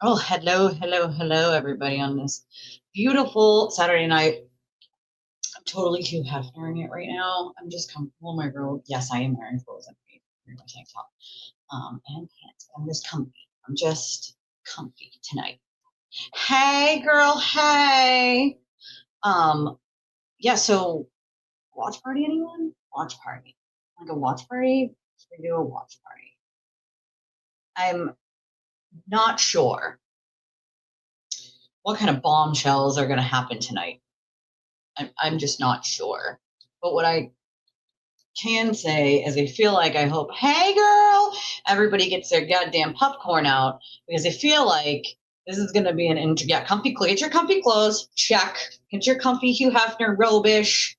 Oh, hello, everybody on this beautiful Saturday night. I'm totally Hugh Hefnering it right now. I'm just comfortable in my robe. Yes, I am wearing clothes underneath. I'm wearing my tank top and pants. I'm just comfy. I'm just comfy tonight. Hey, girl. Hey. Um, yeah. So, watch party, anyone? Watch party. Like a watch party? We do a watch party. I'm not sure what kind of bombshells are going to happen tonight. I'm just not sure. But what I can say is I hope, hey girl, everybody gets their goddamn popcorn out because I feel like this is going to be comfy, get your comfy clothes, check, get your comfy Hugh Hefner robe-ish.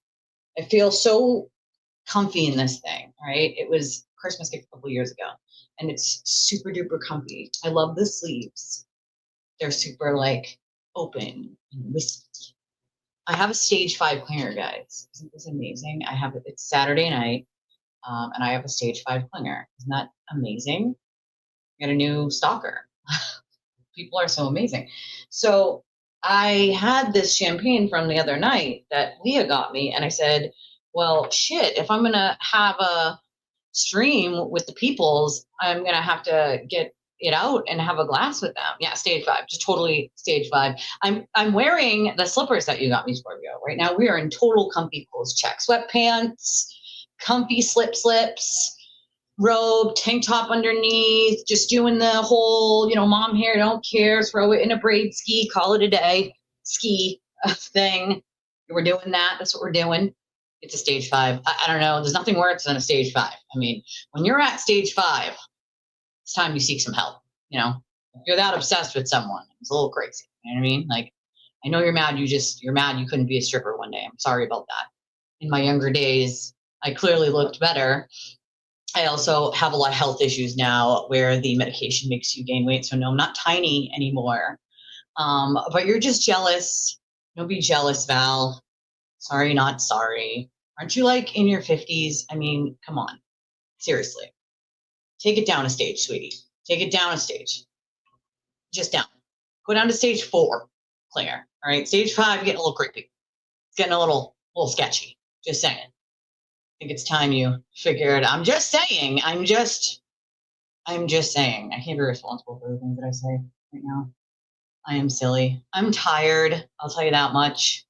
I feel so comfy in this thing, right? It was Christmas gift a couple years ago and it's super duper comfy. I love the sleeves. They're super like open and wispy. I have a stage 5 clinger, guys. Isn't this amazing? It's Saturday night, and I have a stage 5 clinger. Isn't that amazing? I got a new stalker. People are so amazing. So I had this champagne from the other night that Leah got me, and I said, well, shit, if I'm going to have a stream with the peoples, I'm going to have to get it out and have a glass with them. Yeah, stage 5, just totally stage 5. I'm wearing the slippers that you got me, Scorpio. Right now we are in total comfy clothes check. Sweatpants, comfy slips, robe, tank top underneath, just doing the whole, mom hair, don't care, throw it in a braid ski, call it a day, ski thing. We're doing that. That's what we're doing. It's a stage 5. I don't know. There's nothing worse than a stage 5. I mean, when you're at stage 5, it's time you seek some help. If you're that obsessed with someone, it's a little crazy. You know what I mean? Like, I know you're mad. You're mad you couldn't be a stripper one day. I'm sorry about that. In my younger days, I clearly looked better. I also have a lot of health issues now where the medication makes you gain weight. So no, I'm not tiny anymore. But you're just jealous. Don't be jealous, Val. Sorry, not sorry. Aren't you like in your 50s? I mean, come on. Seriously. Take it down a stage, sweetie. Take it down a stage. Just down. Go down to stage 4, Claire. All right. Stage 5, getting a little creepy. It's getting a little sketchy. Just saying. I think it's time you figure it out. I'm just saying. I'm just saying. I can't be responsible for the things that I say right now. I am silly. I'm tired. I'll tell you that much.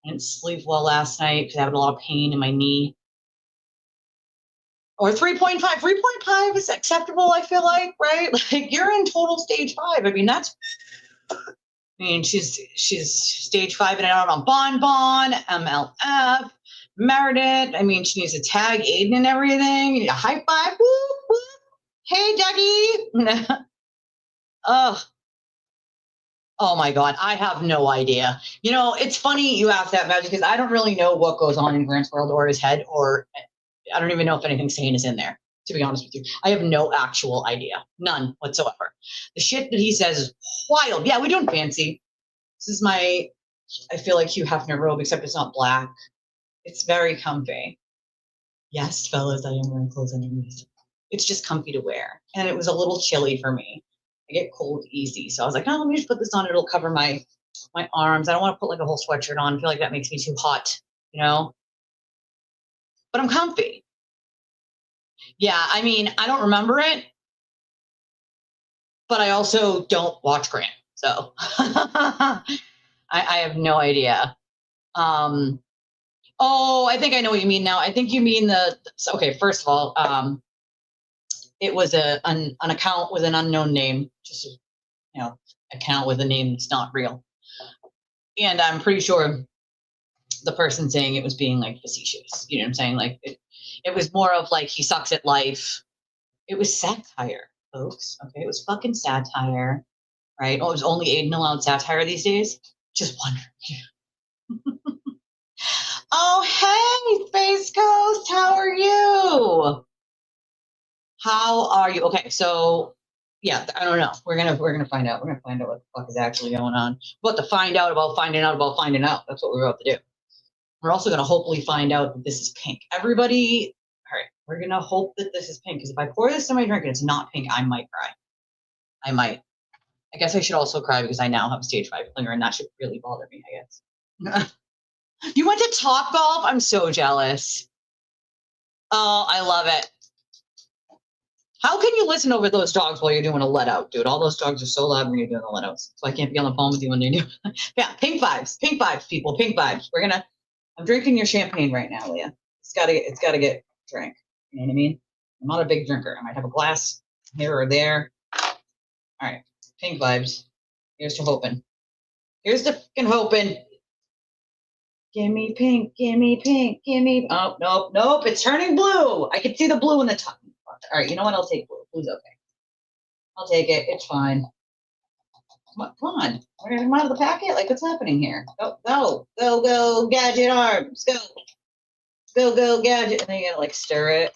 I didn't sleep well last night because I had a lot of pain in my knee. Or 3.5. 3.5 is acceptable, I feel like, right? Like, you're in total stage 5. I mean, she's stage 5 and out on Bon, MLF, Meredith. I mean, she needs to tag Aiden and everything. You need a high five. Whoop, whoop. Hey, Dougie. Oh my God, I have no idea. It's funny you ask that, Matt, because I don't really know what goes on in Grant's world or his head, or I don't even know if anything sane is in there, to be honest with you. I have no actual idea. None whatsoever. The shit that he says is wild. Yeah, we're doing fancy. This is I feel like Hugh Hefner robe, except it's not black. It's very comfy. Yes, fellas, I am wearing clothes underneath. It's just comfy to wear. And it was a little chilly for me. I get cold easy. So I was like, oh, let me just put this on. It'll cover my arms. I don't want to put like a whole sweatshirt on. I feel like that makes me too hot, But I'm comfy. Yeah, I mean, I don't remember it, but I also don't watch Grant. So I have no idea. Oh, I think I know what you mean now. I think you mean okay, first of all, it was an account with an unknown name, just account with a name that's not real. And I'm pretty sure the person saying it was being like facetious. You know what I'm saying? Like it was more of like he sucks at life. It was satire, folks. Okay, it was fucking satire, right? Oh, it was only Aiden allowed satire these days. Just wondering. Oh, hey, Space Coast, how are you? How are you? Okay, so yeah, I don't know. We're gonna find out. We're gonna find out what the fuck is actually going on. We're about to find out about finding out about finding out. That's what we're about to do. We're also gonna hopefully find out that this is pink. Everybody, all right, we're gonna hope that this is pink because if I pour this in my drink and it's not pink, I might cry. I might. I guess I should also cry because I now have a stage 5 clinger, and that should really bother me, I guess. You went to Top Golf? I'm so jealous. Oh, I love it. How can you listen over those dogs while you're doing a let out, dude? All those dogs are so loud when you're doing the let outs. So I can't be on the phone with you when they do. Yeah, pink vibes, people, pink vibes. I'm drinking your champagne right now, Leah. It's gotta get drank. You know what I mean? I'm not a big drinker. I might have a glass here or there. All right, pink vibes. Here's to hoping. Here's to fucking hoping. Give me pink, give me pink, give me. Oh, nope. It's turning blue. I can see the blue in the top. All right, you know what? I'll take blue. Blue's okay. I'll take it. It's fine. Come on. We're going to come out of the packet? Like, what's happening here? Go, gadget arms. Go, gadget. And then you got to, like, stir it.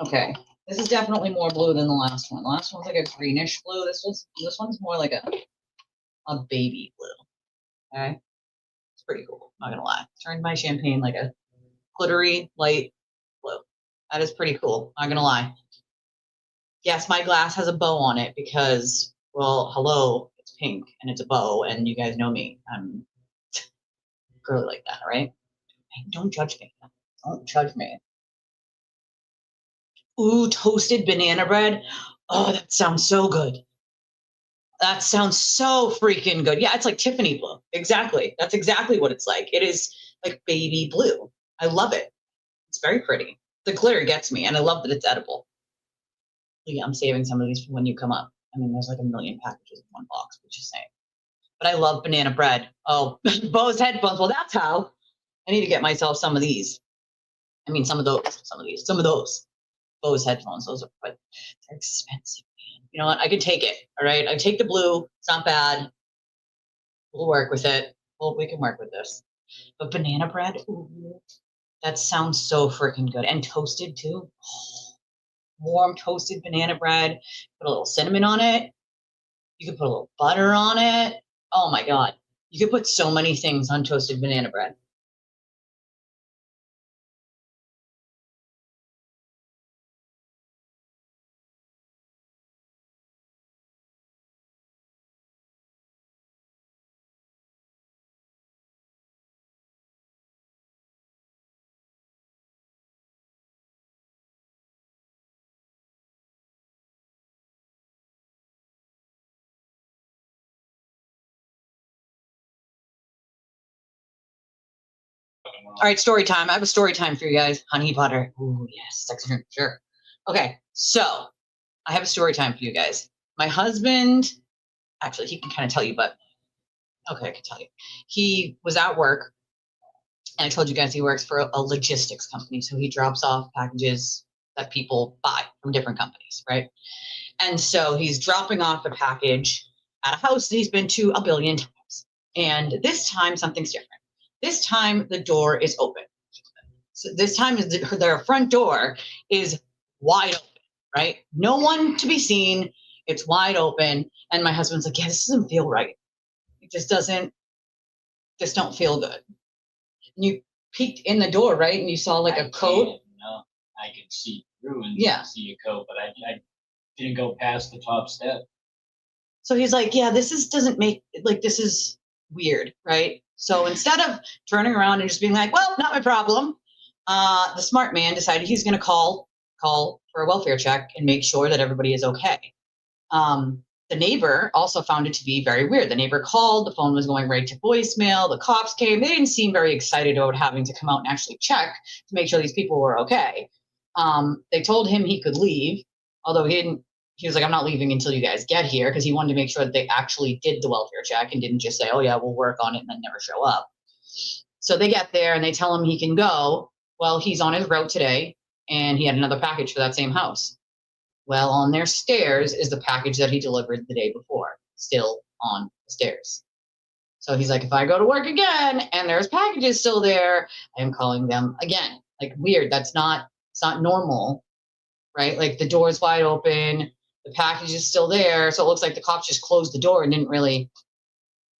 Okay. This is definitely more blue than the last one. The last one's like a greenish blue. This one's more like a baby blue. Okay. It's pretty cool. Not going to lie. Turned my champagne like a glittery light blue. That is pretty cool. Not going to lie. Yes, my glass has a bow on it because, well, hello, it's pink and it's a bow, and you guys know me. I'm girly like that, right? Don't judge me. Don't judge me. Ooh, toasted banana bread. Oh, that sounds so good. That sounds so freaking good. Yeah, it's like Tiffany blue. Exactly. That's exactly what it's like. It is like baby blue. I love it. It's very pretty. The glitter gets me, and I love that it's edible. Yeah, I'm saving some of these for when you come up. I mean, there's like a million packages in one box, which is saying. But I love banana bread. Oh, Bose headphones. Well, that's how. I need to get myself some of these. I mean, some of those. Bose headphones. Those are quite they're expensive, man. You know what? I could take it. All right. I take the blue. It's not bad. We'll work with it. Well, we can work with this. But banana bread, ooh, that sounds so freaking good. And toasted too. Warm toasted banana bread. Put a little cinnamon on it. You could put a little butter on it. Oh my God. You could put so many things on toasted banana bread. All right, story time. I have a story time for you guys. Honey butter. Ooh, yes, sexy drink, sure. Okay, so I have a story time for you guys. My husband, actually, he can kind of tell you, but okay, I can tell you. He was at work, and I told you guys he works for a logistics company. So he drops off packages that people buy from different companies, right? And so he's dropping off a package at a house that he's been to a billion times. And this time, something's different. This time, the door is open. So this time, their front door is wide open, right? No one to be seen. It's wide open. And my husband's like, yeah, this doesn't feel right. It just don't feel good. And you peeked in the door, right? And you saw like a coat. No, I could see through and yeah. see a coat, but I didn't go past the top step. So he's like, yeah, this is weird, right? So instead of turning around and just being like, well, not my problem, the smart man decided he's going to call for a welfare check and make sure that everybody is okay. The neighbor also found it to be very weird. The neighbor called, the phone was going right to voicemail, the cops came. They didn't seem very excited about having to come out and actually check to make sure these people were okay. They told him he could leave, although he was like, I'm not leaving until you guys get here, because he wanted to make sure that they actually did the welfare check and didn't just say, oh yeah, we'll work on it and then never show up. So they get there and they tell him he can go. Well, he's on his route today and he had another package for that same house. Well, on their stairs is the package that he delivered the day before, still on the stairs. So he's like, if I go to work again and there's packages still there, I am calling them again. Like, weird. It's not normal, right? Like, the door's wide open, the package is still there. So it looks like the cops just closed the door and didn't really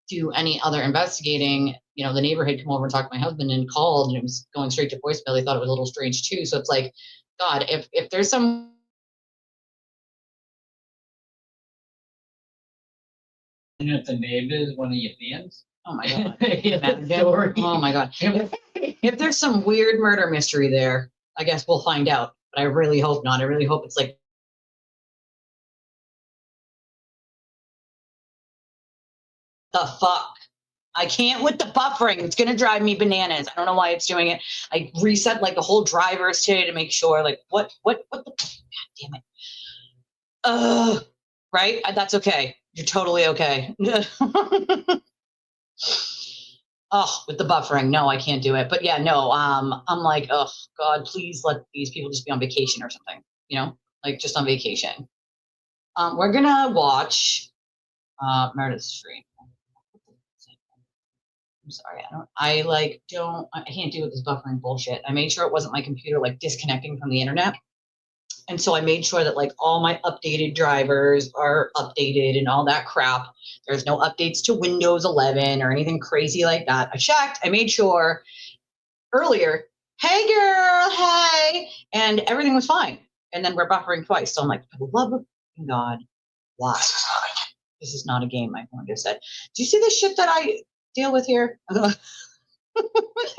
do any other investigating. You know, the neighbor had come over and talked to my husband and called, and it was going straight to voicemail. They thought it was a little strange too. So it's like, God, if there's some And if the neighbor is one of your fans. Oh my God. Yeah, Imagine. story. Oh my God. If there's some weird murder mystery there, I guess we'll find out. But I really hope not. I really hope it's like the fuck. I can't with the buffering. It's gonna drive me bananas. I don't know why it's doing it. I reset like the whole drivers today to make sure. Like what the? God damn it. Right? That's okay. You're totally okay. Oh, with the buffering, no, I can't do it. But yeah, no. I'm like, oh God, please let these people just be on vacation or something. You know, like just on vacation. We're gonna watch Meredith's stream. I'm sorry, I can't deal with this buffering bullshit. I made sure it wasn't my computer like disconnecting from the internet. And so I made sure that like all my updated drivers are updated and all that crap. There's no updates to Windows 11 or anything crazy like that. I checked, I made sure earlier, hey girl, hey, and everything was fine. And then we're buffering twice. So I'm like, for the love of God, why? This is not a game, my phone just said. Do you see the shit that I deal with here? It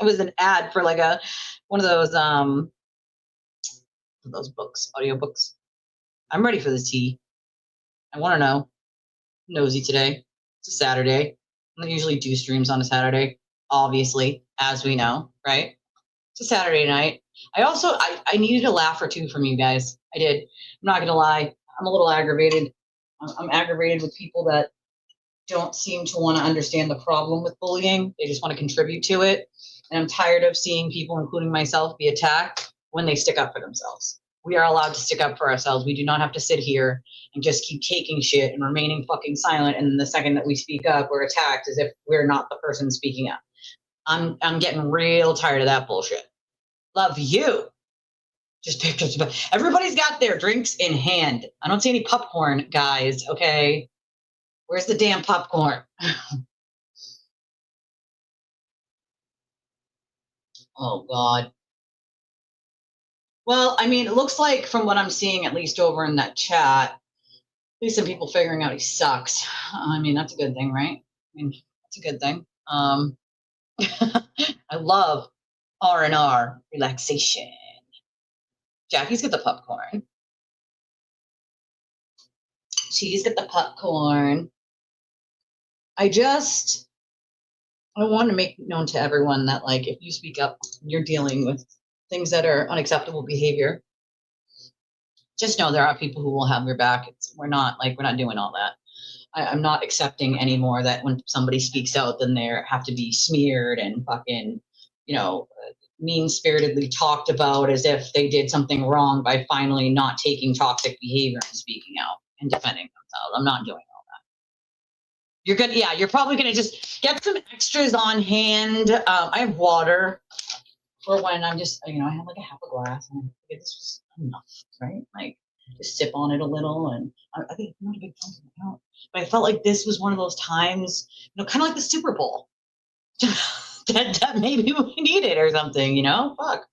was an ad for like one of those books, audio books. I'm ready for the tea. I want to know. Nosy today. It's a Saturday. I don't usually do streams on a Saturday, obviously, as we know, right? It's a Saturday night. I needed a laugh or two from you guys. I did. I'm not gonna lie. I'm a little aggravated. I'm aggravated with people that don't seem to want to understand the problem with bullying. They just want to contribute to it. And I'm tired of seeing people, including myself, be attacked when they stick up for themselves. We are allowed to stick up for ourselves. We do not have to sit here and just keep taking shit and remaining fucking silent. And the second that we speak up, we're attacked as if we're not the person speaking up. I'm getting real tired of that bullshit. Love you. Just pictures. Everybody's got their drinks in hand. I don't see any popcorn, guys. Okay. Where's the damn popcorn? Oh, God. Well, I mean, it looks like from what I'm seeing, at least over in that chat, at least some people figuring out he sucks. I mean, that's a good thing, right? I mean, that's a good thing. I love R&R, relaxation. Jackie's got the popcorn. She's got the popcorn. I want to make known to everyone that, like, if you speak up, you're dealing with things that are unacceptable behavior. Just know there are people who will have your back. We're not doing all that. I'm not accepting anymore that when somebody speaks out, then they have to be smeared and fucking, mean-spiritedly talked about as if they did something wrong by finally not taking toxic behavior and speaking out and defending themselves. I'm not doing all that. You're probably gonna just get some extras on hand. I have water for when I'm just, I have like a half a glass and this was enough, right? Like just sip on it a little, and I think I'm not a big fan of it, but I felt like this was one of those times, kind of like the Super Bowl. that maybe we needed or something, fuck.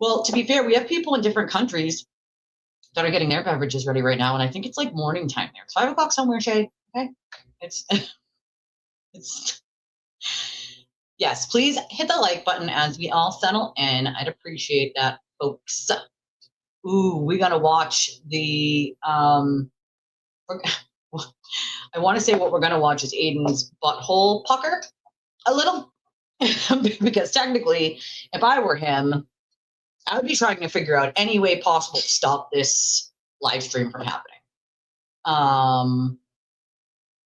Well, to be fair, we have people in different countries that are getting their beverages ready right now, and I think it's like morning time there. It's 5 o'clock somewhere, Shay. Okay, it's yes. Please hit the like button as we all settle in. I'd appreciate that, folks. Ooh, we gotta watch the I want to say what we're gonna watch is Aiden's butthole pucker a little. Because technically, if I were him, I would be trying to figure out any way possible to stop this live stream from happening.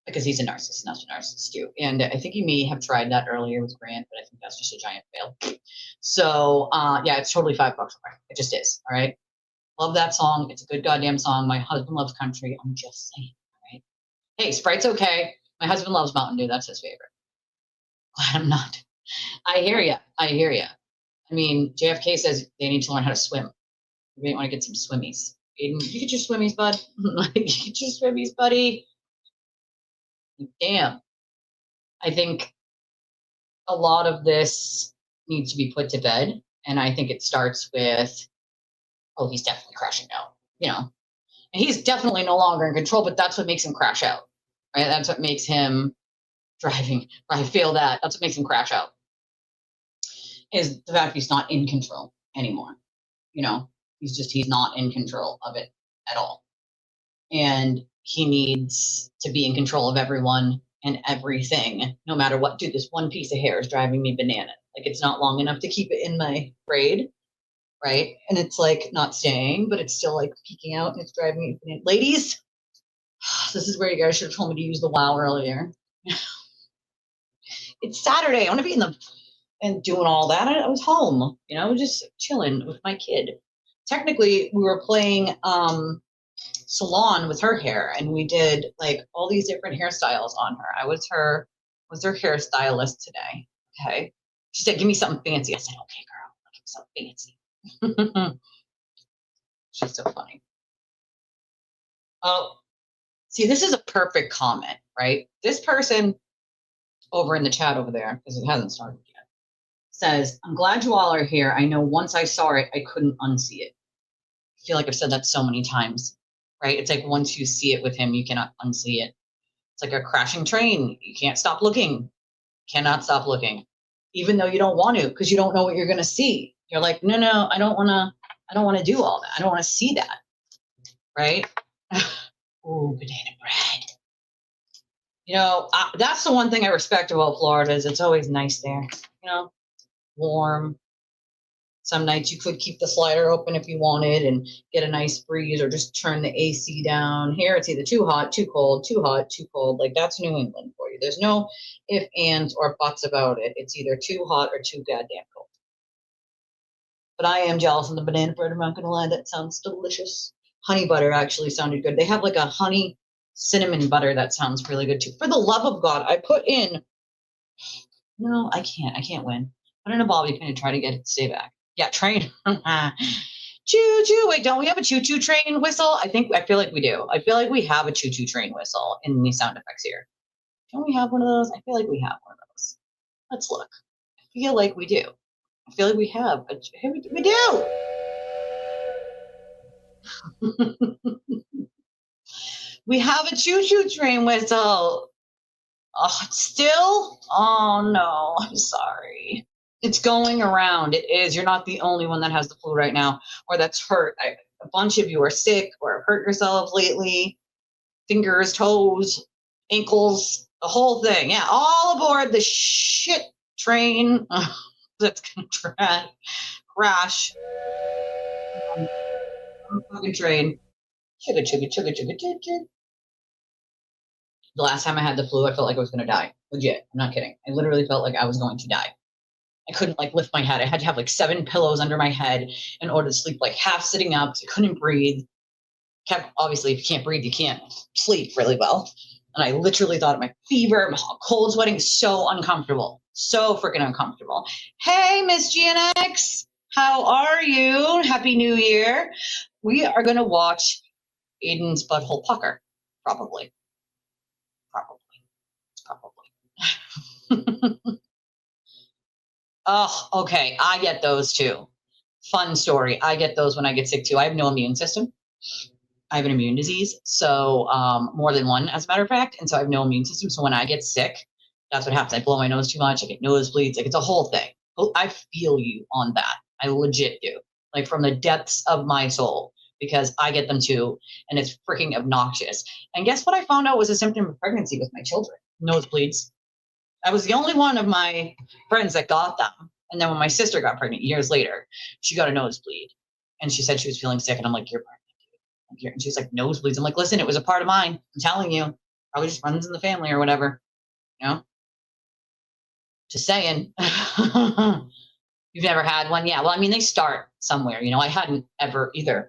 Because he's a narcissist, not a narcissist too. And I think he may have tried that earlier with Grant, but I think that's just a giant fail. So yeah, it's totally $5. It just is. All right. Love that song. It's a good goddamn song. My husband loves country. I'm just saying. All right. Hey, Sprite's okay. My husband loves Mountain Dew. That's his favorite. Glad I'm not. I hear you. I mean, JFK says they need to learn how to swim. You may want to get some swimmies. Aiden, you get your swimmies, bud. You get your swimmies, buddy. Damn. I think a lot of this needs to be put to bed. And I think it starts with, he's definitely crashing out, And he's definitely no longer in control, but that's what makes him crash out. right? That's what makes him driving. I feel that. That's what makes him crash out. Is the fact he's not in control anymore. He's not in control of it at all. And he needs to be in control of everyone and everything, no matter what. Dude, this one piece of hair is driving me bananas. Like, it's not long enough to keep it in my braid, right? And it's like not staying, but it's still like peeking out and it's driving me bananas. Ladies, this is where you guys should have told me to use the wow earlier. It's Saturday. I want to be and doing all that. I was home, just chilling with my kid. Technically, we were playing salon with her hair, and we did like all these different hairstyles on her. I was her hairstylist today. Okay. She said, give me something fancy. I said, okay, girl, I'll give me something fancy. She's so funny. Oh, see, this is a perfect comment, right? This person over in the chat over there, because it hasn't started yet, says, I'm glad you all are here. I know once I saw it, I couldn't unsee it. I feel like I've said that so many times, right? It's like once you see it with him, you cannot unsee it. It's like a crashing train. You can't stop looking. Cannot stop looking. Even though you don't want to, because you don't know what you're going to see. You're like, no, I don't want to do all that. I don't want to see that. Right? Ooh, banana bread. That's the one thing I respect about Florida is it's always nice there. Warm. Some nights you could keep the slider open if you wanted and get a nice breeze, or just turn the AC down. Here it's either too hot, too cold, too hot, too cold. Like, that's New England for you. There's no ifs, ands, or buts about it. It's either too hot or too goddamn cold. But I am jealous of the banana bread. I'm not going to lie. That sounds delicious. Honey butter actually sounded good. They have like a honey cinnamon butter that sounds really good too. For the love of God, I put in. No, I can't. I can't win. Put in a bobby pin and try to get it to stay back. Yeah, train. Choo choo. Wait, don't we have a choo choo train whistle? I feel like we do. I feel like we have a choo choo train whistle in the sound effects here. Don't we have one of those? I feel like we have one of those. Let's look. I feel like we do. I feel like we have. We do. We have a choo choo train whistle. Oh, still? Oh no, I'm sorry. It's going around. It is. You're not the only one that has the flu right now or that's hurt. A bunch of you are sick or have hurt yourselves lately. Fingers, toes, ankles, the whole thing. Yeah, all aboard the shit train that's going to crash. Fucking train. Chugga, chugga, chugga, chugga, chugga, chugga. The last time I had the flu, I felt like I was going to die. Legit. I'm not kidding. I literally felt like I was going to die. I couldn't lift my head. I had to have 7 pillows under my head in order to sleep, half sitting up. I couldn't breathe. Obviously, if you can't breathe, you can't sleep really well. And I literally thought of my fever, cold sweating, so uncomfortable. So freaking uncomfortable. Hey, Miss GNX, how are you? Happy New Year. We are going to watch Aiden's butthole pucker. Probably. Oh, okay. I get those too. Fun story. I get those when I get sick too. I have no immune system. I have an immune disease. So more than one, as a matter of fact. And so I have no immune system. So when I get sick, that's what happens. I blow my nose too much. I get nosebleeds. It's a whole thing. I feel you on that. I legit do. From the depths of my soul, because I get them too. And it's freaking obnoxious. And guess what I found out was a symptom of pregnancy with my children? Nosebleeds. I was the only one of my friends that got them. And then when my sister got pregnant years later, she got a nosebleed. And she said she was feeling sick. And I'm like, you're pregnant, dude. And she's like, nosebleeds. I'm like, listen, it was a part of mine. I'm telling you. Probably just runs in the family or whatever. Just saying. You've never had one? Yeah. Well, I mean, they start somewhere. I hadn't ever either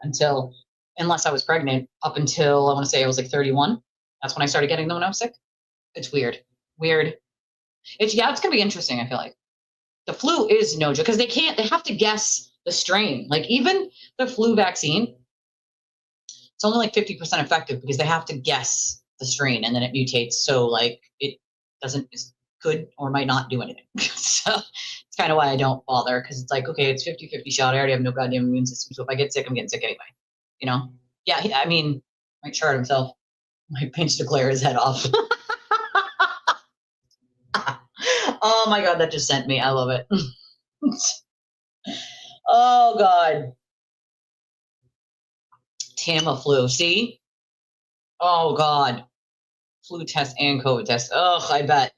unless I was pregnant, up until I want to say I was 31. That's when I started getting them when I was sick. It's weird. It's going to be interesting, I feel like. The flu is no joke because they have to guess the strain. Even the flu vaccine, it's only 50% effective because they have to guess the strain and then it mutates. So it could or might not do anything. So it's kind of why I don't bother, because it's okay, it's 50-50 shot. I already have no goddamn immune system. So if I get sick, I'm getting sick anyway. Yeah, I mean, might chart himself. My pinch to glare his head off. Oh my God, that just sent me. I love it. Oh God. Tamiflu. See? Oh God. Flu test and COVID test. Ugh, I bet.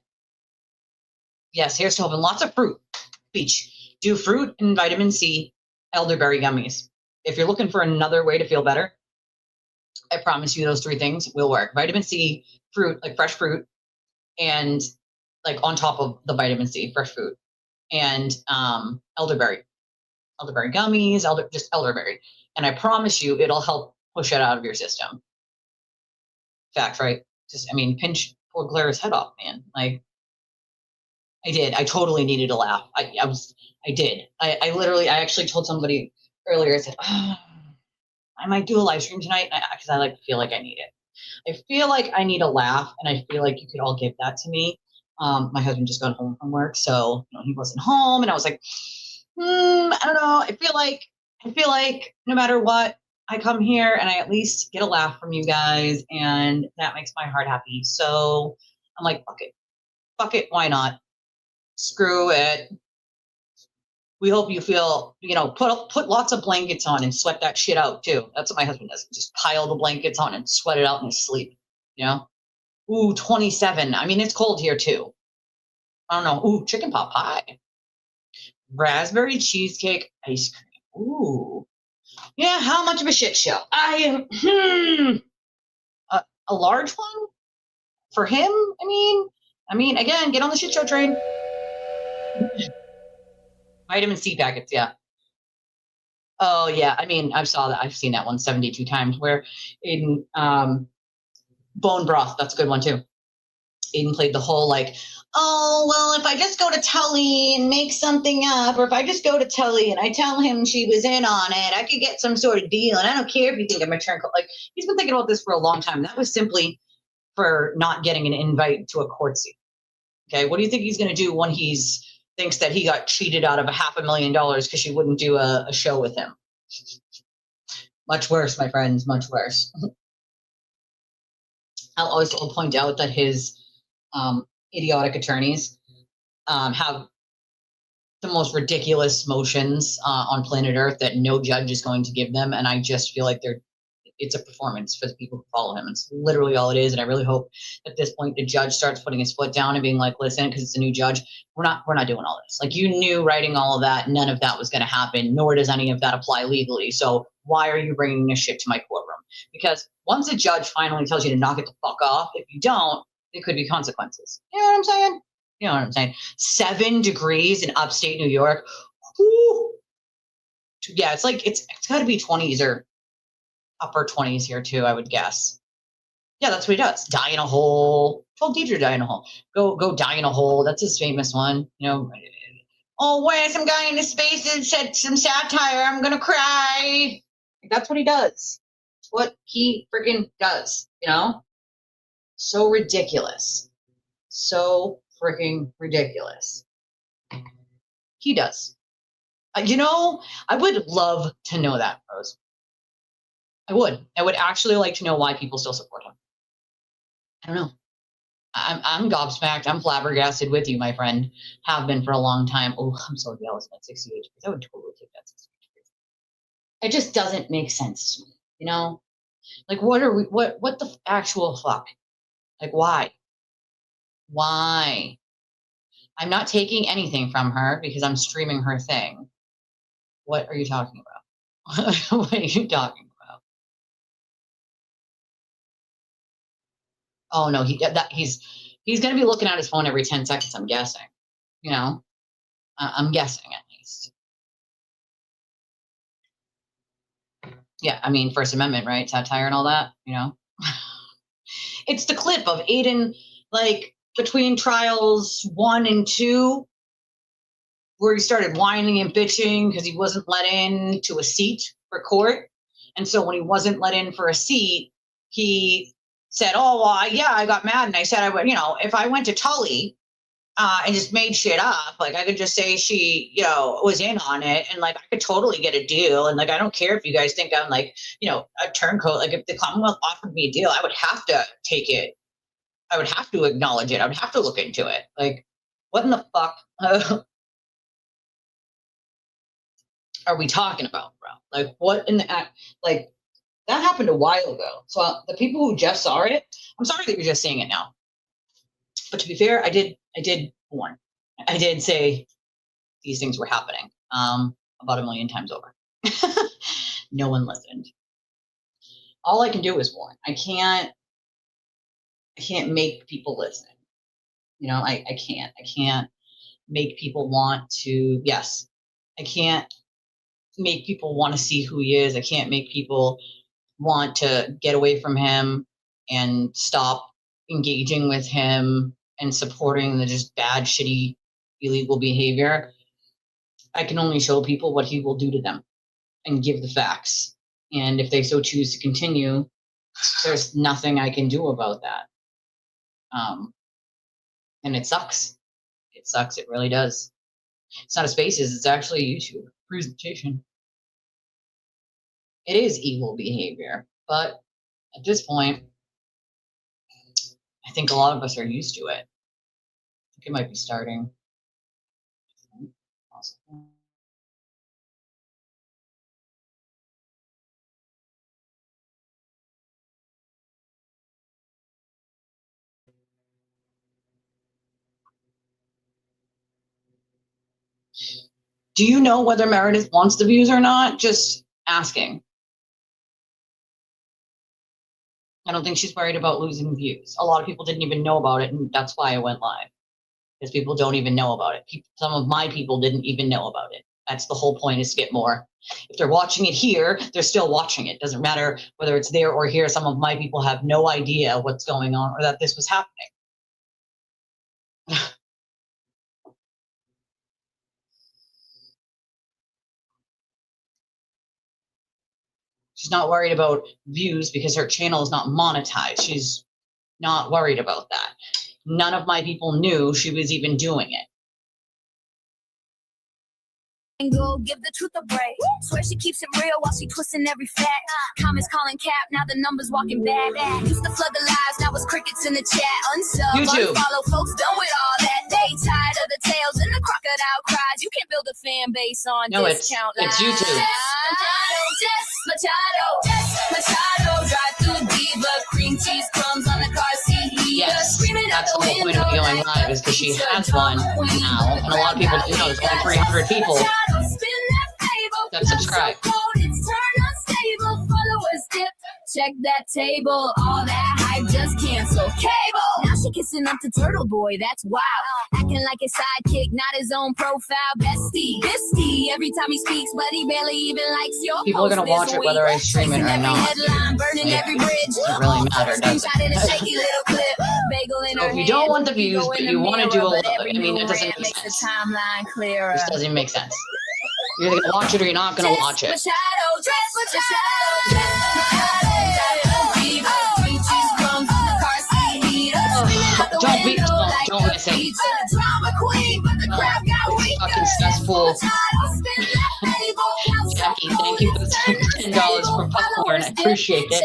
Yes, here's to hoping. Lots of fruit. Beach. Do fruit and vitamin C, elderberry gummies. If you're looking for another way to feel better, I promise you those three things will work. Vitamin C, fruit, like fresh fruit, and like on top of the vitamin C, fresh fruit, and elderberry gummies, just elderberry. And I promise you it'll help push it out of your system. Fact, right? I mean, pinch poor Claire's head off, man. Like, I did. I totally needed to laugh. I did. I actually told somebody earlier, I said, oh, I might do a live stream tonight because I feel like I need it. I feel like I need a laugh, and I feel like you could all give that to me. My husband just got home from work, so he wasn't home, and I was like, I don't know. I feel like no matter what, I come here and I at least get a laugh from you guys, and that makes my heart happy. So I'm like, fuck it, why not? Screw it. We hope you feel, put lots of blankets on and sweat that shit out too. That's what my husband does. Just pile the blankets on and sweat it out in his sleep. Ooh, 27. I mean, it's cold here too. I don't know. Ooh, chicken pot pie. Raspberry cheesecake ice cream. Ooh. Yeah, how much of a shit show? A large one? For him? I mean, again, get on the shit show train. Vitamin C packets, yeah. Oh yeah, I mean, I've seen that one 72 times. Where in bone broth, that's a good one too. Aiden played the whole like, oh well, if I just go to Tully and make something up, or if I just go to Tully and I tell him she was in on it, I could get some sort of deal, and I don't care if you think I'm a turn. Like, he's been thinking about this for a long time. That was simply for not getting an invite to a court scene. Okay, what do you think he's going to do when he thinks that he got cheated out of $500,000 because she wouldn't do a show with him? Much worse, my friends, much worse. I'll always point out that his idiotic attorneys have the most ridiculous motions on planet Earth that no judge is going to give them, and I just feel like it's a performance for the people who follow him. It's literally all it is, and I really hope at this point the judge starts putting his foot down and being like, listen, because it's a new judge, we're not doing all this. Like, you knew writing all of that, none of that was going to happen, nor does any of that apply legally. So why are you bringing this shit to my courtroom? Because once a judge finally tells you to knock it the fuck off, if you don't, there could be consequences. You know what I'm saying? 7 degrees in upstate New York. Whew. Yeah, it's got to be 20s or upper 20s here too, I would guess. Yeah, that's what he does. Die in a hole. Told Deidre, die in a hole. Go die in a hole. That's his famous one. Oh, when some guy in his space and said some satire, I'm gonna cry. That's what he does. It's what he freaking does. So ridiculous. So freaking ridiculous. He does. I would love to know that, Rose. I would actually like to know why people still support him. I don't know. I'm gobsmacked. I'm flabbergasted with you, my friend. Have been for a long time. Oh, I'm so jealous at 68 degrees. I would totally take that 68 degrees. It just doesn't make sense to me, Like, what the actual fuck? Like, why? Why? I'm not taking anything from her because I'm streaming her thing. What are you talking about? What are you talking about? Oh no, he's going to be looking at his phone every 10 seconds. I'm guessing. I'm guessing at least. Yeah, I mean, First Amendment, right? Satire and all that. It's the clip of Aiden, like, between trials 1 and 2, where he started whining and bitching because he wasn't let in to a seat for court. And so when he wasn't let in for a seat, he said, oh, well, yeah, I got mad. And I said, if I went to Tully, and just made shit up. Like I could just say she, was in on it, and like I could totally get a deal. And like I don't care if you guys think I'm like, a turncoat. Like if the Commonwealth offered me a deal, I would have to take it. I would have to acknowledge it. I would have to look into it. Like, what in the fuck are we talking about, bro? Like, what in the like? That happened a while ago. So the people who just saw it, I'm sorry that you're just seeing it now. But to be fair, I did warn. I did say these things were happening about 1 million times over. No one listened. All I can do is warn. I can't make people listen. I can't make people want to, yes, I can't make people want to see who he is. I can't make people want to get away from him and stop engaging with him and supporting the just bad, shitty, illegal behavior. I can only show people what he will do to them and give the facts. And if they so choose to continue, there's nothing I can do about that. And it sucks. It sucks. It really does. It's not a Spaces. It's actually a YouTube presentation. It is evil behavior, but at this point, I think a lot of us are used to it. I think it might be starting. Do you know whether Meredith wants the views or not? Just asking. I don't think she's worried about losing views. A lot of people didn't even know about it, and that's why I went live. Because people don't even know about it. Some of my people didn't even know about it. That's the whole point, is to get more. If they're watching it here, they're still watching it. Doesn't matter whether it's there or here. Some of my people have no idea what's going on or that this was happening. She's not worried about views because her channel is not monetized. She's not worried about that. None of my people knew she was even doing it. Go give the truth a break. Swear she keeps it real while she twisting every fact. Comments calling cap, now the numbers walking back. Used to flood the lives, now it's crickets in the chat. Unsub, unfollow, folks done with all that. They tired of the tales and the crocodile cries. You can't build a fan base on discount lives. It's YouTube. Machado, drive through diva, cream cheese crumbs on the car seat. Yes, that's the whole point of going live, is because she has one now, and a lot of people didn't know. There's only 300 people that subscribe. Check that table, all that hype just cancel cable. Now she kissing up to Turtle Boy, that's wild. Acting like his sidekick, not his own profile. Bestie, every time he speaks, but he barely even likes your people are gonna watch it whether I stream it or not. Headline, burning every bridge. Doesn't really matter, does it? So if you don't want the views, but you want to do a little bit, I mean, it doesn't make sense. This doesn't make sense. You're either gonna watch it or you're not gonna watch it. Don't miss it. Fucking stressful. Jackie, thank you for the $10 for popcorn. I appreciate it.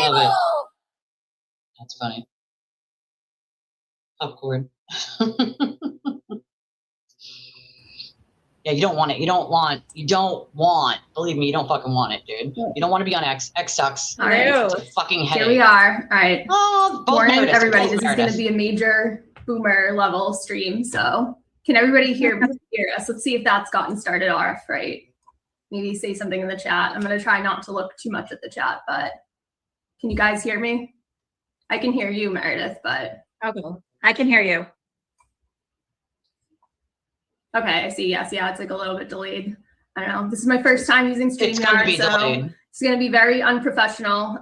Love it. That's funny. Popcorn. Yeah, you don't want it. You don't want, believe me, you don't fucking want it, dude. You don't want to be on X. X sucks. All right. It's a fucking headache. Here we are. All right. Oh, morning, everybody. This is going to be a major boomer level stream. So can everybody hear us? Let's see if that's gotten started off, right? Maybe say something in the chat. I'm going to try not to look too much at the chat, but can you guys hear me? I can hear you, Meredith, but. Okay. I can hear you. Okay, I see. Yes, yeah, it's like a little bit delayed. I don't know. This is my first time using StreamYard, so it's going to be very unprofessional.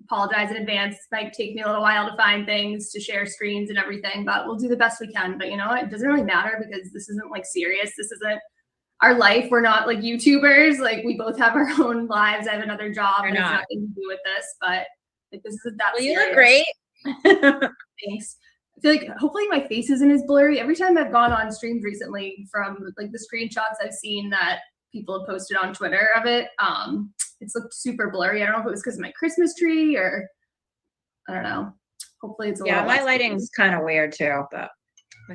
Apologize in advance. It might take me a little while to find things to share screens and everything, but we'll do the best we can. But you know what? It doesn't really matter because this isn't like serious. This isn't our life. We're not like YouTubers. Like we both have our own lives. I have another job. It has nothing to do with this, but like this isn't that serious. You look great. Thanks. I feel like hopefully my face isn't as blurry. Every time I've gone on streams recently from like the screenshots I've seen that people have posted on Twitter of it, it's looked super blurry. I don't know if it was because of my Christmas tree or I don't know. Hopefully it's a little my lighting's kind of weird too, but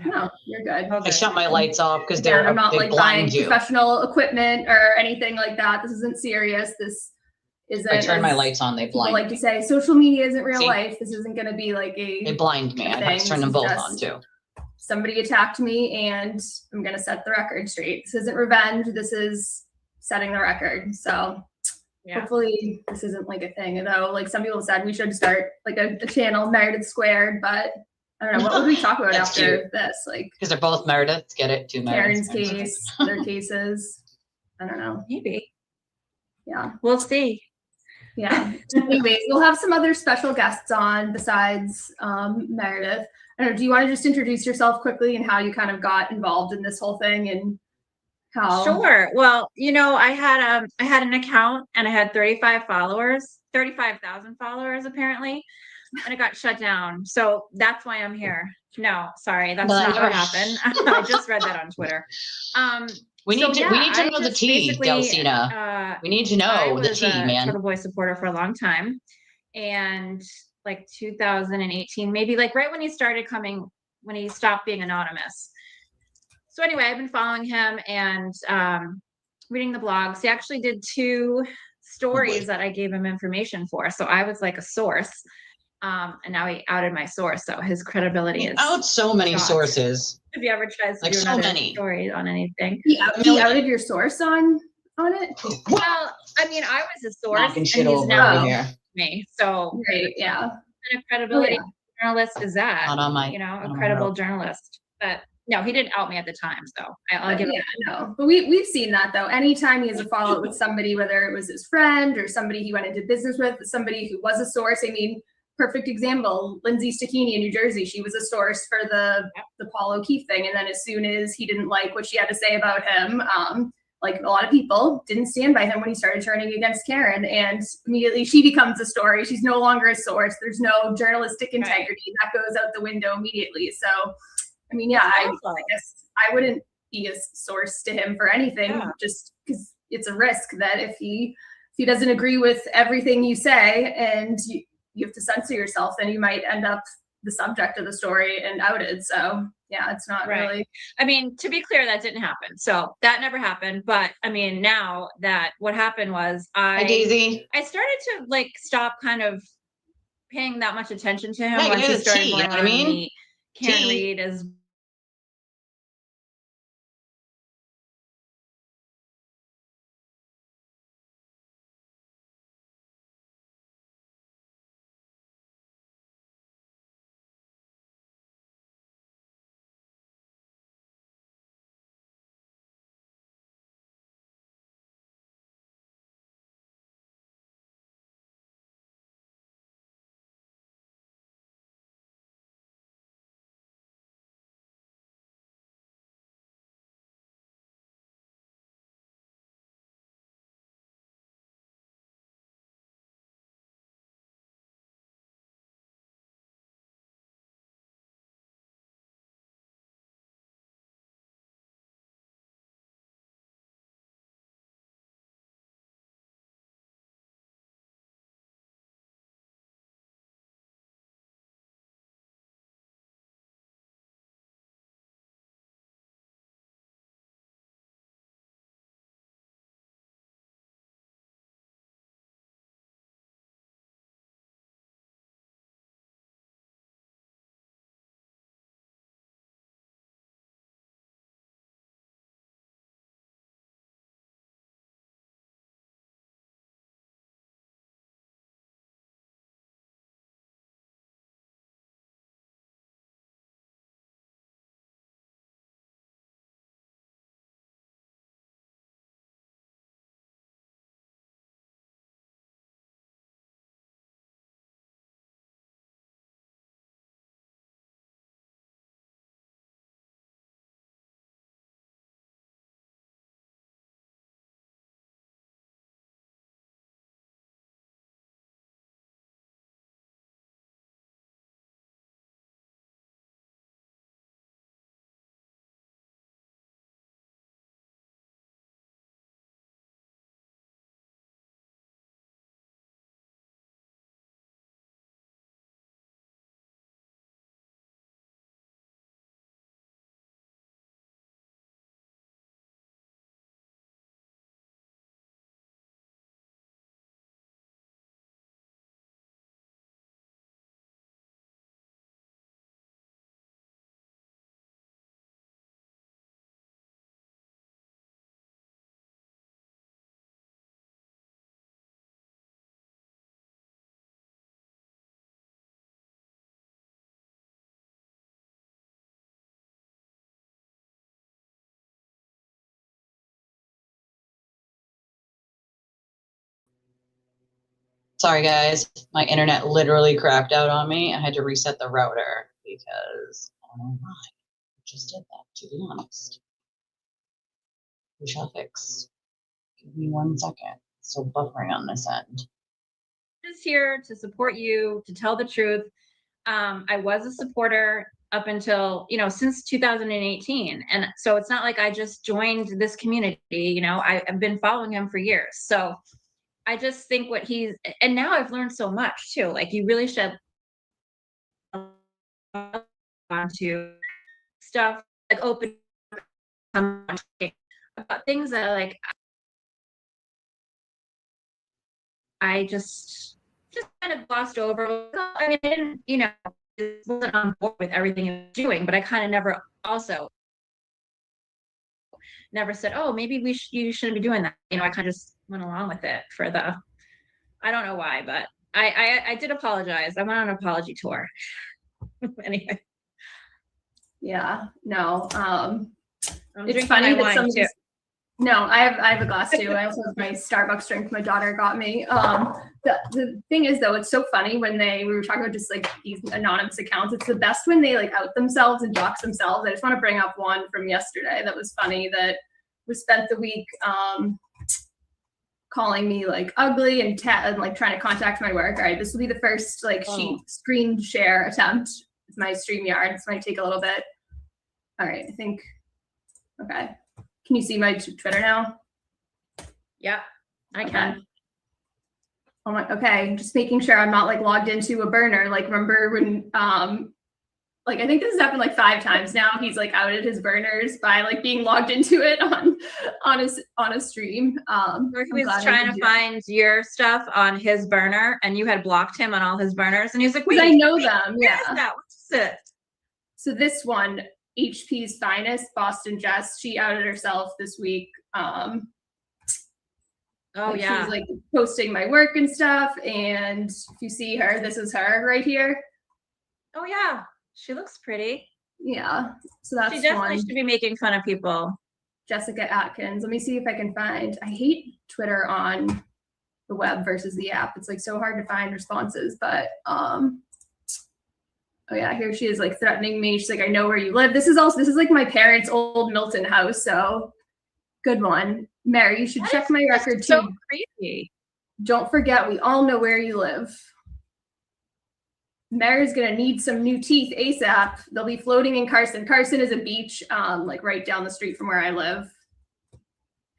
no, you're good. I shut my lights off because I'm not they like buying blind you. professional equipment or anything like that. This isn't serious. This isn't. I turn my lights on, they People blind like me. to say social media isn't real See? life. This isn't going to be like They blind me. I have to turn them This both is on too. Somebody attacked me and I'm going to set the record straight. This isn't revenge. This is setting the record. So hopefully this isn't like a thing, though. Like some people said, we should start like a channel, Meredith Squared, but I don't know. What would we talk about after cute. this? Like, because they're both Merediths. Get it? Two Merediths. Karen's case, their cases. I don't know. Maybe. Yeah. We'll see. Yeah. Anyways, we'll have some other special guests on besides Meredith. I don't know, do you want to just introduce yourself quickly and how you kind of got involved in this whole thing and how? Sure. Well, I had an account and I had 35,000 followers apparently, and it got shut down. So that's why I'm here. No, sorry, that's not what happened. I just read that on Twitter. We need to know the tea, Delsina. We need to know the tea, man. I was a Turtle Boy supporter for a long time, and like 2018, maybe like right when he started coming, when he stopped being anonymous. So anyway, I've been following him and reading the blogs. He actually did 2 stories that I gave him information for. So I was like a source. And now he outed my source. So his credibility is out so many sources. Have you ever tried to do so another many story on anything? He outed your source on it? Well, I mean, I was a source knocking shit and he's over now here. me. So Great, yeah. what kind of credibility journalist is that? Not on my, a credible journalist. But no, he didn't out me at the time. So I'll give it. No, but we've seen that though. Anytime he has a follow-up with somebody, whether it was his friend or somebody he went into business with, somebody who was a source. I mean, perfect example, Lindsay Stachini in New Jersey. She was a source for the Paul O'Keefe thing. And then as soon as he didn't like what she had to say about him, like a lot of people didn't stand by him when he started turning against Karen, and immediately she becomes a story. She's no longer a source. There's no journalistic integrity. That goes out the window immediately. So, I mean, I guess I wouldn't be a source to him for anything, just because it's a risk that if he doesn't agree with everything you say and you have to censor yourself, then you might end up the subject of the story and outed. So yeah, it's not really. I mean, to be clear, that didn't happen. So that never happened. But I mean, now that what happened was I started to like stop kind of paying that much attention to him once he started going on the Karen Reed as Sorry guys, my internet literally cracked out on me. I had to reset the router because I don't know why. I just did that, to be honest. We shall fix. Give me 1 second. It's still buffering on this end. Just here to support you, to tell the truth. I was a supporter up until, since 2018. And so it's not like I just joined this community, I've been following him for years. So I just think and now I've learned so much too. Like you really should onto stuff like open about things that like I just kind of glossed over. I mean, I didn't, wasn't on board with everything he was doing, but I kind of never said, oh, maybe you shouldn't be doing that. I kind of just went along with it I don't know why, but I did apologize. I went on an apology tour. Anyway. Yeah, no. It's funny that some no, I have a glass too. I also have my Starbucks drink my daughter got me. The thing is though, it's so funny when we were talking about just like these anonymous accounts. It's the best when they like out themselves and dox themselves. I just want to bring up one from yesterday that was funny that we spent the week calling me like ugly and like trying to contact my work. All right, this will be the first like screen share attempt. It's my StreamYard. This might take a little bit. All right, I think. Okay. Can you see my Twitter now? Yeah, I can. Oh my, okay. Just making sure I'm not like logged into a burner. Like remember when, like I think this has happened like 5 times now. He's like outed his burners by like being logged into it on a stream. He was trying to find your stuff on his burner, and you had blocked him on all his burners, and he's like, "Wait, I know them. Yeah. What is that? What's it?" So this one. HP's finest, Boston Jess. She outed herself this week. Oh like yeah. She was like posting my work and stuff. And if you see her, this is her right here. Oh yeah, she looks pretty. Yeah, so that's she definitely one. Should be making fun of people. Jessica Atkins. Let me see if I can find. I hate Twitter on the web versus the app. It's like so hard to find responses, but oh yeah, here she is like threatening me. She's like, I know where you live. This is like my parents' old Milton house. So good one. Mary, you should check my record too. So creepy. Don't forget, we all know where you live. Mary's gonna need some new teeth ASAP. They'll be floating in Carson. Carson is a beach, like right down the street from where I live.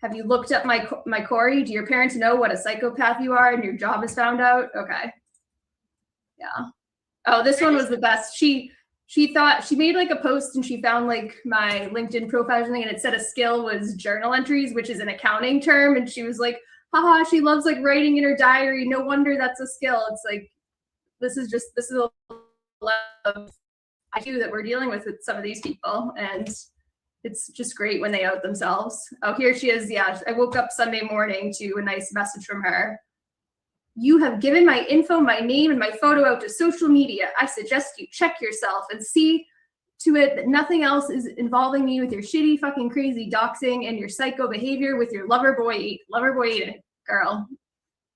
Have you looked up my Corey? Do your parents know what a psychopath you are and your job is found out? Okay. Yeah. Oh, this one was the best. She thought she made like a post and she found like my LinkedIn profile or something, and it said a skill was journal entries, which is an accounting term. And she was like, haha, she loves like writing in her diary. No wonder that's a skill. It's like, this is a level of IQ that we're dealing with some of these people. And it's just great when they out themselves. Oh, here she is. Yeah, I woke up Sunday morning to a nice message from her. You have given my info, my name, and my photo out to social media. I suggest you check yourself and see to it that nothing else is involving me with your shitty, fucking crazy doxing and your psycho behavior with your lover boy, girl.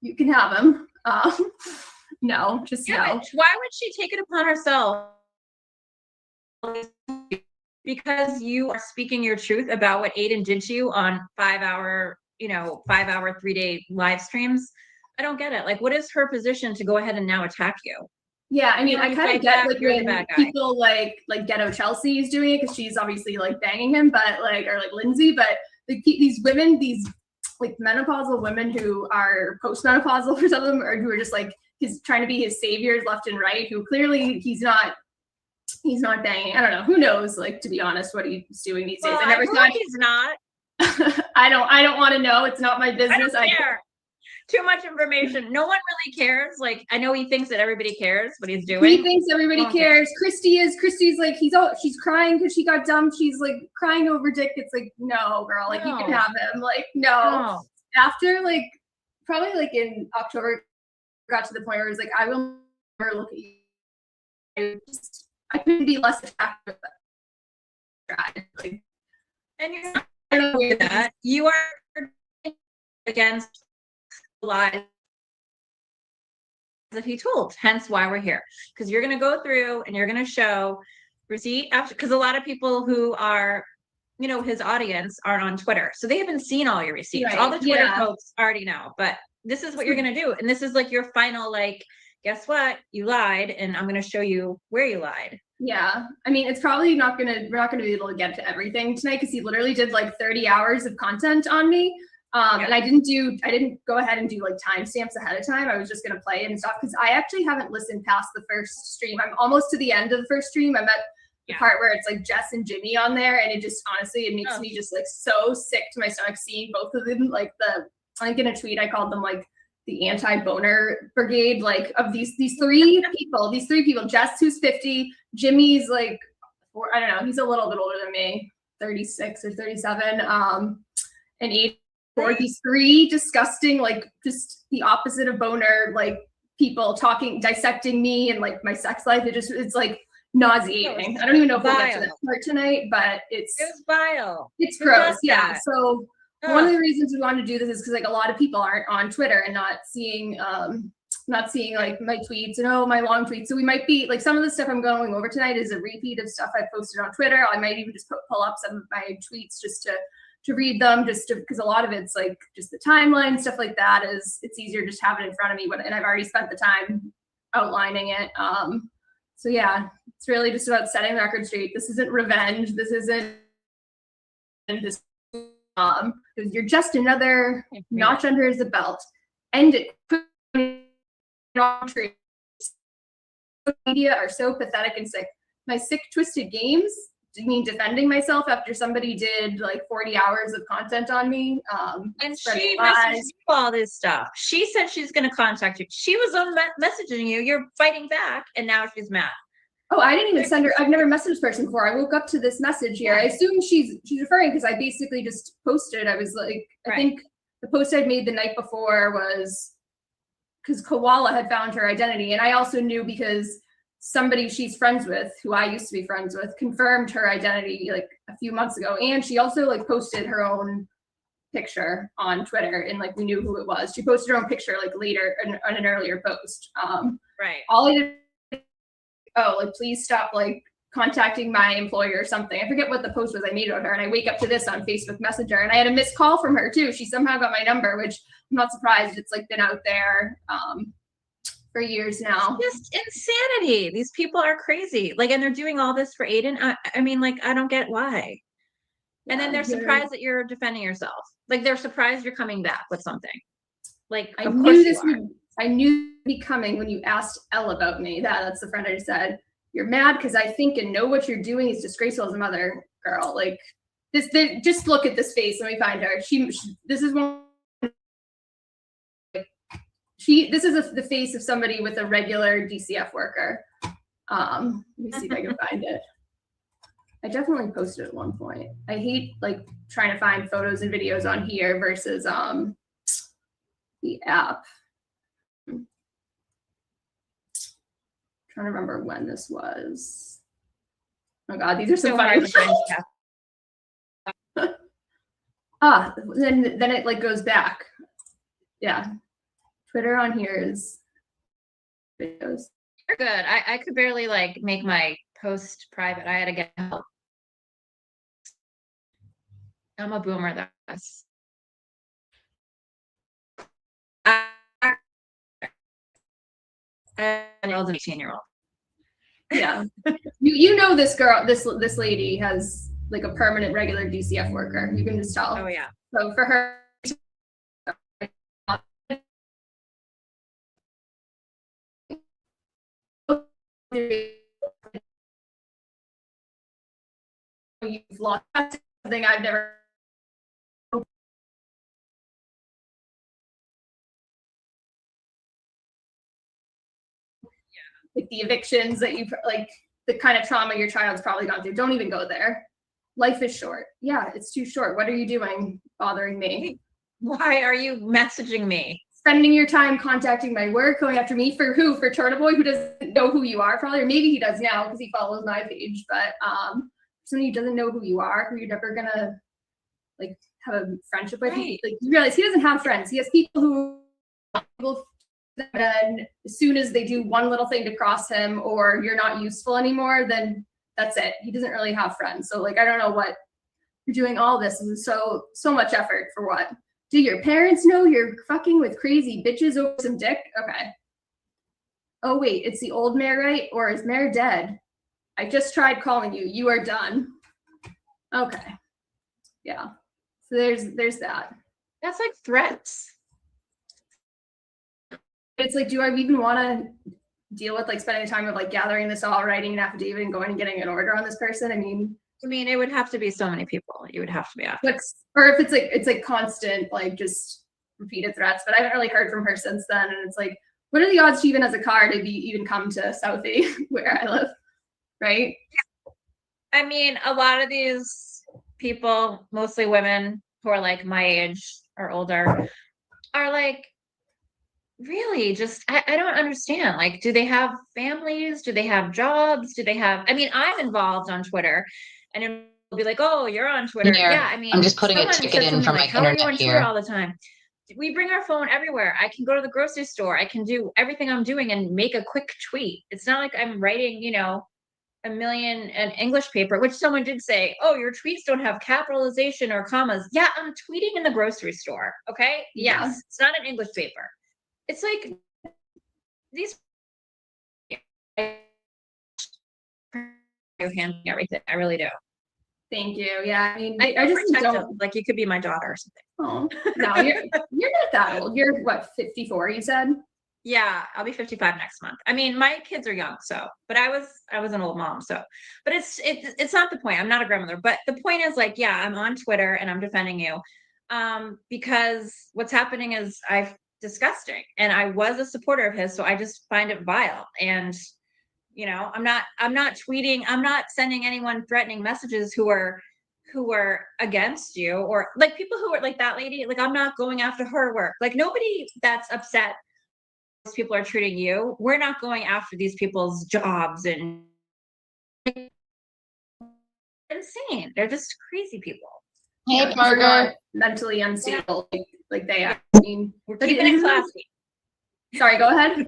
You can have him. No, just no. Why would she take it upon herself? Because you are speaking your truth about what Aiden did to you on 5-hour, 3-day live streams. I don't get it. Like, what is her position to go ahead and now attack you? Yeah, I mean, I kind of get like when people like Ghetto Chelsea is doing it because she's obviously like banging him, but like, or like Lindsay, but these women, these like menopausal women who are postmenopausal for some of them, or who are just like trying to be his saviors left and right, who clearly he's not banging. I don't know. Who knows? Like, to be honest, what he's doing these days. I never thought he's not. I don't want to know. It's not my business. I don't care. Too much information. No one really cares. Like, I know he thinks that everybody cares what he's doing. He thinks everybody cares. Christy's like, she's crying because she got dumped. She's like crying over Dick. It's like, no, girl, like you can have him. Like, no. After like, probably like in October, got to the point where it was like, I will never look at you. I couldn't be less attractive. Like, and you're not doing that. You are against lies if he told, hence why we're here. Because you're going to go through and you're going to show receipt after, because a lot of people who are, you know, his audience aren't on Twitter. So they haven't seen all your receipts. Right. All the Twitter folks already know, but this is what you're going to do. And this is like your final, like, guess what? You lied. And I'm going to show you where you lied. Yeah. I mean, it's probably we're not going to be able to get to everything tonight because he literally did like 30 hours of content on me. And I didn't go ahead and do like timestamps ahead of time. I was just going to play it and stuff because I actually haven't listened past the first stream. I'm almost to the end of the first stream. I'm at the part where it's like Jess and Jimmy on there. And it just, honestly, it makes me just like so sick to my stomach seeing both of them. Like I think in a tweet, I called them like the anti-boner brigade, like of these three people, Jess, who's 50, Jimmy's like, I don't know, he's a little bit older than me, 36 or 37, and 84. These three disgusting, like just the opposite of boner, like people dissecting me and like my sex life. It's like nauseating. I don't even know if we'll get to that part tonight, but it was vile. It's gross. Yeah. So one of the reasons we wanted to do this is because like a lot of people aren't on Twitter and not seeing like my tweets and my long tweets. So we might be like, some of the stuff I'm going over tonight is a repeat of stuff I posted on Twitter. I might even just pull up some of my tweets just to read them, because a lot of it's like just the timeline, stuff like that it's easier just to have it in front of me and I've already spent the time outlining it. So yeah, it's really just about setting the record straight. This isn't revenge. This isn't this because you're just another notch under his belt. And media are so pathetic and sick. My sick, twisted games, I mean, defending myself after somebody did like 40 hours of content on me. And she messaged you all this stuff. She said she's going to contact you. She was on messaging you. You're fighting back, and now she's mad. Oh, I didn't even send her. I've never messaged this person before. I woke up to this message here. I assume she's referring because I basically just posted. I was like, I think the post I'd made the night before was because Koala had found her identity. And I also knew because somebody she's friends with, who I used to be friends with, confirmed her identity like a few months ago. And she also like posted her own picture on Twitter and like we knew who it was. She posted her own picture like later on an earlier post. All I did, like, please stop like contacting my employer or something. I forget what the post was I made about her. And I wake up to this on Facebook Messenger and I had a missed call from her too. She somehow got my number, which I'm not surprised. It's like been out there for years now. It's just insanity. These people are crazy. Like, and they're doing all this for Aiden. I mean, like, I don't get why. And then they're surprised that you're defending yourself. Like, they're surprised you're coming back with something. Like, I knew this would be coming when you asked Elle about me. That's the friend I just said. You're mad because I think and know what you're doing is disgraceful as a mother, girl. Like this, just look at this face. Let me find her. This is one. This is the face of somebody with a regular DCF worker. Let me see if I can find it. I definitely posted at one point. I hate like trying to find photos and videos on here versus the app. Trying to remember when this was. Oh God, these are so funny. Then it like goes back. Yeah, Twitter on here is videos. You're good. I could barely like make my post private. I had to get help. I'm a boomer. That's. And an 18-year-old. Yeah, you know this girl, this lady has like a permanent regular DCF worker. You can just tell. Oh yeah. So for her. You've lost something I've never. Like the evictions that you like, the kind of trauma your child's probably gone through. Don't even go there. Life is short. Yeah, it's too short. What are you doing bothering me? Why are you messaging me? Spending your time contacting my work, going after me for who? For Turtle Boy, who doesn't know who you are probably, or maybe he does now because he follows my page. But somebody who doesn't know who you are, who you're never gonna like have a friendship with. Like you realize he doesn't have friends. He has people who then as soon as they do one little thing to cross him or you're not useful anymore, then that's it. He doesn't really have friends. So like, I don't know what you're doing. All this is so much effort for what? Do your parents know you're fucking with crazy bitches over some dick? Okay. Oh wait, it's the old mayor, right? Or is mayor dead? I just tried calling you. You are done. Okay. Yeah. So there's that. That's like threats. It's like, do I even want to deal with like spending the time of like gathering this all, writing an affidavit and going and getting an order on this person? I mean, it would have to be so many people. You would have to be after. or if it's like constant, like just repeated threats. But I haven't really heard from her since then. And it's like, what are the odds she even has a car to even come to Southie where I live? Right? I mean, a lot of these people, mostly women who are like my age or older, are like, really just, I don't understand. Like, do they have families? Do they have jobs? Do they have, I mean, I'm involved on Twitter and it'll be like, oh, you're on Twitter. Here, Yeah, I mean, I'm just putting a someone ticket said in something from like, my how are you internet on Twitter here. all the time? We bring our phone everywhere. I can go to the grocery store. I can do everything I'm doing and make a quick tweet. It's not like I'm writing, a million an English paper, which someone did say, oh, your tweets don't have capitalization or commas. Yeah, I'm tweeting in the grocery store. Okay. Yeah. Yes. It's not an English paper. It's like these handling everything. I really do. Thank you. Yeah. I mean, I I just protective. don't. Like you could be my daughter or something. Oh, no, you're not that old. You're what, 54, you said? Yeah, I'll be 55 next month. I mean, my kids are young, but I was an old mom, but it's not the point. I'm not a grandmother, but the point is like, yeah, I'm on Twitter and I'm defending you. Because what's happening is disgusting and I was a supporter of his, so I just find it vile. And I'm not tweeting, I'm not sending anyone threatening messages who are against you, or like people who are like that lady, like I'm not going after her work. Like nobody that's upset people are treating you, we're not going after these people's jobs and insane. They're just crazy people. Hey, Parker. Mentally unstable, like they are. I mean, we're keeping it classy. Sorry, go ahead.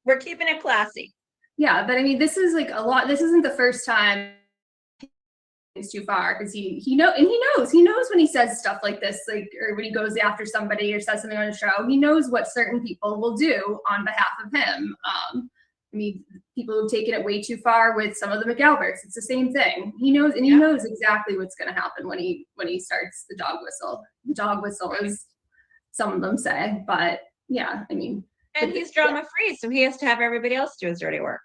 We're keeping it classy. Yeah, but I mean, this is like a lot. This isn't the first time it's too far, because he knows when he says stuff like this, like, or when he goes after somebody or says something on a show, he knows what certain people will do on behalf of him. I mean, people who've taken it way too far with some of the McAlberts, it's the same thing. He knows, and he knows exactly what's going to happen when he starts the dog whistle. The dog whistle, as some of them say, but yeah, I mean, and he's drama free, so he has to have everybody else do his dirty work.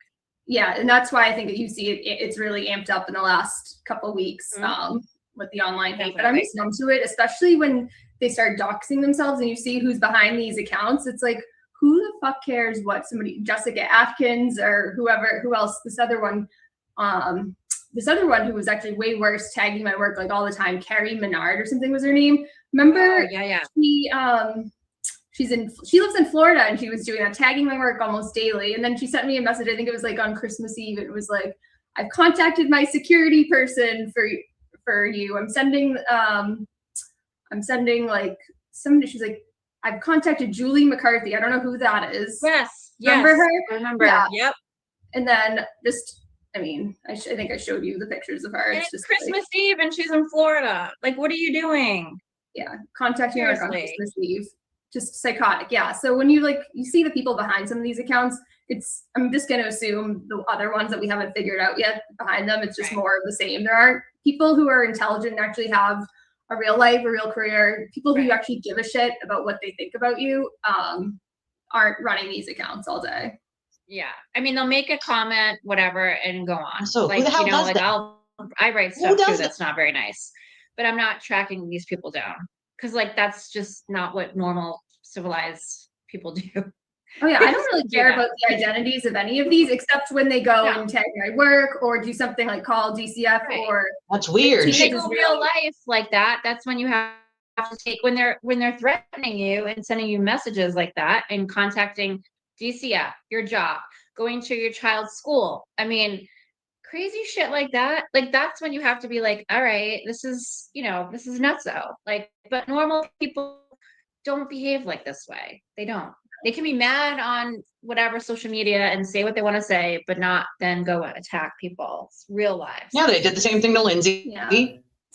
Yeah, and that's why I think that you see it's really amped up in the last couple of weeks with the online hate. But I'm just numb to it, especially when they start doxing themselves and you see who's behind these accounts. It's like, who the fuck cares what somebody, Jessica Atkins or who else, this other one who was actually way worse, tagging my work like all the time, Carrie Menard or something was her name. Remember? Oh, yeah. She lives in Florida, and she was doing that, tagging my work almost daily. And then she sent me a message, I think it was like on Christmas Eve. It was like, I've contacted my security person for you. I'm sending like somebody, she's like, I've contacted Julie McCarthy. I don't know who that is. Yes. Remember her? Remember. Yeah. Yep. And then I mean, I think I showed you the pictures of her. And it's just Christmas Eve and she's in Florida. Like, what are you doing? Yeah. Contacting her on Christmas Eve. Just psychotic. Yeah. So when you see the people behind some of these accounts, I'm just going to assume the other ones that we haven't figured out yet behind them, it's just more of the same. There aren't people who are intelligent and actually have a real life, a real career. People who actually give a shit about what they think about you aren't running these accounts all day. Yeah. I mean, they'll make a comment, whatever, and go on. So like, who the hell does that? I write stuff too that's not very nice, but I'm not tracking these people down. Because that's just not what normal civilized people do. Oh yeah, I don't really care about the identities of any of these, except when they go and tag my work or do something like call DCF or. That's weird. When they go real life like that, that's when you have to take, when they're threatening you and sending you messages like that and contacting DCF, your job, going to your child's school. I mean, crazy shit like that. Like, that's when you have to be like, all right, this is nutso. Like, but normal people don't behave like this way. They don't. They can be mad on whatever social media and say what they want to say, but not then go attack people's real lives. Yeah, they did the same thing to Lindsay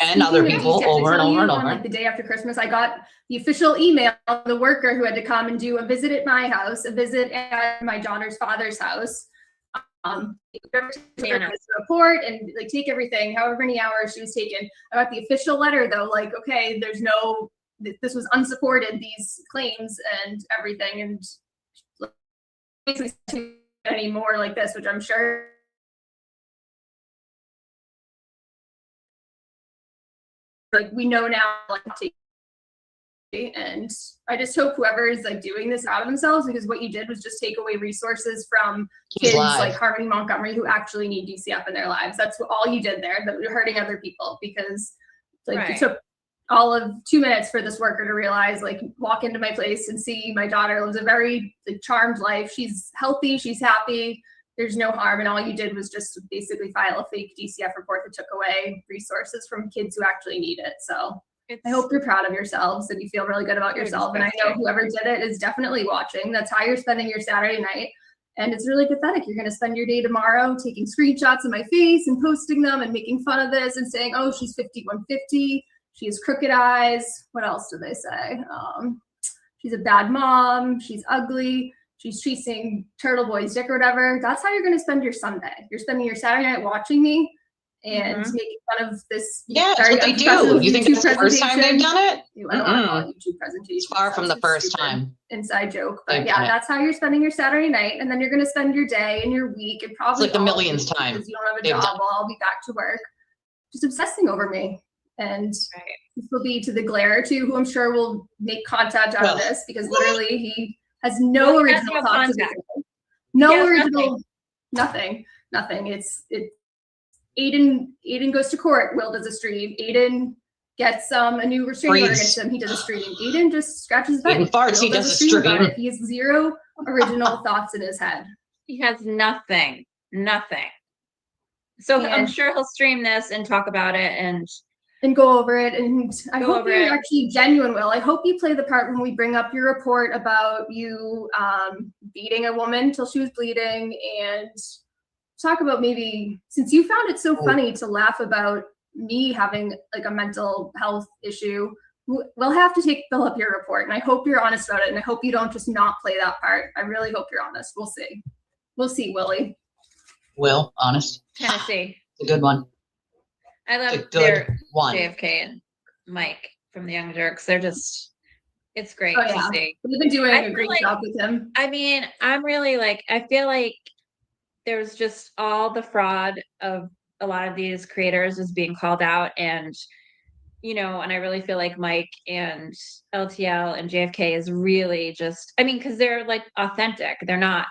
and other Speaking of people DCF, over and I tell over you, and on over. like the day after Christmas, I got the official email of the worker who had to come and do a visit at my house, a visit at my daughter's father's house. Report and like take everything, however many hours she was taken. I got the official letter though, like, okay, there's no, this was unsupported, these claims and everything, and basically any more like this, which I'm sure like we know now, like, and I just hope whoever is like doing this out of themselves, because what you did was just take away resources from kids like Harmony Montgomery who actually need DCF in their lives. That's all you did there, that you're hurting other people, because like it took all of 2 minutes for this worker to realize, like, walk into my place and see my daughter lives a very like, charmed life. She's healthy, she's happy, there's no harm, and all you did was just basically file a fake DCF report that took away resources from kids who actually need it. So I hope you're proud of yourselves and you feel really good about yourself. And I know whoever did it is definitely watching. That's how you're spending your Saturday night. And it's really pathetic. You're going to spend your day tomorrow taking screenshots of my face and posting them and making fun of this and saying, oh, she's 5150. She has crooked eyes. What else do they say? She's a bad mom. She's ugly. She's chasing Turtle Boy's dick or whatever. That's how you're going to spend your Sunday. You're spending your Saturday night watching me and making fun of this. Yeah, that's what they do. You think it's the first time they've done it? I don't want to call it YouTube presentation. It's far from the first time. Inside joke. But yeah, that's how you're spending your Saturday night. And then you're going to spend your day and your week and probably it's like the millionth time. Because you don't have a job while I'll be back to work. Just obsessing over me. And this will be to the glare to who I'm sure will make content out of this, because literally he has no original thoughts. No original, nothing. It's Aiden goes to court. Will does a stream. Aiden gets a new restraining order against him. He does a stream. Aiden just scratches his butt. Aiden farts. He does a stream. He has zero original thoughts in his head. He has nothing. So I'm sure he'll stream this and talk about it and go over it. And I hope you're actually genuine, Will. I hope you play the part when we bring up your report about you beating a woman till she was bleeding, and talk about maybe, since you found it so funny to laugh about me having like a mental health issue, we'll have to fill up your report. And I hope you're honest about it. And I hope you don't just not play that part. I really hope you're honest. We'll see, Willie. Will, honest. Tennessee. It's a good one. I love their JFK and Mike from the Young Jerks. They're just, it's great to see. We've been doing a great job with him. I mean, I'm really like, I feel like there's just all the fraud of a lot of these creators is being called out, and and I really feel like Mike and LTL and JFK is really just, I mean, because they're like authentic. They're not,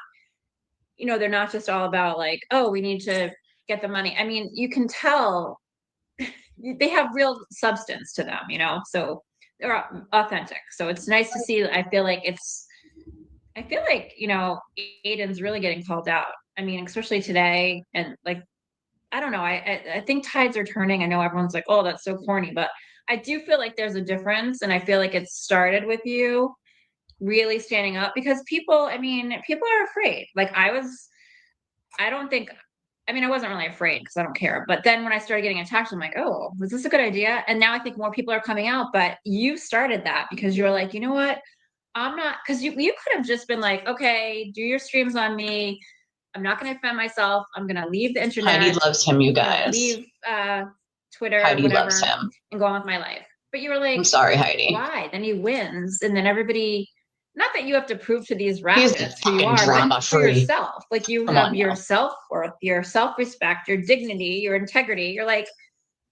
they're not just all about like, oh, we need to get the money. I mean, you can tell they have real substance to them, so they're authentic. So it's nice to see. I feel like Aiden's really getting called out. I mean, especially today, and like, I don't know. I think tides are turning. I know everyone's like, oh, that's so corny, but I do feel like there's a difference, and I feel like it started with you really standing up, because people are afraid. Like I wasn't really afraid because I don't care. But then when I started getting attacked, I'm like, oh, was this a good idea? And now I think more people are coming out, but you started that because you're like, you know what? I'm not, because you could have just been like, okay, do your streams on me. I'm not going to defend myself. I'm going to leave the internet. Heidi loves him, you guys. Leave Twitter, Heidi whatever, loves him. And go on with my life. But you were like, I'm sorry, Heidi. Why? Then he wins. And then everybody, not that you have to prove to these rabbits who you are, but for yourself. Like you have your self-worth, your self-respect, your dignity, your integrity. You're like,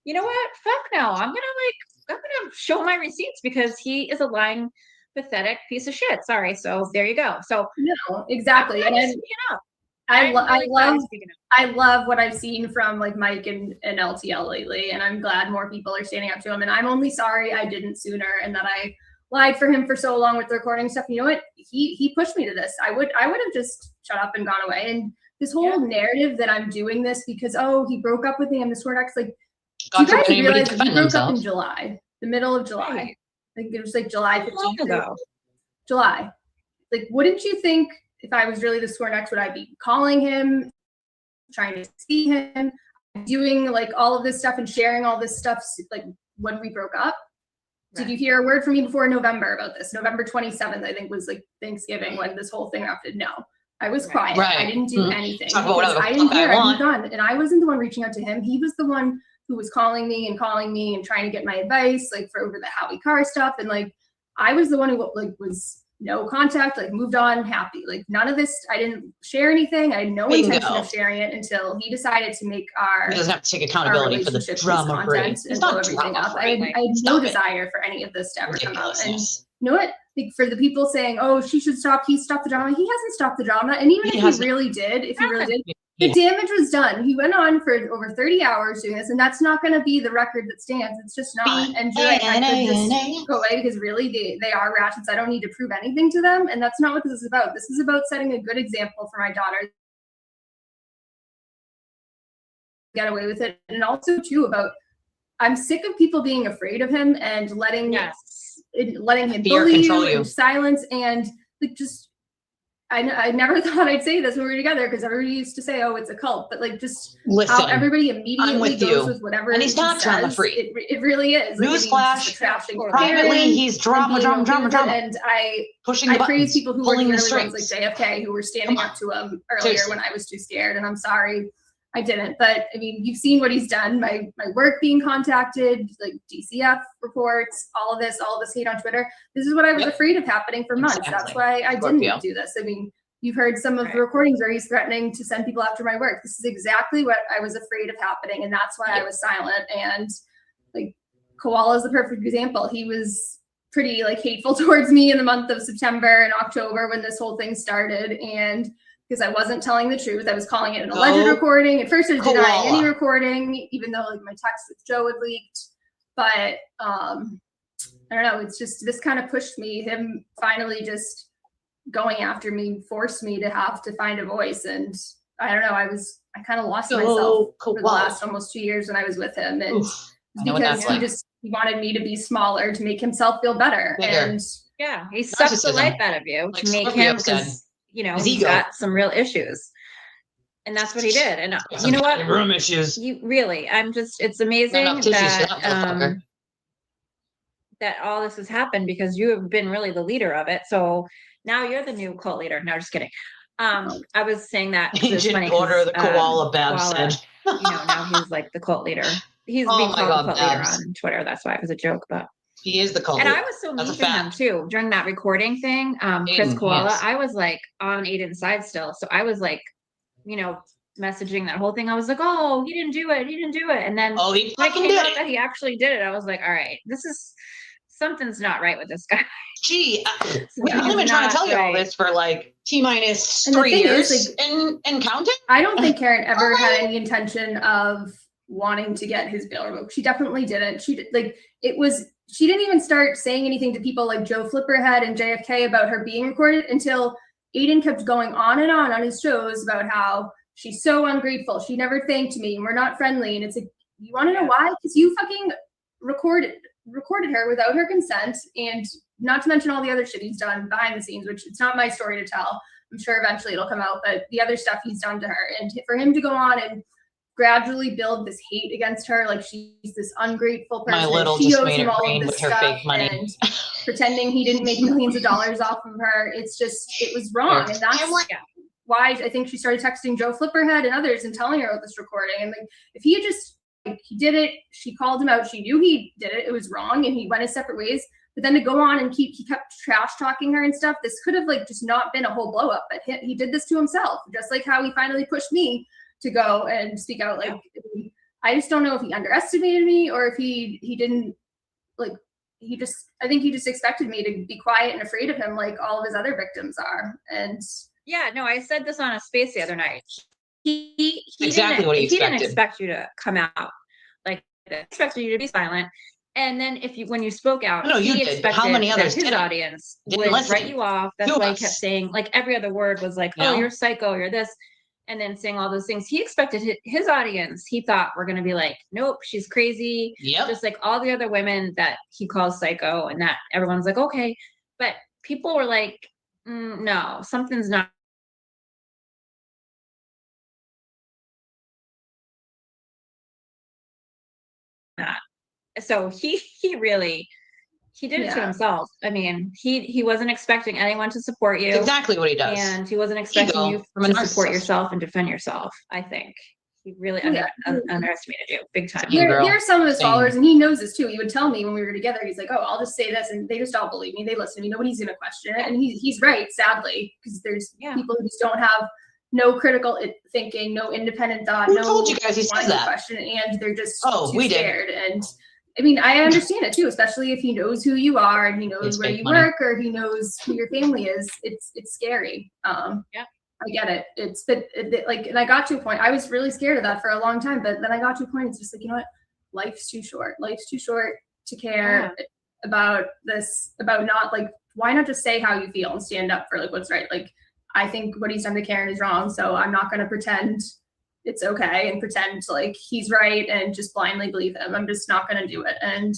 you know what? Fuck no. I'm gonna show my receipts because he is a lying, pathetic piece of shit. Sorry. So there you go. So no, exactly. And then I love what I've seen from like Mike and LTL lately, and I'm glad more people are standing up to him. And I'm only sorry I didn't sooner, and that I lied for him for so long with the recording stuff. You know what? He pushed me to this. I would have just shut up and gone away. And this whole narrative that I'm doing this because he broke up with me, I'm the Sword X. Like, do you guys realize that he broke up in July, the middle of July? I think it was like July 15th. July. like, wouldn't you think if I was really the sworn ex, would I be calling him, trying to see him, doing like all of this stuff and sharing all this stuff like when we broke up? Right. Did you hear a word from me before November about this? November 27th, I think, was like Thanksgiving when this whole thing happened. No, I was quiet. Right. I didn't do anything. I didn't hear. I moved on, and I wasn't the one reaching out to him. He was the one who was calling me and trying to get my advice, like for over the Howie Carr stuff, and like I was the one who like was no contact, like moved on, happy. Like none of this, I didn't share anything. I had no intention of sharing it until he decided to make he doesn't have to take accountability for the drama content and blow everything up. I had no desire for any of this to ever come out. And you know what? Like for the people saying, "Oh, she should stop," he stopped the drama. He hasn't stopped the drama. And even if he really did, the damage was done. He went on for over 30 hours doing this, and that's not going to be the record that stands. It's just not. And I could just go away because really they are ratchets. I don't need to prove anything to them, and that's not what this is about. This is about setting a good example for my daughter. Get away with it, and also too about I'm sick of people being afraid of him and letting him bully you and silence and like just. I never thought I'd say this when we were together because everybody used to say, "Oh, it's a cult," but like just how everybody immediately goes with whatever. And he's not drama free. It really is. Newsflash. Privately, he's drama. And I praise people who were the early ones like JFK who were standing up to him earlier when I was too scared. And I'm sorry I didn't. But I mean, you've seen what he's done. My work being contacted, like DCF reports, all of this hate on Twitter. This is what I was afraid of happening for months. That's why I didn't do this. I mean, you've heard some of the recordings where he's threatening to send people after my work. This is exactly what I was afraid of happening. And that's why I was silent. And like Koala is the perfect example. He was pretty like hateful towards me in the month of September and October when this whole thing started. And because I wasn't telling the truth. I was calling it an alleged recording. At first I was denying any recording, even though like my text with Joe had leaked. But I don't know, it's just, this kind of pushed me. Him finally just going after me forced me to have to find a voice. And I don't know, I kind of lost myself for the last almost 2 years when I was with him. And because he wanted me to be smaller to make himself feel better. And yeah, he sucked the life out of you to make him, you know, he's got some real issues. And that's what he did. And you know what? Room issues. You really, it's amazing that all this has happened because you have been really the leader of it. So now you're the new cult leader. No, just kidding. I was saying that Ancient order of the koala, Bev said. You know, now he's like the cult leader. He's being called the cult leader on Twitter. That's why it was a joke, but he is the cult. And I was so mean to him too during that recording thing. Chris Koala, I was like on Aiden's side still. So I was like, you know, messaging that whole thing. I was like, "Oh, he didn't do it. He didn't do it." And then when it came out that he actually did it, I was like, "All right, something's not right with this guy." Gee, we've only been trying to tell you all this for like T-minus 3 years and counting. I don't think Karen ever had any intention of wanting to get his bail revoked. She definitely didn't. She didn't even start saying anything to people like Joe Flipperhead and JFK about her being recorded until Aiden kept going on his shows about how she's so ungrateful. She never thanked me and we're not friendly. And it's like, you want to know why? Because you fucking recorded her without her consent, and not to mention all the other shit he's done behind the scenes, which it's not my story to tell. I'm sure eventually it'll come out, but the other stuff he's done to her, and for him to go on and gradually build this hate against her, like she's this ungrateful person. My little she just owes made him it all rain of with this her stuff fake money. and pretending he didn't make millions of dollars off of her. It's just, it was wrong. And that's why I think she started texting Joe Flipperhead and others and telling her about this recording. And like, if he had just, like, he did it, she called him out, she knew he did it, it was wrong, and he went his separate ways. But then to go on and he kept trash talking her and stuff, this could have like just not been a whole blow up. But he did this to himself, just like how he finally pushed me to go and speak out. Like, I just don't know if he underestimated me or if he didn't, like, I think he just expected me to be quiet and afraid of him like all of his other victims are. And yeah, no, I said this on a space the other night. He exactly what he expected. He didn't expect you to come out. Like, he expected you to be silent. And then when you spoke out, no, you did. How many others his audience would write you off. That's why he kept saying, like, every other word was like, "Oh, you're psycho, you're this," and then saying all those things. He expected his audience, he thought, were going to be like, "Nope, she's crazy." Just like all the other women that he calls psycho, and that everyone's like, okay. But people were like, No, something's not. So he did it to himself. I mean, he wasn't expecting anyone to support you. That's exactly what he does. And he wasn't expecting you to support yourself and defend yourself. I think he really underestimated you big time. There are some of his followers, and he knows this too. He would tell me when we were together, he's like, "Oh, I'll just say this," and they just all believe me. They listen to me. Nobody's gonna question it, and he's right, sadly, because there's people who just don't have no critical thinking, no independent thought. Who told you guys he says that? Question, and they're just too scared. And I mean, I understand it too, especially if he knows who you are and he knows where you work or he knows who your family is. It's scary. I get it. It's like, and I got to a point, I was really scared of that for a long time, but then I got to a point, it's just like, you know what? Life's too short. Life's too short to care about this, about not like, why not just say how you feel and stand up for like what's right? Like, I think what he's done to Karen is wrong. So I'm not going to pretend it's okay and pretend like he's right and just blindly believe him. I'm just not going to do it. And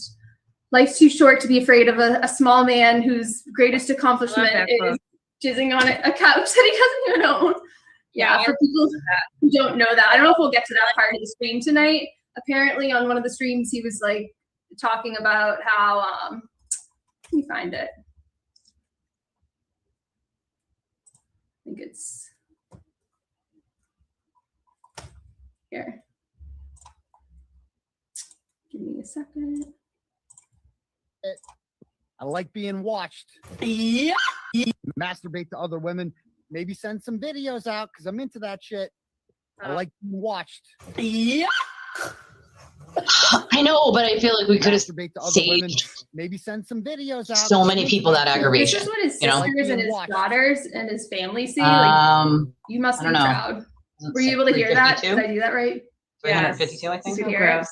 life's too short to be afraid of a small man whose greatest accomplishment is jizzing on a couch that he doesn't even own. Yeah, for people who don't know that, I don't know if we'll get to that part of the stream tonight. Apparently on one of the streams, he was like talking about how, let me find it. I think it's here. Give me a second. I like being watched. Yeah. Masturbate to other women. Maybe send some videos out because I'm into that shit. I like being watched. Yeah. I know, but I feel like we could have Masturbate to other women. saved Maybe send some videos out. so many people that aggravation. This is what his you know? sisters and his daughters and his family see. Like, you must be proud. Were you able to hear that? Did I do that right? 352, I think. Gross.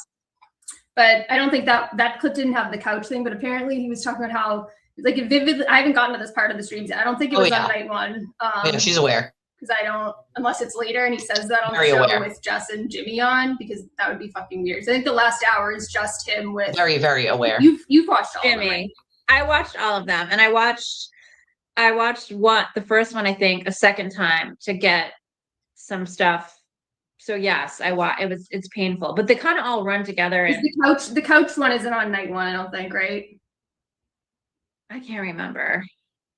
But I don't think that clip didn't have the couch thing, but apparently he was talking about how, like, vividly, I haven't gotten to this part of the streams yet. I don't think it was on night one. Yeah, she's aware. Because I don't, unless it's later and he says that on the show with Jess and Jimmy on, because that would be fucking weird. So I think the last hour is just him with. Very, very aware. You've watched all Jimmy. of them, right? I watched all of them, and I watched the first one, I think, a second time to get some stuff. So yes, it's painful, but they kind of all run together. And the couch one isn't on night one, I don't think, right? I can't remember.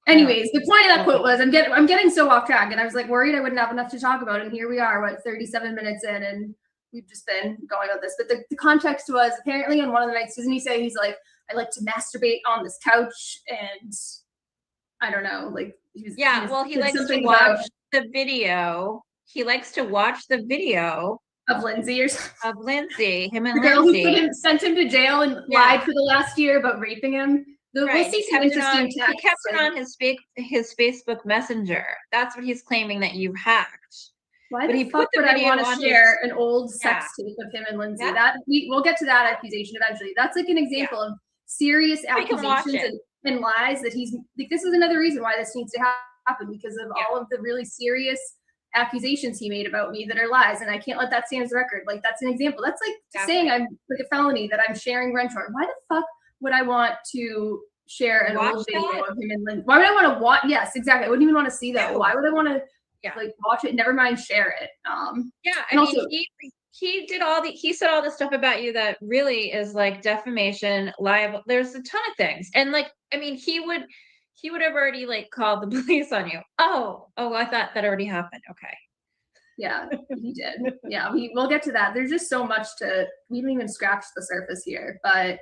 Anyways, the point of that quote was, I'm getting so off track, and I was like worried I wouldn't have enough to talk about, and here we are, 37 minutes in, and we've just been going on this. But the context was, apparently on one of the nights, doesn't he say he's like, I like to masturbate on this couch, and I don't know, like he likes to watch the video. He likes to watch the video of Lindsay of Lindsay, him and the girl Lindsay. Who sent him to jail and lied for the last year about raping him. Right. We'll see some interesting text. He kept it on his Facebook Messenger. That's what he's claiming that you hacked. Why the fuck would I want to share an old sex tape of him and Lindsay? That we'll get to that accusation eventually. That's like an example of serious accusations and lies that he's like. This is another reason why this needs to happen, because of all of the really serious accusations he made about me that are lies, and I can't let that stand as a record. Like, that's an example. That's like saying I'm like a felony that I'm sharing rent or. Why the fuck would I want to share an old video of him and Lindsay? Why would I want to watch? Yes, exactly. I wouldn't even want to see that. Why would I want to like watch it? Never mind, share it. I mean, he did he said all this stuff about you that really is like defamation, libel. There's a ton of things, and like, I mean, he would have already like called the police on you. Oh, I thought that already happened. Okay. Yeah, he did. Yeah, we'll get to that. There's just so much we didn't even scratch the surface here, but.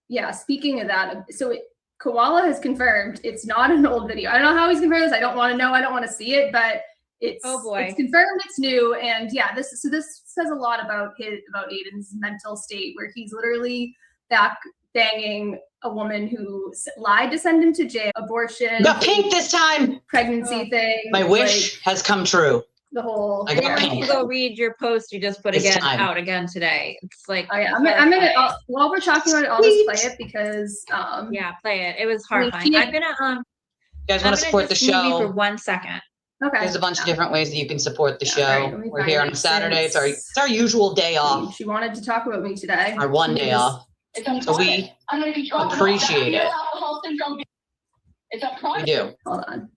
Yeah, speaking of that, so Koala has confirmed it's not an old video. I don't know how he's confirmed this. I don't want to know. I don't want to see it, but it's it's confirmed it's new. And yeah, this says a lot about Aiden's mental state, where he's literally back banging a woman who lied to send him to jail, abortion, got pink this time, pregnancy thing. My wish has come true. The whole. I got to go read your post you just put out again today. It's like, oh yeah, I'm gonna while we're talking about it, I'll just play it because play it. It was horrifying. I'm gonna you guys want to support the show for 1 second. Okay. There's a bunch of different ways that you can support the show. Right, we're here on a Saturday. It's our usual day off. She wanted to talk about me today. Our one day off. So we appreciate it. It's a We project. do. Hold on.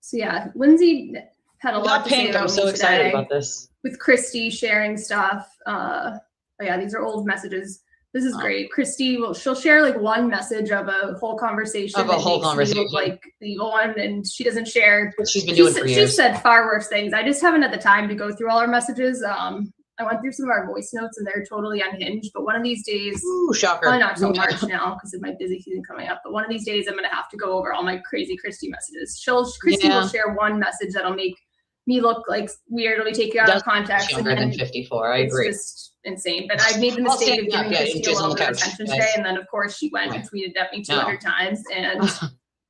So yeah, Lindsay had a We lot got to say pink. about I'm me so excited today. about this. With Christy sharing stuff. Oh yeah, these are old messages. This is great. Christy she'll share like one message of a whole conversation Of a whole makes me look conversation. like the evil one, and she doesn't share. What she's been doing for She years. said far worse things. I just haven't had the time to go through all our messages. I went through some of our voice notes and they're totally unhinged. But one of these days, Ooh, shocker. probably not so much now because of my busy season coming up. But one of these days, I'm gonna have to go over all my crazy Christy messages. Christy will share one message that'll make me look like weird. It'll be taken out of context. Younger than 54. I agree. It's just insane. But I made the mistake of giving Christy a little bit of attention today, and then of course she went and tweeted at me 200 times, and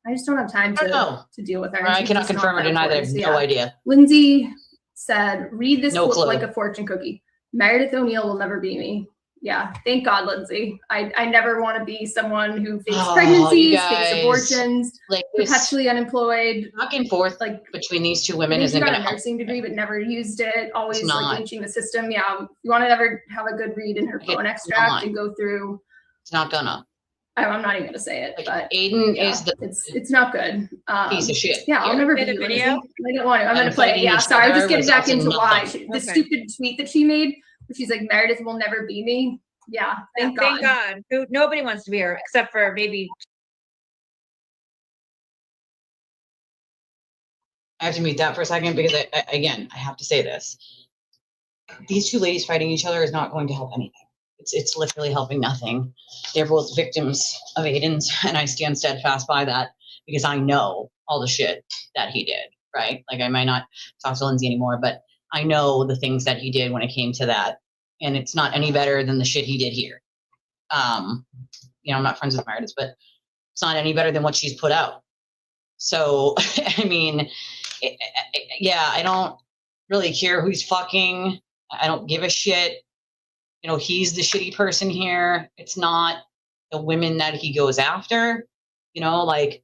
I just don't have time to deal with her. I cannot confirm or deny that. I have no idea. Lindsay said, "Read this No quote clue. like a fortune cookie. Meredith O'Neill will never be me." Yeah, thank God, Lindsay. I never want to be someone who fakes pregnancies, fakes abortions, like perpetually unemployed. Back and forth like between these two women isn't got going a to help. nursing degree but never used it. Always It's like not. lynching the system. Yeah, you want to ever have a good read in her phone extract and go through. It's not gonna. I'm not even gonna say it, but Aiden is the it's not good. piece of shit. Yeah, I'll never be the you, video. Lindsay. I don't want to. I'm gonna play it. Yeah, sorry. I'm just getting back into why the stupid tweet that she made. She's like, Meredith will never be me. Yeah, thank God. Thank God. Nobody wants to be her except for maybe. I have to mute that for a second because I have to say this. These two ladies fighting each other is not going to help anything. It's literally helping nothing. They're both victims of Aiden's, and I stand steadfast by that because I know all the shit that he did, right? Like I might not talk to Lindsay anymore, but I know the things that he did when it came to that. And it's not any better than the shit he did here. I'm not friends with Meredith, but it's not any better than what she's put out. So, I mean, I don't really care who's fucking. I don't give a shit. He's the shitty person here. It's not the women that he goes after, like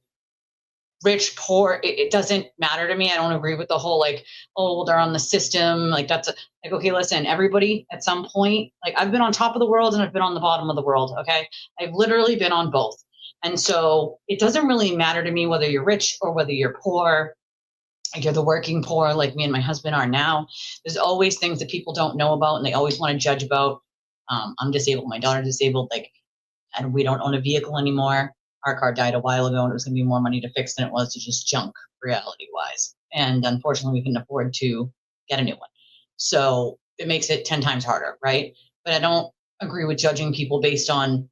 rich, poor. It doesn't matter to me. I don't agree with the whole, like, oh, well, they're on the system. Like that's like, okay, listen, everybody at some point, like I've been on top of the world and I've been on the bottom of the world. Okay. I've literally been on both. And so it doesn't really matter to me whether you're rich or whether you're poor. Like you're the working poor, like me and my husband are now. There's always things that people don't know about and they always want to judge about. I'm disabled. My daughter's disabled. And we don't own a vehicle anymore. Our car died a while ago and it was going to be more money to fix than it was to just junk reality wise. And unfortunately we couldn't afford to get a new one. So it makes it 10 times harder. Right. But I don't agree with judging people based on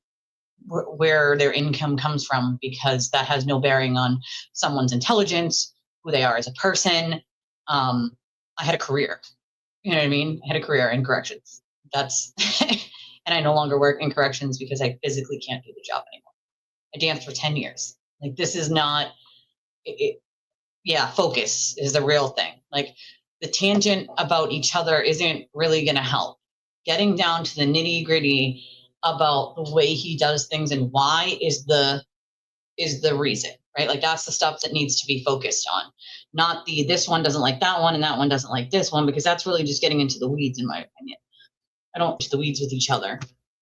where their income comes from, because that has no bearing on someone's intelligence, who they are as a person. I had a career, you know what I mean? I had a career in corrections. That's, and I no longer work in corrections because I physically can't do the job anymore. I danced for 10 years. Like this is not, focus is the real thing. Like the tangent about each other isn't really going to help. Getting down to the nitty gritty about the way he does things and why is the reason, right? Like that's the stuff that needs to be focused on, not this one doesn't like that one and that one doesn't like this one, because that's really just getting into the weeds in my opinion. I don't touch the weeds with each other.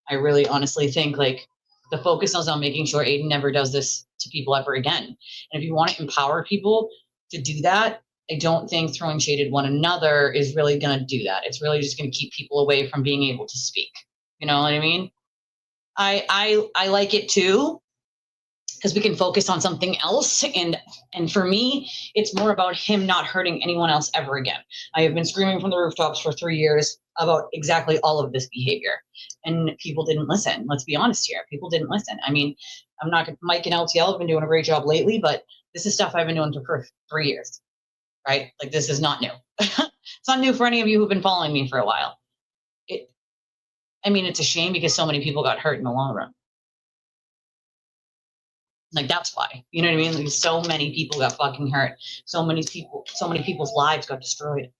I really honestly think like the focus is on making sure Aiden never does this to people ever again. And if you want to empower people to do that, I don't think throwing shade at one another is really going to do that. It's really just going to keep people away from being able to speak. You know what I mean? I like it too, because we can focus on something else. And for me, it's more about him not hurting anyone else ever again. I have been screaming from the rooftops for 3 years about exactly all of this behavior, and people didn't listen. Let's be honest here. People didn't listen. I mean, Mike and LTL have been doing a great job lately, but this is stuff I've been doing for 3 years, right? Like this is not new. It's not new for any of you who've been following me for a while. It's a shame because so many people got hurt in the long run. Like that's why, you know what I mean? Like so many people got fucking hurt. So many people's lives got destroyed.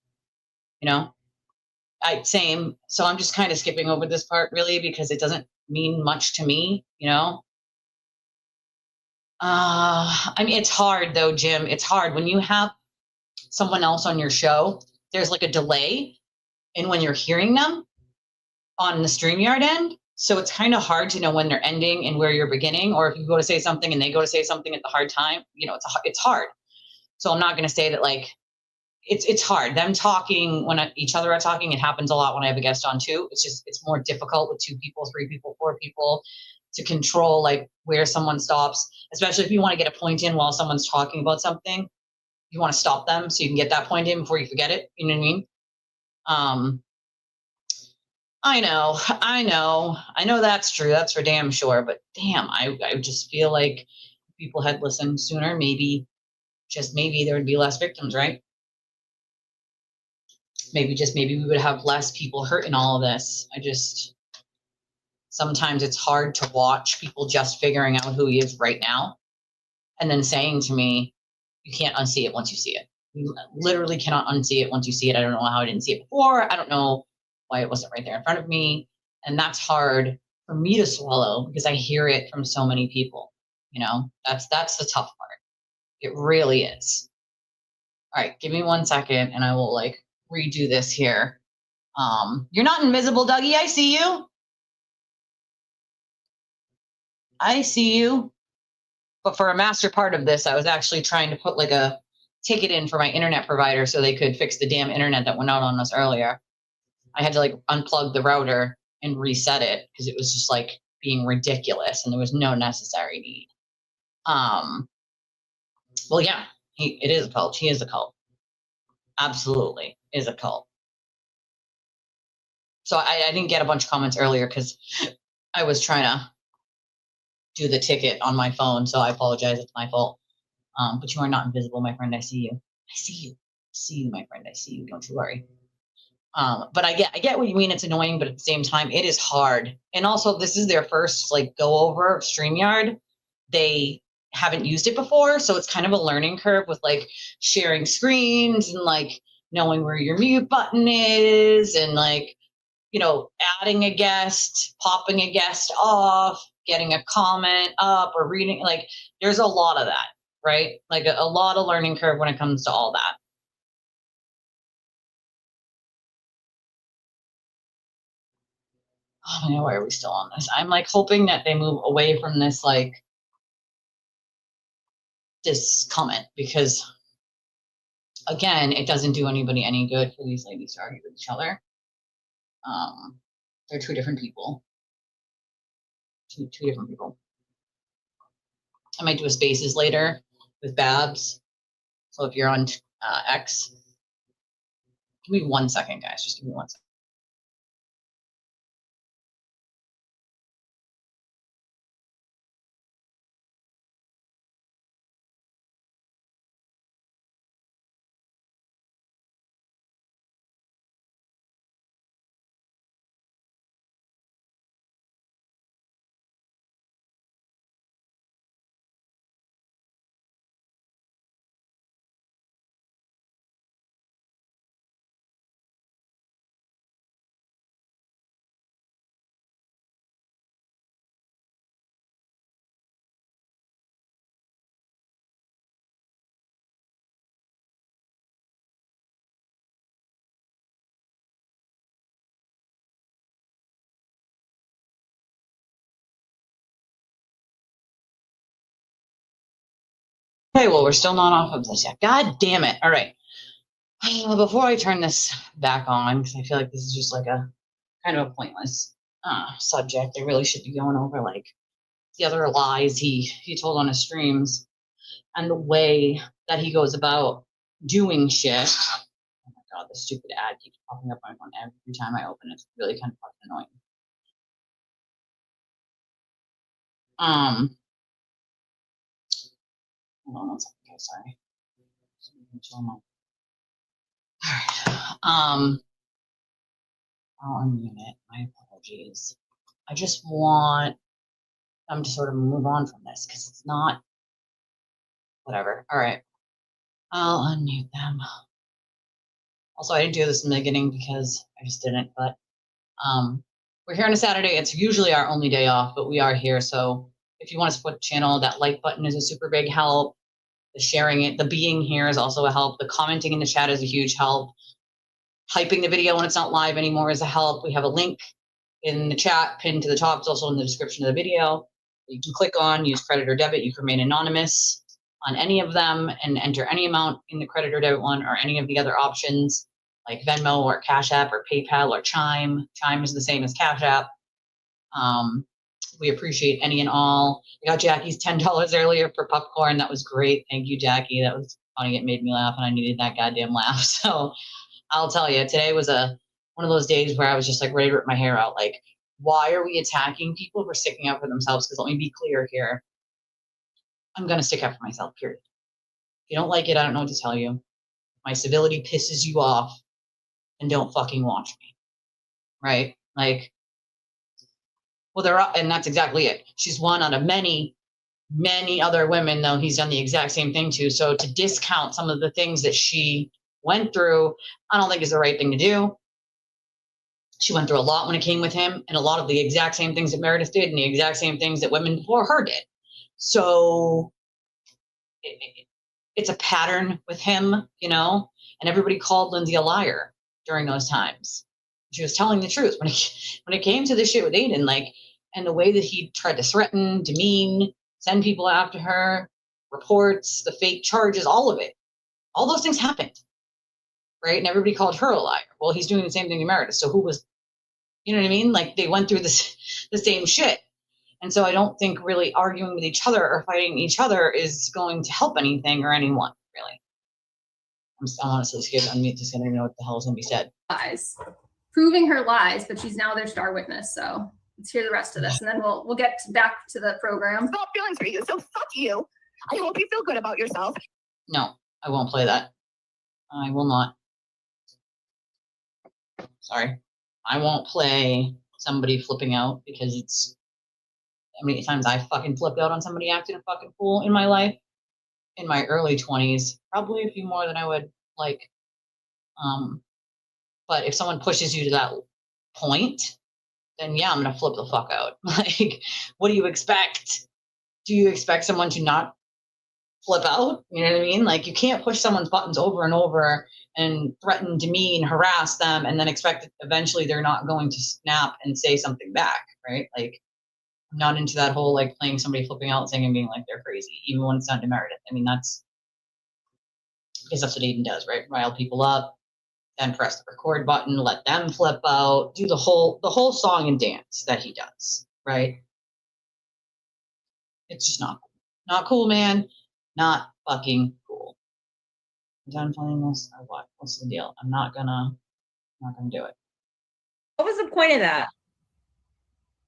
Same. So I'm just kind of skipping over this part really because it doesn't mean much to me, it's hard though, Jim. It's hard when you have someone else on your show. There's like a delay in when you're hearing them on the StreamYard end. So it's kind of hard to know when they're ending and where you're beginning, or if you go to say something and they go to say something at the hard time, you know, it's hard. So I'm not going to say that like, it's hard. Them talking when each other are talking, it happens a lot when I have a guest on too. It's more difficult with 2 people, 3 people, 4 people to control like where someone stops, especially if you want to get a point in while someone's talking about something. You want to stop them so you can get that point in before you forget it. You know what I mean? I know that's true. That's for damn sure. But damn, I just feel like if people had listened sooner, maybe, just maybe, there would be less victims, right? Maybe we would have less people hurt in all of this. Sometimes it's hard to watch people just figuring out who he is right now and then saying to me, you can't unsee it once you see it. You literally cannot unsee it once you see it. I don't know how I didn't see it before. I don't know why it wasn't right there in front of me. And that's hard for me to swallow because I hear it from so many people. You know, that's the tough part. It really is. All right, give me 1 second and I will like redo this here. You're not invisible, Dougie. I see you. I see you. But for a master part of this, I was actually trying to put like a ticket in for my internet provider so they could fix the damn internet that went out on us earlier. I had to like unplug the router and reset it because it was just like being ridiculous and there was no necessary need. Well, yeah, it is a cult. He is a cult. Absolutely is a cult. So I didn't get a bunch of comments earlier because I was trying to do the ticket on my phone. So I apologize. It's my fault. But you are not invisible, my friend. I see you. I see you. I see you, my friend. I see you. Don't you worry. But I get what you mean. It's annoying, but at the same time, it is hard. And also, this is their first like go over of StreamYard. They haven't used it before, so it's kind of a learning curve with like sharing screens and like knowing where your mute button is and like, you know, adding a guest, popping a guest off, getting a comment up or reading. Like, there's a lot of that, right? Like a lot of learning curve when it comes to all that. Oh man, why are we still on this? I'm like hoping that they move away from this, like this comment, because again, it doesn't do anybody any good for these ladies to argue with each other. They're 2 different people. Two different people. I might do a spaces later with Babs. So if you're on X, give me 1 second, guys. Just give me 1 second. Okay, well, we're still not off of this yet. God damn it. All right. Before I turn this back on, because I feel like this is just like a kind of a pointless subject. I really should be going over like the other lies he told on his streams and the way that he goes about doing shit. Oh my god, the stupid ad keeps popping up on my phone every time I open it. It's really kind of fucking annoying. Hold on 1 second, guys. Sorry. Alright. I'll unmute it. My apologies. I just want them to sort of move on from this because it's not whatever. All right. I'll unmute them. Also, I didn't do this in the beginning because I just didn't, but we're here on a Saturday. It's usually our only day off, but we are here. So if you want to support the channel, that like button is a super big help. The sharing it, the being here is also a help. The commenting in the chat is a huge help. Hyping the video when it's not live anymore is a help. We have a link in the chat, pinned to the top. It's also in the description of the video. You can click on use credit or debit. You can remain anonymous on any of them and enter any amount in the credit or debit one or any of the other options like Venmo or Cash App or PayPal or Chime. Chime is the same as Cash App. We appreciate any and all. I got Jackie's $10 earlier for popcorn. That was great. Thank you, Jackie. That was funny. It made me laugh, and I needed that goddamn laugh. So I'll tell you, today was one of those days where I was just like ready to rip my hair out. Like, why are we attacking people for sticking up for themselves? Because let me be clear here. I'm going to stick up for myself, period. If you don't like it, I don't know what to tell you. My civility pisses you off, and don't fucking watch me. Right? Like, well, and that's exactly it. She's one out of many, many other women, though he's done the exact same thing too. So to discount some of the things that she went through, I don't think is the right thing to do. She went through a lot when it came with him, and a lot of the exact same things that Meredith did and the exact same things that women before her did. So it's a pattern with him, you know, and everybody called Lindsay a liar during those times. She was telling the truth when it came to this shit with Aiden, like, and the way that he tried to threaten, demean, send people after her, reports, the fake charges, all of it. All those things happened, right? And everybody called her a liar. Well, he's doing the same thing to Meredith. So who was, you know what I mean? Like, they went through the same shit. And so I don't think really arguing with each other or fighting each other is going to help anything or anyone, really. I'm honestly scared. I'm just going to know what the hell is going to be said. Lies. Proving her lies, but she's now their star witness. So let's hear the rest of this, and then we'll get back to the program. Got feelings for you, so fuck you. I hope you feel good about yourself. No, I won't play that. I will not. Sorry. I won't play somebody flipping out because it's how many times I fucking flipped out on somebody acting a fucking fool in my life. In my early 20s, probably a few more than I would like. But if someone pushes you to that point, then yeah, I'm gonna flip the fuck out. Like, what do you expect? Do you expect someone to not flip out? You know what I mean? Like, you can't push someone's buttons over and over and threaten, demean, harass them, and then expect that eventually they're not going to snap and say something back, right? Like, I'm not into that whole like playing somebody flipping out thing and being like they're crazy, even when it's not to Meredith. I mean, that's because that's what Aiden does, right? Rile people up, then press the record button, let them flip out, do the whole song and dance that he does, right? It's just not cool, man. Not fucking cool. I'm done playing this or what? What's the deal? I'm not gonna do it. What was the point of that?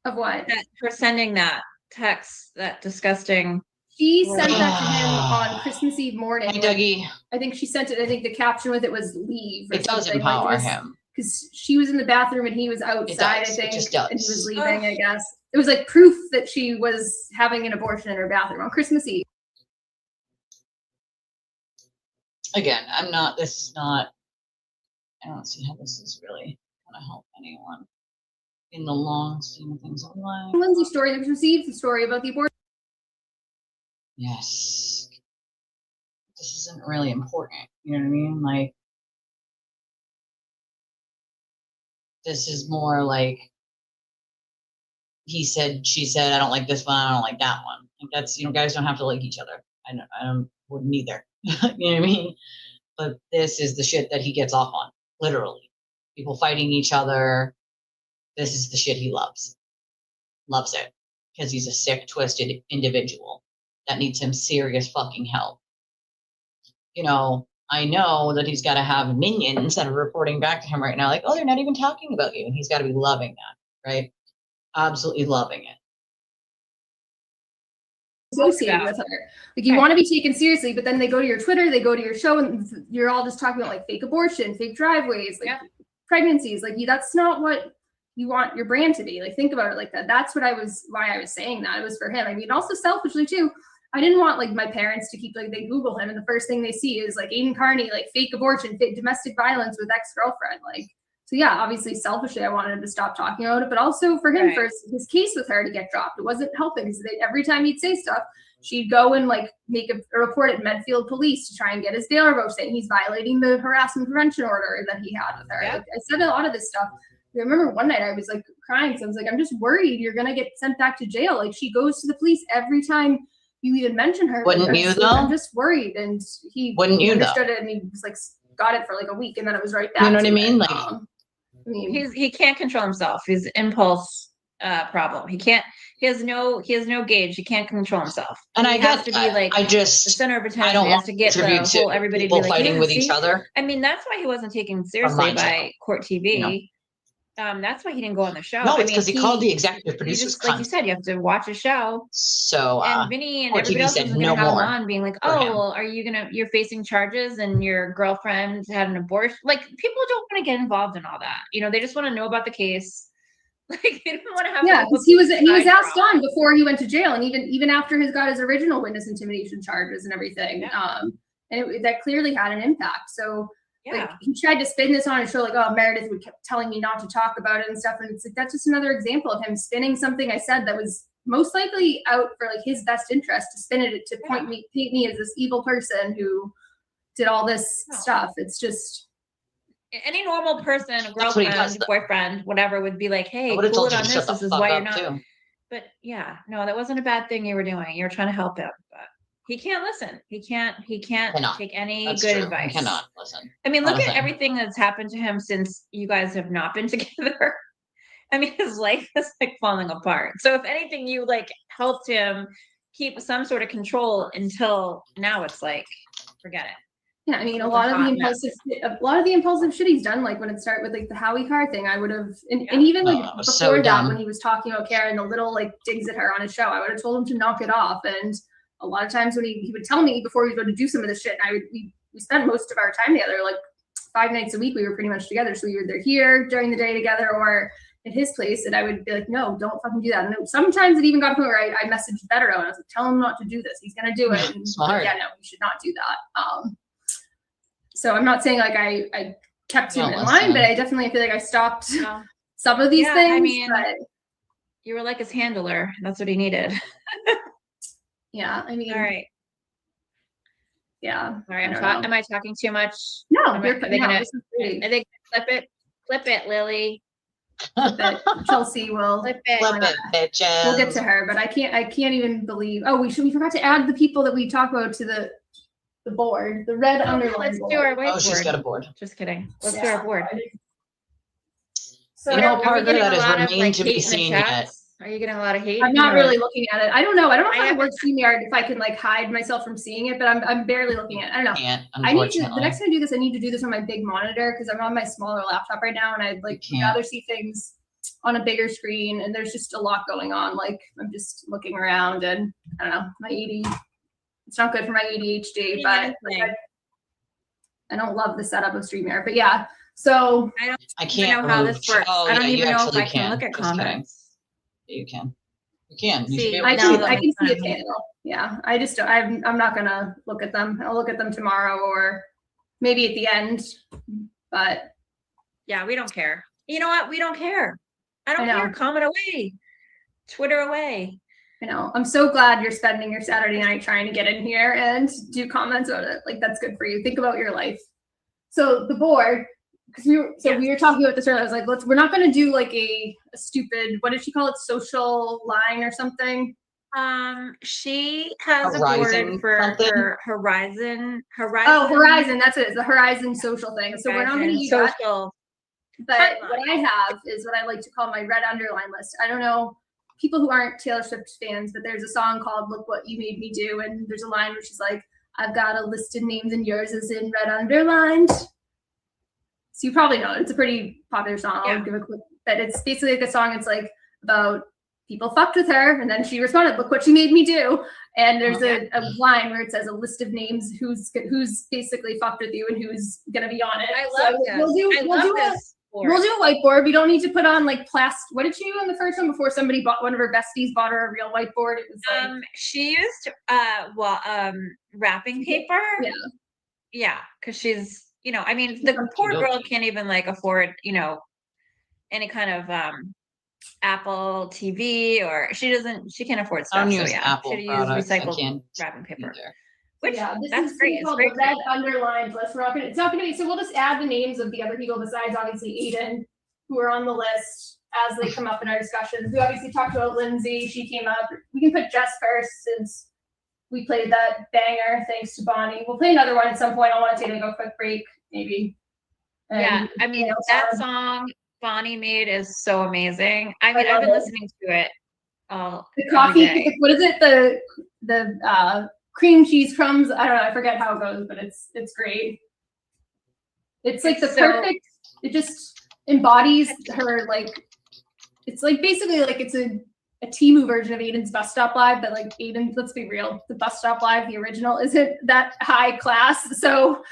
Of what? That for sending that text, that disgusting. She sent that to him on Christmas Eve morning. Hey, Dougie. I think she sent it. I think the caption with it was "leave." It does empower him because she was in the bathroom and he was outside. I think, it just does. And he was leaving. I guess it was like proof that she was having an abortion in her bathroom on Christmas Eve. Again, this is not. I don't see how this is really going to help anyone in the long scheme of things of life. Lindsay's story that was received, the story about the abortion. Yes. This isn't really important. You know what I mean? Like, this is more like he said, she said, I don't like this one, I don't like that one. Like, that's, you know, guys don't have to like each other. I wouldn't either. You know what I mean? But this is the shit that he gets off on, literally. People fighting each other. This is the shit he loves. Loves it. Because he's a sick, twisted individual that needs some serious fucking help. You know, I know that he's got to have minions that are reporting back to him right now, like, oh, they're not even talking about you. And he's got to be loving that, right? Absolutely loving it. Associated with her. Like, you want to be taken seriously, but then they go to your Twitter, they go to your show, and you're all just talking about like fake abortion, fake driveways, like pregnancies. Like, that's not what you want your brand to be. Like, think about it like that. That's why I was saying that. It was for him. I mean, also selfishly too, I didn't want like my parents to keep like, they Google him and the first thing they see is like Aiden Carney, like fake abortion, fake domestic violence with ex-girlfriend. Like, so yeah, obviously selfishly I wanted him to stop talking about it, but also for him, for his case with her to get dropped. It wasn't helping because every time he'd say stuff, she'd go and like make a report at Medfield Police to try and get his bail revoked, saying he's violating the harassment prevention order that he had with her. Like, I said a lot of this stuff I remember one night I was like crying. So I was like, I'm just worried you're going to get sent back to jail. Like she goes to the police every time you even mention her. Wouldn't like, you like, though? I'm just worried. And he Wouldn't you understood though? it and he was like, got it for like a week and then it was right back. You know what to I mean? it. Like I mean, he can't control himself. He's impulse problem. He has no gauge. He can't control himself. and He I has get to be like I the just center of attention. I don't He has want to to get the contribute to whole everybody to people be like, fighting yeah, with see? each other. I mean, that's why he wasn't taken my seriously by channel. Court TV. You know. That's why he didn't go on the show. No, I it's mean, because he called the executive you producers. just like you said, you have to watch a show. So And Vinny and Court everybody TV else said was no gonna have him more on, being like, for "Oh, him. well, you're facing charges, and your girlfriend had an abortion." Like, people don't want to get involved in all that. You know, they just want to know about the case. Like, they don't want to have. yeah, like, because he was side asked drama. on before he went to jail, and even after he got his original witness intimidation charges and everything, Yeah. and that clearly had an impact. So Yeah. like he tried to spin this on his show, like, oh, Meredith would kept telling me not to talk about it and stuff, and it's like that's just another example of him spinning something I said that was most likely out for like his best interest to spin it to paint me as this evil person who did all this stuff. It's just. Any normal person, a That's what he does, girlfriend, though. boyfriend, whatever, would be like, I "Hey, would have cool told it you on to this. shut the This is fuck why you're up not." too. But yeah, no, that wasn't a bad thing you were doing. You were trying to help him, but he can't listen. He can't Cannot. take any That's good true. advice. He cannot listen. I mean, look Honestly. at everything that's happened to him since you guys have not been together. I mean, his life is like falling apart. So if anything, you like helped him keep some sort of control until now it's like, forget it. Yeah, I mean, a It's a lot of the hot impulsive shit he's done, like when it started with like the Howie Carr thing, I would have, and Yeah. even like that was before so that, dumb. when he was talking about Karen, the little like digs at her on his show, I would have told him to knock it off. And a lot of times when he would tell me before he was going to do some of this shit, we spent most of our time together, like 5 nights a week. We were pretty much together, so we were either here during the day together or at his place, and I would be like, no, don't fucking do that. And sometimes it even got to the point where I messaged Better and I was like, tell him not to do this. He's gonna do it. And Smart. yeah, no, you should not do that. So I'm not saying like I kept him in line, but I definitely feel like I stopped some of these things. I mean, but you were like his handler. That's what he needed. yeah, I mean, All right. yeah. All right. I don't know. Am I talking too much? No, Are they gonna this is great. I think flip it, Lily. But Chelsea will Flip it. Flip it, bitches. we'll get to her, but I can't even believe. Oh, we forgot to add the people that we talk about to the board, the red underline Let's board. do our whiteboard. Oh, she's got a board. Just kidding. Let's do our board. So You know, Are we Parker, getting that a is lot of, remain like, to hate be in the seen yet. chats? Are you getting a lot of hate? I'm not Or- really looking at it. I don't know. I don't know I how it haven't- works StreamYard, if I can like hide myself from seeing it, but I'm barely looking at it. I don't know. Can't, I need to, the unfortunately. next time I do this, I need to do this on my big monitor because I'm on my smaller laptop right now and I'd like You can't. rather see things on a bigger screen, and there's just a lot going on. Like I'm just looking around and I don't know, my it's not good for my ADHD, but like, I don't love the setup of StreamYard, but yeah. So I can't know how remove this works. Oh, I don't yeah, you even know if actually I can look at Just kidding. comments. You can. You can. You should See, be able I to No, see can them. I can see a that's fine. panel. Yeah, I just I'm not gonna look at them. I'll look at them tomorrow or maybe at the end. But Yeah, we don't care. You know what? We don't care. I don't I know. care. Comment away. Twitter away. you know, I'm so glad you're spending your Saturday night trying to get in here and do comments on it. Like that's good for you. Think about your life. So the board, because we were talking about this earlier. I was like, we're not going to do like a stupid, what did she call it? Social line or something. She has Horizon a board for something? her Horizon. Oh, Horizon. That's it. It's the Horizon social thing. So we're not going to use that. social. But Heartline. what I have is what I like to call my red underline list. I don't know people who aren't Taylor Swift fans, but there's a song called Look What You Made Me Do. And there's a line where she's like, I've got a list of names and yours is in red underlined. So you probably know it. It's a pretty popular song. I'll give a quick, but it's basically like a song. It's like about people fucked with her. And then she responded, look what you made me do. And there's a line where it says a list of names who's basically fucked with you and who's going to be on it. I love this. We'll do a whiteboard. We don't need to put on like plastic. What did she do on the first one before somebody bought one of her besties bought her a real whiteboard? It was like She used wrapping paper. Yeah, because she's I mean the poor girl can't even like afford any kind of Apple TV or she can't afford stuff. I don't So use yeah, Apple should use products. I recycled can't wrapping paper. either. Which this that's is great. It's called great. the red underlined list. It's not gonna be so we'll just add the names of the other people besides obviously Aiden who are on the list as they come up in our discussions. We obviously talked about Lindsay. She came up. We can put Jess first since we played that banger thanks to Bonnie. We'll play another one at some point. I want to take a quick break, maybe. Yeah, I mean, that song Bonnie made is so amazing. I mean, I've been listening to it all the coffee, what is it? The cream cheese crumbs. I don't know. I forget how it goes, but it's great. It's like the perfect, it just embodies her, like, it's like basically like it's a Temu version of Aiden's Bus Stop Live, but like Aiden, let's be real, the Bus Stop Live, the original, isn't that high class. So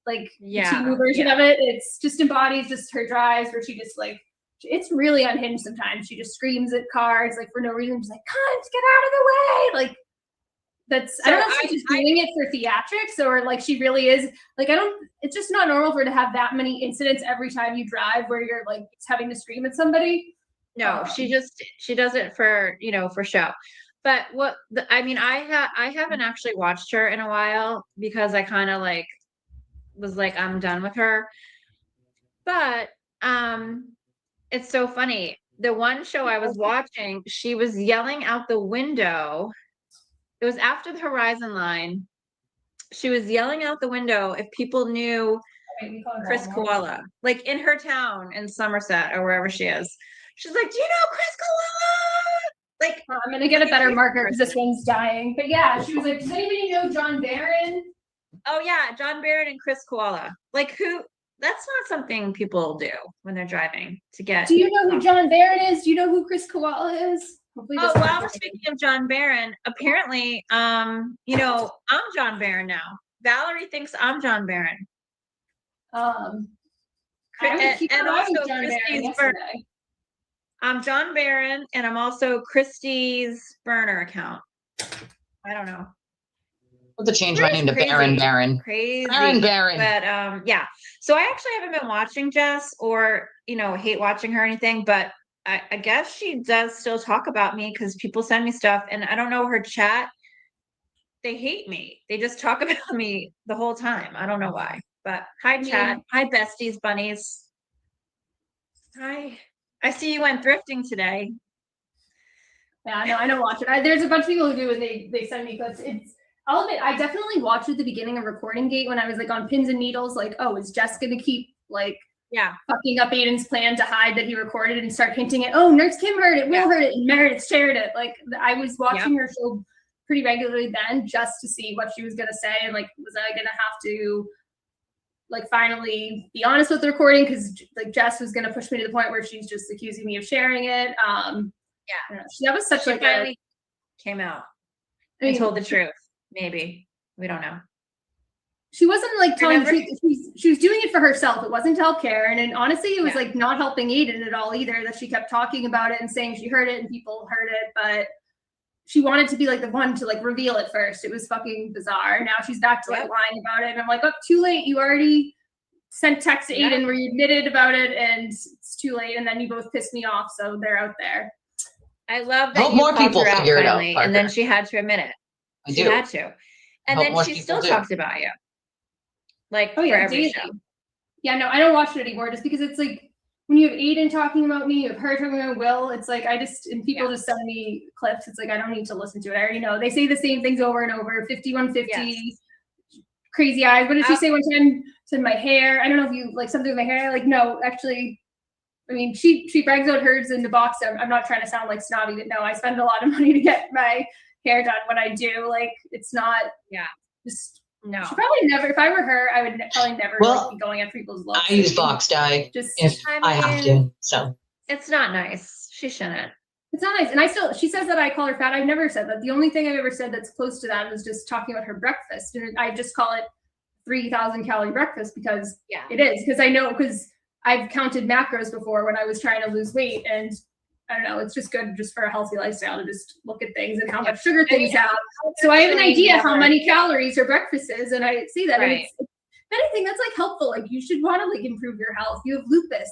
like the Temu version of it, it's just embodies just her drives where she just like, it's really unhinged sometimes. She just screams at cars like for no reason. She's like, "Cunt, get out of the way!" Like that's. So I don't know if she's just doing it for theatrics or like she really is. Like it's just not normal for her to have that many incidents every time you drive where you're like having to scream at somebody. No, she does it for, for show. But I haven't actually watched her in a while because I kind of like was like, I'm done with her. But it's so funny. The one show I was watching, she was yelling out the window. It was after the Horizon line. She was yelling out the window if people knew Chris Koala, like in her town in Somerset or wherever she is. She's like, "Do you know Chris Koala?" Like, I'm gonna get a better marker because this one's dying. But yeah, she was like, "Does anybody know John Barron?" Oh yeah, John Barron and Chris Koala. Like who? That's not something people do when they're driving to get. Do you know who John Barron is? Do you know who Chris Koala is? Well, we're speaking of John Barron. Apparently, I'm John Barron now. Valerie thinks I'm John Barron. And also Christy's burner. I'm John Barron, and I'm also Christy's burner account. I don't know. I'll have to change my name to Baron. Crazy. Baron. But yeah. So I actually haven't been watching Jess or, hate watching her or anything, but I guess she does still talk about me because people send me stuff and I don't know her chat. They hate me. They just talk about me the whole time. I don't know why. But hi, chat. Hi, besties, bunnies. Hi. I see you went thrifting today. Yeah, I know. Watch it. There's a bunch of people who do, and they send me clips. I'll admit, I definitely watched at the beginning of Recording Gate when I was like on pins and needles. Like, oh, is Jess gonna keep like fucking up Aiden's plan to hide that he recorded and start hinting at, oh, Nurse Kim heard it, Will heard it, and Meredith shared it. Like, I was watching her show pretty regularly then just to see what she was gonna say and like, was I gonna have to like finally be honest with the recording because like Jess was gonna push me to the point where she's just accusing me of sharing it. That was such like a came out and told the truth. Maybe we don't know. She wasn't like telling the truth. She was doing it for herself. It wasn't to help Karen, and honestly, it was like not helping Aiden at all either. That she kept talking about it and saying she heard it and people heard it, but she wanted to be like the one to like reveal it first. It was fucking bizarre. Now she's back to like lying about it. And I'm like, oh, too late. You already sent text to Aiden where you admitted about it and it's too late. And then you both pissed me off. So they're out there. I love that. Hope more people figure it out. And then she had to admit it. She had to. And then she still talks about you. Like for every show. Yeah, no, I don't watch it anymore just because it's like, when you have Aiden talking about me, you have her talking about Will, it's like and people just send me clips. It's like, I don't need to listen to it. I already know. They say the same things over and over. 5150, crazy eyes. What did she say one time? Said my hair. I don't know if you like something with my hair. Like, no, actually, I mean, she brags out hers in the box. I'm not trying to sound like snobby, but no, I spend a lot of money to get my hair done when I do. Like, it's not just. No, she probably never. If I were her, I would probably never be going after people's looks. I use box dye just if I have to. So it's not nice. She shouldn't. It's not nice. And she says that I call her fat. I've never said that. The only thing I've ever said that's close to that was just talking about her breakfast, and I just call it 3,000 calorie breakfast because it is. Because I know because I've counted macros before when I was trying to lose weight, and I don't know, it's just good just for a healthy lifestyle to just look at things and how much sugar things have. So I have an idea how many calories her breakfast is, and I see that. And it's, if anything, that's like helpful. Like you should want to like improve your health. You have lupus.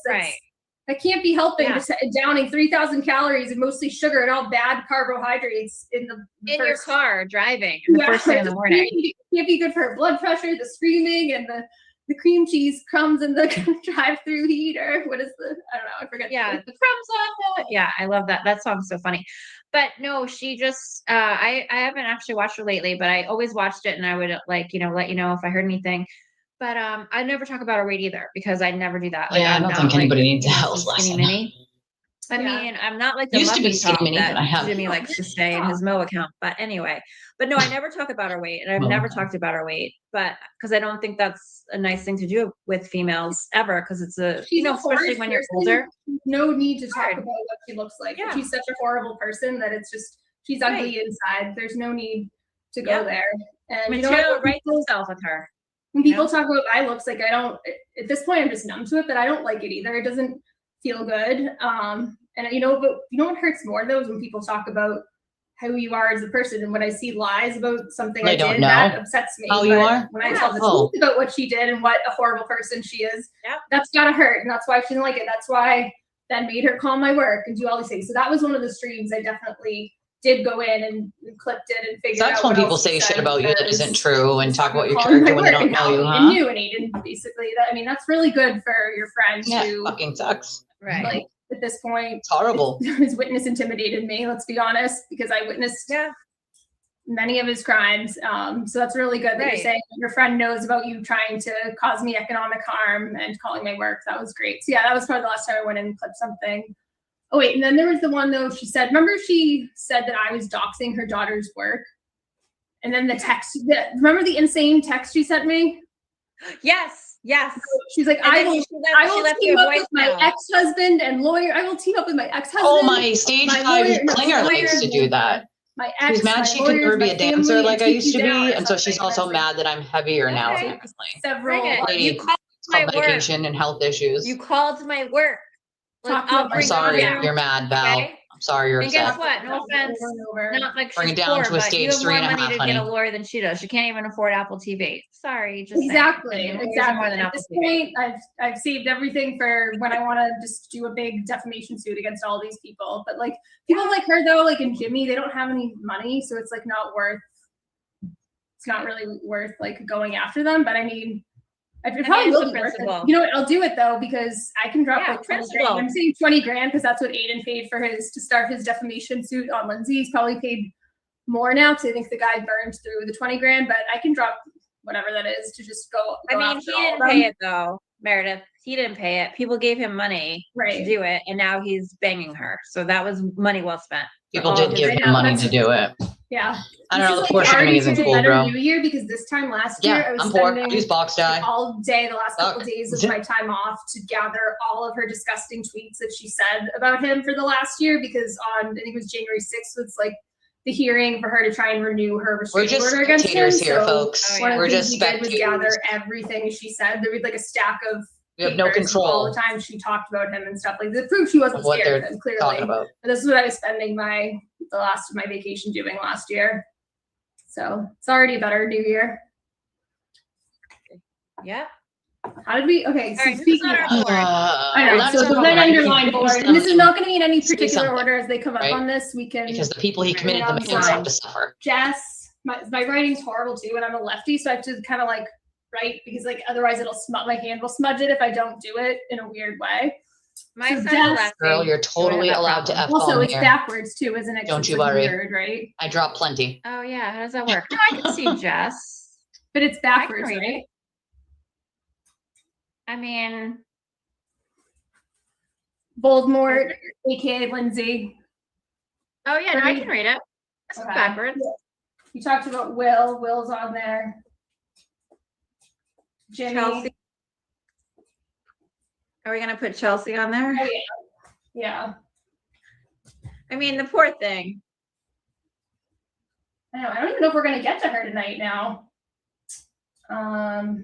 That can't be helping just downing 3,000 calories and mostly sugar and all bad carbohydrates in your car driving in the first thing in the morning. Can't be good for her blood pressure, the screaming and the the cream cheese crumbs in the drive-through heater. What is I don't know, I forget. Yeah, the crumbs on the, yeah, I love that. That song's so funny. But no, she just, I haven't actually watched her lately, but I always watched it and I would like, let you know if I heard anything. But I never talk about her weight either because I never do that. Like, Yeah, I I'm don't not think like, anybody needs a some house skinny lesson. mini. I Yeah. mean, I'm not like the Used to be muffin skinny top mini, but I that have. Jimmy likes to say in his Mo account. But anyway, but no, I never talk about her weight, and I've Mo never account. talked about her weight, but because I don't think that's a nice thing to do with females ever, because it's She's a especially horrid when you're person. older. No need to talk Hard. about what she looks like. Yeah. She's such a horrible person that it's just she's ugly inside. There's no need to go there. And you know Material what? writes itself with her. When people talk about my looks, like I don't. At this point, I'm just numb to it. But I don't like it either. It doesn't feel good. And but you know what hurts more though is when people talk about how you are as a person, and when I see lies about something I did, that upsets me. How you are? When I tell the truth about what she did and what a horrible person she is, that's gotta hurt, and that's why she didn't like it. That's why that made her call my work and do all these things. So that was one of the streams I definitely did go in and clipped it and figured out. That's when what people else say she shit said about you that because isn't true and talk about your calling my character when they work don't and know how you, Aiden huh? knew, and Aiden basically that. I mean, that's really good for your friend Yeah, to fucking sucks. Right. like at this point. It's horrible. His witness intimidated me, let's be honest, because I witnessed many of his crimes. So that's really good that you're saying that your friend knows about you trying to cause me economic harm and calling my work. That was great. So yeah, that was probably the last time I went in and clipped something. Oh wait, and then there was the one though, she said that I was doxing her daughter's work. And then the text, remember the insane text she sent me? Yes. She's like, I will team up with my ex-husband and lawyer. I will team up with my ex-husband. Oh, my stage 5 clinger likes to do that. My ex, she's mad she can never be a dancer like I used to be, and so she's also mad that I'm heavier now. You called my medication and health issues. You called my work. I'm sorry, you're mad, Val. Okay? I'm sorry you're upset. And guess what? No offense. Not like Bring she's it down poor, to a but stage you have more 3.5, money to honey. get a lawyer than she does. She can't even afford Apple TV. Sorry, just exactly. saying. More than At Apple this TV. point, I've saved everything for when I want to just do a big defamation suit against all these people. But like people like her though, like in Jimmy, they don't have any money, so it's like not worth. It's not really worth like going after them. But I mean. I probably will be worth it. You know what? I'll do it though because I can drop like 20 grand. I'm saying 20 grand because that's what Aiden paid for to start his defamation suit on Lindsay. He's probably paid more now because I think the guy burned through the 20 grand. But I can drop whatever that is to just go. I mean, he didn't pay it though, Meredith. He didn't pay it. People gave him money to do it, and now he's banging her. So that was money well spent. People did give him money to do it. Yeah. I don't know. The poor shaming isn't cool, bro. New Year because this time last year I was I'm poor. spending Use box die all day the last couple of days of my time off to gather all of her disgusting tweets that she said about him for the last year because on I think it was January 6th was like the hearing for her to try and renew her restraining order against him. We're just spectators here, folks. We're just spectators. We gather everything she said. There was like a stack of we have no control all the time she talked about him and stuff like that. Proof she wasn't scared of him, clearly. But this is what I was spending the last of my vacation doing last year. So it's already a better New Year. Yeah. How did we? Okay. So right, speaking of, I know. So the red underline board, and this is not going to be in any particular order as they come up on this. We can because the people he committed them against have to suffer. Jess, my writing's horrible too, and I'm a lefty, so I have to kind of like write because like otherwise it'll smudge my hand will smudge it if I don't do it in a weird way. My so Jess, girl, you're totally allowed to F also it's backwards too, isn't it? Don't you worry. Weird, right? I drop plenty. Oh yeah, how does that work? No, I can see Jess, but it's backwards, right? I mean, Voldemort, aka Lindsay. Oh yeah, no, I can read it. It's backwards. You talked about Will. Will's on there. Jimmy. Chelsea. Are we gonna put Chelsea on there? Oh, yeah. I mean, the poor thing. I don't even know if we're gonna get to her tonight now. I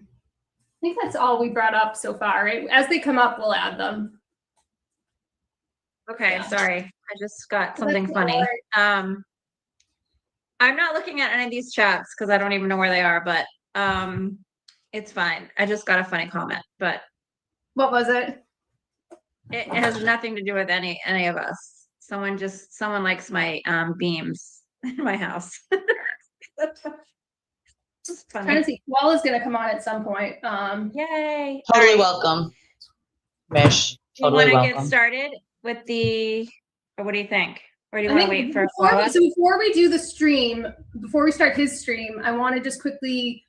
think that's all we brought up so far, right? As they come up, we'll add them. Okay, sorry. I just got something funny. I'm not looking at any of these chats because I don't even know where they are, but it's fine. I just got a funny comment, but what was it? It has nothing to do with any of us. Someone likes my beams in my house. It's Trying funny. to see. Koala's gonna come on at some point. Yay. Totally All right. welcome, Mish. Do you Totally want to get welcome. started with or what do you think? Or do you I want to think wait for before we do the stream, before we start his stream, I want to just quickly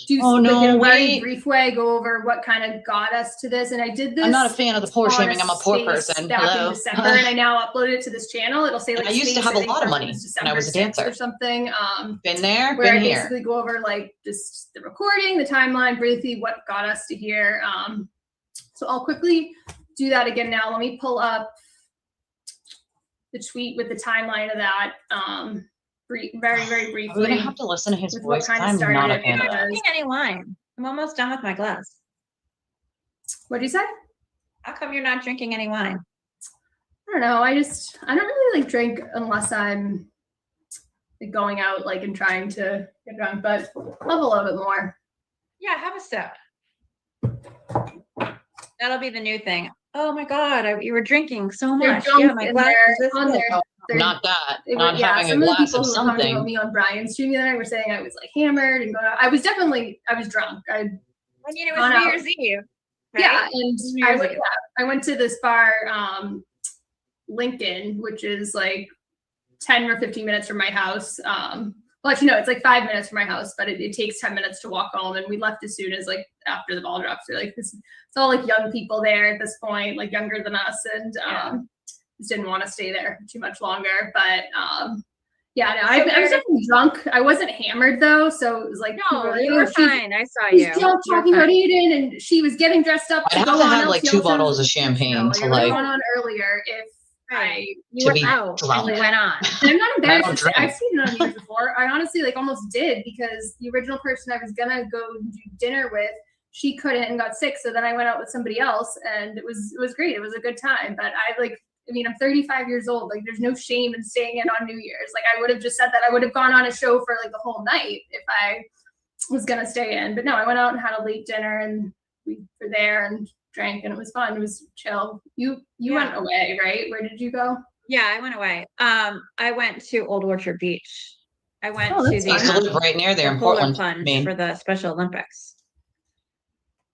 do in a very brief way go over what kind of got us to this. And I did this. I'm not a fan of the poor on shaming. I'm a poor person. Back Hello. in December, and I now uploaded it to this channel. It'll say like I used to have a lot of money when I was a dancer or something. Been there, where been I here. basically go over like just the recording, the timeline, briefly what got us to here. So I'll quickly do that again now. Let me pull up the tweet with the timeline of that. Very, very briefly. I'm gonna have to listen to his voice. I'm not a fan of I'm not that. drinking any wine. I'm almost done with my glass. What'd you say? How come you're not drinking any wine? I don't know. I don't really like drink unless I'm like going out like and trying to get drunk, but I'll have a little bit more. Yeah, have a sip. That'll be the new thing. Oh my God, you were drinking so much. Yeah, my glass is this big. Not that. They Not having a glass of Some of the people who were commenting about something. me on Brian's stream the other night were saying I was like hammered and going out. I was drunk. I mean, it was gone New out. Year's Eve. Right? Yeah, and New Year's Eve. I went to this bar, Lincoln, which is like 10 or 15 minutes from my house. Well, actually, no, it's like 5 minutes from my house, but it takes 10 minutes to walk home. And we left as soon as like after the ball drops. So like it's all like young people there at this point, like younger than us, and just didn't want to stay there too much longer. But yeah, no, I was definitely drunk. I wasn't hammered though, so it was like no, you were fine. I saw you. Talking about Aiden, and she was getting dressed up. I'd have to have like 2 bottles of champagne to like. Going on earlier if you were out and you went on. And I'm not embarrassed to say drink. I've seen it on years before. I honestly like almost did because the original person I was gonna go do dinner with, she couldn't and got sick. So then I went out with somebody else, and it was great. It was a good time. But I'm 35 years old. Like, there's no shame in staying in on New Year's. Like, I would have just said that I would have gone on a show for like the whole night if I was gonna stay in. But no, I went out and had a late dinner, and we were there and drank, and it was fun. It was chill. You went away, right? Where did you go? Yeah, I went away. I went to Old Orchard Beach. I went to I used to live right near there in Portland, Maine. for the Special Olympics.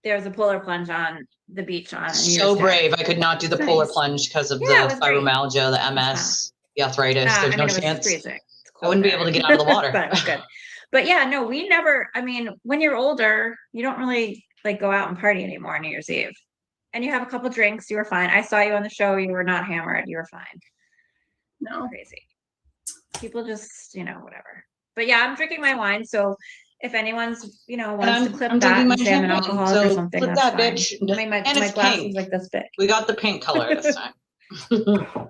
There was a polar plunge on the beach on New So Year's brave. Day. I could not do the polar plunge because of the fibromyalgia, the MS, the arthritis. There's no chance. I wouldn't be able to get out of the water. But it was good. But yeah, no, we never. I mean, when you're older, you don't really like go out and party anymore on New Year's Eve. And you have a couple drinks, you were fine. I saw you on the show. You were not hammered. You were fine. No, crazy. People just, whatever. But yeah, I'm drinking my wine. So if anyone's, wants to clip that and say I'm an alcoholic or something, flip that's that fine. bitch. I mean, my glass is like this big. We got the pink color this time. All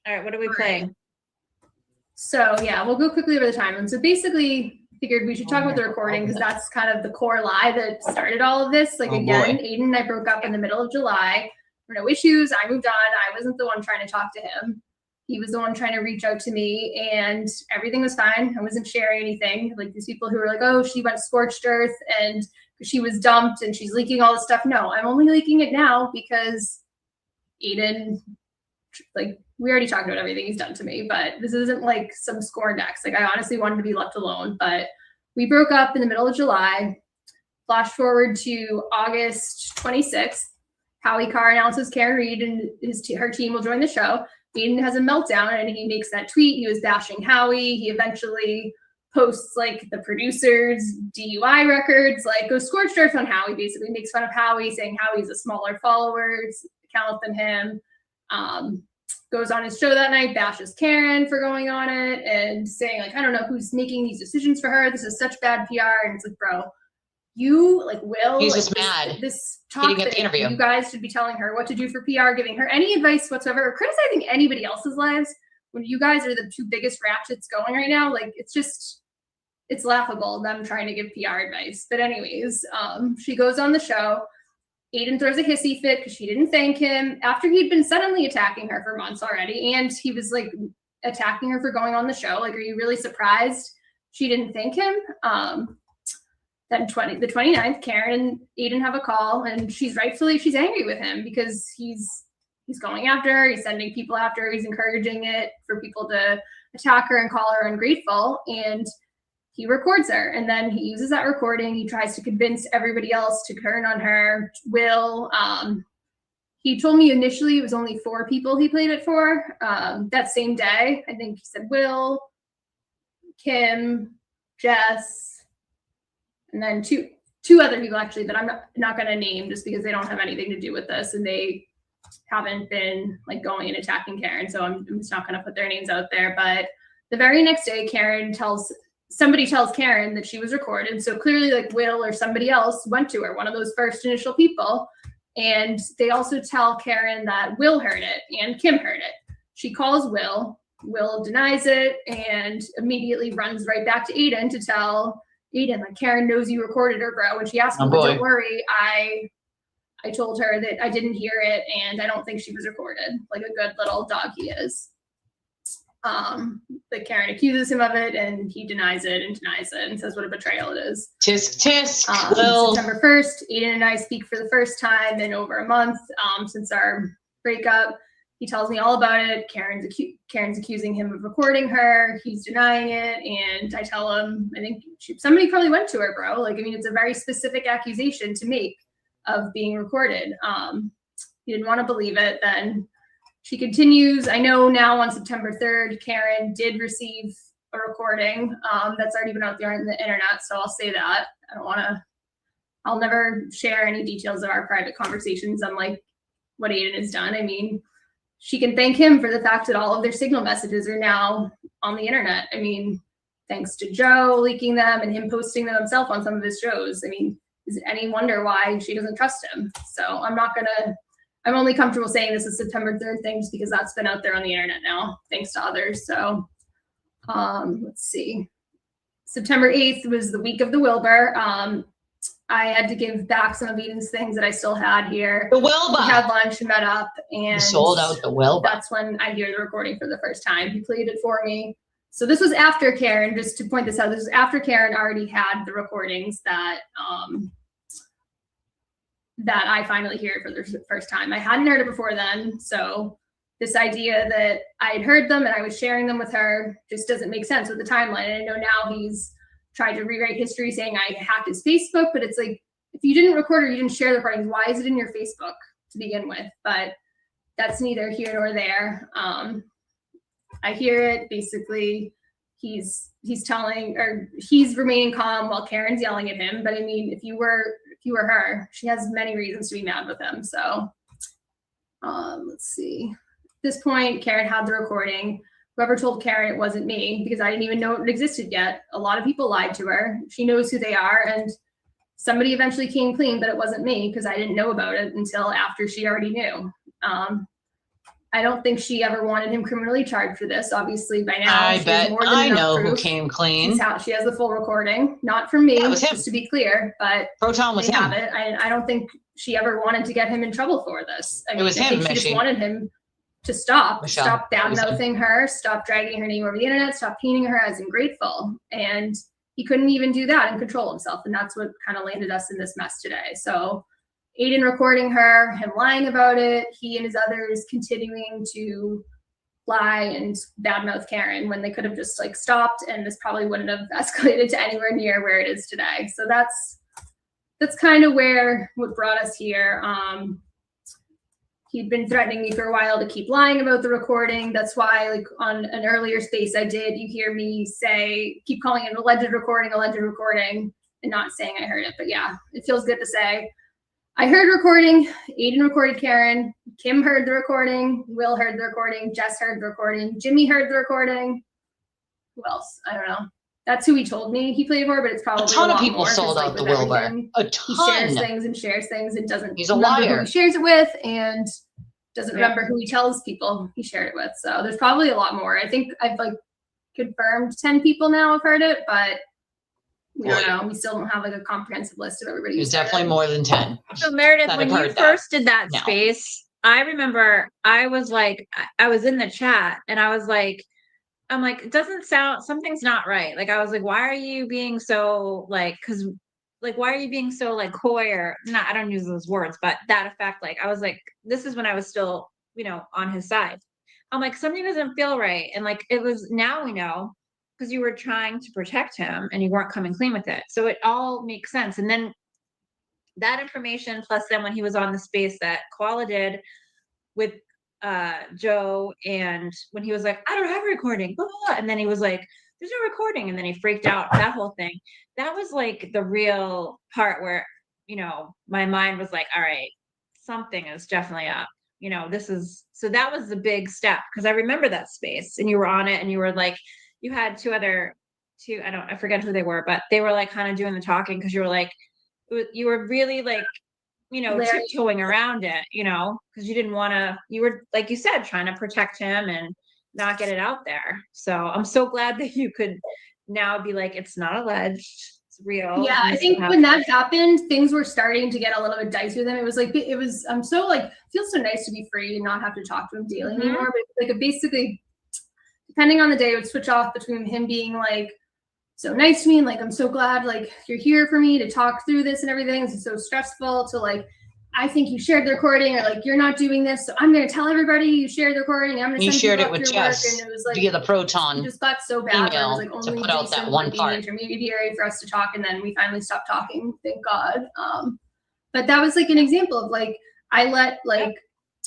right, what are we playing? So yeah, we'll go quickly over the timeline. So basically, figured we should talk about the recording because that's kind of the core lie that started all of this. Like again, Aiden and I broke up in the middle of July. There were no issues. I moved on. I wasn't the one trying to talk to him. He was the one trying to reach out to me, and everything was fine. I wasn't sharing anything. Like these people who were like, oh, she went scorched earth and she was dumped and she's leaking all this stuff. No, I'm only leaking it now because Aiden, like, we already talked about everything he's done to me, but this isn't like some scorned ex. Like, I honestly wanted to be left alone, but we broke up in the middle of July. Flash forward to August 26th. Howie Carr announces Karen Reed and her team will join the show. Aiden has a meltdown and he makes that tweet. He was bashing Howie. He eventually posts like the producer's DUI records, like goes scorched earth on Howie, basically makes fun of Howie, saying Howie's a smaller followers account than him. Goes on his show that night, bashes Karen for going on it and saying like, I don't know who's making these decisions for her. This is such bad PR. And it's like, bro, you like will. He's like, just mad. This talk getting at the interview. You guys should be telling her what to do for PR, giving her any advice whatsoever, or criticizing anybody else's lives when you guys are the two biggest ratchets going right now. Like it's laughable them trying to give PR advice. But anyways, she goes on the show. Aiden throws a hissy fit because she didn't thank him after he'd been suddenly attacking her for months already. And he was like attacking her for going on the show. Like, are you really surprised she didn't thank him? Then the 29th, Karen and Aiden have a call and she's angry with him because he's going after her. He's sending people after her. He's encouraging it for people to attack her and call her ungrateful. And he records her, and then he uses that recording. He tries to convince everybody else to turn on her. Will, he told me initially it was only 4 people he played it for. That same day, I think he said Will, Kim, Jess, and then two other people actually that I'm not going to name just because they don't have anything to do with this, and they haven't been like going and attacking Karen. So I'm just not going to put their names out there. But the very next day, somebody tells Karen that she was recorded. So clearly like Will or somebody else went to her, one of those first initial people. And they also tell Karen that Will heard it and Kim heard it. She calls Will. Will denies it and immediately runs right back to Aiden to tell Aiden, like, Karen knows you recorded her, bro. And she asked him, don't worry, I told her that I didn't hear it and I don't think she was recorded, like a good little dog he is. But Karen accuses him of it and he denies it and says what a betrayal it is. Tisk, tisk. Well, September 1st, Aiden and I speak for the first time in over a month since our breakup. He tells me all about it. Karen's accusing him of recording her. He's denying it. And I tell him, I think somebody probably went to her, bro. Like, I mean, it's a very specific accusation to make of being recorded. He didn't want to believe it. Then she continues. I know now on September 3rd, Karen did receive a recording that's already been out there on the internet. So I'll say that. I'll never share any details of our private conversations on like what Aiden has done. I mean, she can thank him for the fact that all of their signal messages are now on the internet. I mean, thanks to Joe leaking them and him posting them himself on some of his shows. I mean, is it any wonder why she doesn't trust him? So I'm only comfortable saying this is September 3rd thing just because that's been out there on the internet now, thanks to others. So let's see. September 8th was the week of the Wilbur. I had to give back some of Eden's things that I still had here. The Wilbur. We had lunch, met up, and sold out the Wilbur. That's when I hear the recording for the first time. He played it for me. So this was after Karen, just to point this out, this was after Karen already had the recordings that I finally hear for the first time. I hadn't heard it before then. So this idea that I had heard them and I was sharing them with her just doesn't make sense with the timeline. And I know now he's tried to rewrite history saying I hacked his Facebook, but it's like, if you didn't record or you didn't share the recordings, why is it in your Facebook to begin with? But that's neither here nor there. I hear it. Basically, he's remaining calm while Karen's yelling at him. But I mean, if you were her, she has many reasons to be mad with him. So let's see. At this point, Karen had the recording. Whoever told Karen it wasn't me, because I didn't even know it existed yet. A lot of people lied to her. She knows who they are, and somebody eventually came clean, but it wasn't me because I didn't know about it until after she already knew. I don't think she ever wanted him criminally charged for this. Obviously, by now, I bet I know who came clean. She has the full recording, not from me, just to be clear, but Proton was they him. have it. I don't think she ever wanted to get him in trouble for this. I mean, it was him, she just wanted him to stop bad-mouthing her, stop dragging her name over the internet, stop painting her as ungrateful. And he couldn't even do that and control himself. And that's what kind of landed us in this mess today. So Aiden recording her, him lying about it, he and his others continuing to lie and badmouth Karen when they could have just like stopped, and this probably wouldn't have escalated to anywhere near where it is today. So that's kind of what brought us here. He'd been threatening me for a while to keep lying about the recording. That's why, like, on an earlier space I did, you hear me keep calling it an alleged recording, and not saying I heard it. But yeah, it feels good to say I heard recording. Aiden recorded Karen. Kim heard the recording. Will heard the recording. Jess heard the recording. Jimmy heard the recording. Who else? I don't know. That's who he told me he played for, but it's probably a ton of people more, sold out the Wilbur. A ton. He shares things and doesn't He's a remember liar. who he shares it with and doesn't remember who he tells people he shared it with. So there's probably a lot more. I think I've like confirmed 10 people now have heard it, but we don't know. We still don't have like a comprehensive list of everybody. There's definitely more than 10. So Meredith, when you first did that space, I remember I was like, I was in the chat and I was like, I'm like, it doesn't sound, something's not right. Like, I was like, why are you being so like, why are you being so like coy or not? I don't use those words, but that effect, like, I was like, this is when I was still, on his side. I'm like, something doesn't feel right. And like, it was, now we know because you were trying to protect him and you weren't coming clean with it. So it all makes sense. And then that information, plus then when he was on the space that Koala did with Joe, and when he was like, I don't have a recording, blah, blah, blah. And then he was like, there's no recording. And then he freaked out, that whole thing. That was like the real part where, you know, my mind was like, all right, something is definitely up. You know, so that was the big step, because I remember that space and you were on it and you were like, you had I forget who they were, but they were like kind of doing the talking, because you were like, you were really like, you know, tiptoeing around it, you know, because you didn't want to, you were, like you said, trying to protect him and not get it out there. So I'm so glad that you could now be like, it's not alleged, it's real. Yeah, I think when that happened, things were starting to get a little bit dicey with him. It was like, I'm so like, it feels so nice to be free and not have to talk to him daily anymore. But like, basically, depending on the day, it would switch off between him being like, so nice to me and like, I'm so glad like you're here for me to talk through this and everything. It's so stressful, to like, I think you shared the recording, or like, you're not doing this, so I'm going to tell everybody you shared the recording. I'm going to send shared you it with your Jess work. And it was like via the Proton. It just got so bad. It was like to only put out Jason that one would be part. the intermediary for us to talk, and then we finally stopped talking. Thank God. But that was like an example of like, I let like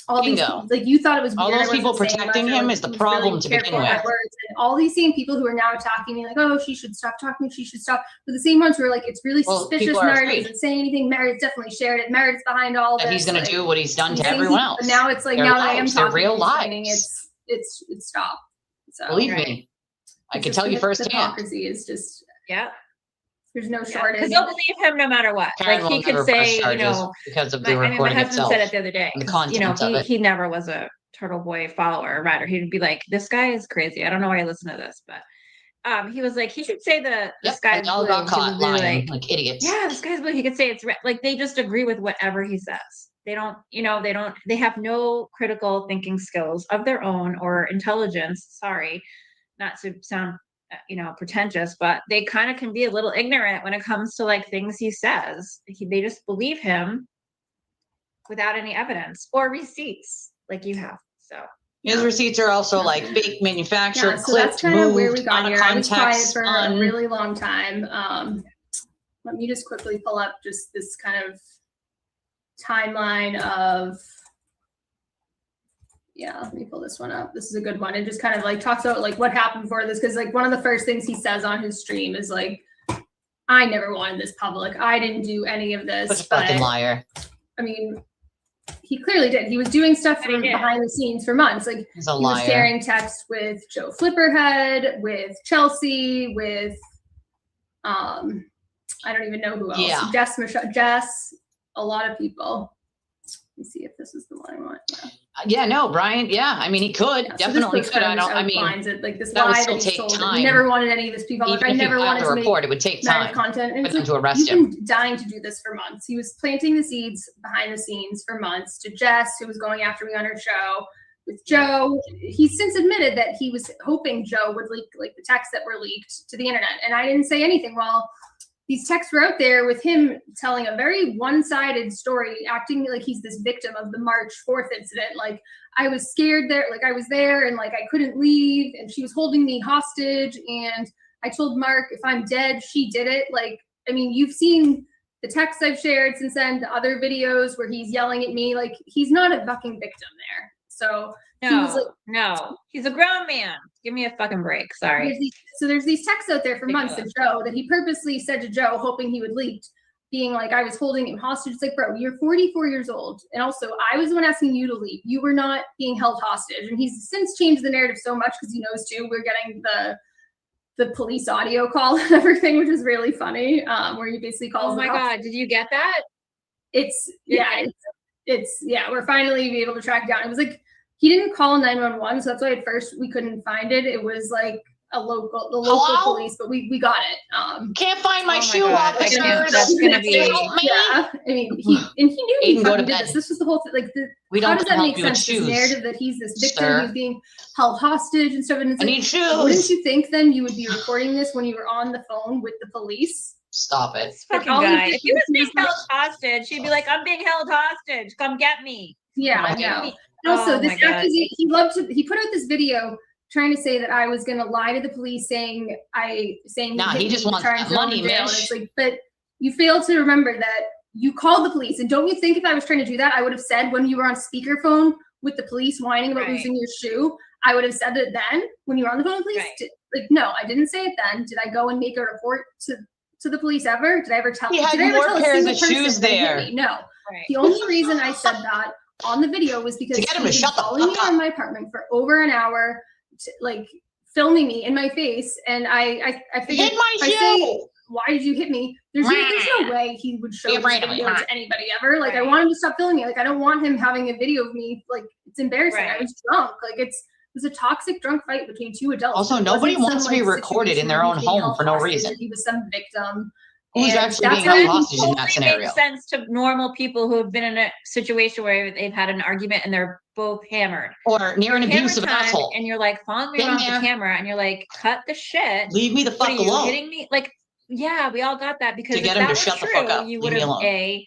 all these people, like, you thought it was all weird, those people protecting him is the problem to begin with. And all these same people who are now attacking me, like, oh, she should stop talking, she should stop. But the same ones who are like, it's really suspicious. Meredith isn't saying anything. Meredith definitely shared it. Meredith's behind all this. He's going to do what he's done to things everyone else. But now it's like, now that I am talking, real lives. It's stopped. So believe me, I can tell you firsthand. Hypocrisy is just, there's no shortage. Because they'll believe him no matter what. Karen like he could say, you know, because of the recording my husband itself. said it the other day. The content you know, of it. He never was a Turtle Boy follower or rider. He'd be like, this guy is crazy. I don't know why I listen to this, but he was like, he should say the sky's blue. All got caught lying like idiots. Yeah, the sky's blue. He could say it's red. Like, they just agree with whatever he says. They don't, you know, they have no critical thinking skills of their own or intelligence. Sorry, not to sound you know, pretentious, but they kind of can be a little ignorant when it comes to like things he says. They just believe him without any evidence or receipts like you have. So his receipts are also like fake manufactured, so that's kind of where we got here. I was quiet for a really long time. Let me just quickly pull up just this kind of timeline of, let me pull this one up. This is a good one. It just kind of like talks about like what happened before this. Cause like one of the first things he says on his stream is like, I never wanted this public. I didn't do any of this. Such a fucking liar. I mean, he clearly did. He was doing stuff from behind the scenes for months. Like he's a he was sharing texts with Joe Flipperhead, with Chelsea, with, I don't even know who else. Yeah. Jess, a lot of people. Let me see if this is the one I want. No, Brian. Yeah, I mean, he could definitely could. I mean, like this that would lie still that he take told. time. He never wanted any of this people. Even like, I if never wanted to report, make it would take time content. And for them like, to arrest him. You've been dying to do this for months. He was planting the seeds behind the scenes for months. To Jess, who was going after me on her show. With Joe, he's since admitted that he was hoping Joe would leak like the texts that were leaked to the internet, and I didn't say anything. Well, these texts were out there with him telling a very one-sided story, acting like he's this victim of the March 4th incident. Like, I was scared there, like I was there and like I couldn't leave and she was holding me hostage. And I told Mark, if I'm dead, she did it. Like, I mean, you've seen the texts I've shared since then, the other videos where he's yelling at me. Like, he's not a fucking victim there. So no, he's a grown man. Give me a fucking break. Sorry. There's these texts out there for months to Joe that he purposely said to Joe, hoping he would leak, being like, I was holding him hostage. It's like, bro, you're 44 years old. And also, I was the one asking you to leave. You were not being held hostage. And he's since changed the narrative so much because he knows too, we're getting the police audio call and everything, which is really funny, where he basically calls. Oh my God, did you get that? We're finally able to track down. It was like, he didn't call 911, so that's why at first we couldn't find it. It was like the local police, but we got it. Can't find my shoe officer. That's gonna be. Yeah, I mean, he knew he go to did bed. this. This was the whole thing. Like, how does that make sense? This narrative that he's this victim, he's being held hostage and stuff. And it's I need shoes. Wouldn't you think then you would be recording this when you were on the phone with the police? Stop it, fucking guy. If he was being held hostage, he'd be like, "I'm being held hostage. Come get me." Yeah, I know. Also, this accusation, he put out this video trying to say that I was going to lie to the police saying Nah, he just wants that money, man. Mish. It's like, but you fail to remember that you called the police. And don't you think if I was trying to do that, I would have said when you were on speakerphone with the police whining about losing your shoe, I would have said it then when you were on the phone with the police. Like, no, I didn't say it then. Did I go and make a report to the police ever? Did I ever tell? He had did I ever more tell a pairs single of person shoes that hit there. me? No. Right. The only reason I said that on the video was because To get him he to was shut the following me fuck up. around my apartment for over an hour, like filming me in my face, and I figured, Hit my if I say, shoe. why did you hit me? There's no way he would show Be this afraid of me, video to anybody ever. Like, I Right. want him to stop filming me. Like, I don't want him having a video of me. Like, it's embarrassing. I Right. was drunk. Like, it was a toxic drunk fight between two adults. Also, It nobody wasn't wants some, to be like, recorded in situation their where own he's being home held for no hostage reason. or he was some victim. Who's And actually that's being how held you hostage in Totally that scenario? makes sense to normal people who have been in a situation where they've had an argument and they're both hammered. Or near an Camera abusive time, asshole. and you're like following me Been around with there. the camera, and you're like, cut the shit. Leave me the What fuck are you alone. hitting me? Like, yeah, we all got that because To get if him that to was shut the true, fuck up. you Leave would me have alone.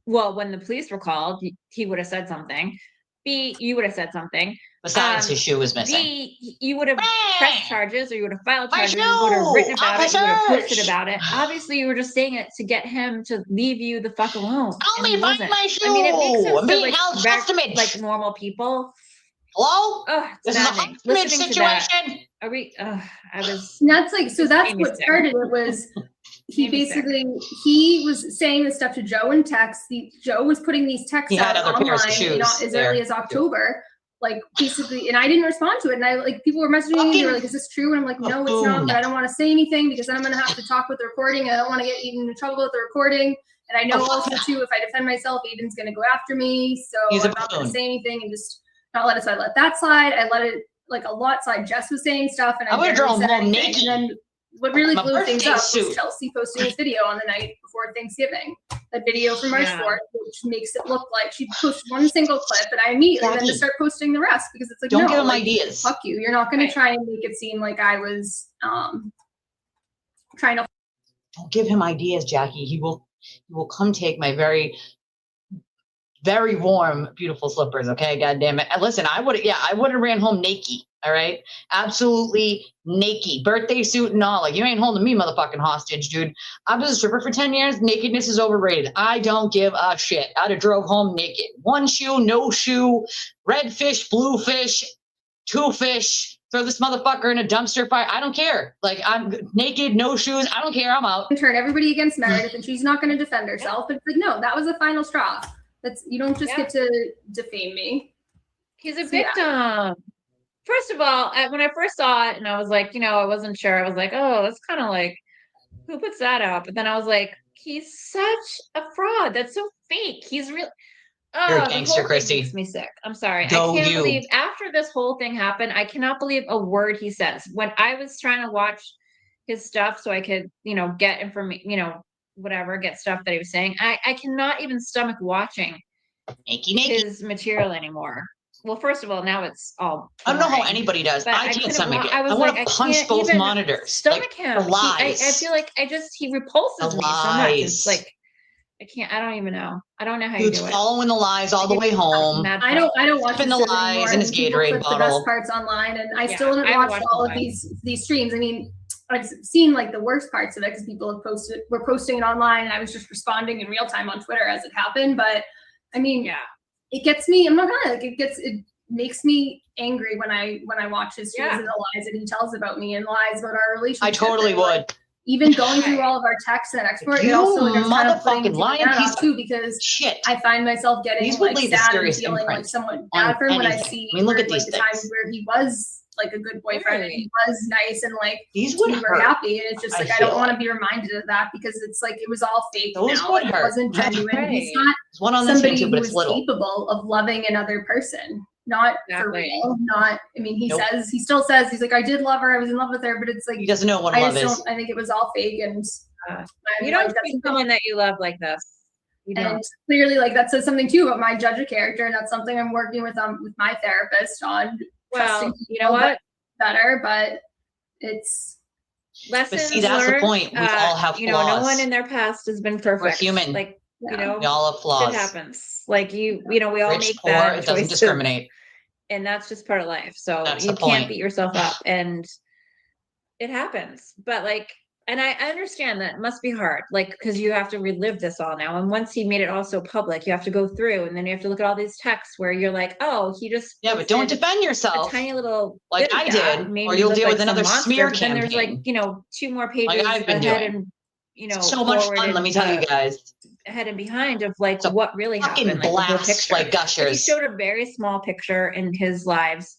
well, when the police were called, he would have said something. B, you would have said something. Besides, his shoe was missing. B, you would have pressed charges, or you would have filed My charges, you would have written shoe! about it, you would have posted Officers! about it. Obviously, you were just saying it to get him to leave you the fuck alone. Help and me he find wasn't. my shoe! I mean, it makes sense I'm to being held hostage. like normal people. Hello? Oh, it's This is a maddening. hostage Listening to that, situation. are we? I was. And that's like, so Just that's made me what sick. started it was he Made me sick. basically, he was saying this stuff to Joe in text. Joe was putting these texts He had out other pairs of online shoes as there, early as October. Like, basically, and I didn't respond to it. And I, like, people were messaging me and they were like, is this true? And I'm like, no, it's not, Buffoon. but I don't want to say anything because then I'm going to have to talk with the recording and I don't want to get Aiden in trouble with the recording. And I know Oh, fuck also that. too, if I defend myself, Aiden's going to go after me. So He's a I'm not going to buffoon. say anything and just not let it. So I let that slide. I let it like a lot slide. Jess was saying stuff and I would've barely drawn said home anything. naked. And then what really My blew things birthday up suit. was Chelsea posting this video on the night before Thanksgiving. That video from March Yeah. 4th, which makes it look like she pushed one single clip, and I immediately then Jackie, just start posting the rest because it's like, Don't no, give him like, ideas. fuck you. You're not going Right. to try and make it seem like I was trying to. Don't give him ideas, Jackie. He will come take my very, very warm, beautiful slippers. Okay, God damn it. And listen, I would have ran home naked. All right, absolutely naked, birthday suit and all. Like, you ain't holding me, motherfucking hostage, dude. I've been a stripper for 10 years. Nakedness is overrated. I don't give a shit. I'd have drove home naked. One shoe, no shoe, red fish, blue fish, two fish. Throw this motherfucker in a dumpster fire. I don't care. Like, I'm naked, no shoes. I don't care. I'm out. Turn everybody against Meredith, and she's not going to defend herself. But it's like, no, that was the final straw. You don't just get to defame me. He's a So, yeah. victim. First of all, when I first saw it, and I was like, I wasn't sure. I was like, oh, that's kind of like, who puts that out? But then I was like, he's such a fraud. That's so fake. He's real. Oh, You're a the gangster, whole thing Christy. makes me sick. I'm sorry. Go I can't you. believe after this whole thing happened, I cannot believe a word he says. When I was trying to watch his stuff so I could, get information, whatever, get stuff that he was saying, I cannot even stomach watching Naked. his material anymore. Well, first of all, now it's all. I don't know how boring. anybody does. But I can't couldn't stomach wa- it. I I was want like, to I punch can't both even monitors. Stomach Like, him. the lies. I feel like he repulses The me so much. It's lies. like I can't. I don't even know. I don't know how Dude's you do it. following the lies all the way home. Mad I don't watch Sipping the the shows anymore. lies in his People Gatorade clip the bottle. best parts online, and I Yeah, still I haven't haven't watched watched all the of live. these streams. I mean, I've seen like the worst parts of it because people have were posting it online, and I was just responding in real time on Twitter as it happened. But I mean, Yeah. it gets me. I'm not gonna like it makes me angry when I watch his streams Yeah. and the lies that he tells about me and lies about our relationship. I totally and, like, would. even going through all of our texts and export, it You also like I'm kind of putting motherfucking lying that piece off of too because Shit. I find myself getting These would like leave a sad and serious feeling like imprint somewhat on bad for him when I anything. see I mean, look at like these the times things. where he was like a good boyfriend and he was nice and like These would we were hurt. happy, and it's just I like I don't feel want to like. be reminded of that because it's like it was all fake. Those now. would Like, hurt. it wasn't genuine. He's Right. not There's one on this somebody YouTube, but who it's is little. capable of loving another person. Not for Exactly. real. Not. I mean, he Nope. still says he's like I did love her. I was in love with her, but it's like He doesn't know what I love just is. don't. I think it was all fake, and You I'm don't like, treat someone that you love like this. You don't. and clearly, like that says something too about my judge of character, and that's something I'm working with my therapist on. Well, trusting you know people what? better, but it's Lessons see, that's the learned. point. We all have No flaws. one in their past has been perfect. human. Like, Yeah. We all have shit flaws. happens. Like we all Rich, make poor, bad it doesn't choices. discriminate. and that's just part of life. So That's you the can't point. beat yourself up, and it happens. But like, and I understand that it must be hard, like, because you have to relive this all now. And once he made it all so public, you have to go through, and then you have to look at all these texts where you're like, oh, he just Yeah, but don't posted defend a yourself tiny little like bit of I that, did, made or me you'll look deal like with some another monster, smear but then there's like, campaign. you know, 2 more pages I've been ahead doing. and, you know, So much forward fun, let me tell you guys. ahead and behind of like It's a what really fucking happened, like the whole blast, picture. like Like, he Gushers. showed a very small picture in his lives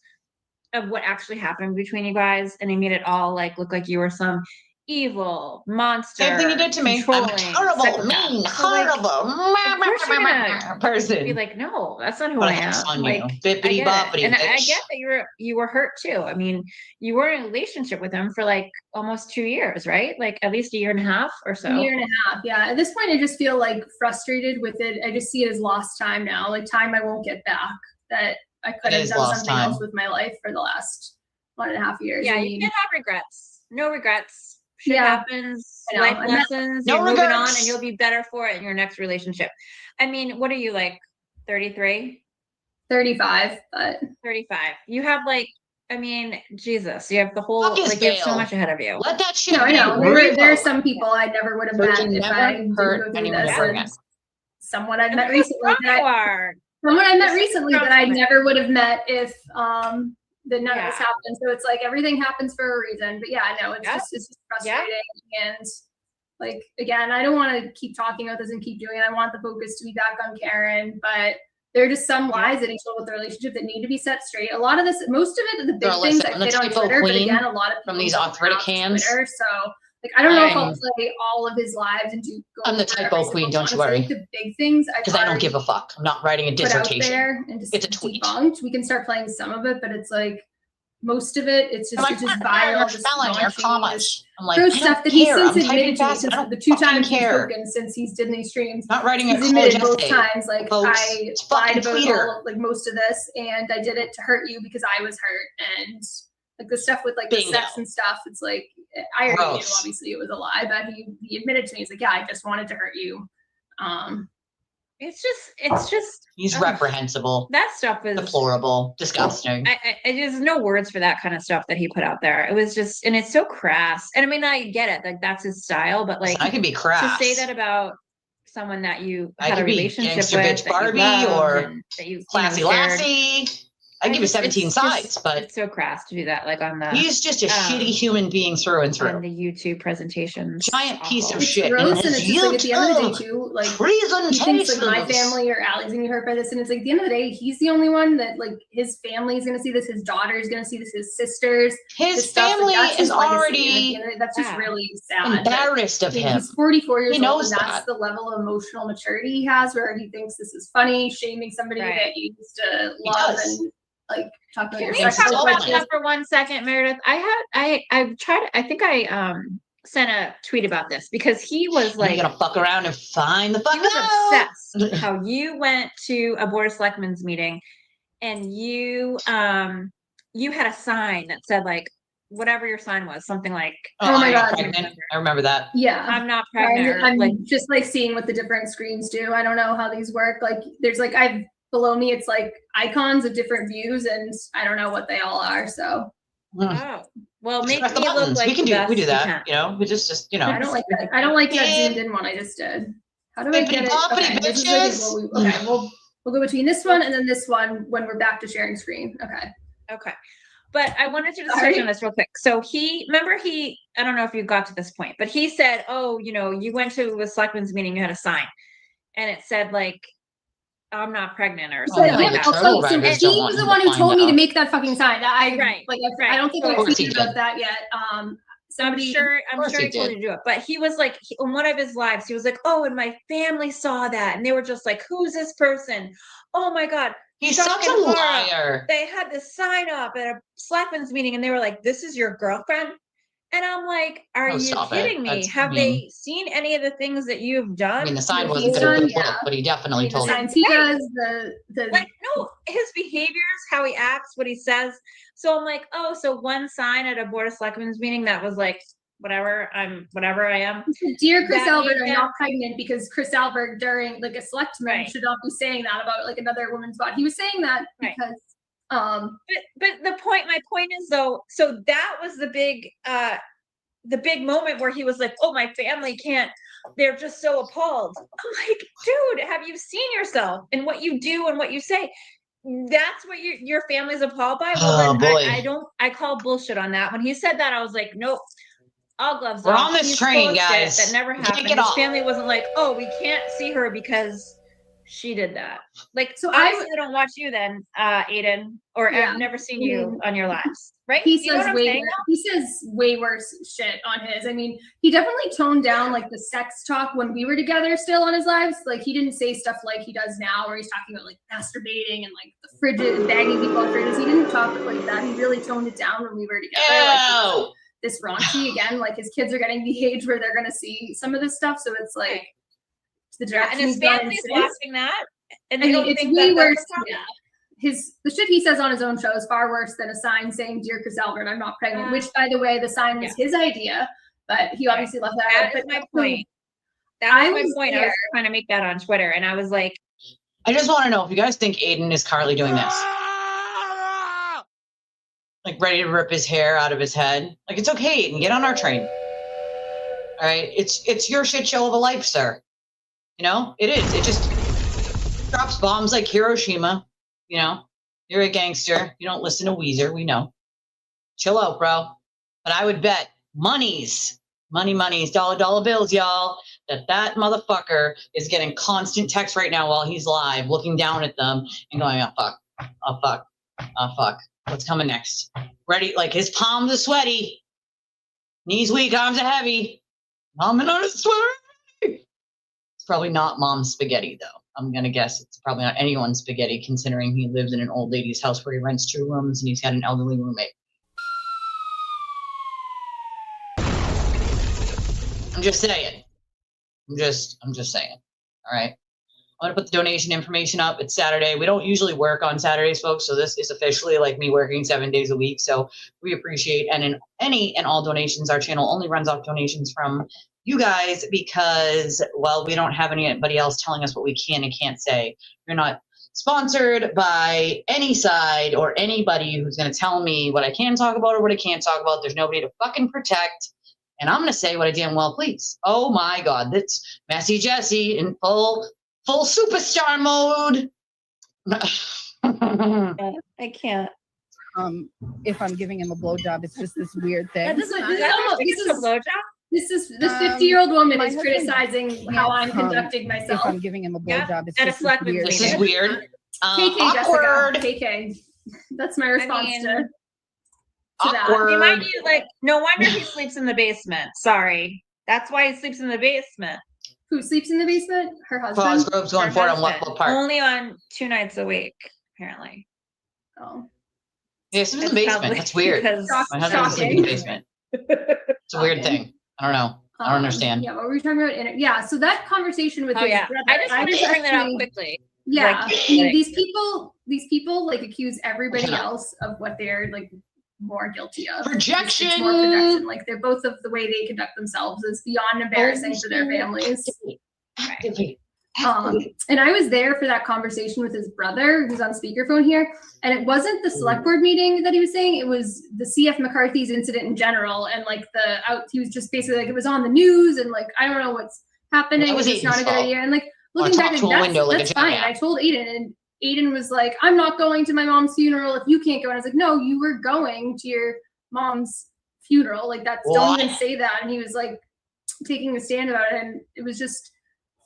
of what actually happened between you guys, and he made it all like look like you were some evil monster. Same thing you did to me. I'm a controlling terrible, psychopath. mean, So, like, horrible person. be like, no, that's not who But I I have am. on Like, you, I bippity get boppity, it. And I bitch. get that you were hurt too. I mean, you were in a relationship with him for like almost 2 years, right? Like at least a year and a half or so. A year and a half, yeah. At this point, I just feel like frustrated with it. I just see it as lost time now, like time I won't get back. That I could have is done lost something time. else with my life for the last 1.5 years. Yeah, I you mean, can't have regrets. No regrets. Shit Yeah. happens, I know. life And that- lessons, No you're moving on, regrets. and you'll be better for it in your next relationship. I mean, what are you, like 33? 35, but 35. You have like, I mean, Jesus, you have the whole, Fuck his like, you have so bail. much ahead of you. Let that shit no, I be know. There are revoked. some people I never would have So you met can if never I didn't hurt go through anyone this. ever And again. someone I And met look how recently strong that you are. someone I met You're such a recently strong that I woman. never would have met if none of this Yeah. happened. So it's like everything happens for a reason. But yeah, I know it's Yeah. just frustrating. And like again, I don't want to keep talking about this and keep doing it. I want the focus to be back on Karen, but there are just some lies that he told with the relationship that need to be set straight. A lot of this, most of it, the big Girl, things listen, I I'm the fit on typo Twitter, but queen again, a lot of people from these don't arthritic have hands. Twitter, so like I don't know if I'll I'm- play all of his lives and do. Go I'm the over typo every queen, single don't you one. I worry. think the big things Because I don't give a fuck. I'm not writing a put out dissertation. there and just It's a tweet. debunked. We can start playing some of it, but it's like most of it, it's I'm like, just you're vile, just spelling your launching this commas. I'm like, gross I stuff don't that he's care. since I'm typing admitted to me fast. I since don't the 2 fucking times he's care. spoken since he's did these streams. Not writing He's a college admitted both essay. times, like folks. I It's lied fucking about Twitter. all, like most of this, and I did it to hurt you because I was hurt, and like the stuff with like the Bingo. sex and stuff. It's like I already knew Gross. obviously it was a lie, but he admitted to me. He's like, yeah, I just wanted to hurt you. It's just, He's ugh. reprehensible, That stuff is deplorable, disgusting. I there's no words for that kind of stuff that he put out there. It was just, and it's so crass. And I mean, I get it, like that's his style, but like I can be to crass. say that about someone that you I had a could be relationship gangster with, bitch that you Barbie loved, or and that you classy shared. lassie. I give you 17 sides, but it's so crass to do that, like on the he's just a shitty human being through and on through. the YouTube presentations. Giant piece of Awful. It's shit. gross, in and his it's just like at the end of the YouTube day too, like he presentations. thinks like my family or Allie's gonna be hurt by this, and it's like at the end of the day, he's the only one that like his family is gonna see this, his daughter is gonna see this, his sisters. His stuff, family like, that's is his legacy, and at the already end of it, that's just Yeah. really sad. embarrassed of him. He's 44 years He old, knows and that's that. the level of emotional maturity he has, where he thinks this is funny, shaming somebody Right. that you used to He love does. and like talk about Can your we Yes, talk it's sexual all about funny. that for 1 second, Meredith? I've tried. I think I sent a tweet about this because he was Like, like, you gonna fuck around and find the fuck he was out. obsessed how you went to a board of selectmen's meeting and you had a sign that said like whatever your sign was, something like Oh, Oh my I'm not God. pregnant. I remember that. yeah. I'm not pregnant. I'm or, like, just like seeing what the different screens do. I don't know how these work. Like there's like I've below me it's like icons of different views, and I don't know what they all are. So oh, well, Just make press the me look buttons. like we can the do best we do you that. can. You know, we just you know. I don't like that. I don't like that zoomed in one I just did. How do I Bippity get it? boppity Okay, this is bitches. okay, we'll go between this one and then this one when we're back to sharing screen. Okay. Okay. But I wanted to just Sorry. touch on this real quick. So I don't know if you got to this point, but he said, oh, you went to a selectmen's meeting, you had a sign and it said like, I'm not pregnant or So, something yeah, like the that. I'll tell you, turtle so riders he don't want was the him one to who find told me to out. make that fucking sign. I Right. don't think Of I course he tweeted did. about that yet. I'm Somebody sure course he he told did. you to do it, but he was like, on one of his lives, he was like, oh, and my family saw that. And they were just like, who's this person? Oh my God. He's Shock such a and horror. liar. They had this sign up at a selectmen's meeting and they were like, this is your girlfriend? And I'm like, are Oh, you stop it. kidding me? That's Have mean. they seen any of the things that you've done? I mean, the sign He's wasn't going to done, put the yeah. book, but he I definitely mean, the told him. signs he Right. does, the Like, no, his behaviors, how he acts, what he says. So I'm like, oh, so one sign at a board of selectmen's meeting that was like, whatever I am. Dear Chris that Albert, made I'm them- not pregnant, because Chris Albert during like a selectman Right. should not be saying that about like another woman's body. He was saying that Right. because But my point is though, so that was the big moment where he was like, oh, my family can't, they're just so appalled. I'm like, dude, have you seen yourself and what you do and what you say? That's what your family's appalled by. Well, then I call bullshit on that. When he said that, I was like, nope, all gloves We're off. on this He's train, full of shit. guys. That never We can't happened. get His off. family wasn't like, oh, we can't see her because she did that. Like, So I don't watch you then, Aiden, or Yeah. I've never seen you on your lives, right? He You know says what I'm saying? he says way worse shit on his. I mean, he definitely toned down like the sex talk when we were together still on his lives. Like he didn't say stuff like he does now where he's talking about like masturbating and like the fridges, bagging people on fridges. He didn't talk like that. He really toned it down when we were together. Like this raunchy again, like his kids are getting the age where they're gonna see some of this stuff. So it's like the direction and his he's gone family's since. watching that. And I they mean, don't it's think way that worse. that's a problem. Yeah. The shit he says on his own show is far worse than a sign saying, "Dear Chris Albert, I'm not pregnant," which, by the way, the sign was his idea, but he obviously left that out. That is But my point. That was my point. I was trying to make that on Twitter, and I was like, I just want to know if you guys think Aiden is currently doing this. Like ready to rip his hair out of his head. Like, it's okay, Aiden, get on our train. All right? It's your shit show of a life, sir. You know? It is. It just drops bombs like Hiroshima. You know? You're a gangster. You don't listen to Weezer. We know. Chill out, bro. But I would bet monies, dollar bills, y'all, that motherfucker is getting constant texts right now while he's live, looking down at them and going, oh, fuck. Oh, fuck. Oh, fuck. What's coming next? Ready? Like, his palms are sweaty. Knees weak, arms are heavy. Mom and is sweaty. It's probably not mom's spaghetti, though. I'm going to guess it's probably not anyone's spaghetti, considering he lives in an old lady's house where he rents 2 rooms and he's got an elderly roommate. I'm just saying. I'm just saying. All right. I'm going to put the donation information up. It's Saturday. We don't usually work on Saturdays, folks. So this is officially like me working 7 days a week. So we appreciate any and all donations. Our channel only runs off donations from you guys because, well, we don't have anybody else telling us what we can and can't say. We're not sponsored by any side or anybody who's going to tell me what I can talk about or what I can't talk about. There's nobody to fucking protect. And I'm going to say what I damn well please. Oh my God, that's Messy Jessie in full superstar mode. I can't. If I'm giving him a blowjob, it's just this weird thing. This is a blowjob? This 50-year-old woman my is husband criticizing how I'm conducting myself. If I'm giving him a blowjob, it's and just it's like weird. This is weird. KK, Awkward. Jessica. KK. That's my response to that. Awkward. Remind you, like, no wonder he sleeps in the basement. Sorry. That's why he sleeps in the basement. Who sleeps in the basement? Her husband. Cosgrove's going for it on what part? Only on 2 nights a week, apparently. Oh. Yeah, sleeps in the basement. That's weird. My husband doesn't sleep in the basement. It's a weird thing. I don't know. I don't understand. Yeah, what were we talking about? Yeah, so that conversation with his brother. I just wanted to bring that up quickly. Yeah, Like, I mean, these people like accuse everybody else of what they're like more guilty of. Projection. It's more projection. Like they're both of the way they conduct themselves is beyond embarrassing for their families. Actively. And I was there for that conversation with his brother, who's on speakerphone here. And it wasn't the select board meeting that he was saying; it was the CF McCarthy's incident in general. And like he was just basically like it was on the news, and like I don't know what's happening. That was it's not a Aiden's good fault. idea. And like looking back, that's fine. I told Aiden, and Aiden was like, "I'm not going to my mom's funeral if you can't go." And I was like, "No, you were going to your mom's funeral. Like that's don't even say that." And he was like taking a stand about it, and it was just.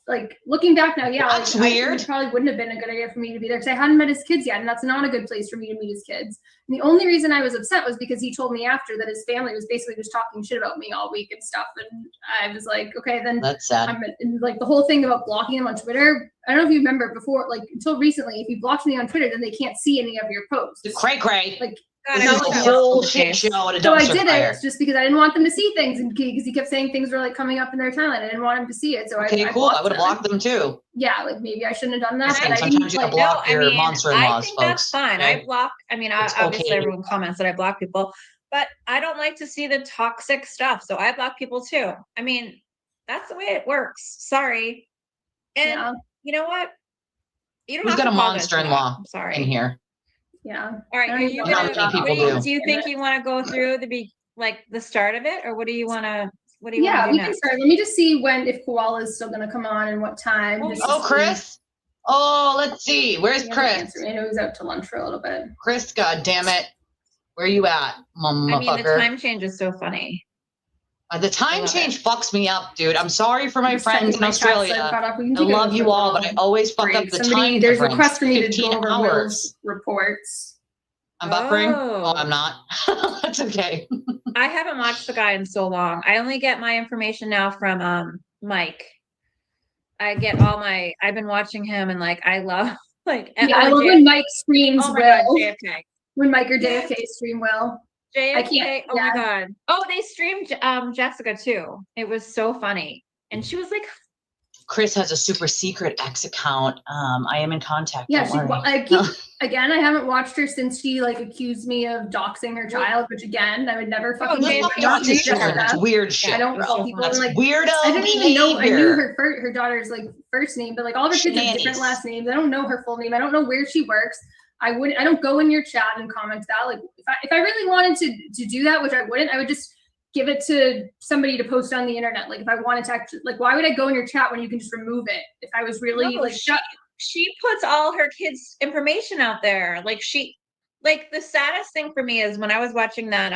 Like looking back now, yeah, that's like, weird. It probably wouldn't have been a good idea for me to be there because I hadn't met his kids yet, and that's not a good place for me to meet his kids. And the only reason I was upset was because he told me after that his family was basically just talking shit about me all week and stuff, and I was like, okay, then that's sad. And like the whole thing about blocking him on Twitter. I don't know if you remember before, like until recently, if you blocked me on Twitter, then they can't see any of your posts. The cray. Like. God, this is a whole shit show at a dumpster So I did fire. it just because I didn't want them to see things, and because he kept saying things were like coming up in their timeline. I didn't want him to see it, so Okay, cool. I would have blocked them too. Yeah, like maybe I shouldn't have done that. Listen, But I sometimes didn't you block your monster-in-laws, I think that's fine. Okay? I block. I mean, obviously everyone comments that I block people, but I don't like to see the toxic stuff, so I block people too. I mean, that's the way it works. Sorry, and you know what? You don't Who's have got to a apologize for that. monster-in-law I'm sorry. in here? Yeah. All right, are you Not gonna, many people do you think you want to go through the start of it, or what do you want to do We can next? start. Let me just see if Koala is still going to come on and what time. just to Oh, see. Chris. Oh, let's see. Where's He hasn't Chris? answered me. I know he's out to lunch for a little bit. Chris, God damn it. Where you at, I mean, the motherfucker? time change is so funny. The time love change fucks me up, dude. I'm sorry for my Just friends checking in my text. Australia. I've got up. We can I take love another you all, but I little always fuck up break. the Somebody, time there's a difference. request for me to 15 go over hours. Will's reports. I'm buffering? Oh. Oh, I'm not. That's okay. I haven't watched the guy in so long. I only get my information now from Mike. I've been watching him, and like I love I love when Mike streams oh my God, Will. JFK. When Mike or JFK stream Will. JFK. I can't- Oh my God. Oh, they streamed Jessica too. It was so funny. And she was like, Chris has a super secret X account. I am in contact. Yeah, Don't worry. I haven't watched her since she accused me of doxing her child, which again, I would never fucking Jane, do. Let's not Jane, dox children. That's weird shit. I don't That's call so people That's like weirdo I didn't even know. I knew behavior. her daughter's first name, but all of her kids have different Shenanigans. last names. I don't know her full name. I don't know where she works. I don't go in your chat and comment that. If I really wanted to do that, which I wouldn't, I would just give it to somebody to post on the internet. If I wanted to actually, why would I go in your chat when you can just remove it? If I was really she puts all her kids' information out there. The saddest thing for me is when I was watching that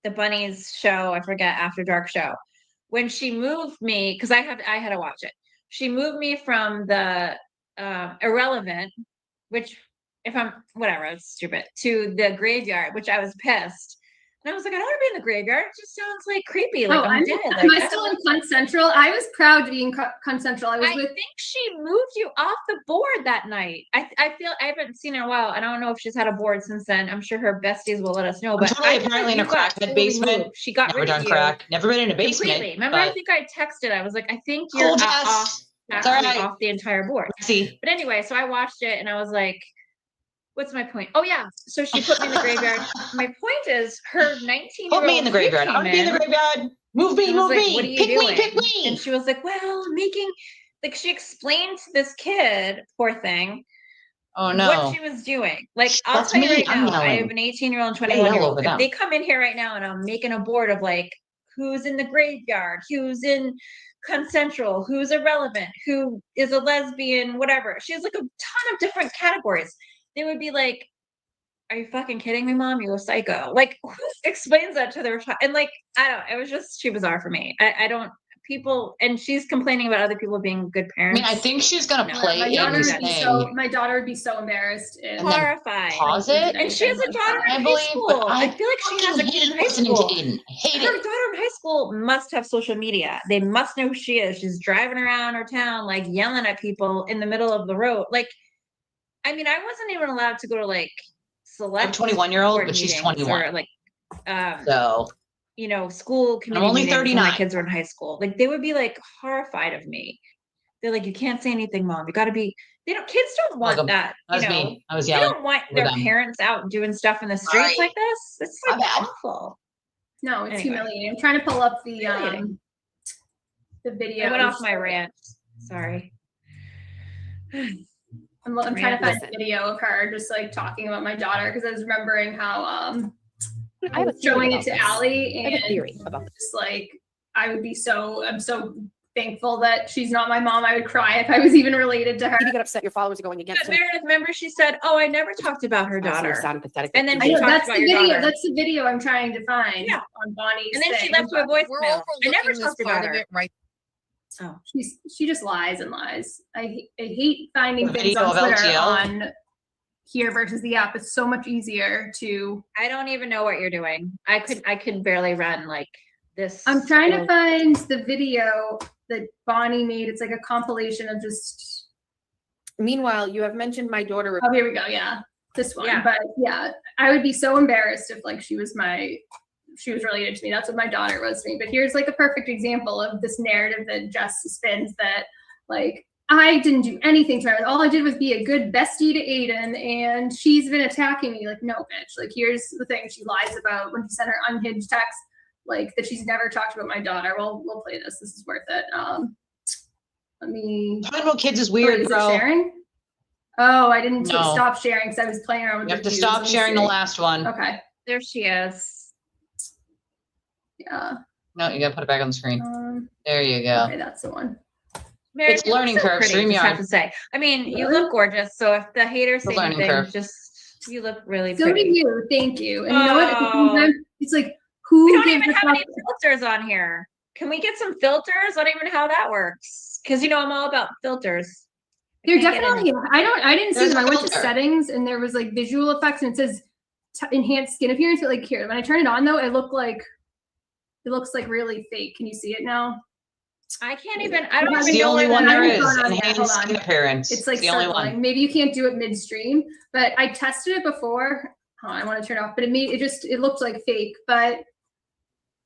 the Bunnies show, I forget, After Dark show, when she moved me, because I had to watch it. She moved me from the irrelevant, which if I'm whatever, it's stupid, to the graveyard, which I was pissed. And I was like, I don't want to be in the graveyard. It just sounds creepy. I'm dead. Am I still in Cunt Central? I was proud to be in Cunt Central. I think she moved you off the board that night. I feel I haven't seen her in a while. I don't know if she's had a board since then. I'm sure her besties will let us know. But Apparently in a crackhead basement. She got Never done crack. Never been in a basement. Completely. Remember, I think I texted. I was like, I think you're off the entire board. See. But anyway, so I watched it and I was like, what's my point? Oh yeah. So she put me in the graveyard. My point is her 19-year-old put me in the graveyard. I want to be in the graveyard. Move me. What are you doing? Pick me. And she was like, well, she explained to this kid, poor thing, what she was doing. I'll tell you right now, I have an 18-year-old and 21-year-old. If they come in here right now and I'm making a board of who's in the graveyard, who's in Cunt Central, who's irrelevant, who is a lesbian, whatever. She has a ton of different categories. They would be like, are you fucking kidding me, Mom? You're a psycho. Who explains that to their child? And I don't, it was just too bizarre for me. I don't, people, and she's complaining about other people being good parents. I think she's going to play my daughter would be so embarrassed. Horrified. Pause it. And she has a daughter in high school. I feel like she has a kid in high school. Her daughter in high school must have social media. They must know who she is. She's driving around her town, yelling at people in the middle of the road. I wasn't even allowed to go to select 21-year-old, but she's 21. Or school committee. I'm only 39. My kids were in high school. They would be horrified of me. They're like, you can't say anything, Mom. You got to be. Kids don't want that. That was me. I was yelling. They don't want their parents out doing stuff in the streets like this. It's awful. No, it's humiliating. I'm trying to pull up the video. I went off my rant. Sorry. I'm trying to find a video of her just talking about my daughter because I was remembering how I was showing it to Allie and I have a theory about this. I'm so thankful that she's not my mom. I would cry if I was even related to her. You get upset your followers are going against Meredith, remember she said, "Oh, I never talked about her daughter." And then that's the video. That's the video I'm trying to find on Bonnie's. And then she left a voicemail. I never talked about her. Right. Oh, she just lies and lies. I hate finding things on Twitter on here versus the app. It's so much easier to. I don't even know what you're doing. I could barely run this. I'm trying to find the video that Bonnie made. It's a compilation of just. Meanwhile, you have mentioned my daughter. Oh, here we go. Yeah, this one. Yeah. But yeah, I would be so embarrassed if she was related to me. That's what my daughter was to me. But here's a perfect example of this narrative that Jess spins that I didn't do anything to her. All I did was be a good bestie to Aiden and she's been attacking me. No, bitch. Here's the thing she lies about when she sent her unhinged text, that she's never talked about my daughter. We'll play this. This is worth it. Let me. Talking about kids is weird, is bro. it sharing? Oh, I didn't No. stop sharing because I was playing around with You the have to views. stop Let me sharing the see. last one. Okay. There she is. Yeah. No, you gotta put it back on the screen. There you go. Okay, that's the one. Meredith, It's you look learning so curve, pretty, just StreamYard. have to say. I mean, you Really? look gorgeous. So if the haters say learning anything, curve. just you look really So do pretty. you. Thank you. And you know what? At the same Oh. time, it's like, who We don't gives even a have fuck? any filters on here. Can we get some filters? I don't even know how that works. Because you know I'm all about filters. They're can't get definitely. I didn't see There's them. a I went to filter. settings and there was like visual effects and it says enhanced skin appearance. But like here, when I turn it on though, it looks like really fake. Can you see it now? I can't even. I don't It's even the know only where one that there haven't is. gone on yet. Enhanced Hold on. skin appearance. It's like the only circling. one. Maybe you can't do it midstream, but I tested it before. Oh, I want to turn it off, but it looked like fake. But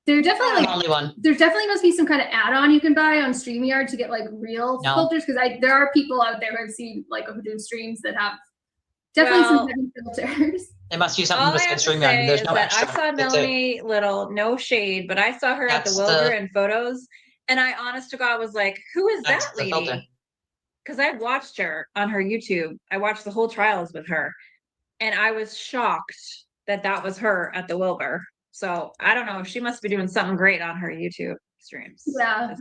there definitely The only one. there definitely must be some kind of add-on you can buy on StreamYard to get like real No. filters because there are people out there who I've seen like who do streams that have definitely some hidden filters. They must use something all I have besides to StreamYard. say There's is no that extra. I saw That's it. Melanie Little, no shade, but I saw her at the That's Wilbur the- in photos, and I honest to God was like, "Who is That's that the filter. lady?" Because I watched her on her YouTube. I watched the whole trials with her, and I was shocked that was her at the Wilbur. So I don't know. She must be doing something great on her YouTube streams. Yeah,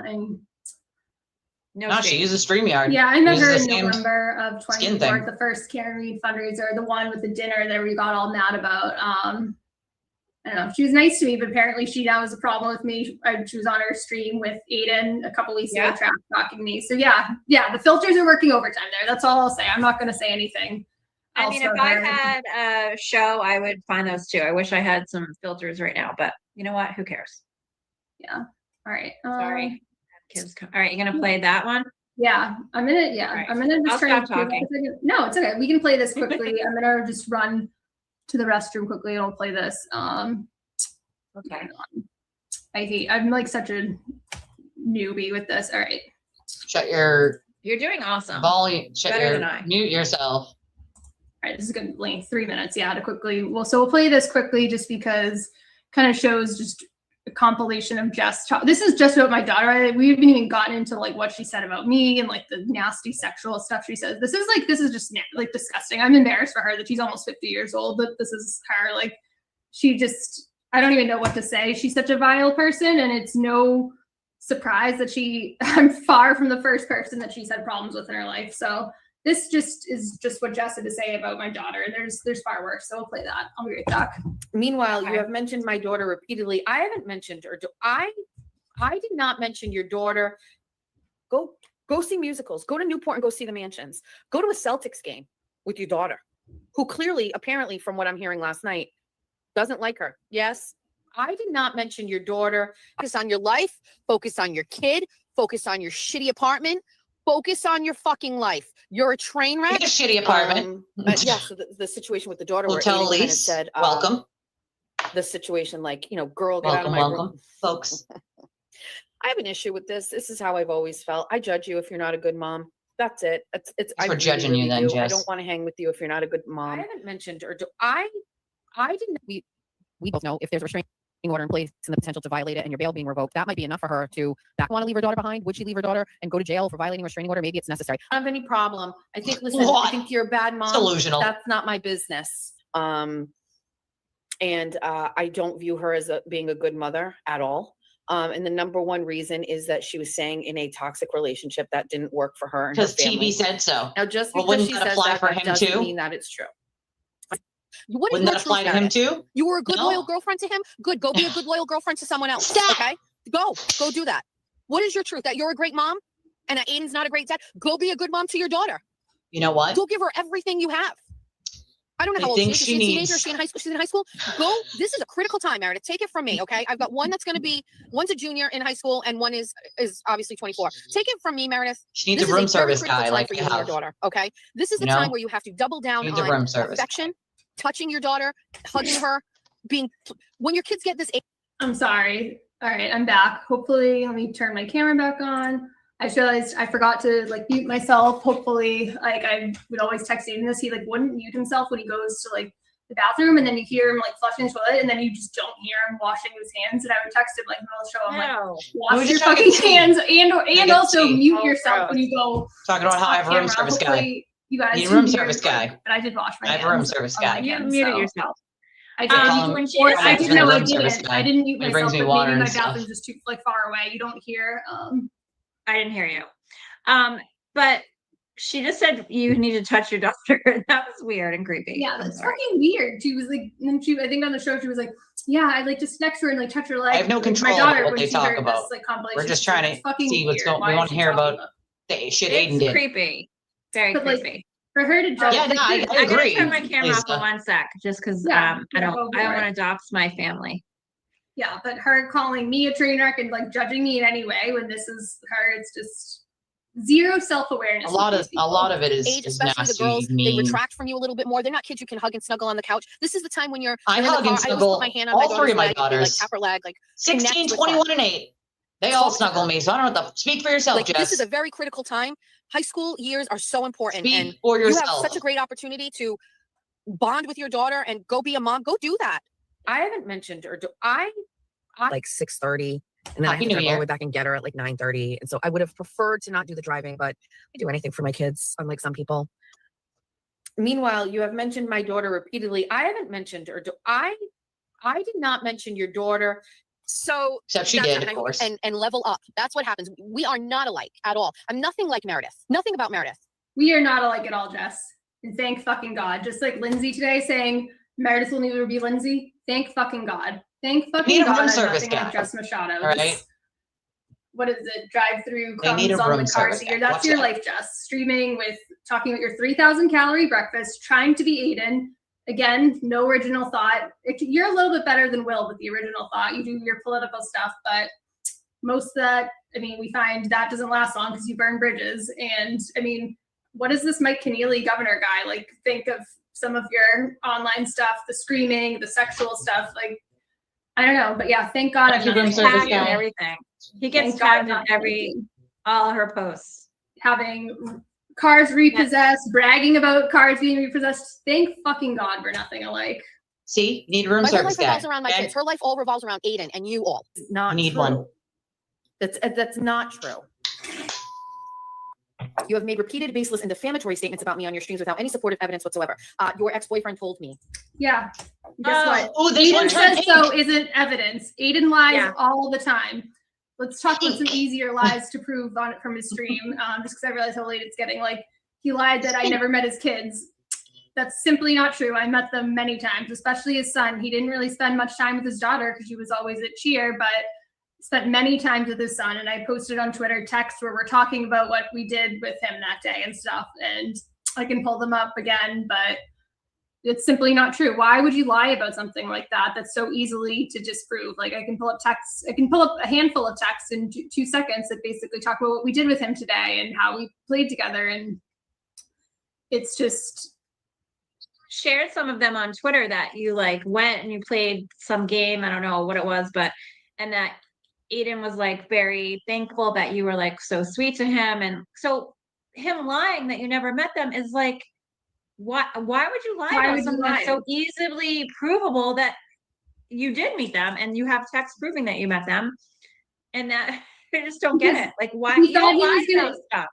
and No, No, she shade. uses StreamYard. yeah, I met Uses her the in same November of skin 24 thing. at the first Karen Reed fundraiser, the one with the dinner that we got all mad about. I don't know. She was nice to me, but apparently she now has a problem with me. She was on her stream with Aiden a couple weeks ago, trash talking me. So yeah, the filters are working overtime there. That's all I'll say. I'm not going to say anything. I mean, if I had a show, I would find those too. I wish I had some filters right now, but you know what? Who cares? Yeah. All right. Sorry. Kids come. All right, you're gonna play that one? Yeah, I'm gonna. Yeah, Right. I'm gonna just I'll try stop talking. No, it's okay. We can play this quickly. I'm gonna just run to the restroom quickly and we'll play this. Okay. I'm like such a newbie with this. All right. Shut your You're doing awesome. volume. Shut Better your than I. mute yourself. All right, this is good length, 3 minutes. Yeah, to quickly. Well, so we'll play this quickly just because kind of shows just a compilation of Jess talk. This is just about my daughter. We haven't even gotten into like what she said about me and like the nasty sexual stuff she says. This is just like disgusting. I'm embarrassed for her that she's almost 50 years old, but this is her. Like she just, I don't even know what to say. She's such a vile person, and it's no surprise that I'm far from the first person that she's had problems with in her life. So this is just what Jess had to say about my daughter. There's far worse. So we'll play that. I'll be right back. Meanwhile, Okay. you have mentioned my daughter repeatedly. I haven't mentioned her. I did not mention your daughter. Go see musicals. Go to Newport and go see the Mansions. Go to a Celtics game with your daughter, who clearly, apparently, from what I'm hearing last night, doesn't like her. Yes, I did not mention your daughter. Focus on your life. Focus on your kid. Focus on your shitty apartment. Focus on your fucking life. You're a train wreck. It's a shitty apartment. Yeah, so the situation with the daughter where Hotel Aiden kind of lease. said, Welcome. the situation like, girl, get out of Welcome, my welcome, room. folks. I have an issue with this. This is how I've always felt. I judge you if you're not a good mom. That's it. I We're judging you then, do. Jess. I don't want to hang with you if you're not a good mom. I haven't mentioned I didn't. We both know if there's a restraining order in place and the potential to violate it and your bail being revoked, that might be enough for her to not want to leave her daughter behind. Would she leave her daughter and go to jail for violating a restraining order? Maybe it's necessary. I don't have any problem. I think, listen, What? I think you're a bad mom. It's delusional. That's not my business. And I don't view her as being a good mother at all. And the number one reason is that she was saying in a toxic relationship that didn't work for her and her Because family. TV said so. Now, just Well, because wouldn't she that says apply that, for that him doesn't too? mean that it's true. What is Wouldn't your that apply truth, to him Meredith? too? You were a good No. loyal girlfriend to him? Good. Go be a good loyal girlfriend to someone else. Stop. Okay? Go do that. What is your truth? That you're a great mom and that Aiden's not a great dad? Go be a good mom to your daughter. You know what? Go give her everything you have. I don't know I how old she think is. Is she she a teenager? needs- Is she in high school? She's in high school. Go. This is a critical time, Meredith. Take it from me, okay? I've got one that's going to be, one's a junior in high school and one is obviously 24. Take it from me, Meredith. She needs This a is room very service critical guy time like for you you and your have. daughter, okay? This is the You know? time where you have to double down Needs a room on service affection, touching your daughter, hugging her, when your kids get this age. I'm sorry. All right, I'm back. Hopefully, let me turn my camera back on. I realized I forgot to like mute myself. Hopefully, like I would always text Aiden this. He like wouldn't mute himself when he goes to like the bathroom, and then you hear him like flushing the toilet, and then you just don't hear him washing his hands. And I would text him like in the middle of the show, I'm like, No. I was wash your just trying to fucking get tea. hands, and get also tea. mute Oh, yourself gross. when you go Talking about how I have a room off service camera. guy. Hopefully, You guys Need a can room hear service it, guy. but I did wash my I hands. have a room service on guy. my You hands, muted so yourself. I did. call him- When she Or is I Someone's didn't been a know I room service didn't. guy. I didn't mute He brings myself, me but water maybe my and mouth stuff. is just too like far away. You don't hear. I didn't hear you. But she just said you need to touch your daughter. That was weird and creepy. Yeah, I'm that's sorry. fucking weird. She was like, and then I think on the show, she was like, yeah, I like just next to her and like touch her leg. I have no Like, control my over daughter what when they she talk heard about. this like compilation. We're just she's like, trying "It's to fucking see what's weird. going. Why We is want to she hear talking about the shit Aiden It's did. creepy. Very But, like, creepy. For her to judge, Yeah, like, no, I this- I'm gonna agree. turn my camera off Lisa. for 1 sec, just because Yeah, I don't go for want it. to dox my family. yeah, but her calling me a train wreck and like judging me in any way when this is her, it's just zero self-awareness. A lot of it is Especially the nasty, girls, they mean. retract from you a little bit more. They're not kids you can hug and snuggle on the couch. This is the time when you're I in the hug and car. I always snuggle put my hand on all my three of my leg and, like daughters. tap her leg, like 16, connect with her. 21, and 8. They all Talk to snuggle her. me, so I don't know what to speak for yourself, like Jess. this is a very critical time. High school years are so important, and Speak for you have yourself. such a great opportunity to bond with your daughter and go be a mom. Go do that. I haven't mentioned, or do I like 6:30, and then I have Happy to New drive all Year. the way back and get her at like 9:30. And so I would have preferred to not do the driving, but I do anything for my kids, unlike some people. Meanwhile, you have mentioned my daughter repeatedly. I haven't mentioned, or do I did not mention your daughter. So Except she that's did, not- of course. and level up. That's what happens. We are not alike at all. I'm nothing like Meredith. Nothing about Meredith. We are not alike at all, Jess. And thank fucking God. Just like Lindsay today saying Meredith will never be Lindsay. Thank fucking God. Thank fucking need a God. room I'm service nothing guy. like Jess Machado. All right. What is it? Drive through They need crumbs a on room the car service seat. guy. That's Watch your that. life, Jess. Streaming with talking about your 3,000 calorie breakfast, trying to be Aiden. Again, no original thought. You're a little bit better than Will with the original thought. You do your political stuff, but most of that, I mean, we find that doesn't last long because you burn bridges. And I mean, what is this Mike Keneally governor guy? Like, think of some of your online stuff, the screaming, the sexual stuff. Like, I don't know, but yeah, thank God I'm Thank you, room nothing service Tagged like and guy. everything. He gets Thank God tagged I'm in not every like all her posts. having cars repossessed, bragging about cars being repossessed. Thank fucking God we're nothing alike. See, you need a room My whole service life guy. revolves around my okay? kids. Her life all revolves around Aiden and you all. Not You need true. one. That's not true. You have made repeated, baseless, and defamatory statements about me on your streams without any supportive evidence whatsoever. Your ex-boyfriend told me. Yeah. Guess what? Oh, this one Aiden turned says pink. so isn't evidence. Aiden lies Yeah. all the time. Let's talk about some Pink. easier lies to prove on it from his stream. Just because I realize how late it's getting. Like, he lied that I never met his kids. That's simply not true. I met them many times, especially his son. He didn't really spend much time with his daughter because she was always at cheer, but spent many times with his son. And I posted on Twitter texts where we're talking about what we did with him that day and stuff. And I can pull them up again, but it's simply not true. Why would you lie about something like that? That's so easily to disprove. Like, I can pull up texts. I can pull up a handful of texts in 2 seconds that basically talk about what we did with him today and how we played together. And it's just, Shared some of them on Twitter that you like went and you played some game. I don't know what it was, but and that Aiden was like very thankful that you were like so sweet to him. And so him lying that you never met them is like, why would you lie Why about would you something that's lie? so easily provable that you did meet them and you have text proving that you met them? And that I just don't get Because it. Like, why he you thought don't he lie was gonna- about stuff?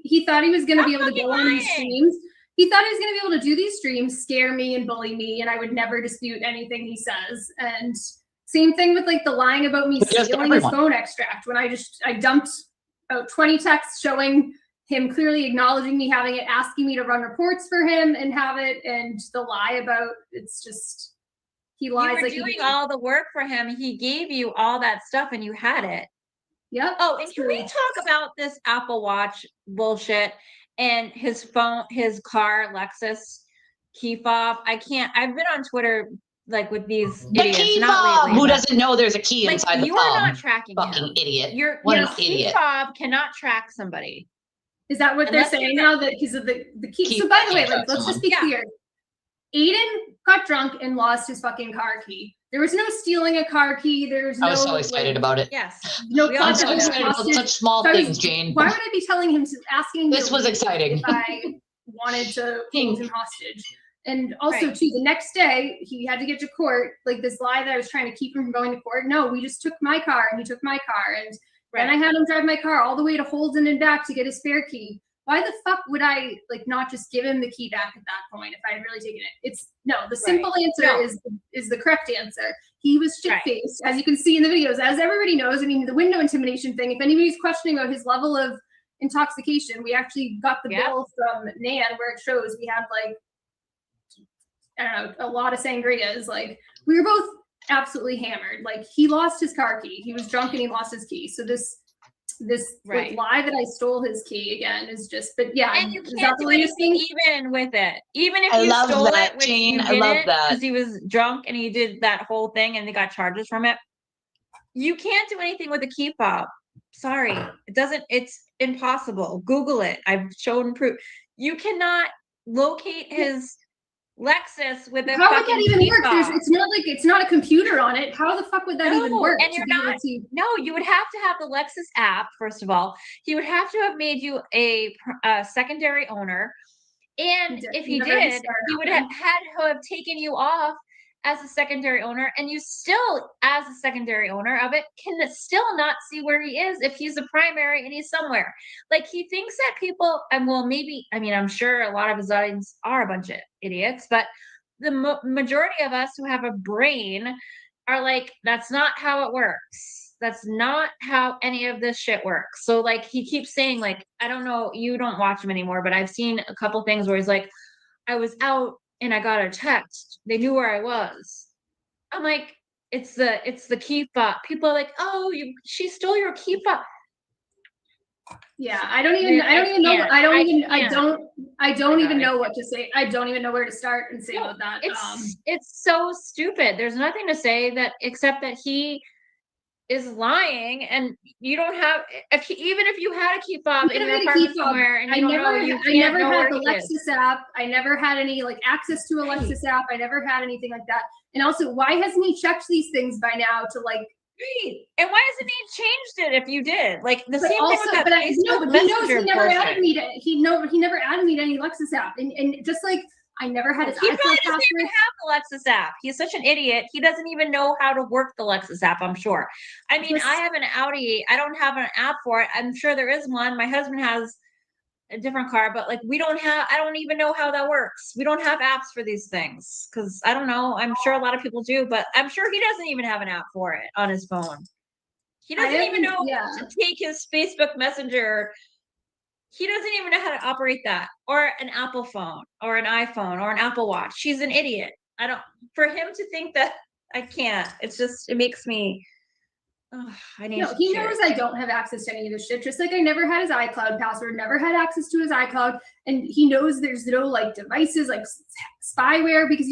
he thought he was going to be Stop able to go fucking on these lying. streams. He thought he was going to be able to do these streams, scare me and bully me, and I would never dispute anything he says. And same thing with like the lying about me But just stealing his everyone. phone extract when I dumped about 20 texts showing him clearly acknowledging me having it, asking me to run reports for him and have it, and the lie about it's just he You lies were like doing all the work for him. He gave you all that stuff and you had it. Yep. Oh, and can we talk about this Apple Watch bullshit and his phone, his car, Lexus key fob? I've been on Twitter like with these The idiots. key not fob. lately, Who but, doesn't know there's a key like, inside the you are fob? not tracking Fucking him. idiot. Your What your an key idiot. fob cannot track somebody. Is that what Unless they're saying you're- now? That because of the key. Key So by the way, can't like, track let's just someone. be Yeah. clear. Aiden got drunk and lost his fucking car key. There was no stealing a car key. There was no. I was so excited about it. Yes. No We all I'm know so that. excited about hostage. such small So I was- things, Jane. Why would I be telling him to asking him This to was leave exciting. if I wanted to hold him hostage? And also, Right. too, the next day he had to get to court. Like this lie that I was trying to keep him from going to court. No, we just took my car and he took my car, and then I had him drive my car all the way to Holden and back to get his spare key. why the fuck would I like not just give him the key back at that point if I had really taken it? It's no, the simple answer is the correct answer. He was shit-faced, as you can see in the videos, as everybody knows. I mean, the window intimidation thing, if anybody's questioning about his level of intoxication, we actually got the bill from Nan where it shows we had like, I don't know, a lot of sangrias. Like, we were both absolutely hammered. Like, he lost his car key. He was drunk and he lost his key. So this like, lie that I stole his key again is just, but yeah. And you can't do anything even with it. Even if you stole it, which you didn't, because he was drunk and he did that whole thing and they got charges from it. You can't do anything with a key fob. Sorry. It's impossible. Google it. I've shown proof. You cannot locate his Lexus with a how would fucking that even work? fob. It's not a computer on it. How the fuck would that even work? And you're not. No, you would have to have the Lexus app. First of all, he would have to have made you a secondary owner, and if he did, he would have had to have taken you off as a secondary owner, and you still, as a secondary owner of it, can still not see where he is if he's a primary and he's somewhere. Like, he thinks that people, and well, maybe, I mean, I'm sure a lot of his audience are a bunch of idiots, but the majority of us who have a brain are like, that's not how it works. That's not how any of this shit works. So, like, he keeps saying, like, I don't know, you don't watch him anymore, but I've seen a couple things where he's like, I was out and I got a text. They knew where I was. I'm like, it's the key fob. People are like, oh, she stole your key fob. Yeah, I don't even know what to say. I don't even know where to start and say about that. It's so stupid. There's nothing to say that except that he is lying, and you don't have even if you had a key fob in your apartment somewhere, and I never had the Lexus app. I never had any like access to a Lexus app. I never had anything like that. And also, why hasn't he checked these things by now to like? And why hasn't he changed it if you did? Like the same thing with that Facebook Messenger. He never added me to. He never added me to any Lexus app, and just like. I never had his iPhone password. He doesn't even have the Lexus app. He's such an idiot. He doesn't even know how to work the Lexus app, I'm sure. I mean, I have an Audi. I don't have an app for it. I'm sure there is one. My husband has a different car, but like I don't even know how that works. We don't have apps for these things because I don't know. I'm sure a lot of people do, but I'm sure he doesn't even have an app for it on his phone. He doesn't even know to take his Facebook Messenger. He doesn't even know how to operate that, or an Apple phone, or an iPhone, or an Apple Watch. He's an idiot. For him to think that I can't, it makes me, he knows I don't have access to any of this shit. Just like I never had his iCloud password, never had access to his iCloud. And he knows there's no like devices, like spyware, because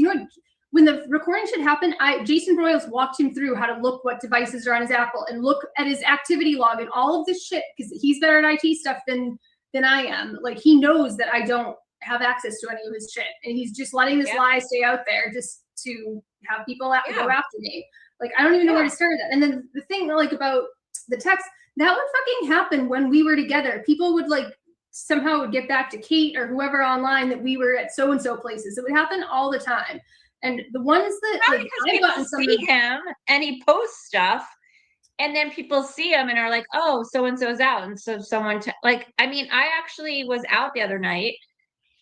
when the recording shit happened, Jason Broyles walked him through how to look what devices are on his Apple and look at his activity log and all of this shit, because he's better at IT stuff than I am. Like, he knows that I don't have access to any of his shit, and he's just letting this lie stay out there just to have people go after me. Like, I don't even know where to start that. And then the thing like about the text, that would fucking happen when we were together. People would like somehow would get back to Kate or whoever online that we were at so and so places. It would happen all the time. And the ones that like I've gotten see him and he posts stuff. And then people see him and are like, oh, so-and-so's out. And so someone, I actually was out the other night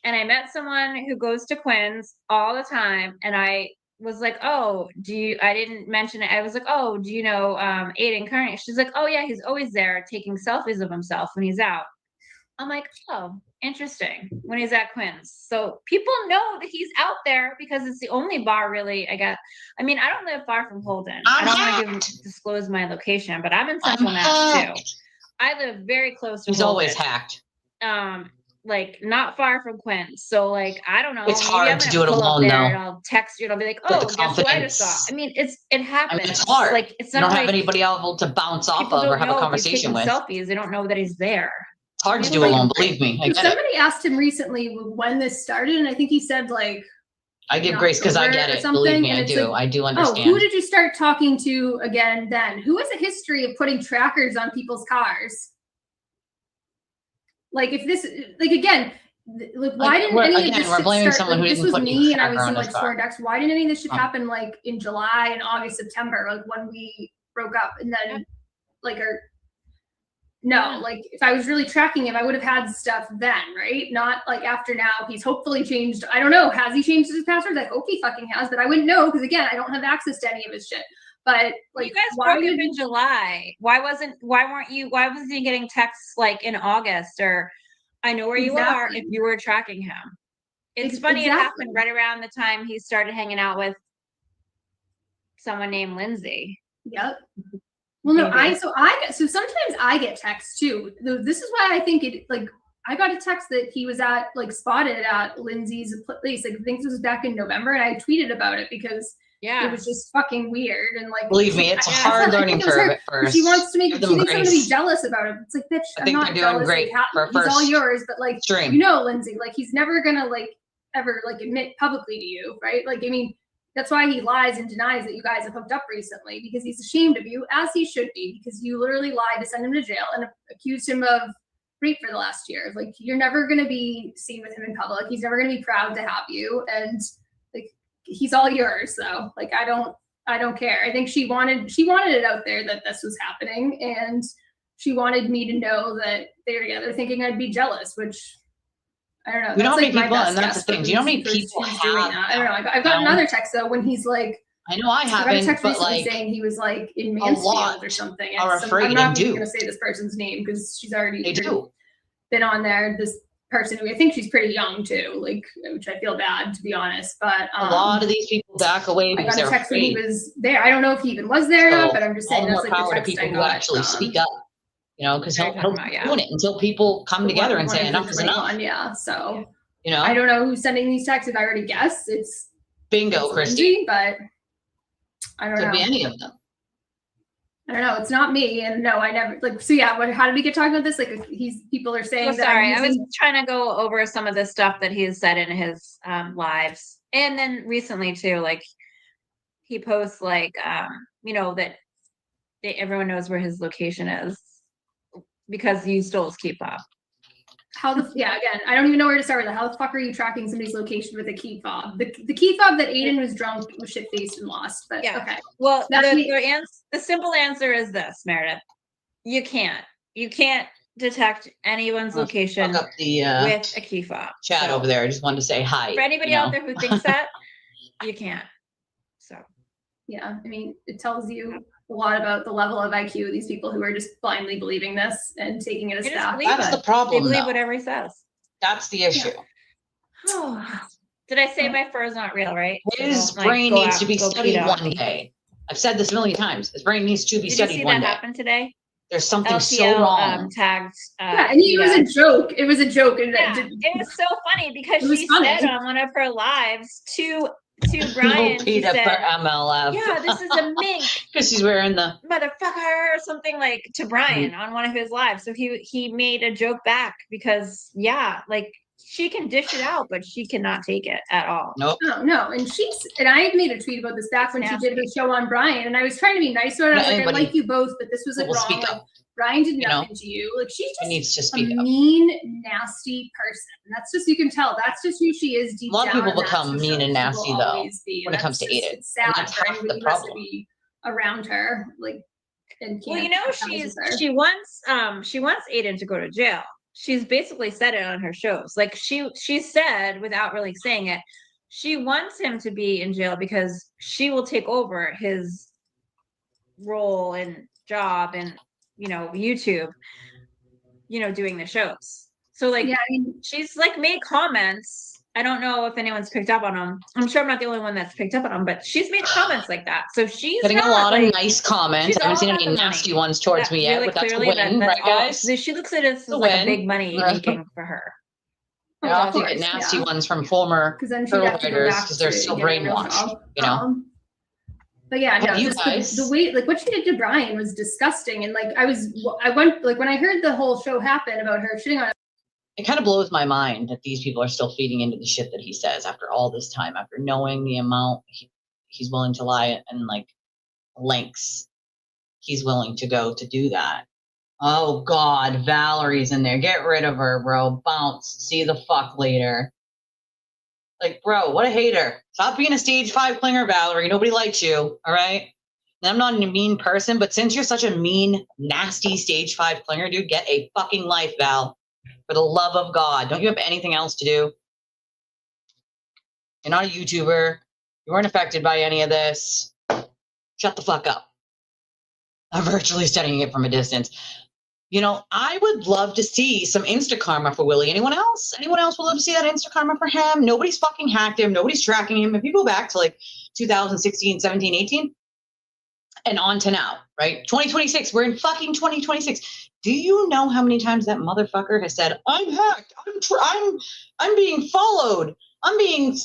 and I met someone who goes to Quinn's all the time. And I was like, oh, I didn't mention it. I was like, oh, do you know Aiden Kearney? She's like, oh yeah, he's always there taking selfies of himself when he's out. I'm like, oh, interesting, when he's at Quinn's. So people know that he's out there because it's the only bar really I got. I mean, I don't live far from Holden. I don't want to disclose my location, but I'm in Central Mass too. I live very close to He's Holden. Always hacked. Like not far from Quinn's. So like, I don't know. It's hard to do it alone though. I'll text you and I'll be like, oh, guess who I just saw? I mean, it happens. I mean, it's hard. Like, it's not you don't like have anybody able to bounce off of or have a conversation with. Selfies. They don't know that he's there. It's hard to do alone, believe me. Somebody asked him recently when this started, and I think he said like, I give grace because I get it. Believe me, I do. I do understand. Oh, who did you start talking to again then? Who has a history of putting trackers on people's cars? Like, if this, like, again, like, why didn't any of this shit blaming start? Like, this was me, and I was seeing like Score Decks. Why didn't any of this shit happen like in July and August, September, like when we broke up, and then like No, like if I was really tracking him, I would have had stuff then, right? Not like after now. He's hopefully changed. I don't know. Has he changed his passwords? I hope he fucking has, but I wouldn't know because again, I don't have access to any of his shit. But like, you guys why broke up did in July. Why wasn't he getting texts like in August or I know where you are Exactly. if you were tracking him? It's funny it Exactly. happened right around the time he started hanging out with someone named Lindsay. Yep. Well, no, Maybe. so sometimes I get texts too. This is why I think it like I got a text that he was at like spotted at Lindsay's place. Like I think this was back in November, and I tweeted about it because Yeah. it was just fucking weird and like. Believe me, it's a hard learning curve at first. She wants to make Give she them thinks I'm gonna be grace. jealous about it. It's like, bitch, I I'm think not they're doing jealous. great Like, for a he's all first yours, but like stream. you know, Lindsay, like he's never gonna like ever like admit publicly to you, right? Like I mean. That's why he lies and denies that you guys have hooked up recently because he's ashamed of you, as he should be, because you literally lied to send him to jail and accused him of rape for the last year. Like you're never going to be seen with him in public. He's never going to be proud to have you, and like he's all yours. So like I don't care. I think she wanted it out there that this was happening, and she wanted me to know that they were together, thinking I'd be jealous, which. I don't know. You know how That's, many like, people, my and that's best the thing. guess Do you know how many for who's people doing have? that. I don't know. I've got another text though when he's like, I know I I got a haven't, text but recently like saying he was like in a lot Mansfield or something. are afraid I'm not and even do. going to say this person's name because she's already they do. been on there. This person who I think she's pretty young too, like which I feel bad to be honest. But A lot of these people back away I because got a they're text when he afraid. was there. I don't know if he even was there or not, So but I'm just all saying the that's more like the power to text I people who got. actually speak up. You know, because he'll Talking about, keep yeah. doing it until people come together and say enough is enough. Yeah. So You know, I don't know who's sending these texts. If I already guessed, it's bingo, it's Christy. Lindsay, but I don't Could know. be any of them. I don't know. It's not me, and no, I never like. So yeah, how did we get talking about this? Like, people are saying So that. sorry, I was trying to go over some of the stuff that he's said in his lives, and then recently too. Like he posts like you know that everyone knows where his location is because you stole his key fob. Again, I don't even know where to start with it. How the fuck are you tracking somebody's location with a key fob? The key fob that Aiden was drunk, was shit faced and lost. But Yeah. okay. Well, That's the simple answer is this, Meredith. You can't detect anyone's location Fuck up the with a key fob. chat So, over there. I just wanted to say hi. for anybody you know? out there who thinks that, you can't. So Yeah, I mean, it tells you a lot about the level of IQ of these people who are just blindly believing this and taking it as They just fact. believe That's it. the problem. They believe though. whatever he says. That's the issue. Did I say my fur is not real, right? His So don't, brain go needs out- to be go studied peed on one me. day. I've said this a million times. His brain needs to be Did you studied see one that day. happen today? There's something so LTL wrong. tagged. Yeah, and it was a joke. It was a joke, and Yeah, it was so funny because It was she funny. said on one of her lives to Brian, she Peter for said, MLF. "Yeah, this is a mink, Because she's wearing the. motherfucker," or something like to Brian on one of his lives. So he made a joke back because like she can dish it out, but she cannot take it at all. Nope. No, and I made a tweet about this back when she did her show on Brian, and I was trying to be nice about it. I was like, I Anybody like you both, but this wasn't will wrong. speak Like, up. Brian did You know? nothing to you. Like she's She just needs to a speak up. mean, nasty person. And that's just, you can tell. That's just who she is deep A lot of down, people and that's become who mean she and will nasty, though, always be. when And it comes that's to just- Aiden. It's sad And that's for half anybody the who has to problem. be around her. Like, and Well, you can't know, empathize with her. she wants Aiden to go to jail. She's basically said it on her shows. Like she said, without really saying it, she wants him to be in jail because she will take over his role and job and YouTube, doing the shows. So like, Yeah, I mean, she's like made comments. I don't know if anyone's picked up on them. I'm sure I'm not the only one that's picked up on them, but she's made comments like that. So she's Getting not, a lot like, of nice comments. she's I haven't all seen about any the money. nasty ones towards That me yet, really but that's a clearly win, that's right, all. guys? She looks at it as a like a win. big money making for her. I of often course, get nasty yeah. ones from former Because then she'd girl have to go writers back because they're to so getting a real brainwashed, job. you know? But yeah, How no, do you just guys? the way, like what she did to Brian was disgusting. And like I went, like when I heard the whole show happen about her shitting on It kind of blows my mind that these people are still feeding into the shit that he says after all this time, after knowing the amount he's willing to lie and like lengths he's willing to go to do that. Oh God, Valerie's in there. Get rid of her, bro. Bounce. See the fuck later. Like, bro, what a hater. Stop being a stage 5 clinger, Valerie. Nobody likes you. All right. And I'm not a mean person, but since you're such a mean, nasty stage 5 clinger, dude, get a fucking life, Val. For the love of God. Don't you have anything else to do? You're not a YouTuber. You weren't affected by any of this. Shut the fuck up. I'm virtually studying it from a distance. You know, I would love to see some Insta karma for Willie. Anyone else? Anyone else would love to see that Insta karma for him? Nobody's fucking hacked him. Nobody's tracking him. If you go back to like 2016, 17, 18, and on to now, right? 2026. We're in fucking 2026. Do you know how many times that motherfucker has said, "I'm hacked. I'm being followed. I'm being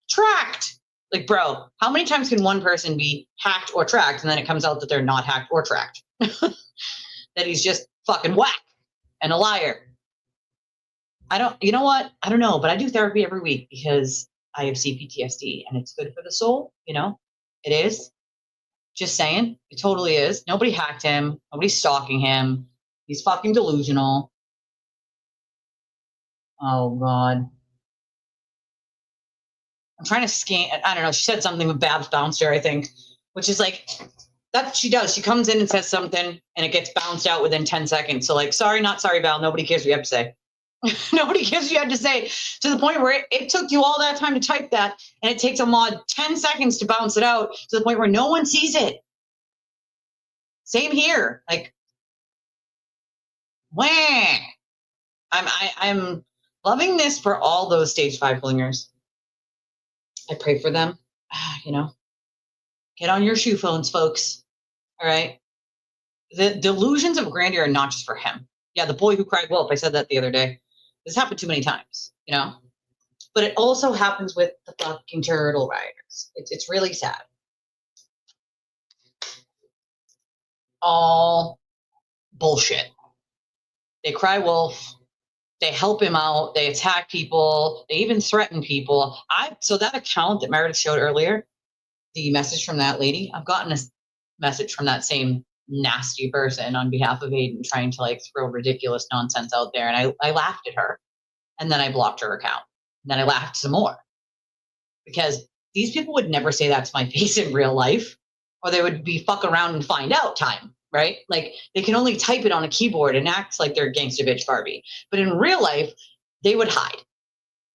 tracked"? Like, bro, how many times can one person be hacked or tracked, and then it comes out that they're not hacked or tracked? That he's just fucking whack and a liar. You know what? I don't know, but I do therapy every week because I have CPTSD and it's good for the soul, you know? It is. Just saying. It totally is. Nobody hacked him. Nobody's stalking him. He's fucking delusional. Oh, God. I'm trying to scan. I don't know. She said something with Babs bounced her, I think, which is like, that's what she does. She comes in and says something and it gets bounced out within 10 seconds. So like, sorry, not sorry, Val. Nobody cares what you have to say. Nobody cares what you have to say, to the point where it took you all that time to type that and it takes a mod 10 seconds to bounce it out to the point where no one sees it. Same here. Like, wah. I'm loving this for all those stage 5 flingers. I pray for them. You know, get on your shoe phones, folks. All right. The delusions of grandeur are not just for him. Yeah, the boy who cried wolf. I said that the other day. This happened too many times, you know. But it also happens with the fucking turtle riders. It's really sad. All bullshit. They cry wolf. They help him out. They attack people. They even threaten people. So that account that Meredith showed earlier, the message from that lady, I've gotten a message from that same nasty person on behalf of Aiden trying to like throw ridiculous nonsense out there. And I laughed at her and then I blocked her account. And then I laughed some more because these people would never say that to my face in real life, or they would be fuck around and find out time, right? Like they can only type it on a keyboard and act like they're gangsta bitch Barbie. But in real life, they would hide,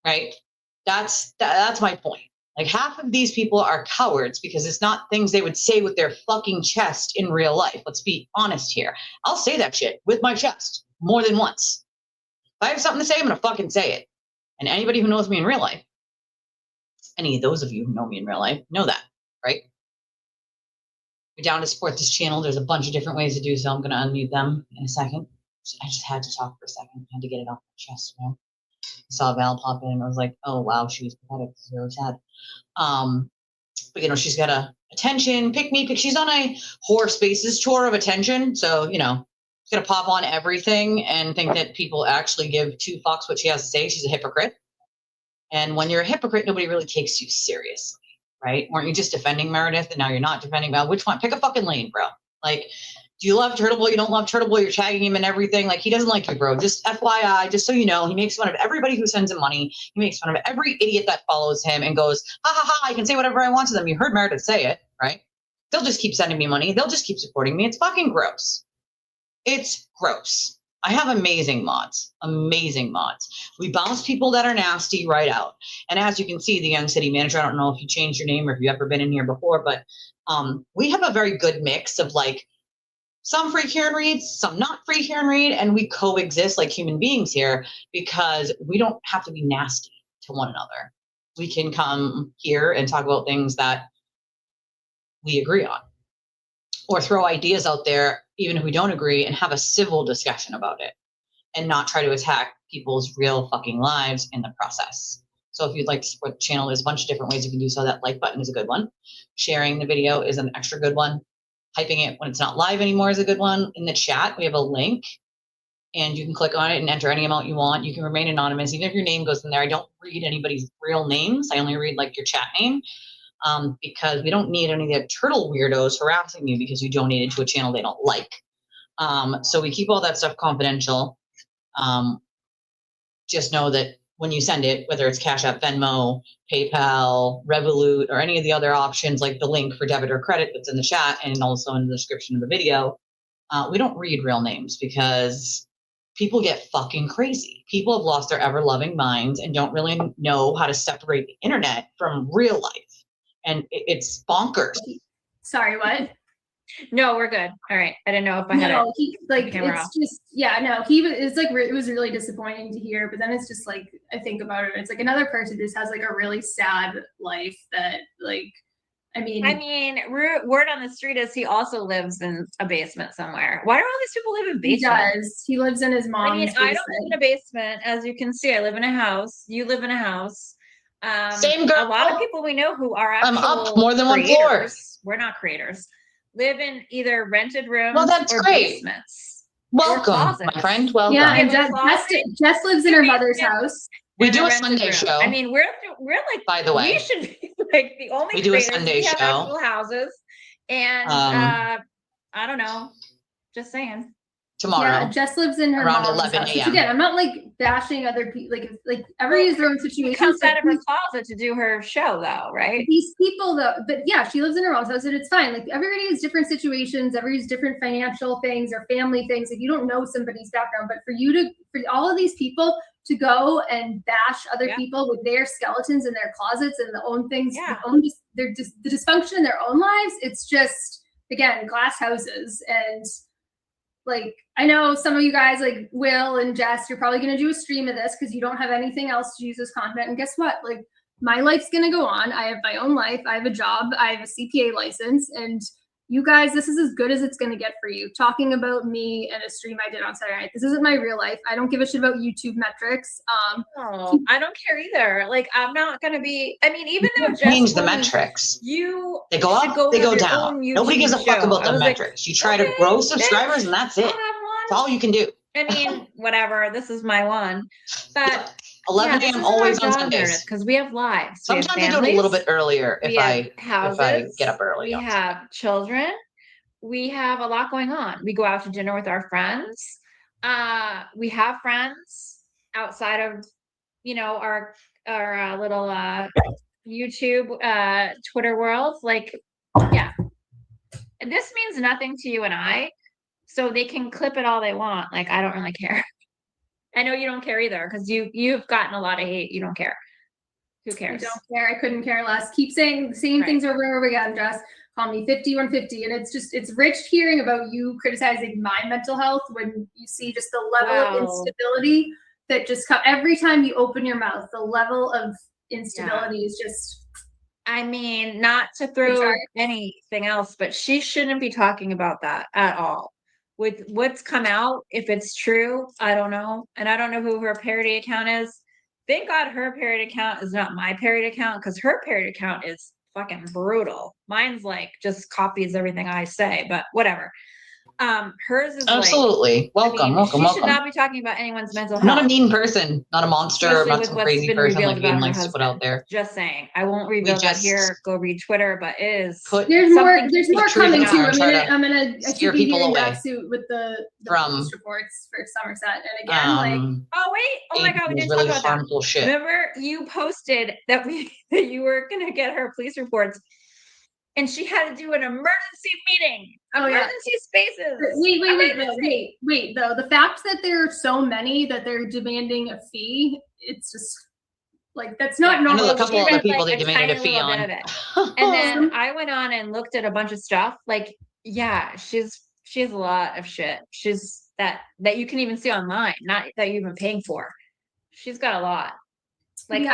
right? That's my point. Like half of these people are cowards because it's not things they would say with their fucking chest in real life. Let's be honest here. I'll say that shit with my chest more than once. If I have something to say, I'm going to fucking say it. And anybody who knows me in real life, any of those of you who know me in real life, know that, right? You're down to support this channel. There's a bunch of different ways to do so. I'm going to unmute them in a second. I just had to talk for a second. I had to get it off my chest, you know? I saw Val pop in and I was like, oh, wow, she was pathetic. This is really sad. But, you know, she's got a attention, pick me. She's on a Whore Spaces tour of attention. So, you know, she's going to pop on everything and think that people actually give 2 fucks what she has to say. She's a hypocrite. And when you're a hypocrite, nobody really takes you seriously, right? Weren't you just defending Meredith and now you're not defending Val? Which one? Pick a fucking lane, bro. Like, do you love Turtle Boy? You don't love Turtle Boy? You're tagging him and everything. Like, he doesn't like you, bro. Just FYI, just so you know, he makes fun of everybody who sends him money. He makes fun of every idiot that follows him and goes, ha, ha, ha, I can say whatever I want to them. You heard Meredith say it, right? They'll just keep sending me money. They'll just keep supporting me. It's fucking gross. It's gross. I have amazing mods. Amazing mods. We bounce people that are nasty right out. And as you can see, the young city manager, I don't know if you changed your name or if you've ever been in here before, but we have a very good mix of like, some free Karen reads, some not free Karen read, and we coexist like human beings here because we don't have to be nasty to one another. We can come here and talk about things that we agree on or throw ideas out there, even if we don't agree, and have a civil discussion about it and not try to attack people's real fucking lives in the process. So if you'd like to support the channel, there's a bunch of different ways you can do so. That like button is a good one. Sharing the video is an extra good one. Typing it when it's not live anymore is a good one. In the chat, we have a link and you can click on it and enter any amount you want. You can remain anonymous. Even if your name goes in there, I don't read anybody's real names. I only read like your chat name because we don't need any of the turtle weirdos harassing you because you donated to a channel they don't like. So we keep all that stuff confidential. Just know that when you send it, whether it's Cash App, Venmo, PayPal, Revolut, or any of the other options, like the link for debit or credit that's in the chat and also in the description of the video, we don't read real names because people get fucking crazy. People have lost their ever-loving minds and don't really know how to separate the internet from real life. And it's bonkers. Sorry, what? No, we're good. All right. I didn't know if I had it. He, like, camera it's off. just, yeah, no, it's like, it was really disappointing to hear, but then it's just like, I think about it, it's like another person just has like a really sad life that like, I mean, word on the street is he also lives in a basement somewhere. Why do all these people live in he basements? does. He lives in his mom's I basement. don't live in a basement. As you can see, I live in a house. You live in a house. Same girl. A lot of people we know who are I'm actual up more than one floor. creators, we're not creators, live in either rented rooms that's or great. basements. Welcome, closets. my friend. Welcome. Yeah, and have a Jess lives in her mother's house. We and do a rented Sunday room. show. I mean, we're like, by the way. we should be like the only We do a creators. Sunday We have show. actual houses, and I don't know, just saying. Tomorrow. Yeah, Jess lives in her around mom's 11 house. Which a.m. again, I'm not like bashing other people. Like everybody has their own She situation. comes out of her closet to do her show, though, right? These people, though, but yeah, she lives in her mom's house, and it's fine. Like everybody has different situations, everybody has different financial things or family things. Like you don't know somebody's background, but for all of these people to go and bash other people with their skeletons in their closets and the own things, the dysfunction in their own lives, it's just again glass houses. And like I know some of you guys, like Will and Jess, you're probably going to do a stream of this because you don't have anything else to use as content. And guess what? Like my life's going to go on. I have my own life. I have a job. I have a CPA license. And you guys, this is as good as it's going to get for you. Talking about me and a stream I did on Saturday night. This isn't my real life. I don't give a shit about YouTube metrics. I don't care either. Like I'm not going to be. I mean, even though Jess change the metrics, they go up, they go down. Nobody gives a fuck about the metrics. You try to grow subscribers, and that's it. That's all you can do. I mean, whatever. This is my one, but 11 a.m. always on Sundays because we have lives. Sometimes I do it a little bit earlier if I get up early. We have children. We have a lot going on. We go out to dinner with our friends. We have friends outside of, our little YouTube, Twitter world. Like, yeah. And this means nothing to you and I, so they can clip it all they want. Like, I don't really care. I know you don't care either because you've gotten a lot of hate. You don't care. Who cares? I don't care. I couldn't care less. Keep saying the same things over and over again, Jess. Call me 5150. And it's rich hearing about you criticizing my mental health when you see just the level of instability that just every time you open your mouth, the level of instability is just. I mean, not to throw anything else, but she shouldn't be talking about that at all. With what's come out, if it's true, I don't know. And I don't know who her parody account is. Thank God her parody account is not my parody account because her parody account is fucking brutal. Mine's like just copies everything I say, but whatever. Hers is absolutely welcome. She should not be talking about anyone's mental health. I'm not a mean person, not a monster, especially not some crazy person like Ian likes to put out there. Just saying, I won't reveal that here. Go read Twitter, but it is there's more coming too. I'm gonna scare people away with the police reports for Somerset, and again, oh my God, we didn't really talk about harmful that. Shit. Remember, you posted that you were gonna get her police reports. And she had to do an emergency meeting, emergency spaces. Wait, though. The fact that there are so many that they're demanding a fee, it's just like, that's not normal. I know a couple other people they demanded a fee on. And then I went on and looked at a bunch of stuff. Like, yeah, she has a lot of shit. She's that you can even see online, not that you've been paying for. She's got a lot. Like,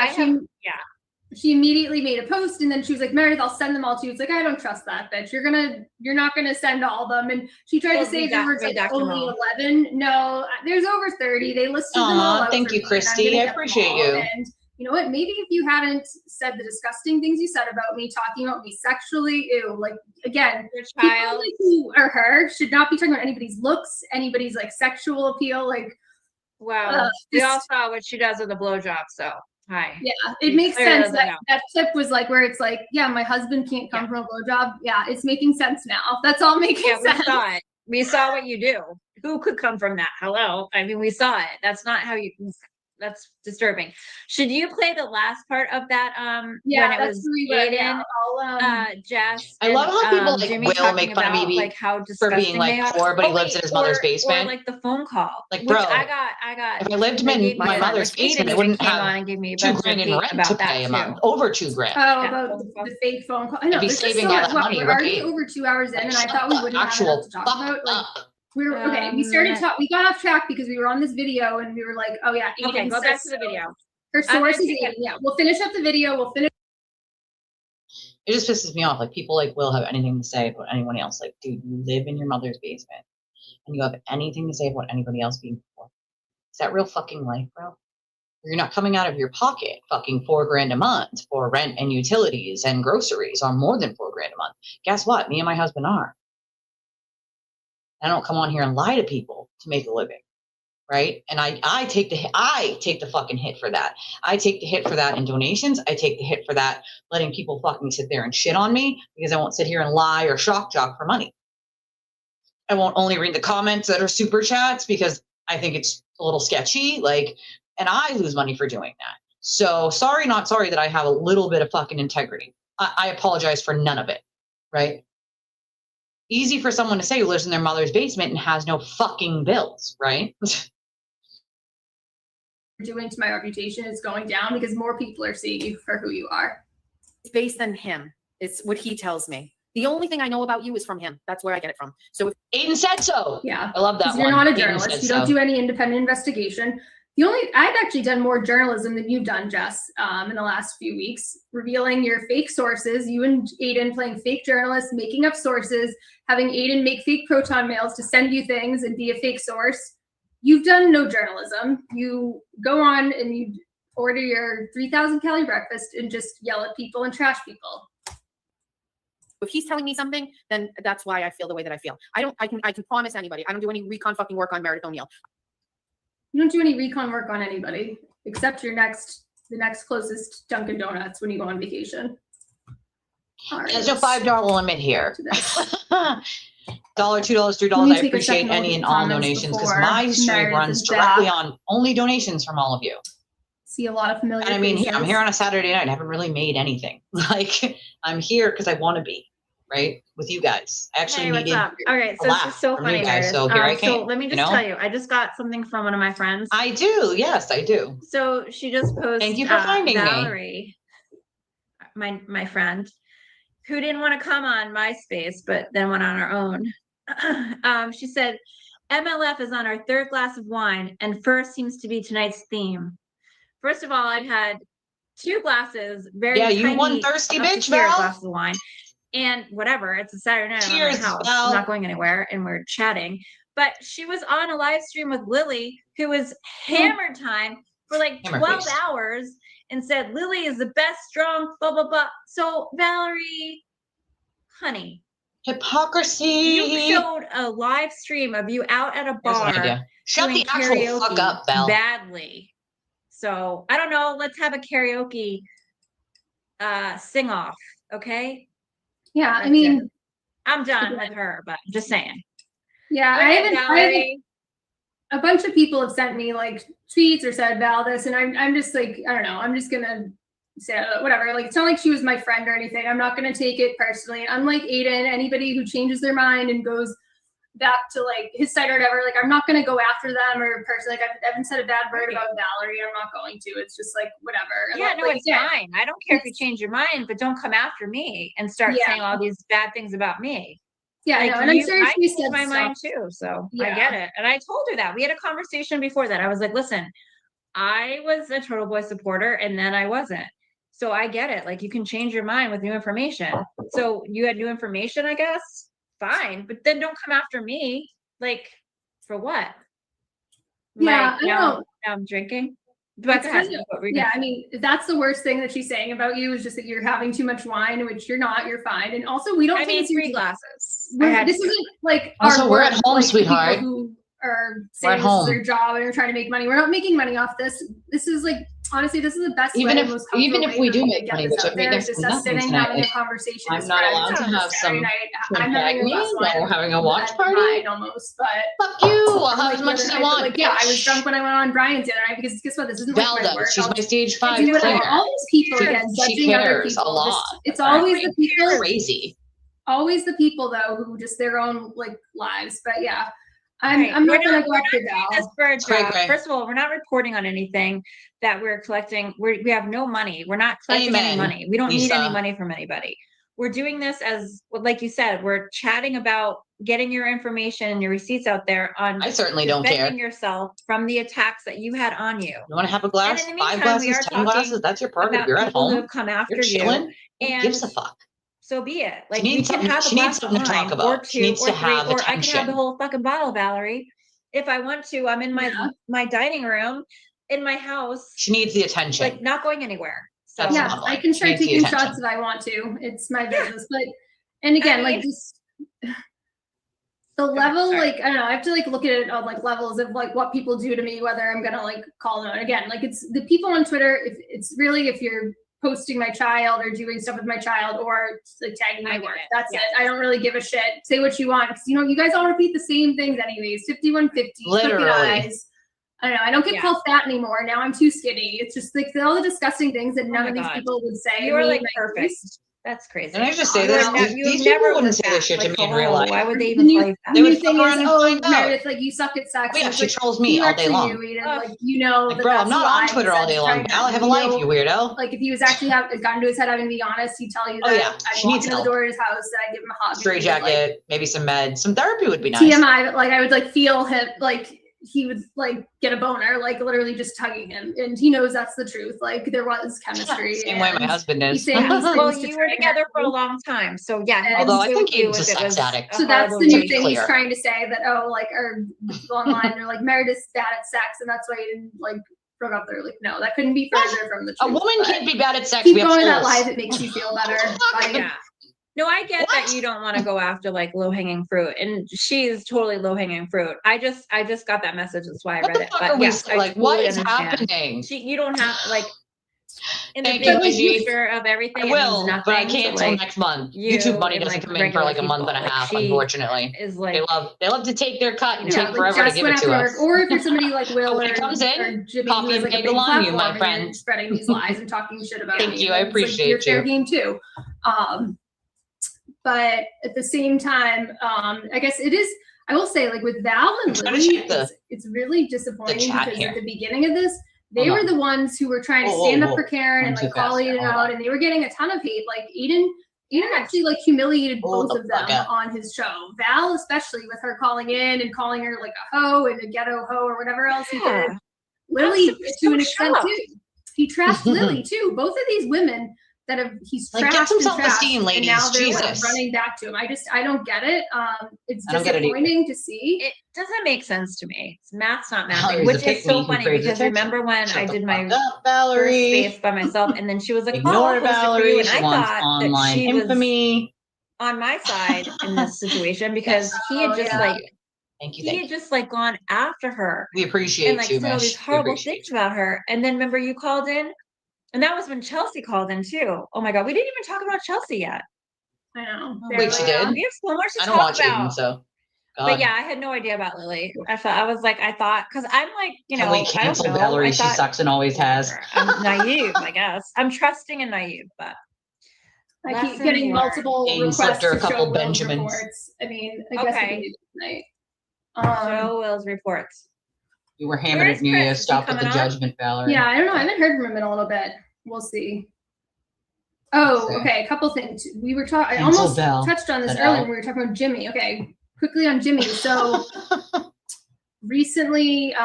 she immediately made a post and then she was like, Meredith, I'll send them all to you. It's like, I don't trust that bitch. You're not gonna send all of them. And she tried to say there was like only 11. No, there's over 30. They listed them all out. Thank you, Christy. I appreciate you. And you know what? Maybe if you hadn't said the disgusting things you said about me, talking about me sexually, like again, your child like who are her should not be talking about anybody's looks, anybody's like sexual appeal. Like, wow, we all saw what she does with a blowjob, so. Hi. Yeah, it makes sense that clip was like where it's like, yeah, my husband can't come from a blowjob. Yeah, it's making sense now. That's all making sense. We saw it. We saw what you do. Who could come from that? Hello. I mean, we saw it. That's not how you. that's disturbing. Should you play the last part of that? Yeah, when it that's was really what Aiden, Jess. I love how people like Jimmy will talking make fun of me about, like how for disgusting being like they are. poor, but he Oh, lives in wait, his mother's or basement. like the phone call, Like, which bro, I got. if I lived they in gave me my a- mother's Aiden basement, I even wouldn't came on have and gave me a $2 bunch of grand in hate rent to about pay that a too. month. Over $2 grand. Oh, Yeah, about phone call. the fake phone call. I know I'd be there's just saving so all much. that Well, money, we're already right? over 2 hours in, and I Shut thought we the wouldn't have actual enough to talk fuck about. Like, up. we were okay. We got off track because we were on this video, and we were like, oh yeah, Aiden Okay, go says back to the so. video. Her I'm gonna source is take Aiden. Yeah, we'll finish up the video. We'll finish. It just pisses me off. Like people like will have anything to say about anyone else. Like, dude, you live in your mother's basement and you have anything to say about anybody else being poor. Is that real fucking life, bro? You're not coming out of your pocket fucking $4 grand a month for rent and utilities and groceries, or more than $4 grand a month. Guess what? Me and my husband are. I don't come on here and lie to people to make a living, right? And I take the fucking hit for that. I take the hit for that in donations. I take the hit for that letting people fucking sit there and shit on me because I won't sit here and lie or shock jock for money. I won't only read the comments that are super chats because I think it's a little sketchy. Like, and I lose money for doing that. So sorry, not sorry that I have a little bit of fucking integrity. I apologize for none of it, right? Easy for someone to say who lives in their mother's basement and has no fucking bills, right? Doing to my reputation is going down because more people are seeing you for who you are. It's based on him. It's what he tells me. The only thing I know about you is from him. That's where I get it from. So if Aiden said so. Yeah. I love that one. You're not a Aiden journalist. said You don't so. do any independent investigation. I've actually done more journalism than you've done, Jess, in the last few weeks, revealing your fake sources, you and Aiden playing fake journalists, making up sources, having Aiden make fake proton mails to send you things and be a fake source. You've done no journalism. You go on and you order your 3,000 calorie breakfast and just yell at people and trash people. if he's telling me something, then that's why I feel the way that I feel. I can promise anybody, I don't do any recon fucking work on Meredith O'Neill. You don't do any recon work on anybody except the next closest Dunkin' Donuts when you go on vacation. All right, There's no $5 limit here. $1, $2, $3. Let me I take a appreciate second to any look and at all comments donations because before my stream Meredith runs is directly back. on only donations from all of you. See a lot of familiar And I mean, faces. I'm here on a Saturday night. I haven't really made anything. Like, I'm here because I want to be, right? With you guys. I actually Hey, what's needed up? Okay, so laugh this is so from you funny, guys, Meredith. so here I So came, let me you just know? tell you, I just got something from one of my friends. I do. Yes, I do. So she just posted Thank you for finding me. Valerie, my friend, who didn't want to come on MySpace, but then went on her own. She said, MLF is on our third glass of wine, and first seems to be tonight's theme. First of all, I've had 2 glasses, very Yeah, you tiny, one thirsty up to bitch, here Val? glasses of wine. And whatever, it's a Saturday night. I'm Cheers, at my house. Val. I'm not going anywhere, and we're chatting. But she was on a live stream with Lily, who was hammered time for like 12 Hammer-faced. hours, and said Lily is the best, strong, blah blah blah. So Valerie, honey, Hypocrisy. you showed a live stream of you out at a Here's an bar idea. Shut doing the actual fuck karaoke up, Val. badly. So I don't know. Let's have a karaoke sing off, okay? Yeah, I That's mean, it. I'm done with her, but just saying. yeah, Go I ahead, haven't. A bunch of people have sent me like tweets or said Val this, and I'm just like, I don't know. I'm just gonna say whatever. Like, it's not like she was my friend or anything. I'm not gonna take it personally. Unlike Aiden, anybody who changes their mind and goes back to like his site or whatever, like I'm not gonna go after them or personally. Like I haven't said a bad word about Valerie. I'm not going to. It's just like whatever. Yeah, no, like, it's fine. I don't care if you change your mind, but don't come after me and start saying all these bad things about me. Yeah, like no, and I'm sure I she changed said my mind stuff. too, so I Yeah. get it. And I told her that. We had a conversation before that. I was like, listen, I was a Turtle Boy supporter and then I wasn't. So I get it. Like, you can change your mind with new information. So you had new information, I guess. Fine, but then don't come after me. Like, for what? Yeah, I now know. I'm drinking. But It's kind of, yeah, I mean, that's the worst thing that she's saying about you is just that you're having too much wine, which you're not. You're fine. And also, we don't. I take mean, it 3 seriously. glasses. This isn't like Also, our we're at work, home, like, sweetheart. People who are We're at saying this is home. their job and are trying to make money. We're not making money off this. This is like honestly, this is the best Even way, if- most even comfortable if we way do for me make to get money, this which out I mean, there. there's It's just us nothing sitting, tonight. having a conversation. I'm as not friends allowed to on a have Saturday some night. shrimp I'm having a agony glass of while wine we're having a watch at party. 9 almost, but Fuck you! I'll have like as the much other as I night, want. like, yeah, I was bitch. drunk when I went on Brian's the other night because guess what? This isn't like my Val work. does. She's I'll my just stage 5 do whatever. singer. All these people again She judging other cares a people. lot. It's always the people. Crazy. Always the people though who just their own like lives. But yeah, I'm Right. I'm We're not gonna go we're after doing this Val. for a Cray, job. cray. First of all, we're not reporting on anything that we're collecting. We have no money. We're not collecting any Amen, money. We don't need any Lisa. money from anybody. We're doing this as, well, like you said, we're chatting about getting your information and your receipts out there on I certainly don't care. defending yourself from the attacks that you had on you. You want to have a glass, in the 5 meantime, we glasses, are 10 glasses? talking That's your prerogative. About You're at people who home. have come You're after you, chilling. Who and gives a fuck? so be it. Like needs we can something- have a she needs glass of something to talk wine, about. or She 2 needs or to 3, have or I can have attention. the whole fucking bottle, Valerie. If I want to, I'm in my Yeah. my dining room in my house, She needs the attention. like not going anywhere. So That's Yeah, bottom I line. can She start needs the taking attention. shots if I want to. It's my business. But and again, like mean- just the level, sorry. like I don't know, I have to like look at it on like levels of like what people do to me, whether I'm gonna like call them out. Again, like it's the people on Twitter, if it's really if you're posting my child or doing stuff with my child or like tagging I my get work. it. That's Yes. it. I don't really give a shit. Say what you want because you guys all repeat the same things anyways. 5150, crooked Literally. eyes. I don't know. I don't get Yeah. called fat anymore. Now I'm too skinny. It's just like all the disgusting things that none my of these God. people would say. You are Me like and my perfect. face. That's crazy. Can I just say You this? are These you these never people were wouldn't say fat. this shit to Like, me in real life. Why would they The even new, call you fat? the They new would thing fuck is, around and oh, find out. Meredith, like you suck at sex. Oh, yeah, And she it's like, trolls me you all day actually long. knew, Aiden, Ugh. like you know Like, that bro, that's I'm not a lie. on Twitter all day long. Trying to- Al, I have a life, you weirdo. Like if he was actually got into his head having to be honest, he'd tell you Oh, that yeah, I'd she walk needs into the help. door of his house and I'd give him a hug. Straight and he would, like, jacket, maybe some meds, some therapy would be nice. TMI, but like I would like feel him, like he would like get a boner, like literally just tugging him, and he knows that's the truth. Like there was chemistry. Same way my and husband he's is. saying these Well, things to you try were and together hurt for a you. long time, so yeah. And- I Although I can think see with Aiden's you a if it sex was addict. a So that's the horrible new Let's be thing he's clear. trying to say that like or people online they're like Meredith's bad at sex and that's why he didn't like broke up there. Like no, that couldn't be further from the A truth. woman but can't be bad at sex. keep We have going that holes. live. It makes you feel better. Like, Yeah. No, I get What? that you don't want to go after like low hanging fruit, and she's totally low hanging fruit. I just got that message. That's why I What read the it. fuck But are we yes, I like? What totally is understand. happening? You don't have like in the Thank big you, Angie. picture of everything. I it will, means nothing. but I can't so, till like, next month. you YouTube money and, doesn't like, come in for regular like a month people, and a like, half, she unfortunately. is They like love to take their cut and Yeah, take like forever to Jess give went it to after us. work, or if you're somebody like Will When or, it comes in, or Jimmy coffee who has and like a big bagel on you, platform my and friend. you're spreading these lies and talking shit about Thank me, you, I and it's, like, appreciate your fair you. game too. But at the same time, I guess it is. I will say, like with Val and I'm trying to Lily, check the- it's really disappointing chat because here. at the beginning of this, they Hold were on. the ones who were trying to Whoa, stand whoa, up for whoa. Karen and I'm too like call fast here. Aiden Hold out, on. and they were getting a ton of hate. Like Aiden actually like humiliated Hold both the of them fuck up. on his show. Val, especially with her calling in and calling her like a hoe and a ghetto hoe or whatever else he Yeah. did. Lily, so to an extent shocked. too. He trashed Lily too. Both of these women that have he's Like, trashed get some and trashed, self-esteem, and now ladies. they're like, Jesus. running back to him. I don't get it. It's I don't get it either. disappointing to see. it doesn't make sense to me. Math's not Valerie's mathing, a which pick is me so who funny craves because attention. remember when Shut I the did my fuck up, first Valerie. space by myself, and then she was like, Ignore "Oh, I'll post it for Valerie. you," and She I wants thought that online she was infamy. on my side in this situation because he had Oh, just yeah. like Thank you. he Thank had you. just like gone after her We appreciate and like you, said all these Mish. We horrible appreciate things you. about her. And then remember you called in, and that was when Chelsea called in too. Oh my god, we didn't even talk about Chelsea yet. I know. Oh, Wait, she did? We have so much to I don't talk watch about. Aiden, so. God. But yeah, I had no idea about Lily. I thought because I'm like, Can we cancel Valerie? She sucks and always has. I'm naive, I guess. I'm trusting and naive, but I keep Lesson getting learned. multiple Aiden requests slipped her a to show couple Will's Benjamins. reports. I mean, I guess Okay. we can do this tonight. show Will's reports. You were hammered Where's at New Chris? Year's. Is he Stop with the coming on? judgment, Valerie. Yeah, I don't know. I haven't heard from him in a little bit. We'll see. Oh, Okay. okay. A couple things. We were talking. I Cancel almost Val. touched on this Said earlier Al. when we were talking about Jimmy. Okay, quickly on Jimmy. So recently,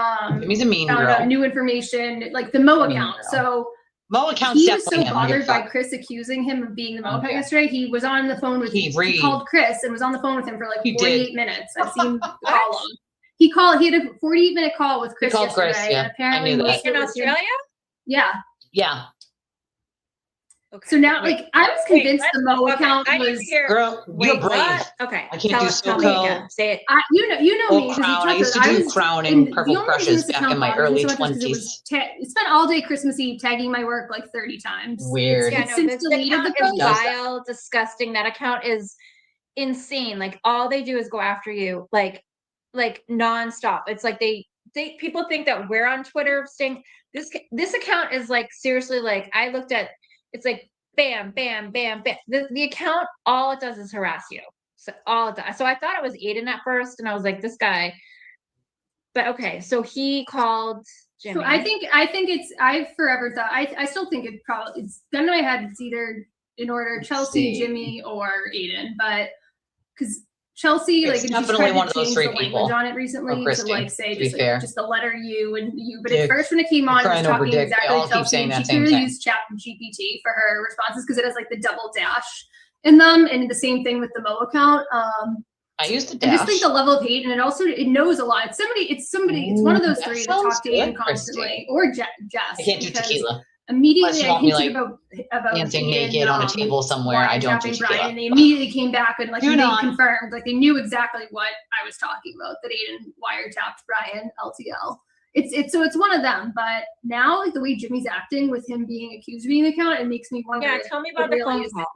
Jimmy's a mean found out girl. new information, like the Mo Mean account. girl. So Mo account's he was so definitely him. I give a bothered by fuck. Chris accusing him of being the Mo account Okay. yesterday. He was on the phone with. He He called Chris and was on the phone with him for like He 48 did. minutes. I've seen the call log. He had a 48-minute call with Chris called yesterday. Chris, yeah. And apparently I knew that. most of In it was him- Australia? Yeah. Yeah. So now, like, I was convinced the Mo account I need was. to hear. Girl, you're Wait, brave. what? Okay. I can't tell do us- tell me SoCo. again. Say it. You know Oh, me. 'Cause we Crown. I talked used to about it. do was- Crown and and Purple the only reason Crushes this back account in my bothered me early so much is 'cause 20s. it spent all day Christmas Eve tagging my work like 30 times. Weird. Yeah, It's no, since this deleted account the is post. vile, disgusting. That account is insane. Like all they do is go after you, like nonstop. It's like they people think that we're on Twitter saying this account is like seriously, like I looked at, it's like bam, bam, bam, bam. The account, all it does is harass you. So all it does. So I thought it was Aiden at first, and I was like, this guy. But okay, so he called Jimmy. So I think I've forever thought, I still think it's gun to my head, it's either in order Chelsea, see. Jimmy, or Aiden, but because Chelsea, It's like, and she's definitely tried to one of those change three the language people. on it recently to Christy, like say to be just fair. just the letter U and you. But Dick. at first when it came on, it was Crying over talking dick. They exactly all like keep Chelsea, saying and that she same clearly thing. used ChatGPT for her responses because it has like the double dash in them, and the same thing with the Mo account. I used to I just dash. think the level of hate, and it knows a lot. It's one of those Ooh, three that that talk sounds to Aiden good, constantly, Christy. or Jess. I can't do because tequila. Immediately, Unless you I want me, hinted like, about dancing Aiden, naked on a table somewhere. I don't do wiretapping Brian, tequila. and they immediately came back and like Do they not. confirmed, like they knew exactly what I was talking about, that Aiden wiretapped Brian LTL. It's one of them, but now like the way Jimmy's acting with him being accused of being the account, it makes me wonder. Yeah, tell me about the phone call.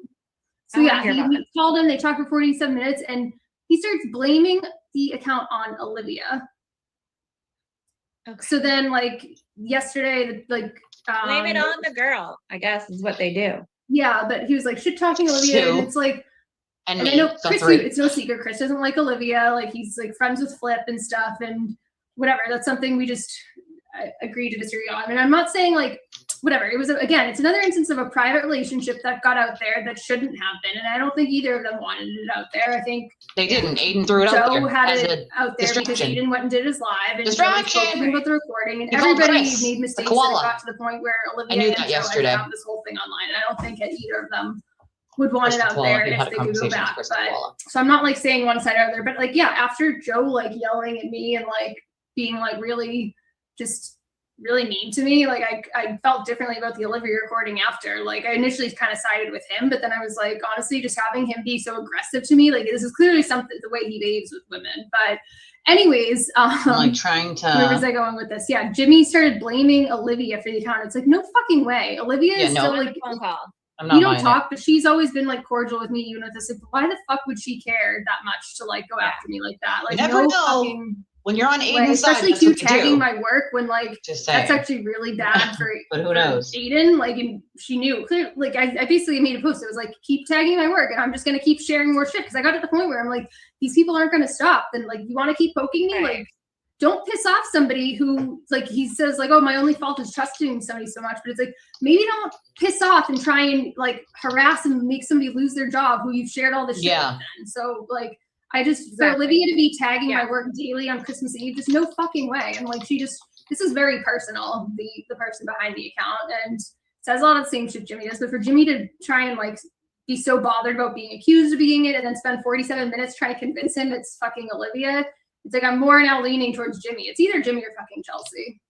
So I yeah, wanna hear about he called him. They talked for 47 minutes, and he starts blaming the account on Olivia. Okay. So then, like yesterday, like Blame it on the girl, I guess is what they do. yeah, but he was like shit talking Olivia, and Sue. it's like, And and I me. know So Chris, three. it's no secret, Chris doesn't like Olivia. Like he's like friends with Flip and stuff, and whatever. That's something we just agree to disagree on. And I'm not saying like whatever. It was again, it's another instance of a private relationship that got out there that shouldn't have been, and I don't think either of them wanted it out there. I think They didn't. Aiden threw it out Joe there had as it out there because distraction. Aiden went and did his live, and Distraction! Joe spoke to him about the recording, and He called everybody Chris, made the mistakes, and it koala. got to the point where Olivia knew and that Joe yesterday. had found this whole thing online, and I don't think that either of them would want Chris it the out koala. there We had if a they could go conversation with back. Chris the But koala. so I'm not like saying one side or other, but like yeah, after Joe like yelling at me and like being like really just really mean to me, like I felt differently about the Olivia recording after. Like I initially kind of sided with him, but then I was like, honestly, just having him be so aggressive to me, like this is clearly something the way he behaves with women. But anyways, I'm like trying where was to. I going with this? Yeah, Jimmy started blaming Olivia for the account. It's like no fucking way. Olivia is Yeah, no. still like Phone call. I'm not we don't buying talk, but she's always been like cordial with me, even with this. Like, why the fuck would she care that much to like go after me like that? Like never no know. fucking When you're on way. Aiden's side, Especially that's too what they tagging do. my work when like Just saying. that's actually really bad for But who for knows? Aiden. Like, and she knew clear. Like, I basically made a post. It was like, keep tagging my work, and I'm just gonna keep sharing more shit because I got to the point where I'm like, these people aren't gonna stop. Then like, you want to keep poking me? Right. Like, don't piss off somebody who like he says like, oh, my only fault is trusting somebody so much. But it's like maybe don't piss off and try and like harass and make somebody lose their job who you've shared all this shit Yeah. with. And so like. I just for Exactly. Olivia to be tagging Yeah. my work daily on Christmas Eve, just no fucking way. And like this is very personal, the person behind the account, and says a lot of the same shit Jimmy does. But for Jimmy to try and like be so bothered about being accused of being it and then spend 47 minutes trying to convince him it's fucking Olivia, it's like I'm more now leaning towards Jimmy. It's either Jimmy or fucking Chelsea.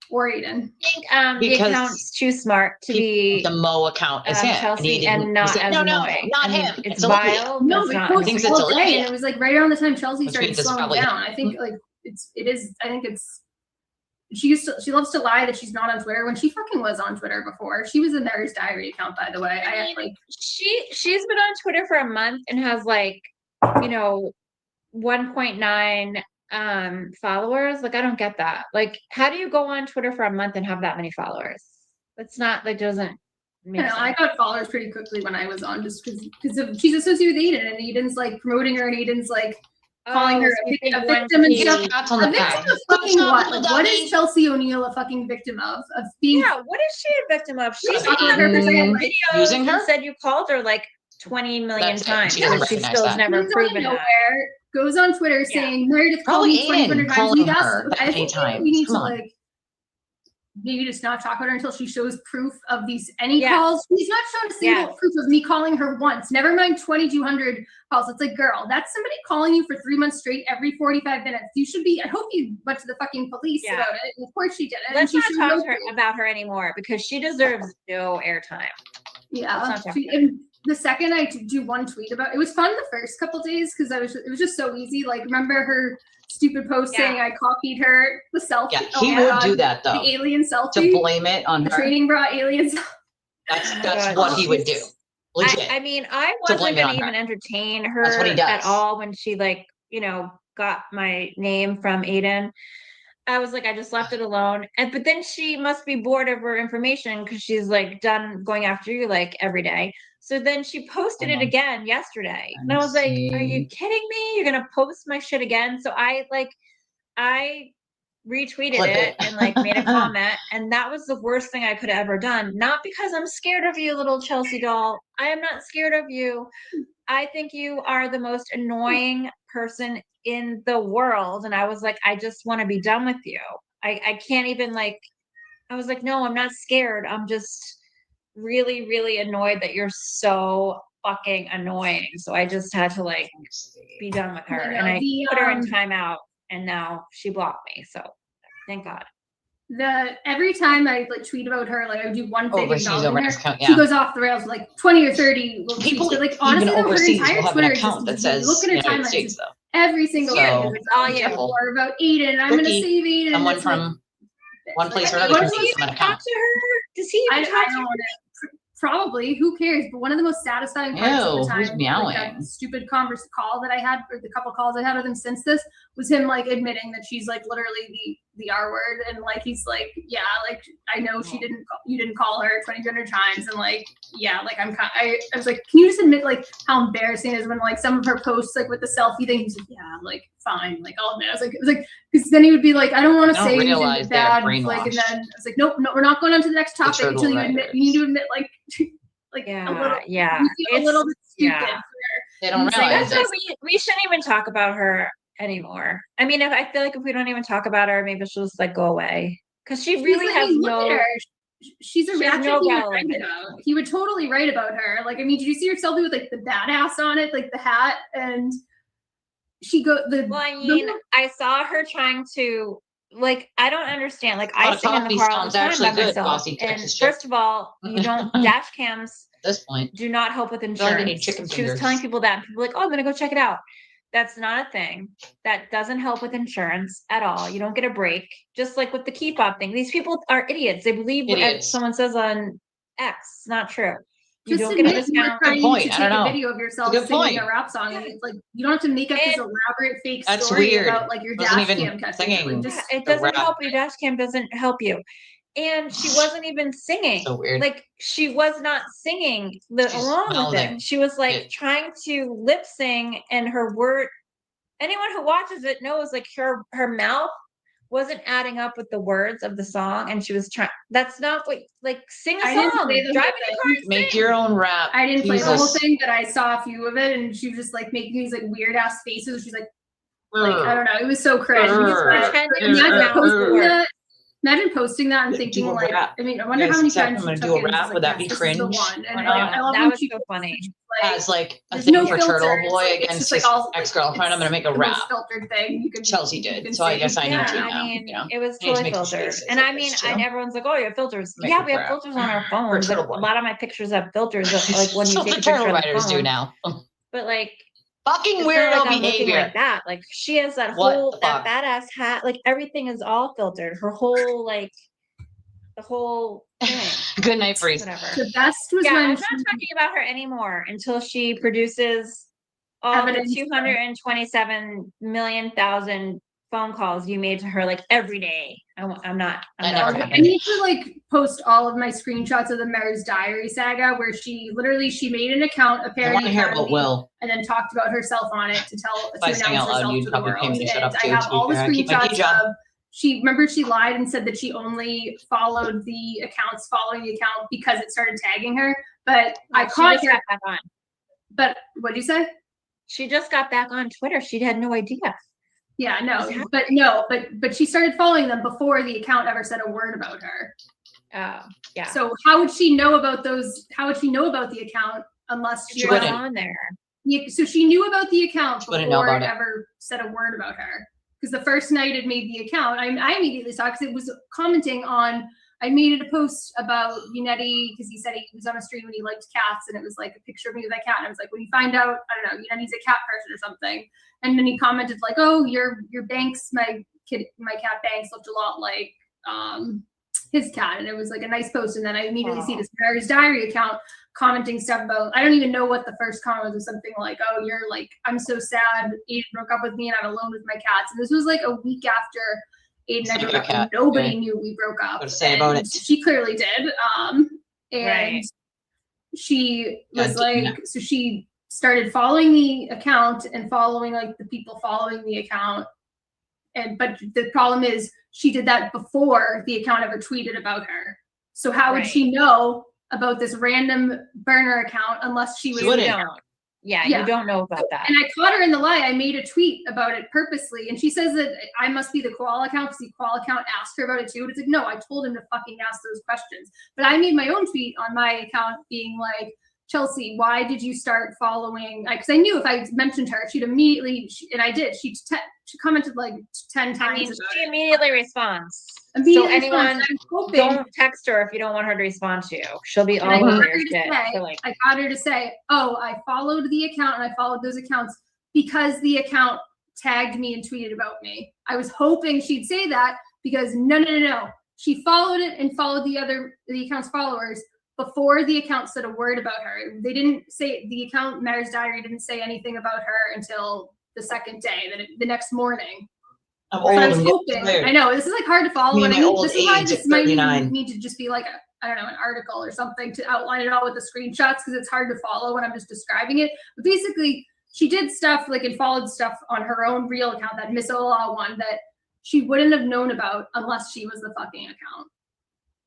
Or Aiden. I think the Because account's too smart to be The Mo account is him. And he Chelsea didn't- and not he said, as no, annoying. not I mean, him. It's Olivia. vile. No, but it it's posted not. thinks it's all day, Olivia. and it was like right around the time Chelsea Which started means it's slowing probably down. I think like I think she loves to lie that she's not on Twitter when she fucking was on Twitter before. She was in Mary's Diary account, by the way. I I mean, like she's been on Twitter for a month and has like, 1.9 followers. Like I don't get that. Like how do you go on Twitter for a month and have that many followers? It's not like doesn't make sense. I got followers pretty quickly when I was on just because she's associated with Aiden and Aiden's like promoting her and Aiden's like calling her so you think a one victim and page- stuff. That's on A the victim back. of fucking what? Like, what Dummy. is Chelsea O'Neill a fucking victim of? Of being Yeah, what is she a victim of? She Yeah, made talking her for saying, like, videos using her? and said you called her like 20 million That's it. times. She doesn't and she recognize still has that. never comes out of proven that. nowhere, goes on Twitter Yeah. saying Meredith called Probably me 2,200 Aiden times. calling We've asked- her that I many think times. we need Come to on. like maybe just not talk about her until she shows proof of these any Yeah. calls. She's not shown a single Yes. proof of me calling her once. Never mind 2,200 calls. It's like, girl, that's somebody calling you for 3 months straight every 45 minutes. You should be. I hope you went to the fucking police Yeah. about it. And of course she did it. Let's and not she talk showed to her, no proof. about her anymore because she deserves no airtime. Yeah. Let's not And the second I do one tweet about it was fun the first couple days because it was just so easy. Like, remember her stupid post saying I copied her the selfie? Yeah, he would do that though. The alien selfie. To blame it on the her. training bra aliens. That's what he would do. Legit. I mean, I wasn't gonna even entertain her at all when she like, you know, got my name from Aiden. I was like, I just left it alone. But then she must be bored of her information because she's like done going after you like every day. So then she posted it again yesterday. And I was like, are you kidding me? You're gonna post my shit again? So I retweeted it and like made a comment, and that was the worst thing I could have ever done. Not because I'm scared of you, little Chelsea doll. I am not scared of you. I think you are the most annoying person in the world. And I was like, I just want to be done with you. I can't even like, I was like, no, I'm not scared. I'm just really, really annoyed that you're so fucking annoying. So I just had to like be done with her. And I put her in timeout, and now she blocked me. So thank God. Every time I like tweet about her, like I would do one thing and she goes off the rails like 20 or 30 little people tweets. But like honestly, though, her entire Twitter account that says look at her United timeline. States, though. Every single day. It's all you. Or about Aiden. I'm gonna save Aiden. Someone from one place or another. Does he even talk to her? Does he even talk to her? Probably. Who cares? But one of the most satisfying parts of the time, who's meowing? like that stupid call that I had, or the couple calls I had with him since this, was him like admitting that she's like literally the R word, and like he's like, yeah, like I know you didn't call her 2,200 times, and like yeah, like I was like, can you just admit like how embarrassing it is when like some of her posts like with the selfie thing? He's like, yeah, like fine, like I'll admit. I was like, because then he would be like, I don't want to say anything bad, like, and then I was like, nope, no, we're not going on to the next topic until you need to admit like. Like yeah, a little, yeah, it's a little bit stupid. They don't realize that's why we shouldn't even talk about her anymore. I mean, I feel like if we don't even talk about her, maybe she'll just like go away because she really has no. She's a ratchet. He would totally write about her. Like, I mean, did you see her selfie with like the badass on it, like the hat, and she Well, I mean, I saw her trying to. Like, I don't understand. Like, I sing in the car all the time by myself. And first of all, you don't dash cams. At this point, do not help with insurance. She was telling people that, and people were like, oh, I'm gonna go check it out. That's not a thing. That doesn't help with insurance at all. You don't get a break. Just like with the key fob thing, these people are idiots. They believe what someone says on X. It's not true. You don't get a discount. Good point. I don't know. A video of yourself singing a rap song, and it's like you don't have to make up this elaborate fake story about like your dash cam catching. It doesn't help you. Dash cam doesn't help you. And she wasn't even singing. So weird. Like she was not singing along with it. She was like trying to lip sing, and her word. Anyone who watches it knows like her mouth wasn't adding up with the words of the song, and she was trying. That's not what sing a song. Drive in your car, make your own rap. I didn't play the whole thing, but I saw a few of it, and she was just like making these like weird ass faces. She's like I don't know. It was so cringe. Imagine posting that and thinking like, I mean, I wonder how many times I'm gonna do a rap. Would that be cringe? And I love that was so funny. As like a thing for Turtle Boy against his ex-girlfriend, I'm gonna make a rap. Filtered thing. Chelsea did, so I guess I need to now. I mean, it was totally filtered, and I mean, and everyone's like, "Oh, you have filters." Yeah, we have filters on our phones. But a lot of my pictures have filters. Like when you take a picture Turtle Writers do now. But like. Fucking weirdo behavior. Like that. Like she has that whole that badass hat. Like everything is all filtered. Her whole the whole thing. Good night, Freeze. Whatever. The best was when I'm not talking about her anymore until she produces all the 227 million phone calls you made to her like every day. I'm not. I need to like post all of my screenshots of the Mayor's Diary saga where she made an account, a parody account, and then talked about herself on it to announce herself to the world. And I have all the screenshots of she lied and said that she only followed the accounts following the account because it started tagging her. But I caught her. But what did you say? She just got back on Twitter. She had no idea. Yeah, but she started following them before the account ever said a word about her. Oh, yeah. So how would she know about those? How would she know about the account unless she was on there? Yeah, so she knew about the account before it ever said a word about her. Because the first night it made the account, I immediately saw because it was commenting on I made a post about Unetti because he said he was on a stream and he liked cats, and it was like a picture of me with that cat. And I was like, when you find out, I don't know, Unetti's a cat person or something. And then he commented like, oh, your Banks, my cat Banks looked a lot like his cat, and it was like a nice post. And then I immediately see this Mary's Diary account commenting stuff about, I don't even know what the first comment was, something like, oh, you're like, I'm so sad Aiden broke up with me and I'm alone with my cats. And this was like a week after Aiden and I broke up, and nobody knew we broke up. What to say about it? She clearly did. And she was like, so she started following the account and following like the people following the account. But the problem is she did that before the account ever tweeted about her. So how would she know about this random burner account unless she was Yeah, you don't know about that. And I caught her in the lie. I made a tweet about it purposely. And she says that I must be the koala account because the koala account asked her about it too. But it's like, no, I told him to fucking ask those questions. But I made my own tweet on my account being like, Chelsea, why did you start following? Because I knew if I mentioned her, she'd immediately, and I did, she commented like 10 times. I mean, she immediately responds. So anyone, don't text her if you don't want her to respond to you. She'll be all over your shit. I got her to say, oh, I followed the account and I followed those accounts because the account tagged me and tweeted about me. I was hoping she'd say that because no. She followed it and followed the account's followers before the account said a word about her. They didn't say, the account Mary's Diary didn't say anything about her until the second day, the next morning. I was hoping, I know, this is like hard to follow. This is why this might need to just be like I don't know, an article or something to outline it all with the screenshots, because it's hard to follow when I'm just describing it. But basically, she did stuff like and followed stuff on her own real account, that Miss Ola one, that she wouldn't have known about unless she was the fucking account.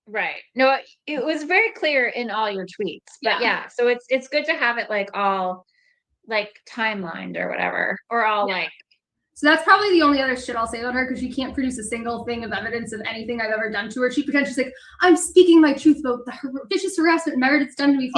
Right. No, it was very clear in all your tweets. But yeah, so it's good to have it like all like timelined or whatever, or all like. So that's probably the only other shit I'll say about her, because she can't produce a single thing of evidence of anything I've ever done to her. She pretends she's like, I'm speaking my truth about the vicious harassment Meredith's done to me.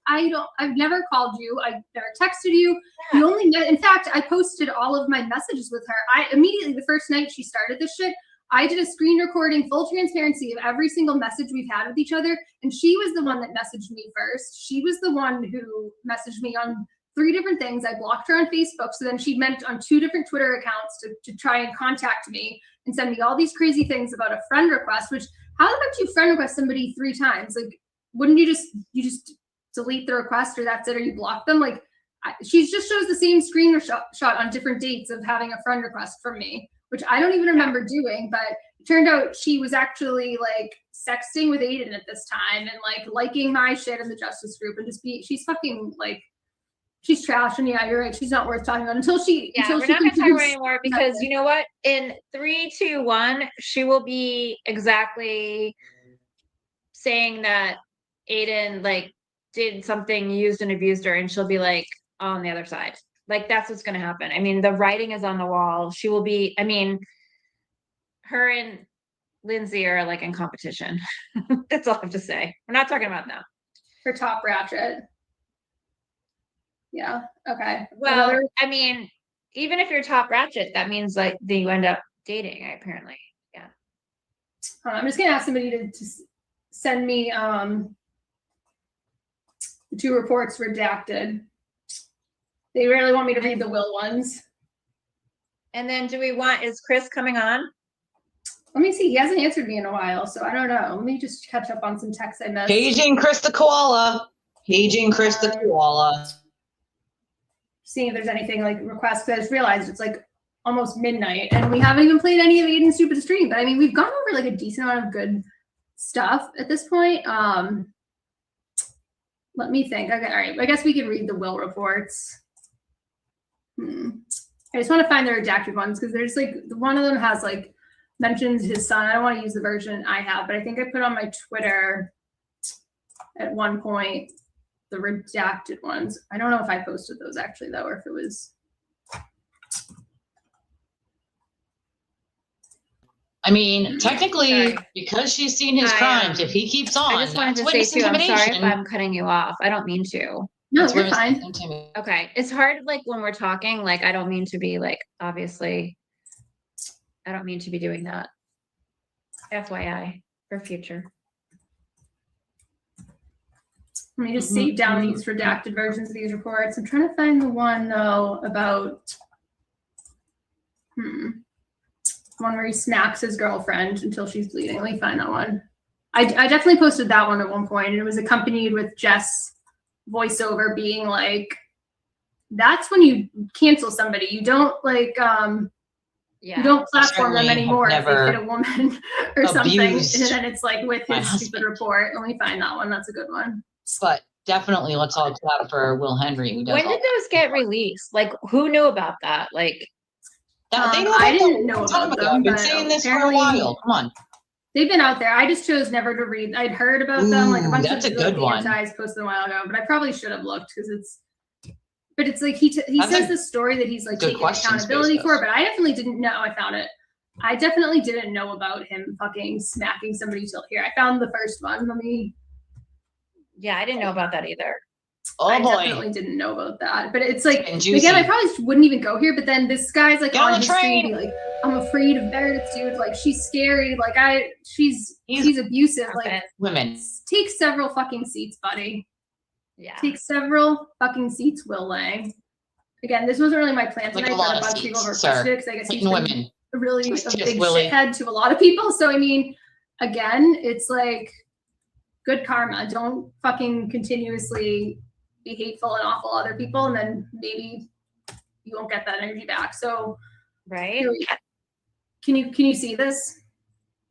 I've never called you. I've never texted you. Yeah. You only met, in fact, I posted all of my messages with her. I immediately, the first night she started this shit, I did a screen recording, full transparency of every single message we've had with each other. And she was the one that messaged me first. She was the one who messaged me on 3 different things. I blocked her on Facebook. So then she meant on 2 different Twitter accounts to try and contact me and send me all these crazy things about a friend request, which how the fuck do you friend request somebody 3 times? Like, wouldn't you just delete the request, or that's it, or you block them? Like, she just shows the same screenshot on different dates of having a friend request from me, which I don't even remember doing, but it turned out she was actually like sexting with Aiden at this time and like liking my shit in the Justice group and she's fucking like, she's trash. And yeah, you're right. She's not worth talking about until she. Yeah, we're not going to talk about it anymore, because you know what? In 3, 2, 1, she will be exactly saying that Aiden like did something, used and abused her, and she'll be like on the other side. Like, that's what's going to happen. I mean, the writing is on the wall. She will be, I mean, her and Lindsay are like in competition. That's all I have to say. We're not talking about that. Her top ratchet. Yeah. Okay. Well, I mean, even if you're top ratchet, that means like then you end up dating, apparently. Yeah. I'm just going to ask somebody to send me the 2 reports redacted. They really want me to read the Will ones. And then is Chris coming on? Let me see. He hasn't answered me in a while, so I don't know. Let me just catch up on some texts I missed. Paging Chris the Koala. Paging Chris the Koala. Seeing if there's anything like requests, because I just realized it's like almost midnight and we haven't even played any of Aiden's stupid stream. But I mean, we've gone over like a decent amount of good stuff at this point. Let me think. Okay, all right. I guess we can read the Will reports. I just want to find the redacted ones, because there's like one of them has like mentions his son. I don't want to use the version I have, but I think I put on my Twitter at one point the redacted ones. I don't know if I posted those actually though, or if it was. I mean, technically, because she's seen his crimes, if he keeps on, I just wanted to say too, I'm sorry if I'm cutting you off. I don't mean to. No, you're fine. Okay. It's hard, like, when we're talking, like, I don't mean to be, like, obviously, I don't mean to be doing that. FYI. for future. Let me just save down these redacted versions of these reports. I'm trying to find the one though about one where he smacks his girlfriend until she's bleeding. Let me find that one. I definitely posted that one at one point, and it was accompanied with Jess voiceover being like, "That's when you cancel somebody. You don't like you don't platform them anymore if they hit a woman or something." And then it's like with his stupid report. Let me find that one. That's a good one. But definitely let's all clap for Will Henry. Who does When did those get released? Like, who knew about that? Like, I didn't know about them. I've been saying this for a while. Come on. They've been out there. I just chose never to read. I'd heard about them, like a bunch that's of a good one. antis posted a while ago, but I probably should have looked because it's. But it's like he says this story that he's like taking accountability for, but I definitely didn't know. I found it. I definitely didn't know about him fucking smacking somebody till here. I found the first one. Let me. Yeah, I didn't know about that either. Oh I boy. definitely didn't know about that. But it's like, Juicy. again, I probably wouldn't even go here, but then this guy's like Get on on the his train. screen, like, I'm afraid of Meredith, dude. Like, she's scary. Like, she's abusive. Like, women. take several fucking seats, buddy. Yeah. Take several fucking seats, Will Lang. Again, this wasn't really my plan Like tonight, a lot but a of bunch of people seats, requested sir. it because I guess he's Hating been women. really a Just big Willie. shithead to a lot of people. So, I mean, again, it's like good karma. Don't fucking continuously be hateful and awful to other people, and then maybe you won't get that energy back. So, Right. Can you see this?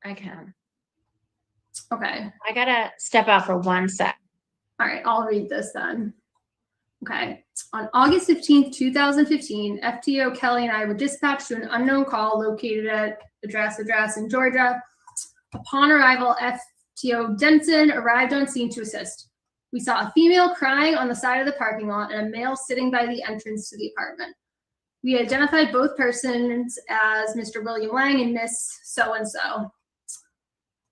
I can. Okay. I gotta step out for 1 sec. All right, I'll read this then. Okay. On August 15th, 2015, FTO Kelly and I were dispatched to an unknown call located at address in Georgia. Upon arrival, FTO Denson arrived on scene to assist. We saw a female crying on the side of the parking lot and a male sitting by the entrance to the apartment. We identified both persons as Mr. William Lang and Miss So-and-so.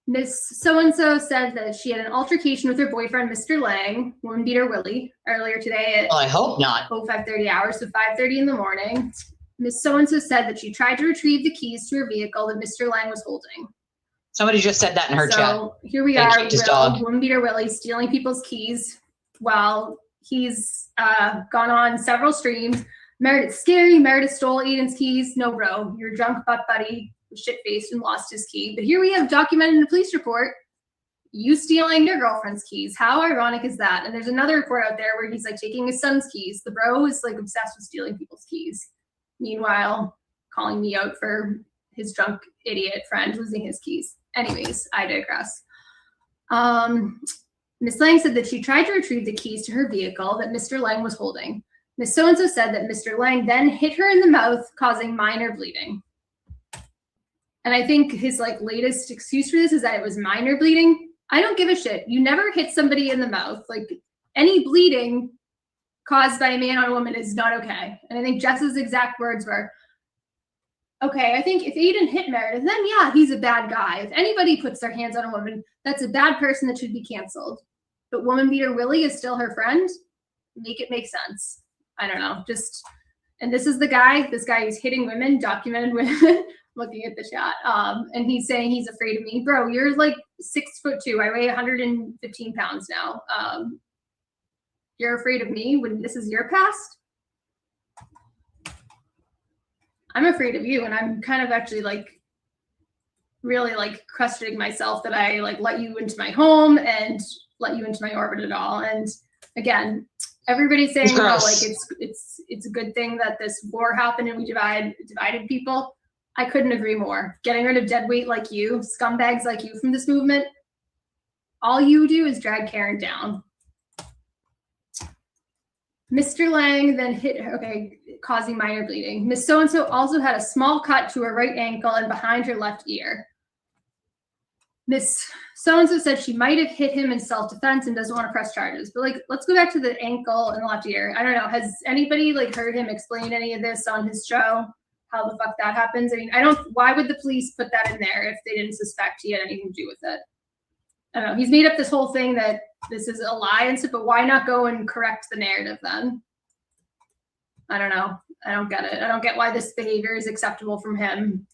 Miss So-and-so said that she had an altercation with her boyfriend, Mr. Lang, woman beater Willie, earlier today at Well, I hope not. 05:30 hours, so 5:30 in the morning. Miss So-and-so said that she tried to retrieve the keys to her vehicle that Mr. Lang was holding. Somebody just said that in her chat. So here we They are, kicked his dog. woman beater Willie stealing people's keys while he's gone on several streams. Meredith's scary. Meredith stole Aiden's keys. No, bro, your drunk butt buddy was shit-faced and lost his key. But here we have documented in a police report, you stealing your girlfriend's keys. How ironic is that? And there's another report out there where he's like taking his son's keys. The bro is like obsessed with stealing people's keys. Meanwhile, calling me out for his drunk idiot friend losing his keys. Anyways, I digress. Miss Lang said that she tried to retrieve the keys to her vehicle that Mr. Lang was holding. Miss So-and-so said that Mr. Lang then hit her in the mouth, causing minor bleeding. And I think his like latest excuse for this is that it was minor bleeding. I don't give a shit. You never hit somebody in the mouth. Like, any bleeding caused by a man on a woman is not okay. And I think Jess's exact words were, okay, I think if Aiden hit Meredith, then yeah, he's a bad guy. If anybody puts their hands on a woman, that's a bad person that should be canceled. But woman beater Willie is still her friend? Make it make sense. I don't know. And this is this guy who's hitting women, documented women, looking at the chat. And he's saying he's afraid of me. Bro, you're like 6'2". I weigh 115 pounds now. You're afraid of me when this is your past? I'm afraid of you, and I'm kind of actually like really like questioning myself that I like let you into my home and let you into my orbit at all. And again, everybody's saying how like it's a good thing that this war happened and we divided people. I couldn't agree more. Getting rid of deadweight like you, scumbags like you from this movement, all you do is drag Karen down. Mr. Lang then hit her, causing minor bleeding. Miss So-and-so also had a small cut to her right ankle and behind her left ear. Miss So-and-so said she might have hit him in self-defense and doesn't want to press charges. But like, let's go back to the ankle and left ear. I don't know. Has anybody like heard him explain any of this on his show? How the fuck that happens? I mean, why would the police put that in there if they didn't suspect he had anything to do with it? I don't know. He's made up this whole thing that this is a lie and stuff, but why not go and correct the narrative then? I don't know. I don't get it. I don't get why this behavior is acceptable from him.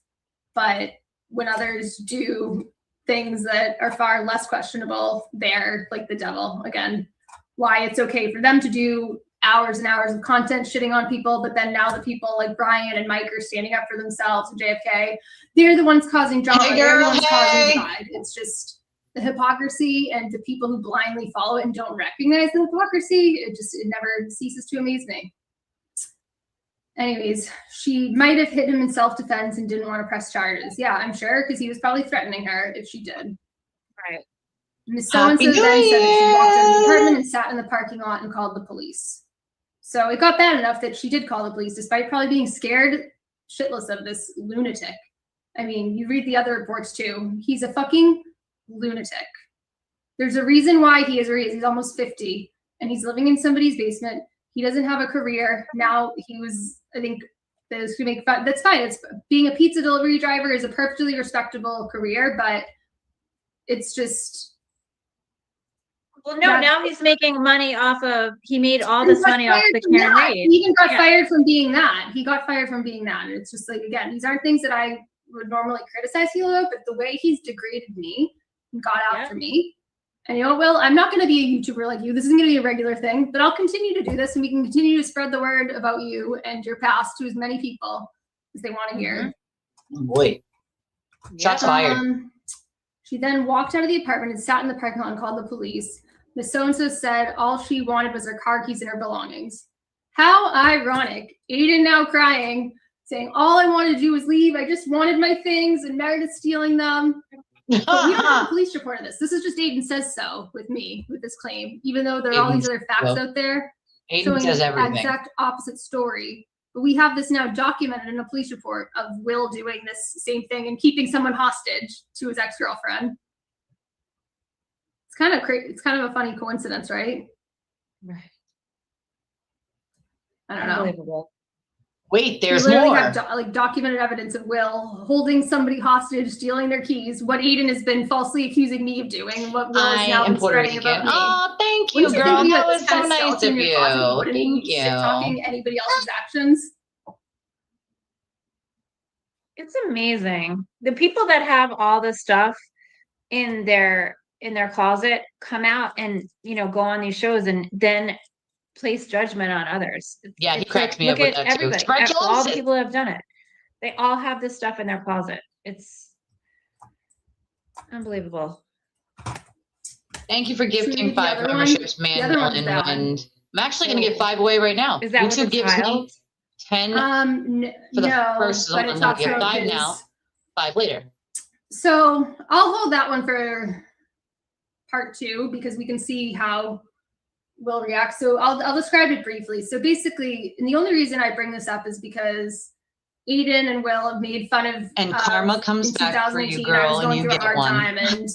But when others do things that are far less questionable there, like the devil. Again, why it's okay for them to do hours and hours of content shitting on people, but then now the people like Brian and Mike are standing up for themselves and JFK, they're the ones causing drama. Hey, They're the girl, ones hey. causing divide. It's just the hypocrisy and the people who blindly follow it and don't recognize the hypocrisy. It never ceases to amaze me. Anyways, she might have hit him in self-defense and didn't want to press charges. Yeah, I'm sure, because he was probably threatening her if she did. Right. Miss So-and-so then said that she walked out of the apartment and sat in the parking lot and called the police. So it got bad enough that she did call the police, despite probably being scared shitless of this lunatic. I mean, you read the other reports too. He's a fucking lunatic. There's a reason why he is where he is. He's almost 50, and he's living in somebody's basement. He doesn't have a career. Now he was, I think, those who make fun. That's fine. It's being a pizza delivery driver is a perfectly respectable career, but it's just. Well, no, now he's making money off of, he made all this money off the Karen Reid. He even got fired from being that. He got fired from being that. And it's just like, again, these aren't things that I would normally criticize you about, but the way he's degraded me and got after me. And you know, Will, I'm not going to be a YouTuber like you. This isn't going to be a regular thing, but I'll continue to do this and we can continue to spread the word about you and your past to as many people as they want to hear. Oh boy. Shots fired. She then walked out of the apartment and sat in the parking lot and called the police. Miss So-and-so said all she wanted was her car keys and her belongings. How ironic. Aiden now crying, saying, all I wanted to do was leave. I just wanted my things and Meredith stealing them. But we don't have a police report of this. This is just Aiden says so with me, with this claim, even though there are all these other facts out there Aiden says the everything. exact opposite story. But we have this now documented in a police report of Will doing this same thing and keeping someone hostage to his ex-girlfriend. It's kind of crazy. It's kind of a funny coincidence, right? Right. I don't know. Unbelievable. Wait, there's we more. have documented evidence of Will holding somebody hostage, stealing their keys. What Aiden has been falsely accusing me of doing. What Will has now been spreading about me. Oh, thank you, Wouldn't girl. think That was this so kind of nice skeleton of in you. your closet wouldn't Thank be you. shit-talking anybody else's actions? It's amazing. The people that have all this stuff in their closet come out and, you know, go on these shows and then place judgment on others. Yeah, he It's cracks me up look with at that too. everybody. All the people that have done it. They all have this stuff in their closet. It's unbelievable. Thank you for gifting The 5 other one- memberships, the man. other one's And that one. I'm actually going to get 5 away right now. Is that with YouTube the gives me child? 10 For the no, first but one. it's I'm going to also get 5 his- now, 5 later. So I'll hold that one for part 2 because we can see how Will react. So I'll describe it briefly. So basically, and the only reason I bring this up is because Aiden and Will have made fun of And karma comes in back for you, 2018, I girl, was and going you through a get hard one. time, and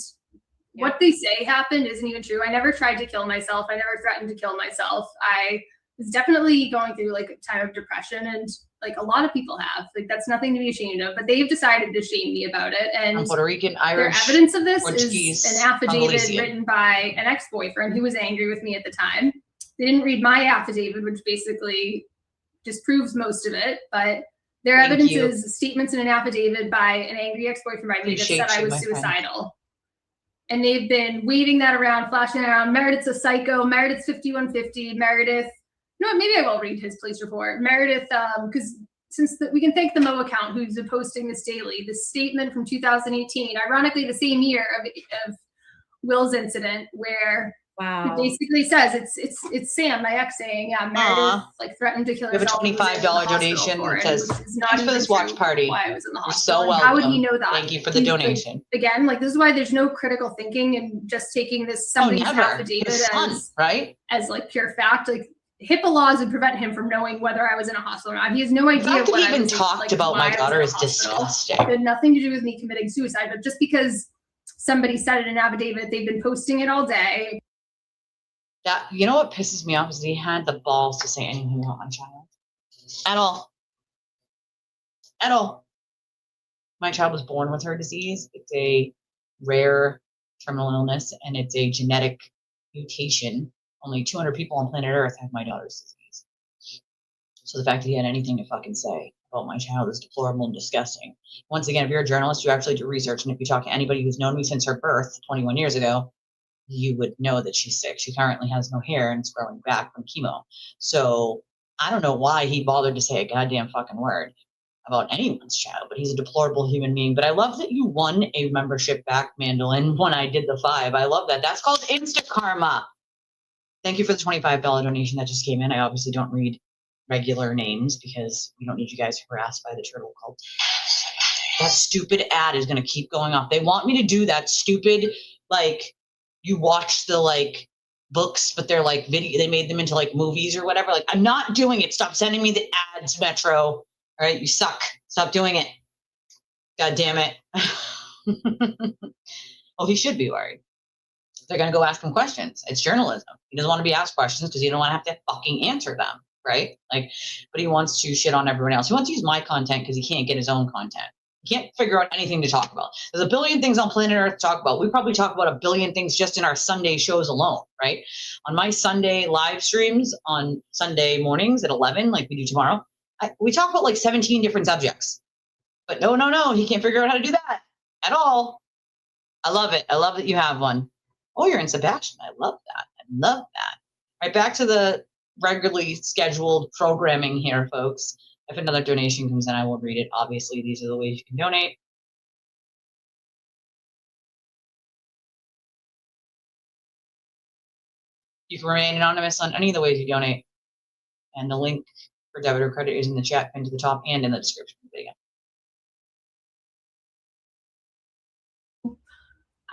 what they say happened isn't even true. I never tried to kill myself. I never threatened to kill myself. I was definitely going through like a time of depression, and like a lot of people have. Like that's nothing to be ashamed of. But they've decided to shame me about it. And I'm Puerto Rican, their Irish, evidence of this Portuguese, is an affidavit Congolesian. written by an ex-boyfriend who was angry with me at the time. They didn't read my affidavit, which basically disproves most of it, but their Thank evidence you. is statements in an affidavit by an angry ex-boyfriend by me that Appreciate said I you, was my friend. suicidal. And they've been waving that around, flashing it around. Meredith's a psycho. Meredith's 5150. Meredith. No, maybe I will read his police report. Meredith, because we can thank the Mo account who's been posting this daily. This statement from 2018, ironically the same year of Will's incident, where Wow. it basically says it's Sam, my ex, saying, yeah, Meredith like threatened to kill We have a herself. and was in the $25 hospital donation for that it, says, which is not "Thanks for even this watch true party. why I was in the You're hospital. so And how would he welcome. know that? Thank you for the He's, like, donation." again, like this is why there's no critical thinking and just taking this somebody's never. affidavit His son, right? as like pure fact. Like HIPAA laws would prevent him from knowing whether I was in a hospital or not. He has no The idea fact that what he I even was in, talked like, about why my I was daughter in a is hospital. disgusting. It had nothing to do with me committing suicide, but just because somebody said it in an affidavit, they've been posting it all day. That, you know what pisses me off is he had the balls to say anything about my child. At all. At all. My child was born with her disease. It's a rare terminal illness and it's a genetic mutation. Only 200 people on planet Earth have my daughter's disease. So the fact that he had anything to fucking say about my child is deplorable and disgusting. Once again, if you're a journalist, you actually do research. And if you talk to anybody who's known me since her birth 21 years ago, you would know that she's sick. She currently has no hair and it's growing back from chemo. So I don't know why he bothered to say a goddamn fucking word about anyone's child, but he's a deplorable human being. But I love that you won a membership back, Mandolin, when I did the 5. I love that. That's called Insta Karma. Thank you for the $25 donation that just came in. I obviously don't read regular names because we don't need you guys harassed by the turtle cult. That stupid ad is going to keep going off. They want me to do that stupid, like, you watch the, like, books, but they're like video, they made them into like movies or whatever. Like, I'm not doing it. Stop sending me the ads, Metro. All right, you suck. Stop doing it. God damn it. Oh, he should be worried. They're going to go ask him questions. It's journalism. He doesn't want to be asked questions because he don't want to have to fucking answer them, right? Like, but he wants to shit on everyone else. He wants to use my content because he can't get his own content. He can't figure out anything to talk about. There's a billion things on planet Earth to talk about. We probably talk about a billion things just in our Sunday shows alone, right? On my Sunday live streams on Sunday mornings at 11, like we do tomorrow, we talk about like 17 different subjects. But no, he can't figure out how to do that at all. I love it. I love that you have one. Oh, you're in Sebastian. I love that. I love that. Right, back to the regularly scheduled programming here, folks. If another donation comes in, I will read it. Obviously, these are the ways you can donate. You can remain anonymous on any of the ways you donate. And the link for debit or credit is in the chat pinned to the top and in the description of the video.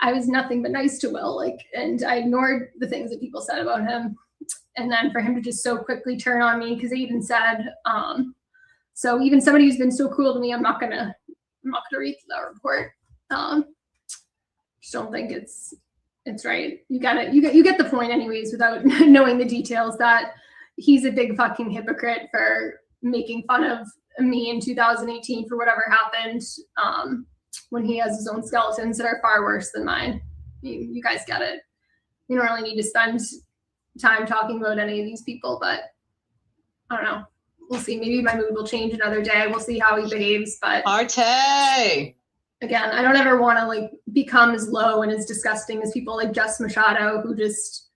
I was nothing but nice to Will, and I ignored the things that people said about him. And then for him to just so quickly turn on me, because they even said, so even somebody who's been so cruel to me, I'm not gonna read that report. Just don't think it's right. You get the point anyways, without knowing the details, that he's a big fucking hypocrite for making fun of me in 2018 for whatever happened. When he has his own skeletons that are far worse than mine. You guys get it. You don't really need to spend time talking about any of these people, but I don't know. We'll see. Maybe my mood will change another day. We'll see how he behaves. But Arte! Again, I don't ever want to become as low and as disgusting as people like Jess Machado, who just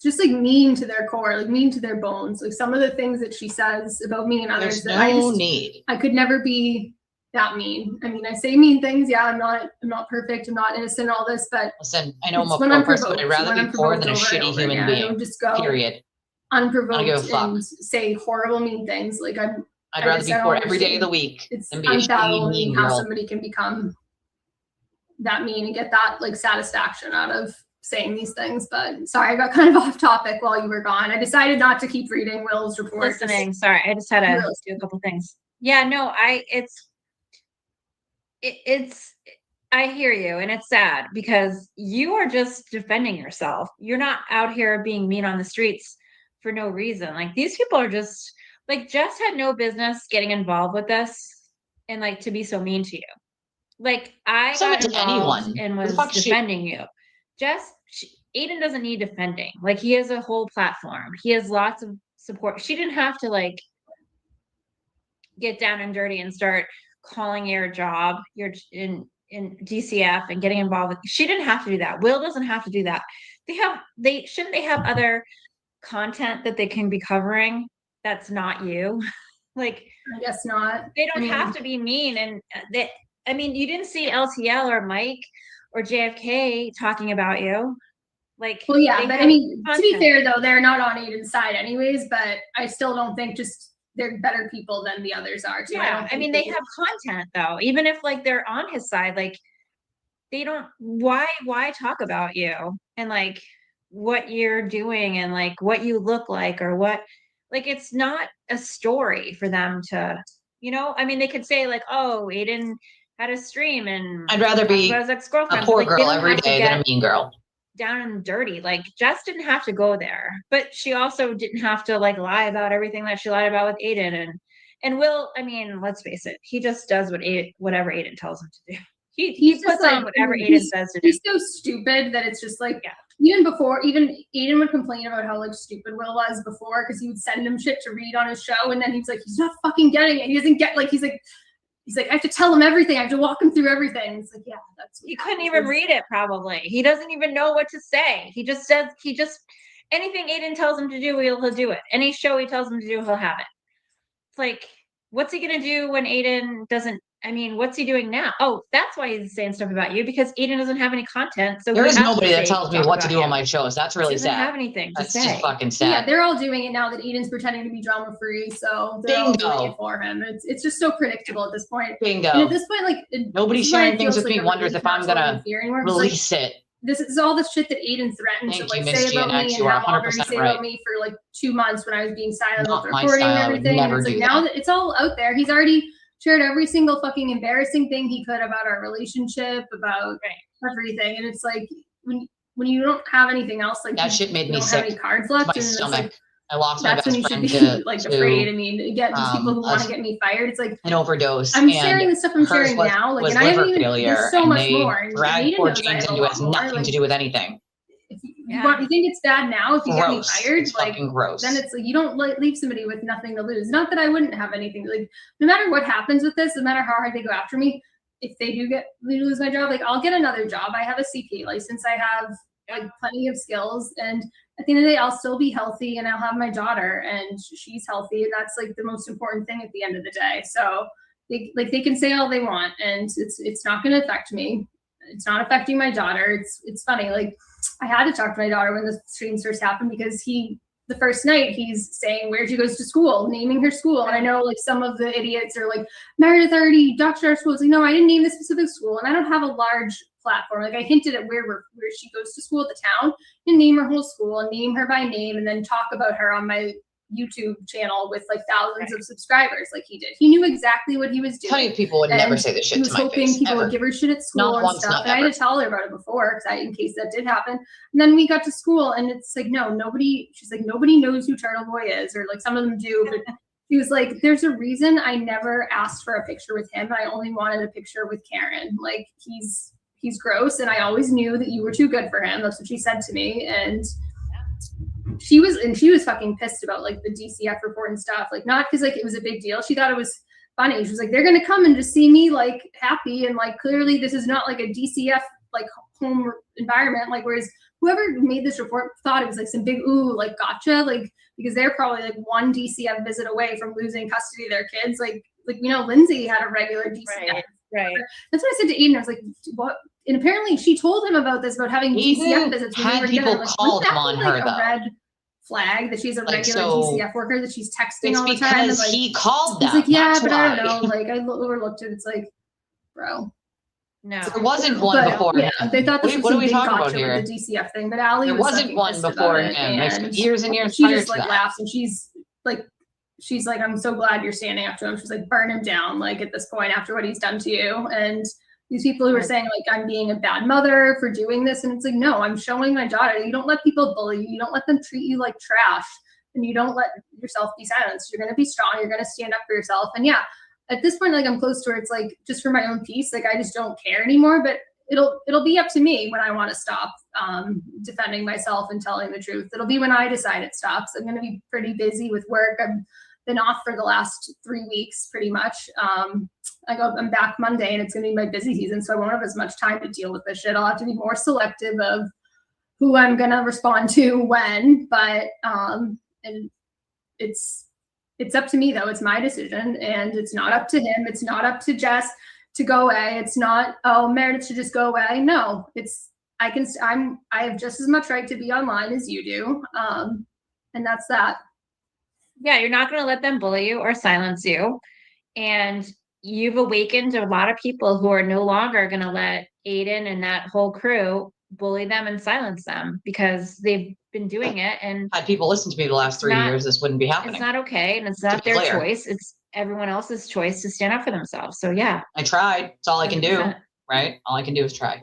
mean to their core, mean to their bones. Like some of the things that she says about me and others, There's no need. I could never be that mean. I mean, I say mean things. Yeah, I'm not perfect. I'm not innocent. All this, but listen, I know I'm a poor person, but I'd rather be poor than a shitty human being. I don't just go period. Unprovoked and say horrible, mean things. I'd rather be poor every day of the week than be a shitty mean girl. How somebody can become that mean and get that satisfaction out of saying these things. But sorry, I got kind of off topic while you were gone. I decided not to keep reading Will's report. Listening. Sorry, I just had to do a couple things. Yeah, no, I hear you, and it's sad because you are just defending yourself. You're not out here being mean on the streets for no reason. These people are just Jess had no business getting involved with this and to be so mean to you. I got involved and was defending you. Aiden doesn't need defending. He has a whole platform. He has lots of support. She didn't have to get down and dirty and start calling your job, you're in DCF and getting involved with. She didn't have to do that. Will doesn't have to do that. Shouldn't they have other content that they can be covering that's not you? I guess not. They don't have to be mean. And you didn't see LTL or Mike or JFK talking about you. Well, yeah, but to be fair though, they're not on Aiden's side anyways, but I still don't think they're better people than the others are too. Yeah, they have content though. Even if they're on his side, they don't. Why talk about you and what you're doing and what you look like or what? It's not a story for them to, they could say oh, Aiden had a stream and I'd rather be his ex-girlfriend. A poor girl every day than a mean girl. Down and dirty. Jess didn't have to go there, but she also didn't have to lie about everything that she lied about with Aiden and Will. Let's face it, he just does whatever Aiden tells him to do. He puts on whatever Aiden says to do. He's so stupid that it's just even before, even Aiden would complain about how like stupid Will was before because he would send him shit to read on his show, and then he's like, he's not fucking getting it. He doesn't get like he's like, I have to tell him everything. I have to walk him through everything. It's like, yeah, that's. He couldn't even read it. Probably he doesn't even know what to say. He just does. He just anything Aiden tells him to do, he'll do it. Any show he tells him to do, he'll have it. It's like, what's he gonna do when Aiden doesn't? I mean, what's he doing now? Oh, that's why he's saying stuff about you, because Aiden doesn't have any content. So there is nobody that tells me what to do you. on my shows. That's really He doesn't sad. have anything to That's say. just fucking sad. Yeah, they're all doing it now that Aiden's pretending to be drama free, so they're all doing it for him. It's just so predictable at this point. Bingo. And at this point, like nobody sharing things with me wonders if I'm gonna release it. This is all the shit that Aiden threatened to Thank you, like Miss say about GNX. me You and are have already 100% say right. about me for like 2 months when I was being silent Not with my recording and style. I would everything. never And it's do like now that. that it's all out there, he's already shared every single fucking embarrassing thing he could about our relationship, about everything. And it's like when you don't have anything else, like That shit made you me don't have sick any cards to left, my and it's stomach. like I lost my that's when best you should friend be to like afraid. I mean, again, people who want a- to get me fired, it's like an overdose. I'm and sharing the stuff I'm hers sharing was, now, like, was and I haven't liver even. failure, There's so and much they more. And dragged Aiden poor knows I James have a into it. lot Has more. nothing Like, to do with anything. if you think it's bad now, if you get me Gross. fired, It's like fucking gross. then it's like you don't leave somebody with nothing to lose. Not that I wouldn't have anything. Like no matter what happens with this, no matter how hard they go after me, if they do lose my job, like I'll get another job. I have a CPA license. I have like plenty of skills, and at the end of the day, I'll still be healthy, and I'll have my daughter, and she's healthy, and that's like the most important thing at the end of the day. So they can say all they want, and it's not going to affect me. It's not affecting my daughter. It's funny. Like I had to talk to my daughter when the streams first happened because the first night he's saying where she goes to school, naming her school. And I know like some of the idiots are like, Meredith already doxed our school. It's like, no, I didn't name the specific school. And I don't have a large platform. Like I hinted at where she goes to school at the town and name her whole school and name her by name and then talk about her on my YouTube channel with like thousands of subscribers like he did. He knew exactly what he was doing. Plenty of people would never say this shit He was to my hoping face. people Ever. would give her shit at school Not and once, stuff. not And I had ever. to tell her about it before in case that did happen. And then we got to school and it's like, no, she's like, nobody knows who Turtle Boy is, or like some of them do, but she was like, there's a reason I never asked for a picture with him. I only wanted a picture with Karen. Like he's gross, and I always knew that you were too good for him. That's what she said to me. And she was fucking pissed about like the DCF report and stuff. Like not because like it was a big deal. She thought it was funny. She was like, they're gonna come and just see me like happy, and like clearly this is not like a DCF like home environment. Like whereas whoever made this report thought it was like some big like gotcha, like because they're probably like one DCF visit away from losing custody of their kids. Like Lindsay had a regular DCF. Right. That's what I said to Aiden. I was like, what? And apparently she told him about this, about having DCF visits. When had we were people together. Like, called wouldn't that on be, her, like, though. a red flag that she's a Like, regular so DCF worker, that she's texting It's all the time. And, because like, he called he's them. like, yeah, That's but why. I don't know. Like I overlooked it. It's like, bro. No. There wasn't one But, before yeah, him. they thought this What was are some we big talking about gotcha here? with the DCF thing, but Allie There was wasn't fucking one pissed before about it, him. and There's years and years she prior just to like that. laughs, and she's like, I'm so glad you're standing up to him. She's like, burn him down, like at this point after what he's done to you. And these people who are saying like I'm being a bad mother for doing this, and it's like, no, I'm showing my daughter. You don't let people bully you. You don't let them treat you like trash, and you don't let yourself be silenced. You're gonna be strong. You're gonna stand up for yourself. And yeah, at this point, like I'm close to where it's like just for my own peace, like I just don't care anymore. But it'll be up to me when I want to stop defending myself and telling the truth. It'll be when I decide it stops. I'm gonna be pretty busy with work. I've been off for the last 3 weeks, pretty much. I'm back Monday, and it's gonna be my busy season, so I won't have as much time to deal with this shit. I'll have to be more selective of who I'm gonna respond to when. But and it's up to me though. It's my decision, and it's not up to him. It's not up to Jess to go away. It's not, oh, Meredith should just go away. No, I have just as much right to be online as you do. And that's that. Yeah, you're not going to let them bully you or silence you. And you've awakened a lot of people who are no longer going to let Aiden and that whole crew bully them and silence them, because they've been doing it. And Had people listen to me the last 3 years, this wouldn't be happening. It's not okay. And it's not their choice. It's everyone else's choice to stand up for themselves. So yeah. I tried. It's all I can do, 100%. right? All I can do is try.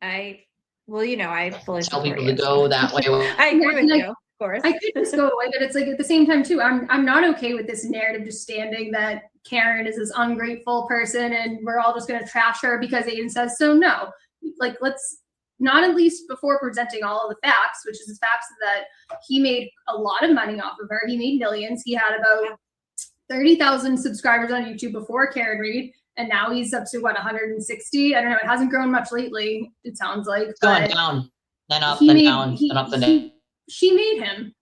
I fully Tell support people you. to go that way. I agree with Like, you, of course. I could just go away, but it's like at the same time too, I'm not okay with this narrative just standing that Karen is this ungrateful person and we're all just gonna trash her because Aiden says so. No, like let's not at least before presenting all of the facts, which is the facts that he made a lot of money off of her. He made millions. He had about 30,000 subscribers on YouTube before Karen Reed, and now he's up to what, 160? I don't know. It hasn't grown much lately, it sounds like. Going but down, then up, he then made- down, he- then up, then he- down. She made him.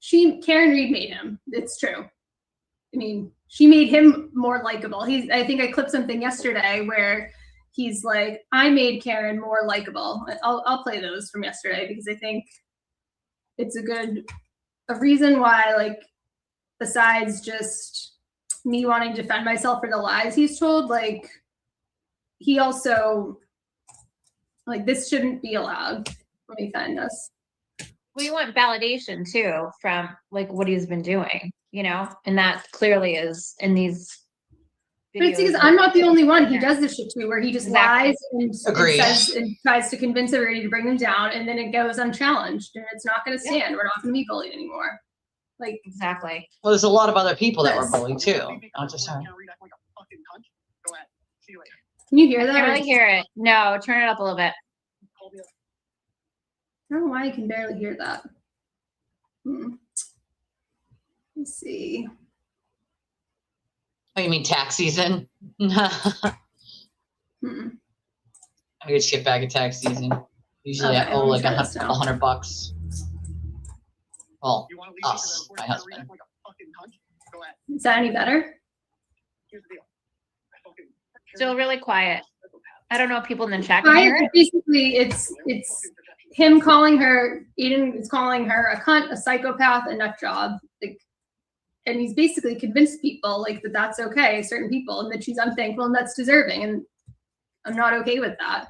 Karen Reed made him. It's true. I mean, she made him more likable. I think I clipped something yesterday where he's like, I made Karen more likable. I'll play those from yesterday because I think it's a reason why, like, besides just me wanting to defend myself for the lies he's told, like, he also, like, this shouldn't be allowed. Let me find this. We want validation too from like what he's been doing, you know, and that clearly is in these. But it's videos because that- I'm not the only one. He does this shit too, where he just Exactly. lies and Agreed. says and tries to convince everybody to bring them down, and then it goes unchallenged, and it's not going to stand. We're not going to be bullied anymore. Like, Exactly. Well, there's a lot of other people that were Yes. bullied too, not just her. can you hear I that? can't Or really is- hear it. No, turn it up a little bit. I don't know why I can barely hear that. Let's see. Oh, you mean tax season? I Hmm. get shit back at tax season. Usually I Okay, owe let me like try this now. $100. Well, us, my husband. Is that any better? Still really quiet. I don't know if people in the chat can hear it. Basically, it's him calling her. Aiden is calling her a cunt, a psychopath, a nut job. Like, and he's basically convinced people like that that's okay, certain people, and that she's unthankful and that's deserving. And I'm not okay with that.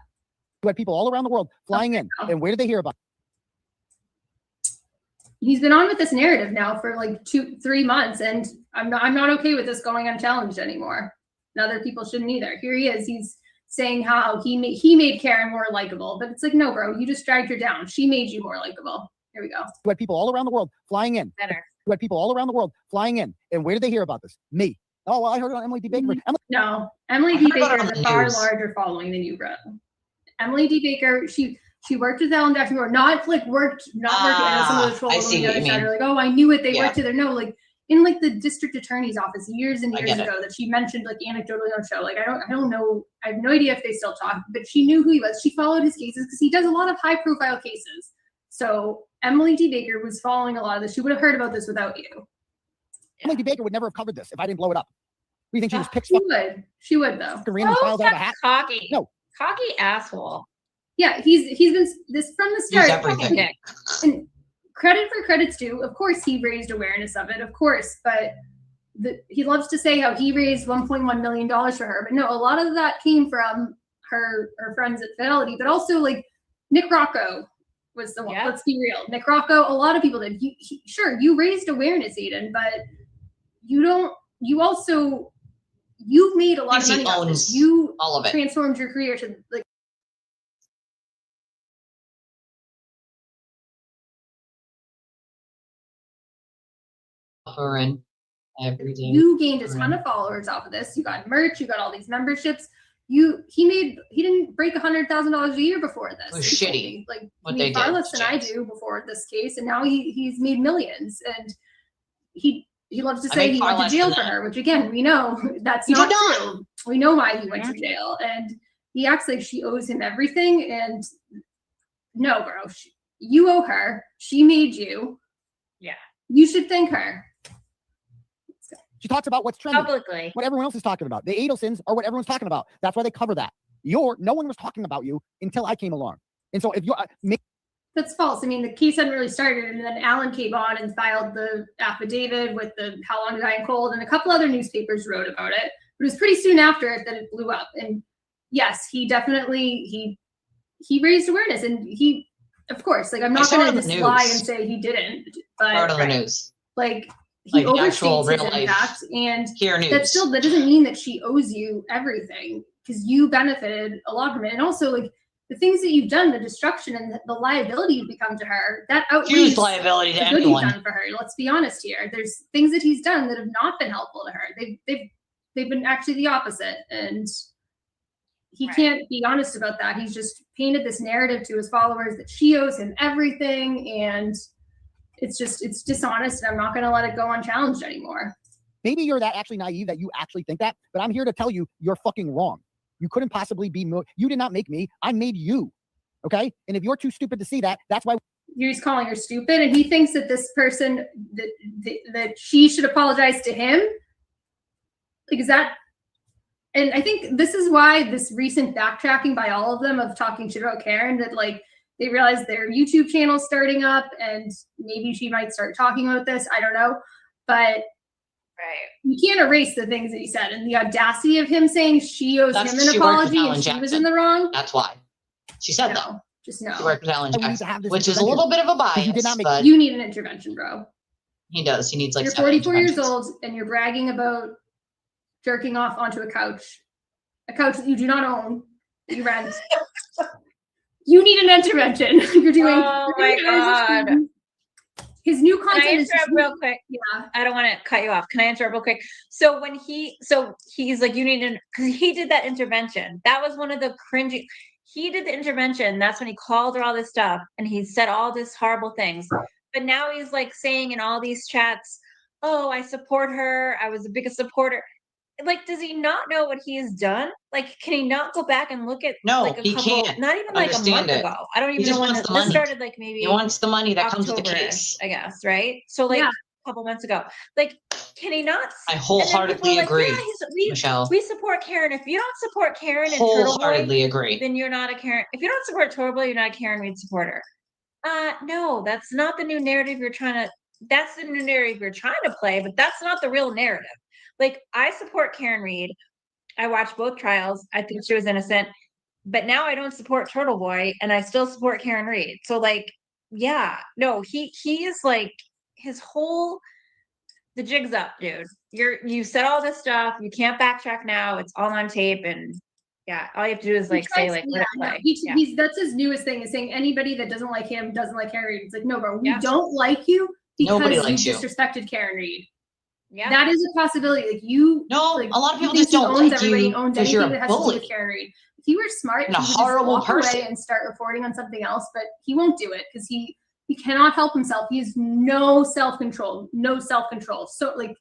You had people all around the world flying in, and where did they hear about it? He's been on with this narrative now for like 2-3 months, and I'm not okay with this going unchallenged anymore. And other people shouldn't either. Here he is. He's saying how he made Karen more likable, but it's like, no, bro, you just dragged her down. She made you more likable. Here we go. You had people all around the world flying in. Better. You had people all around the world flying in, and where did they hear about this? Me. Oh, well, I heard it on Emily D. Baker. Emily, No, Emily I D. heard about Baker it on has the a far news. larger following than you, bro. Emily D. Baker, she worked with Ellen Jackson Moore, not working. I know some of the trolls I on see the what other you side mean. are like, oh, I knew it. They Yeah. worked together. No, like in like the district attorney's office years and I years get it. ago that she mentioned like anecdotally on the show. Like I don't know. I have no idea if they still talk, but she knew who he was. She followed his cases because he does a lot of high profile cases. So Emily D. Baker was following a lot of this. She would have heard about this without you. Emily D. Baker would never have covered this if I didn't blow it up. You think she just picks She up would. She would though. random Oh, files out of a hat? cocky. No. Cocky asshole. Yeah, he's been this from the Use start. everything. Dick. And credit for credit's due. Of course, he raised awareness of it. Of course, but he loves to say how he raised $1.1 million for her. But no, a lot of that came from her friends at Fidelity, but also like Nick Rocco was the one. Yeah. Let's be real. Nick Rocco, a lot of people did. Sure, you raised awareness, Aiden, but you've made a lot of Thinks he money off this. owns You all of it. transformed your career to like. Her and everything. You gained a ton of followers off of this. You got merch. You got all these memberships. He didn't break $100,000 a year before this. It was He told shitty me. Like what he they made far did less to than I James. do before this case, and now he's made millions. And he loves to I say make he far went to less jail than for that. her, which again we know that's He not did not. true. We know why he went to jail, and he acts like she owes him everything. And no, bro, you owe her. She made you. Yeah. You should thank her. She talks about what's trending, Publicly. what everyone else is talking about. The Adelsons are what everyone's talking about. That's why they cover that. No one was talking about you until I came along. And so if you're, That's false. I mean, the case hadn't really started, and then Alan came on and filed the affidavit with the How Long to Die in Cold, and a couple other newspapers wrote about it. But it was pretty soon after it that it blew up. And yes, he definitely he raised awareness, and he, of course, like I'm I not saw it going on to the just lie news. and say he didn't, Part but of the news. like he Like the actual overstates his real life impact, and Here news. that doesn't mean that she owes you everything, because you benefited a lot from it. And also like the things that you've done, the destruction and the liability you've become to her, that outweighs Huge liability to the good you've anyone. done for her. Let's be honest here. There's things that he's done that have not been helpful to her. They've been actually the opposite. And he can't be honest about that. He's just painted this narrative to his followers that she owes him everything, and it's dishonest, and I'm not going to let it go unchallenged anymore. Maybe you're that actually naive that you actually think that, but I'm here to tell you you're fucking wrong. You couldn't possibly be you did not make me. I made you. Okay? And if you're too stupid to see that, that's why You're just calling her stupid, and he thinks that this person that she should apologize to him. Like, is that? And I think this is why this recent backtracking by all of them of talking shit about Karen, that like they realize their YouTube channel's starting up and maybe she might start talking about this. I don't know. But you can't erase the things that he said, and the audacity of him saying she owes him an apology and she was in the wrong. That's why. She said that. Just no. She worked with Alan we need to Jackson, have this which is a little bit of a bias, you did not make but You need an intervention, bro. he does. He needs like You're 7 44 years interventions. old and you're bragging about jerking off onto a couch that you do not own, that you rent. You need an intervention. You're doing. Oh my God. His new Can I content is interrupt real quick? yeah. I don't want to cut you off. Can I interrupt real quick? So when he's like, you need to, because he did that intervention. That was one of the cringy. He did the intervention. That's when he called her all this stuff and he said all this horrible things. But now he's like saying in all these chats, oh, I support her. I was the biggest supporter. Like, does he not know what he has done? Like, can he not go back and look at like a he couple, can't. not even like a month Understand it. ago? I don't He even just know when wants the this money. started. Like maybe He wants the money that comes with the October-ish, case. I guess, right? So like Yeah. a couple months ago, like, can he not? I and then wholeheartedly people are like, agree, yeah, Michelle. we support Karen. If you don't support Karen and Turtle Boy, Wholeheartedly agree. then you're not a Karen. If you don't support Turtle Boy, you're not a Karen Reed supporter. No, that's not the new narrative you're trying to. That's the new narrative you're trying to play, but that's not the real narrative. Like, I support Karen Reed. I watched both trials. I think she was innocent, but now I don't support Turtle Boy, and I still support Karen Reed. So, like, yeah, no, he is like his whole. The jig's up, dude. You said all this stuff. You can't backtrack now. It's all on tape, and yeah, all you have to do is like say like let it play. He's that's his newest thing, is saying anybody that doesn't like him doesn't like Karen Reed. It's like, no, bro, we don't like you Nobody because likes you you. disrespected Karen Reed. Yeah, That is a possibility. Like you, No, like, a lot of he people thinks just don't he owns like everybody you and owns because you're anything a that has to do bully with Karen Reed. If he were smart, and a he would just horrible walk person. away and start reporting on something else. But he won't do it because he cannot help himself. He has no self-control. So like,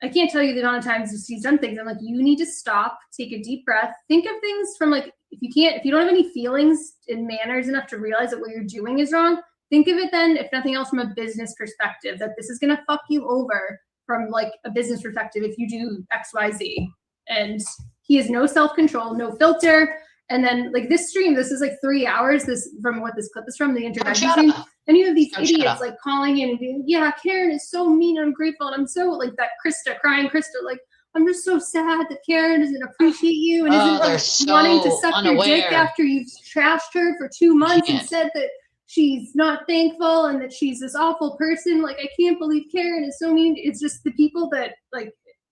I can't tell you the amount of times he's done things. I'm like, you need to stop, take a deep breath, think of things from like, if you don't have any feelings and manners enough to realize that what you're doing is wrong, think of it then, if nothing else, from a business perspective, that this is going to fuck you over from like a business perspective if you do XYZ. And he has no self-control, no filter. And then like this stream, this is like 3 hours, this from what this clip is from, the intervention Shut stream. up. And you have these Shut idiots up. like calling in and being, yeah, Karen is so mean and ungrateful. And I'm so like that crying Krista, like, I'm just so sad that Karen doesn't appreciate you and isn't they're like, so wanting to suck your dick unaware. after you've trashed her for 2 months and Can't. said that she's not thankful and that she's this awful person. Like, I can't believe Karen is so mean. It's just the people that like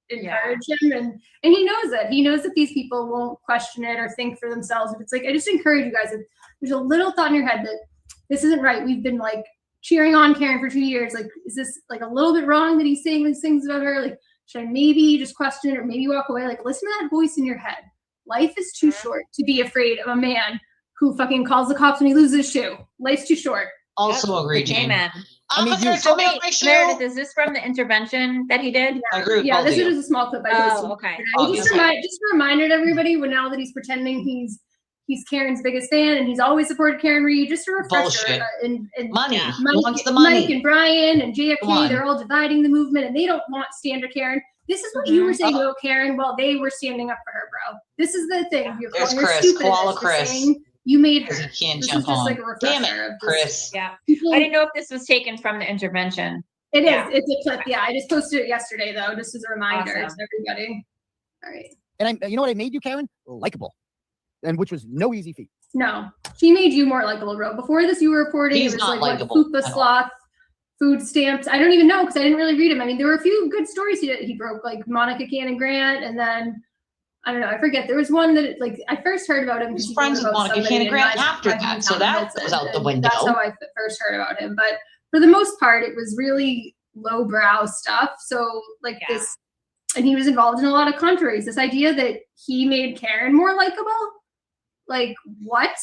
encourage him, and he knows it. He knows that these people won't question it or think for themselves. But it's like, I just encourage you guys, if there's a little thought in your head that this isn't right. We've been like cheering on Karen for 2 years. Like, is this like a little bit wrong that he's saying these things about her? Like, should I maybe just question it or maybe walk away? Like, listen to that voice in your head. Life is too short to be afraid of a man who fucking calls the cops when he loses his shoe. Life's too short. Also agree, Jane. Amen. I mean, Officer, you- tell me Wait, my shoe. Meredith, is this from the intervention that he did? I agree with Yeah, both this of is you. just a small clip I posted. Oh, okay. Obviously. Just a reminder to everybody, when now that he's pretending he's Karen's biggest fan and he's always supported Karen Reed, just a refresher. Bullshit. And Money. Yeah. He wants the money. Mike and Brian and Come JFK, on. they're all dividing the movement and they don't want standard Karen. This is what you were saying about Karen while they were standing up for her, bro. This is the thing. You're There's calling her Chris. stupid Koala for Chris. saying you made her. Because he can't This jump is just on. like a Damn refresher it, of Chris. Yeah. people. I didn't know if this was taken from the intervention. It is. Yeah. It's a clip. Yeah, I just posted it yesterday though, just as a reminder Awesome. to everybody. All right. And you know what I made you, Karen? Likeable. And which was no easy feat. No, she made you more likable, bro. Before this, you were reporting He's it was not like likable what, Fupa at all. Sloth, food stamps. I don't even know because I didn't really read him. I mean, there were a few good stories he broke, like Monica Cannon Grant, and then I don't know, I forget. There was one that like I first heard about him. He was because he friends wrote with about Monica somebody Cannon in Grant my after hometown, that, so that and- was out the and window. That's how I first heard about him. But for the most part, it was really lowbrow stuff. So like this, and he was involved in a lot of controversies. This idea that he made Karen more likable. Like, what?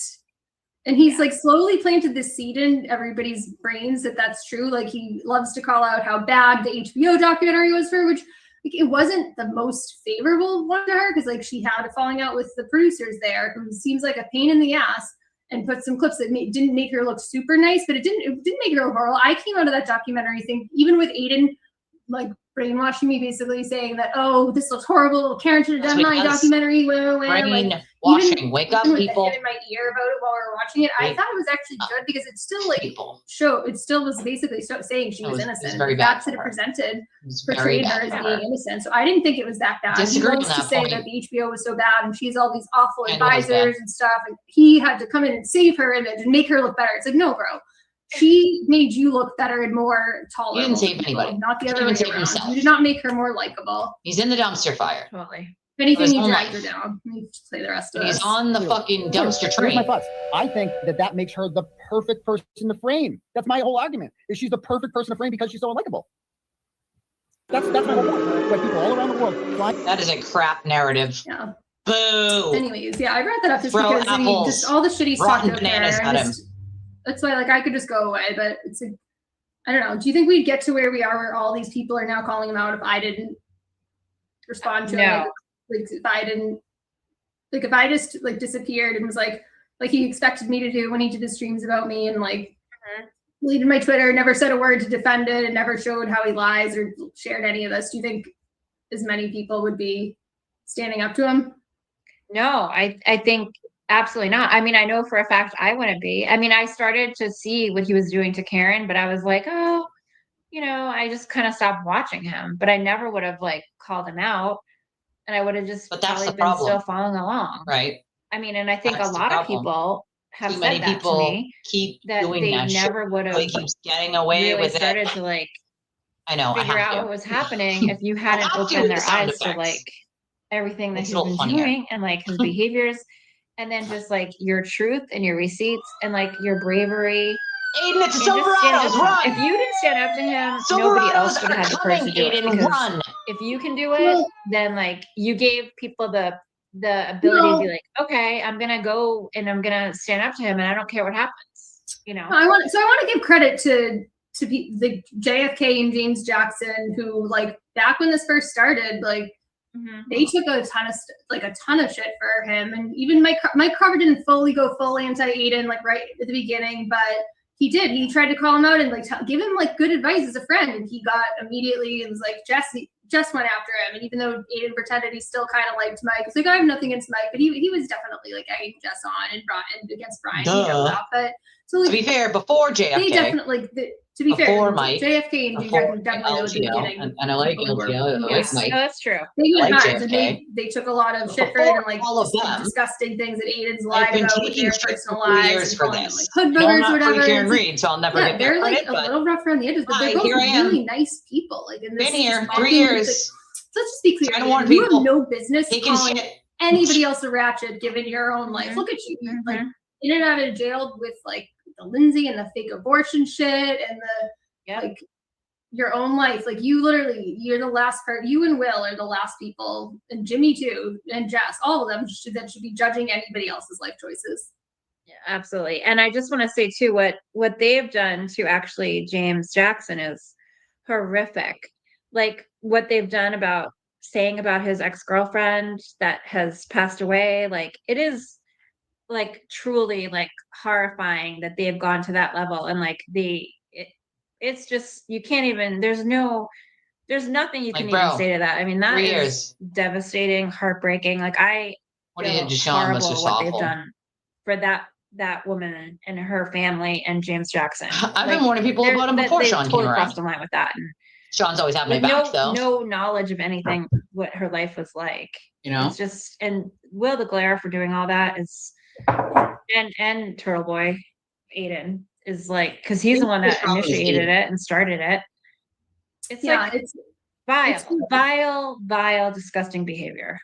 And he's like slowly planted this seed in everybody's brains that that's true. Like, he loves to call out how bad the HBO documentary was for her, which like, it wasn't the most favorable one to her, because like she had a falling out with the producers there, who seems like a pain in the ass, and put some clips that didn't make her look super nice, but it didn't make her look horrible. I came out of that documentary thing, even with Aiden like brainwashing me, basically saying that, oh, this looks horrible, Karen should have done my documentary. Brainwashing, wake up, people. In my ear about it while we were watching it, I thought it was actually good, because it still like it still was basically saying she was innocent. Very the bad facts that it It's portrayed her as being innocent. So I didn't think it was that bad. He loves to say that the HBO was so bad and she's all these awful advisors and stuff, and he had to come in and save her image and make her look better. It's like, no, bro. She made you look better and more tolerable. You didn't save anybody. Not the other way around. You did not make her more likable. He's in the dumpster fire. Totally. If anything, you dragged her down. Let me play the rest of He's this. on the fucking dumpster Here's train. my thoughts. I think that makes her the perfect person to frame. That's my whole argument. Is she's the perfect person to frame because she's so unlikable. That's my whole point. Like, people all around the world. That is a crap narrative. Yeah. Boo. Anyways, yeah, I brought that up just Throw because I mean, just all the shit he's talked rotten about bananas there. at him. That's why, like, I could just go away, but it's a, I don't know. Do you think we'd get to where we are, where all these people are now calling him out if I didn't respond to it? Like, if I didn't, like, if I just like disappeared and was like he expected me to do when he did the streams about me, and like deleted my Twitter, never said a word to defend it, and never showed how he lies or shared any of this. Do you think as many people would be standing up to him? No, I think absolutely not. I mean, I know for a fact I wouldn't be. I mean, I started to see what he was doing to Karen, but I was like, oh, you know, I just kind of stopped watching him. But I never would have like called him out, and I would have just probably been still following along. Right. I mean, and I think a lot of people have Too said many that people to me, keep that doing they that never shit. would have He keeps getting away really with started it. to like I know. figure out what was happening if you hadn't opened their eyes to like everything that he's been doing and like his behaviors, and then just like your truth and your receipts and like your bravery. Aiden, it's Silverados, run! If you didn't stand up to him, nobody else would have had the courage to do it. Because if you can do it, then like you gave people the ability to be like, okay, I'm gonna go and I'm gonna stand up to him, and I don't care what happens. You know. I want to give credit to the JFK and James Jackson, who like back when this first started, like they took a ton of shit for him, and even Mike Carver didn't go full anti-Aiden like right at the beginning, but he did. He tried to call him out and like give him like good advice as a friend, and he got immediately and was like Jess went after him, and even though Aiden pretended he still kind of liked Mike, it's like I have nothing against Mike, but he was definitely like egging Jess on and against Brian. But so like, to be fair, before JFK, they definitely to be fair, Mike, JFK and Jackson definitely know at the beginning. And I like LTO. I like Mike. No, that's true. They went nuts, and they took a lot of shit for it, and like all of them, disgusting things that Aiden's lied about with their personal lives for this. Like hood brothers or whatever. Karen Reed, so I'll never get they're like credit, a little rough around the edges, but they're both really nice people. Like in this, been here 3 years. Let's just be clear. You have no business calling anybody else a ratchet, given your own life. Look at you, like in and out of jail with like the Lindsay and the fake abortion shit and the like your own life. Like you're the last part. You and Will are the last people, and Jimmy too, and Jess, all of them that should be judging anybody else's life choices. Yeah, absolutely. And I just want to say too, what they've done to actually James Jackson is horrific. Like what they've done about saying about his ex-girlfriend that has passed away, like it is like truly like horrifying that they've gone to that level, and like it's just, you can't even, there's nothing you can even say to that. I mean, that is devastating, heartbreaking. Like what he did to Sean was just what awful. they've done for that woman and her family and James Jackson. I've been warning people about him before Sean totally came around. crossed the line with that. And Sean's always had my back though. No knowledge of anything, what her life was like. You know? It's just, and Will the Glare for doing all that is, and Turtle Boy, Aiden, is like, because he's the one that initiated it and started it. It's it's vile, disgusting behavior.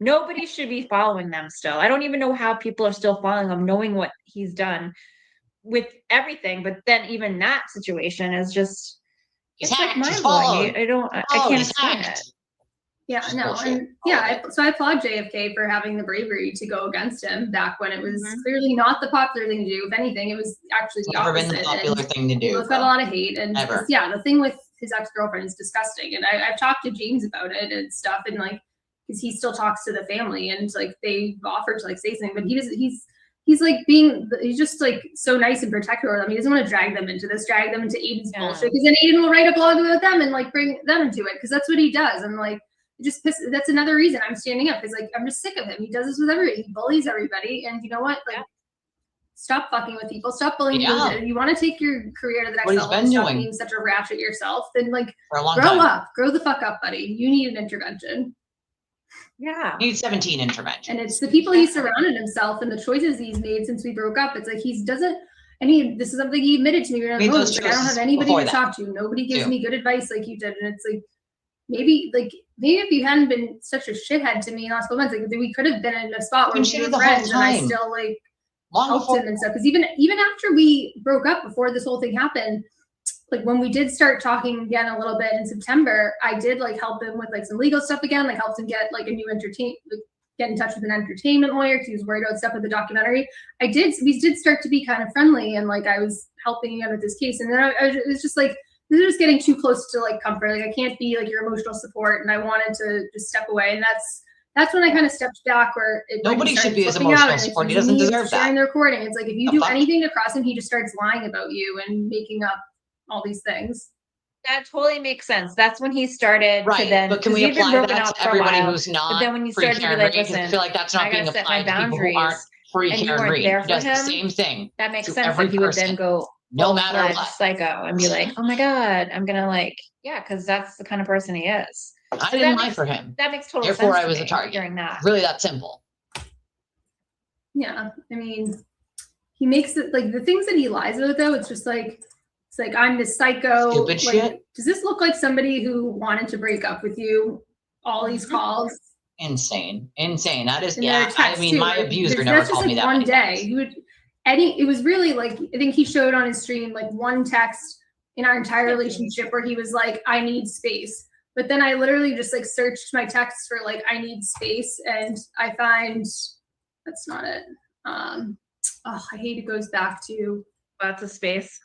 Nobody should be following them still. I don't even know how people are still following him, knowing what he's done with everything. But then even that situation is just, it's like mind blowing. I can't explain it. Yeah, Just no, bullshit. and yeah, so I applaud JFK for having the bravery to go against him back when it was clearly not the popular thing to do. If anything, it was actually It's the never opposite. been the popular thing to do. Both got a lot of hate, and Never. yeah, the thing with his ex-girlfriend is disgusting. And I've talked to James about it and stuff, and like, because he still talks to the family, and like they've offered to like say something, but he doesn't. He's like he's just like so nice and protective of them. He doesn't want to drag them into Aiden's bullshit, because then Aiden will write a blog about them and like bring them into it, because that's what he does. And like, it just that's another reason I'm standing up, because like I'm just sick of him. He does this with everybody. He bullies everybody, and you know what? Like, stop fucking with people. Stop bullying people. If you want to take your career to the next level, and stop being such a ratchet yourself, then like grow up, grow the fuck up, buddy. You need an intervention. Yeah. He needs 17 intervention. And it's the people he surrounded himself and the choices he's made since we broke up. It's like this is something he admitted to me. Like, I don't have anybody to talk to. Nobody gives me good advice like you did. And it's like, maybe if you hadn't been such a shithead to me in the last couple months, like we could have been in a spot where we were friends, and I still like helped him and stuff. Because even after we broke up, before this whole thing happened, like when we did start talking again a little bit in September, I did like help him with like some legal stuff again, like helped him get like a new get in touch with an entertainment lawyer, because he was worried about stuff with the documentary. We did start to be kind of friendly, and like I was helping him with this case. And then it was just like, this is just getting too close to like comfort. Like I can't be like your emotional support, and I wanted to just step away. And that's when I kind of stepped back, where nobody should be his emotional support. He doesn't deserve that. Sharing the recording, it's like if you do anything to cross him, he just starts lying about you and making up all these things. That totally makes sense. That's when he started right, to then. But can we apply that to everybody who's not? But then when you started to be like, listen, I feel like that's not being applied to people who aren't free, and you Karen weren't Reed. there He does for him, the same thing. That makes sense. That he would then go no matter what, psycho, and be like, oh my God, I'm gonna like, yeah, because that's the kind of person he is. I didn't lie for him. That makes total sense. Therefore, I was a target. During that, really that simple. Yeah, I mean, he makes it like the things that he lies about, though. It's just like, I'm this psycho. Stupid shit. Does this look like somebody who wanted to break up with you? All these calls. Insane. That is, And yeah. I mean, my abuser never told me that. One day, it was really like, I think he showed on his stream like one text in our entire relationship where he was like, I need space. But then I literally just like searched my texts for like, I need space, and I find that's not it. I hate it goes back to lots of space.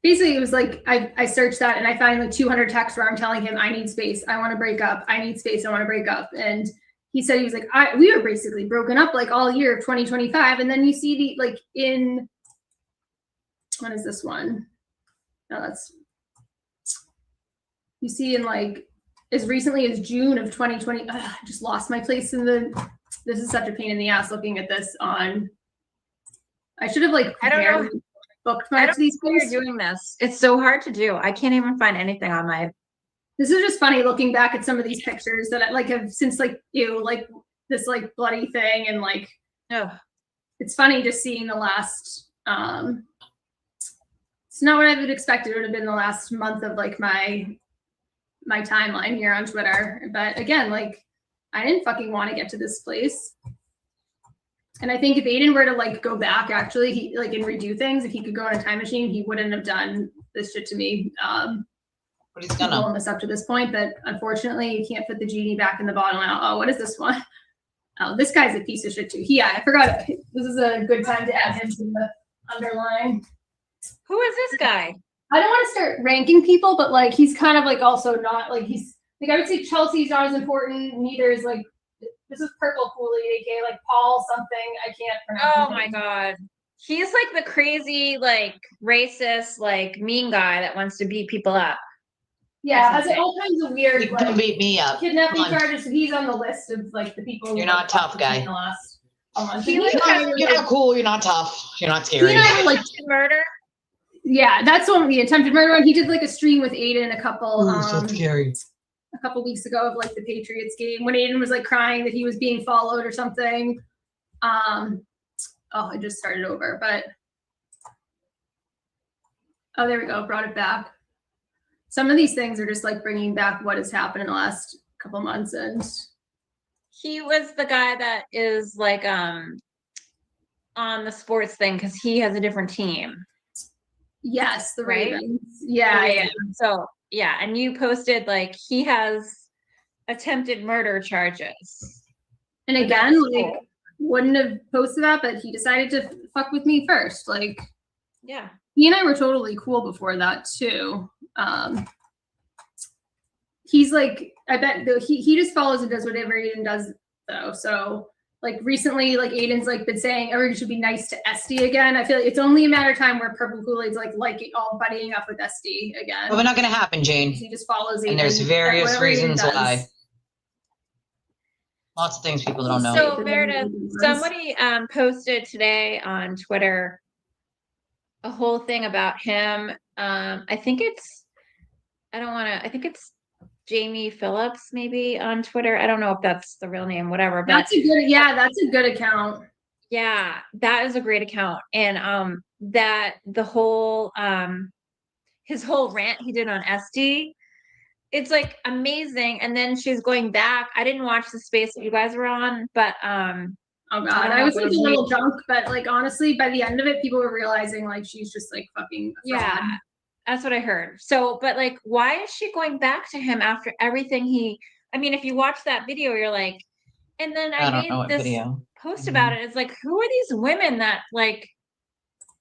Basically, it was like I searched that, and I find like 200 texts where I'm telling him I need space, I want to break up, I need space, I want to break up. And he said, he was like, we were basically broken up like all year of 2025. And then you see what is this one? No, you see in like as recently as June of 2020. I just lost my place this is such a pain in the ass looking at this on. I should have like I don't know. Bookmarked these things. You're doing this. It's so hard to do. I can't even find anything on my. This is just funny looking back at some of these pictures that I like have since like like this like bloody thing, and like it's funny just seeing the last. It's not what I would expect. It would have been the last month of like my timeline here on Twitter, but again, like I didn't fucking want to get to this place. And I think if Aiden were to like go back, actually, he like and redo things, if he could go on a time machine, he wouldn't have done this shit to me. But he's gonna pulling this up to this point, but unfortunately, you can't put the genie back in the bottle now. Oh, what is this one? Oh, this guy's a piece of shit too. I forgot. This is a good time to add him to the underline. Who is this guy? I don't want to start ranking people, but like he's kind of like also not like he's like I would say Chelsea's not as important. Neither is like. This is Purple Kool-Aid, aka like Paul something. I can't pronounce. Oh my God. He's like the crazy, like racist, like mean guy that wants to beat people up. Yeah, has all kinds of weird. You can beat me up. Kidnapping charges. He's on the list of like the people. You're not tough, guy. In the last month. You're not cool. You're not tough. You're not scary. He and I were, like murder. Yeah, that's the attempted murder one. He did like a stream with Aiden a couple. So scary. A couple weeks ago of like the Patriots game when Aiden was like crying that he was being followed or something. I just started over, but there we go. Brought it back. Some of these things are just like bringing back what has happened in the last couple months. And he was the guy that is like on the sports thing because he has a different team. Yes, the right? Ravens. Yeah. So Yeah, and you posted like he has attempted murder charges. And But again, that's like, cool. wouldn't have posted that, but he decided to fuck with me first. Like, Yeah. he and I were totally cool before that too. He's like, I bet though he just follows and does whatever Aiden does though. So like recently, like Aiden's like been saying everybody should be nice to Esty again. I feel like it's only a matter of time where Purple Kool-Aid's like all buddying up with Esty again. But not going to happen, Jane. He just follows Aiden. And there's at various whatever Aiden reasons does. why. Lots of things people don't know. So Meredith, somebody posted today on Twitter a whole thing about him. I think it's Jamie Phillips maybe on Twitter. I don't know if that's the real name, whatever. But That's a good account. Yeah, that is a great account. And that the whole his whole rant he did on SD, it's like amazing. And then she's going back. I didn't watch the space that you guys were on, but oh god, I was like a little drunk, but like honestly, by the end of it, people were realizing like she's just like fucking yeah. That's what I heard. So, but like, why is she going back to him after everything I mean, if you watch that video, you're like, and then I made this post about it. It's like, who are these women that like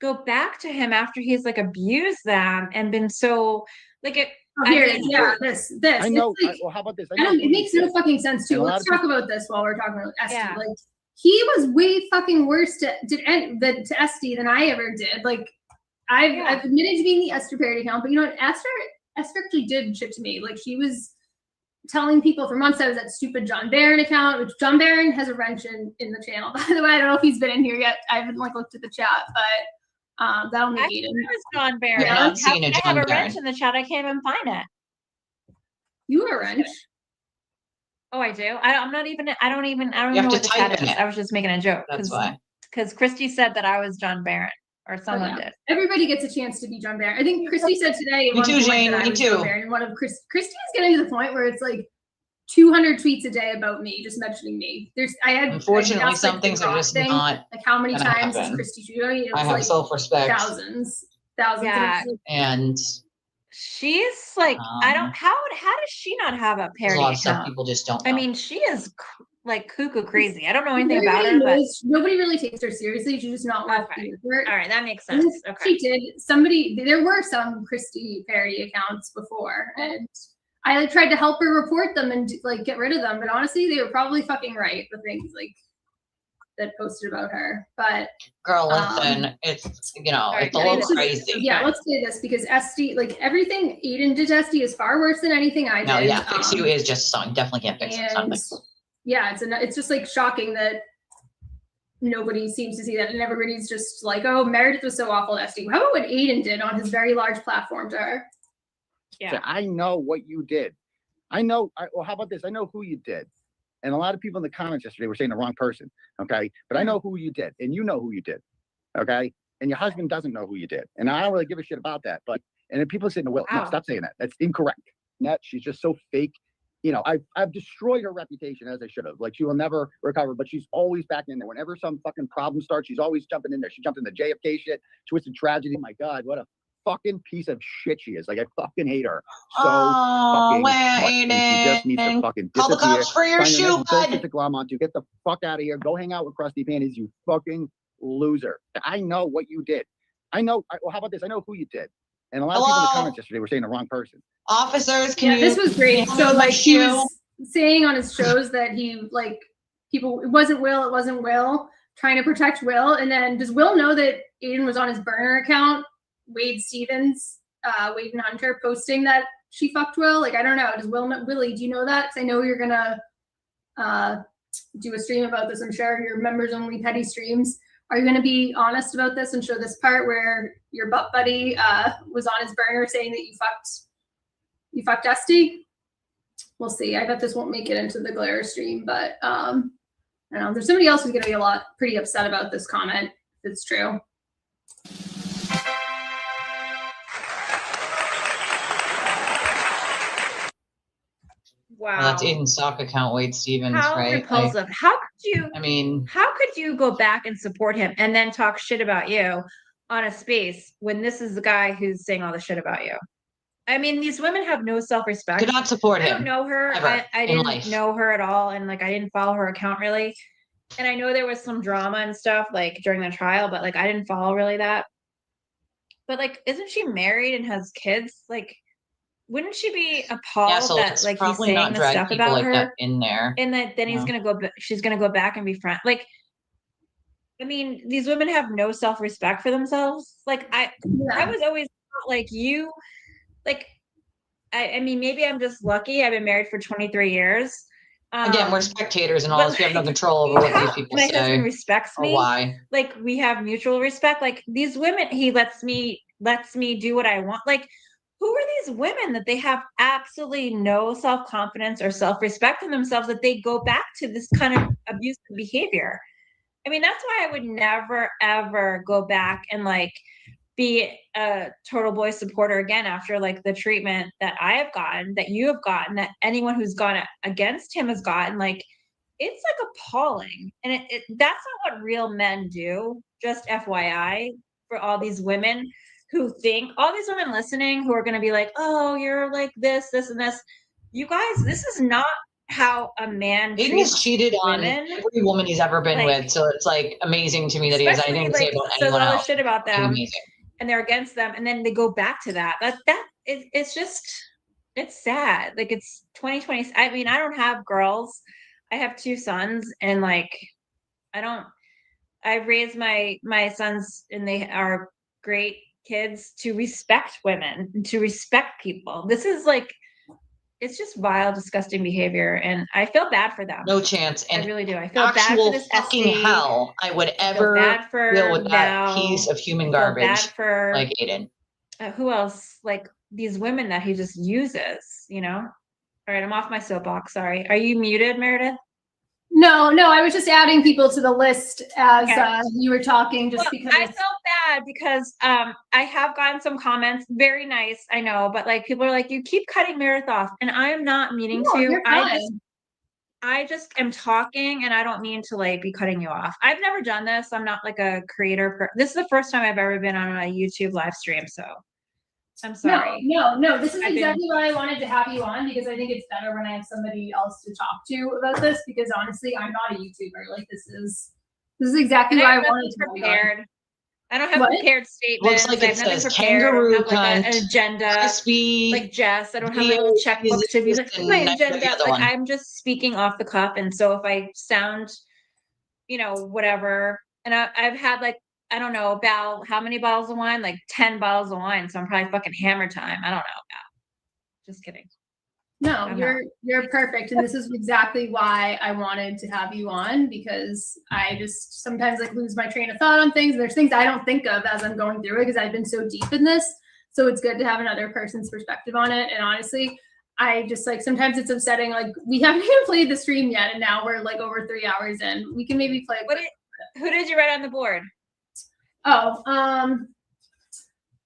go back to him after he's like abused them and been so like it? Oh, here it is. Yeah, this. I know. Like, well, how about this? it makes no fucking sense too. Let's talk about this while we're talking about Esty. Yeah. Like, he was way fucking worse to Esty than I ever did. Like, I've admitted to being the Esther parody account, but you know what? Esther actually did shit to me. Like, she was telling people for months I was that stupid John Barron account, which John Barron has a wrench in the channel. By the way, I don't know if he's been in here yet. I haven't like looked at the chat, but that'll make Aiden. It was John Barron. Yeah, How I've seen can a I have John a Barron. wrench in the chat? I can't even find it. You have a wrench? Oh, I do. I don't know You have know to what the type chat in is. it. I was just making a joke. That's why. Because Christy said that I was John Barron, or someone did. Everybody gets a chance to be John Barron. I think Christy said today. Me too, Jane. Me too. And one of Christy is getting to the point where it's like 200 tweets a day about me, just mentioning me. Unfortunately, some things are just not. Like, how many gonna times has happen. Christy tweeted me? It I was have like self-respect. thousands. Yeah. And She's like, how does she not have a there's parody a lot of stuff account? people just don't know. I mean, she is like cuckoo crazy. I don't know anything about her, but Nobody really takes her seriously. She's just not worth Okay. the effort. all right, that makes sense. Okay. She did. There were some Christy parody accounts before, and I like tried to help her report them and like get rid of them. But honestly, they were probably fucking right. The things like that posted about her, but girl, listen, it's it's a getting little this- crazy. yeah, let's say this because Esty, like everything Aiden did to Esty is far worse than anything I did. No, yeah, fix you is just a song. Definitely can't fix it. And Something. yeah, it's just like shocking that nobody seems to see that, and everybody's just like, oh, Meredith was so awful to Esty. How about what Aiden did on his very large platform to her? Yeah. So I know what you did. Well, how about this? I know who you did. And a lot of people in the comments yesterday were saying the wrong person. Okay. But I know who you did. And you know who you did. Okay. And your husband doesn't know who you did. And I don't really give a shit about that. But, and then people say, no, Will, no, Wow. stop saying that. That's incorrect. She's just so fake. I've destroyed her reputation as I should have. Like, she will never recover, but she's always back in there. Whenever some fucking problem starts, she's always jumping in there. She jumped in the JFK shit, Twisted Tragedy. My God, what a fucking piece of shit she is. Like, I fucking hate her so fucking much. And she just needs to fucking Call the disappear. cops for your Find shoe, next bullshit bud. to glom onto. Get the fuck out of here. Go hang out with Krusty Panties, you fucking loser. I know what you did. Well, how about this? I know who you did. And a lot of people in the comments yesterday were saying the wrong person. Officers, can you? This was great. Tell So me my like he shoe? was saying on his shows that he like people it wasn't Will trying to protect Will, and then does Will know that Aiden was on his burner account, Wade Stevens, Wade and Hunter posting that she fucked Will? Like, I don't know. Does Will know? Willie, do you know that? Because I know you're gonna do a stream about this. I'm sure your members only petty streams. Are you gonna be honest about this and show this part where your butt buddy was on his burner saying that you fucked Esty? We'll see. I bet this won't make it into the Glare stream, but I don't know. There's somebody else who's gonna be pretty upset about this comment if it's true. Wow. Well, that's Aiden's sock account, Wade Stevens, How right? repulsive. How could you go back and support him and then talk shit about you on a space when this is the guy who's saying all the shit about you? I mean, these women have no self-respect. Do not support I don't him. know her. ever I in didn't life. know her at all. And like, I didn't follow her account really. And I know there was some drama and stuff like during the trial, but like, I didn't follow really that. But like, isn't she married and has kids? Like, wouldn't she be appalled Yeah, so that let's like he's probably saying not the drag stuff people about like that her? in there. And that then he's No. gonna go, she's gonna go back and be friends. Like, I mean, these women have no self-respect for themselves. Like, I was always like you, like, I mean, maybe I'm just lucky. I've been married for 23 years. Again, we're spectators and all but, this. We have no like, control over what these people my say husband respects or me. why. Like, we have mutual respect. Like, these women, he lets me do what I want. Like, who are these women that they have absolutely no self-confidence or self-respect in themselves that they go back to this kind of abusive behavior? I mean, that's why I would never, ever go back and like be a total boy supporter again after like the treatment that I have gotten, that you have gotten, that anyone who's gone against him has gotten. Like, it's like appalling. And that's not what real men do. Just FYI for all these women who think, all these women listening who are going to be like, oh, you're like this, this, and this. You guys, this is not how a man Aiden treats has cheated on women. every woman he's ever been Like, with, so it's like amazing to me that he has anything to say about says anyone all this else. shit about them, Amazing. and they're against them, and then they go back to that. It's just, it's sad. Like, it's 2020. I mean, I don't have girls. I have 2 sons, and like, I've raised my sons, and they are great kids, to respect women and to respect people. This is like, it's just vile, disgusting behavior, and I feel bad for them. No chance. And I really do. I feel bad for this fucking SC. hell I would ever deal with that piece of human garbage bad for like Aiden. who else? Like these women that he just uses, you know? All right, I'm off my soapbox. Sorry. Are you muted, Meredith? No, I was just adding people to the list as you were talking, just because I felt bad because I have gotten some comments, very nice, I know, but like people are like, you keep cutting Meredith off, and I am not meaning to. You're fine. I just am talking, and I don't mean to like be cutting you off. I've never done this. I'm not like a creator. This is the first time I've ever been on a YouTube live stream, so I'm sorry. No. This is exactly why I wanted to have you on, because I think it's better when I have somebody else to talk to about this, because honestly, I'm not a YouTuber. Like, this is exactly why I wanted to prepared. I don't have prepared statements. Looks like I it have nothing says prepared. kangaroo I don't have like cunt, an agenda. like Jess, I don't have a little checkbook to be like my agenda. Like, I'm just speaking off the cuff, and so if I sound, whatever, and I've had like, I don't know, about how many bottles of wine? Like 10 bottles of wine. So I'm probably fucking hammer time. I don't know about. Just kidding. No, you're perfect. And this is exactly why I wanted to have you on, because I just sometimes like lose my train of thought on things. There's things I don't think of as I'm going through it because I've been so deep in this. So it's good to have another person's perspective on it. And honestly, I just like, sometimes it's upsetting. Like, we haven't even played the stream yet, and now we're like over 3 hours in. We can maybe play. Who did you write on the board?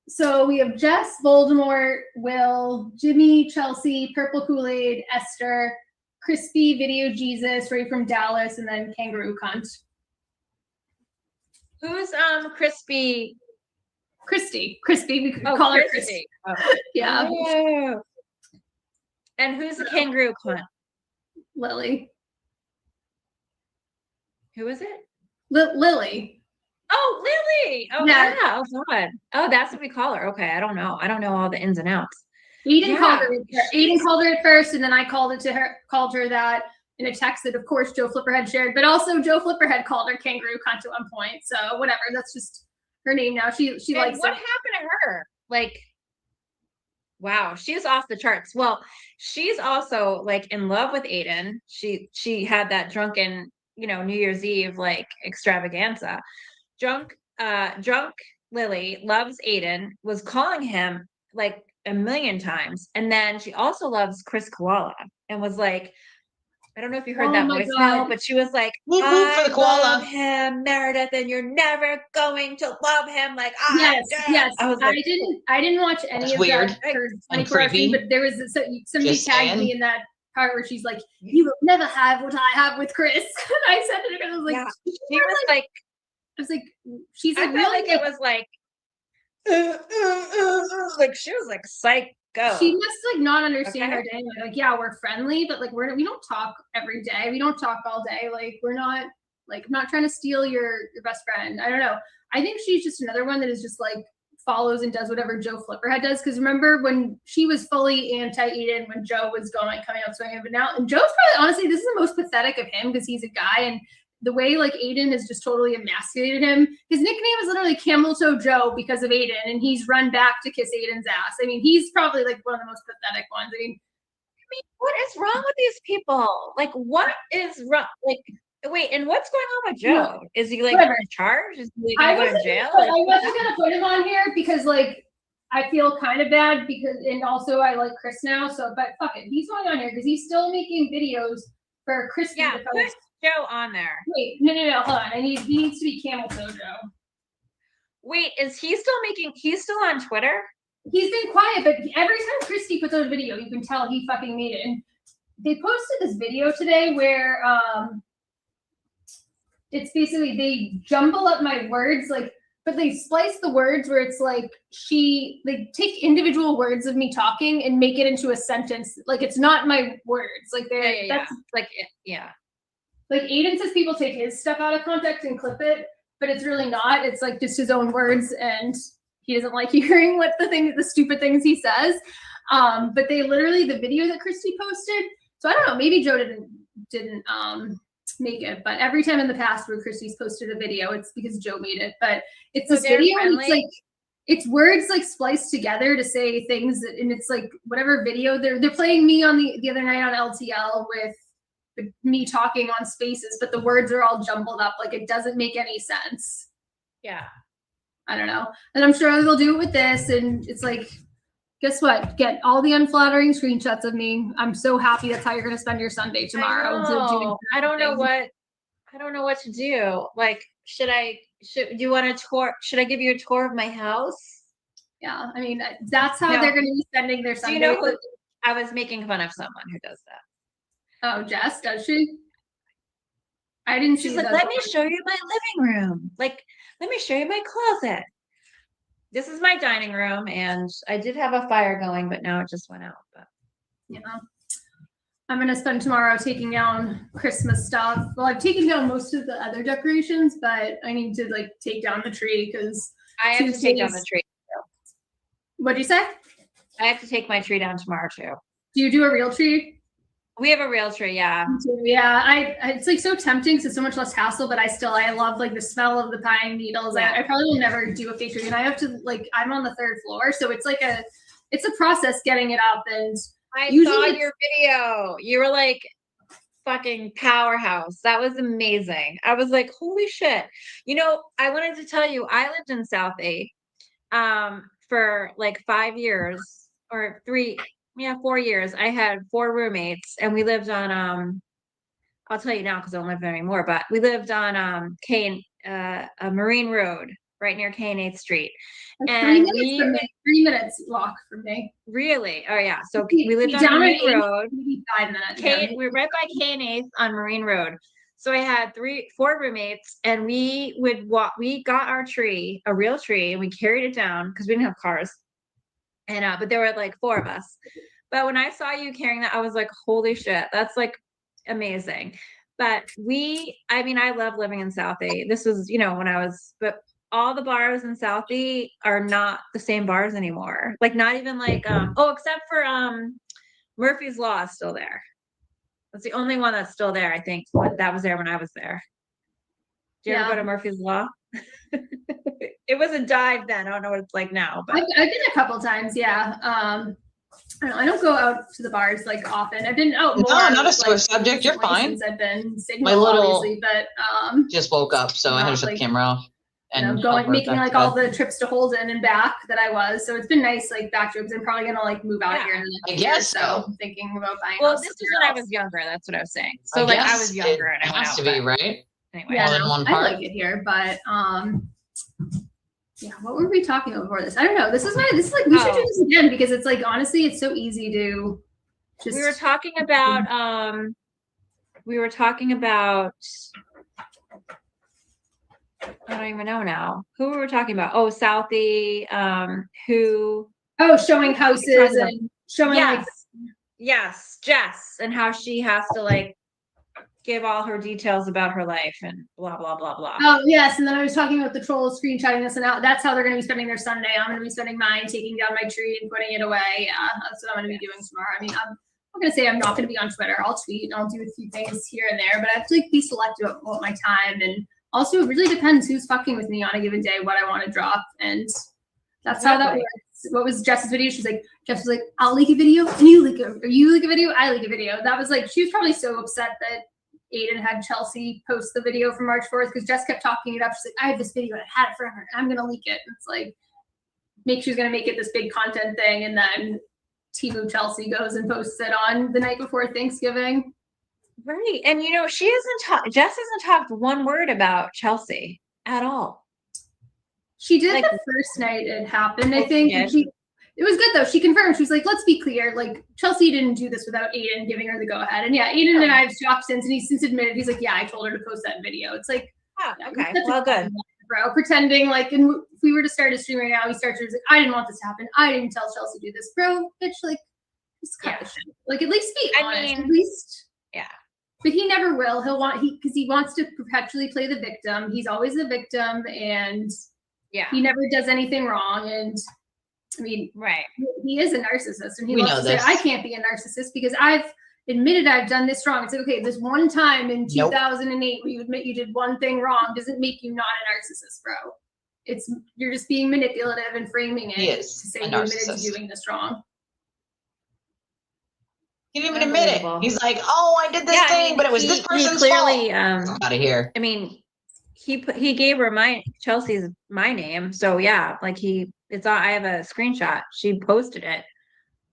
So we have Jess, Voldemort, Will, Jimmy, Chelsea, Purple Kool-Aid, Esther, Crispy, Video Jesus, Ray from Dallas, and then Kangaroo Cunt. Who's Crispy? Crispy. We could call her Crispy. Oh. Yeah. Oh. And who's the Kangaroo Cunt? Lily. Who is it? Lily. Oh, Lily. Oh, yeah. Oh, God. Oh, that's what we call her. Okay. I don't know all the ins and outs. Aiden called her at first, and then I called her that in a text that, of course, Joe Flipperhead shared, but also Joe Flipperhead called her Kangaroo Cunt at one point. So whatever. That's just her name now. She likes it. What happened to her? Like, wow, she's off the charts. Well, she's also like in love with Aiden. She had that drunken, New Year's Eve like extravaganza. Drunk Lily loves Aiden, was calling him like a million times. And then she also loves Chris Koala and was like, I don't know if you heard that voicemail, but she was like, I love him, Meredith, and you're never going to love him like I do. Yes. I was like, I didn't watch any of that. And creepy. But there was somebody tagged me in that part where she's like, you will never have what I have with Chris. And I said to her, I was like, she was like, I was like, she's like, I felt like it was like, like she was like psyched Go. She must like not understand Okay. our day. Like, yeah, we're friendly, but like we don't talk every day. We don't talk all day. Like we're not like I'm not trying to steal your best friend. I don't know. I think she's just another one that is just like follows and does whatever Joe Flipperhead does. Because remember when she was fully anti-Eden when Joe was going like coming out swinging, but now and Joe's probably honestly this is the most pathetic of him because he's a guy and the way like Aiden has just totally emasculated him. His nickname is literally Camel Toe Joe because of Aiden, and he's run back to kiss Aiden's ass. I mean, he's probably like one of the most pathetic ones. I mean, What is wrong with these people? Like, what is wrong? Like, wait, and what's going on with Joe? Is he like Whatever. charged? Is he I gonna go to wasn't, jail? but Like, I wasn't gonna put him on here because like I feel kind of bad because and also I like Chris now. So, but fuck it, he's going on here because he's still making videos for Christy yeah, to put post. Joe on there. Wait, no, hold on. He needs to be Camel Toe Joe. Wait, is he still making? He's still on Twitter? He's been quiet, but every time Christy puts out a video, you can tell he fucking made it. And they posted this video today where it's basically they jumble up my words like but they splice the words where it's like they take individual words of me talking and make it into a sentence like it's not my words like they're that's like yeah. Like Aiden says people take his stuff out of context and clip it, but it's really not. It's like just his own words and he doesn't like hearing what the stupid things he says. But they literally the video that Christy posted. So I don't know, maybe Joe didn't make it, but every time in the past where Christy's posted a video, it's because Joe made it. But it's this video and it's like it's words like spliced together to say things and it's like whatever video they're playing me on the other night on LTL with me talking on Spaces, but the words are all jumbled up. Like it doesn't make any sense. Yeah. I don't know. And I'm sure they'll do it with this. And it's like, guess what? Get all the unflattering screenshots of me. I'm so happy that's how you're going to spend your Sunday tomorrow. I don't know what to do. Like, do you want a tour? Should I give you a tour of my house? Yeah. I mean, that's how they're going to be spending their Sunday. Do you know who, I was making fun of someone who does that. Oh, Jess, does she? I didn't see. She's like, let me show you my living room. Like, let me show you my closet. This is my dining room, and I did have a fire going, but now it just went out. But yeah, I'm gonna spend tomorrow taking down Christmas stuff. Well, I've taken down most of the other decorations, but I need to like take down the tree because I have to take down the tree. What'd you say? I have to take my tree down tomorrow too. Do you do a real tree? We have a real tree, yeah. Yeah, it's like so tempting because it's so much less hassle, but I love like the smell of the pine needles. Yeah. I probably will never do a fake tree, and I have to like I'm on the 3rd floor, so it's like it's a process getting it up. And I saw your video. You were like fucking powerhouse. That was amazing. I was like, holy shit. You know, I wanted to tell you, I lived in Southie for like 5 years or 4 years. I had 4 roommates and we lived on I'll tell you now because I don't live there anymore, but we lived on a Marine Road right near K&8th Street. And 3 minutes walk from me. Really? Oh yeah. So we lived on Marine Road. Maybe 5 minutes. We're right by K&8th on Marine Road. So I had 4 roommates and we would walk, we got our tree, a real tree, and we carried it down because we didn't have cars. And but there were like 4 of us. But when I saw you carrying that, I was like, holy shit, that's like amazing. But I love living in Southie. This was, but all the bars in Southie are not the same bars anymore. Like not even like, except for Murphy's Law is still there. That's the only one that's still there, I think. That was there when I was there. Did you ever go to Murphy's Law? It was a dive then. I don't know what it's like now. But I've been a couple times, yeah. I don't go out to the bars like often. I've been out more. No, not a sore subject. You're fine. Since I've been Signal, my little obviously, but just woke up, so I had to shut the camera off. And making like all the trips to Holden and back that I was. So it's been nice, like back trips. I'm probably gonna like move out here in the next year, so I'm thinking about buying. Well, this is when I was younger. That's what I was saying. So like I was younger and I went out. It has to be, right? Anyway, yeah, I like it here, but yeah, what were we talking about before this? I don't know. This is like we should do this again because it's like honestly, it's so easy to just. We were talking about I don't even know now. Who were we talking about? Oh, Southie, Oh, showing houses and showing like Yes, Jess, and how she has to like give all her details about her life and blah blah blah blah. oh yes, and then I was talking about the trolls screenshotting this and out. That's how they're going to be spending their Sunday. I'm going to be spending mine taking down my tree and putting it away. Yeah, that's what I'm going to be doing tomorrow. I mean, I'm not going to say I'm not going to be on Twitter. I'll tweet and I'll do a few things here and there, but I have to like be selective about my time. And also, it really depends who's fucking with me on a given day, what I want to drop, and that's how that works. What was Jess's video? She's like, Jess was like, I'll leak a video and you leak or you leak a video, I leak a video. That was like, she was probably so upset that Aiden had Chelsea post the video from March 4th because Jess kept talking it up. She's like, I have this video and I had it forever and I'm gonna leak it. And it's like, she's gonna make it this big content thing, and then Timu Chelsea goes and posts it on the night before Thanksgiving. Right, and you know, Jess hasn't talked one word about Chelsea at all. She did like, the first night it happened, I think. And it was good though. She confirmed. She was like, let's be clear. Like, Chelsea didn't do this without Aiden giving her the go ahead. And yeah, Aiden and I have talked since, and he's since admitted, he's like, yeah, I told her to post that video. It's like, oh, okay, well, good. Bro, pretending like, and if we were to start a stream right now, he starts like, I didn't want this to happen. I didn't tell Chelsea to do this. Bro, bitch, like, just cut the shit. Like, at least be honest. At least, yeah. But he never will. Because he wants to perpetually play the victim. He's always the victim, and he never does anything wrong. And I mean, right, he is a narcissist, and he loves to say, I can't be a narcissist because I've admitted I've done this wrong. It's like, okay, this one time in 2008 where you admit you did one thing wrong doesn't make you not a narcissist, bro. You're just being manipulative and framing it to say you admitted to doing this wrong. He didn't even admit it. He's like, oh, I did this thing, but it was this person's fault. Out of here. I mean, he gave her Chelsea's my name, so yeah, like I have a screenshot. She posted it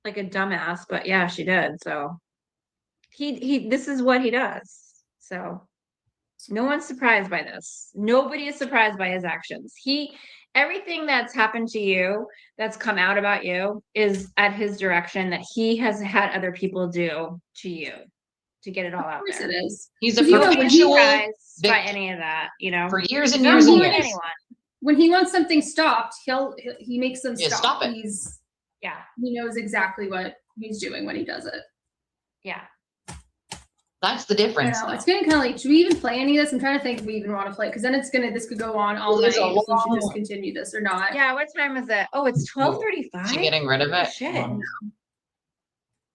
like a dumbass, but yeah, she did. So this is what he does. So no one's surprised by this. Nobody is surprised by his actions. Everything that's happened to you, that's come out about you, is at his direction that he has had other people do to you to get it all out there. Of course it is. He's a perpetual by any of that, you know, for years and years and years. Anyone. When he wants something stopped, he makes them stop it. He knows exactly what he's doing when he does it. Yeah. That's the difference. It's getting kind of like, should we even play any of this? I'm trying to think if we even want to play, because then this could go on all night. So we should just continue this or not. Yeah, what time is it? Oh, it's 12:35. Is she getting rid of it? Shit.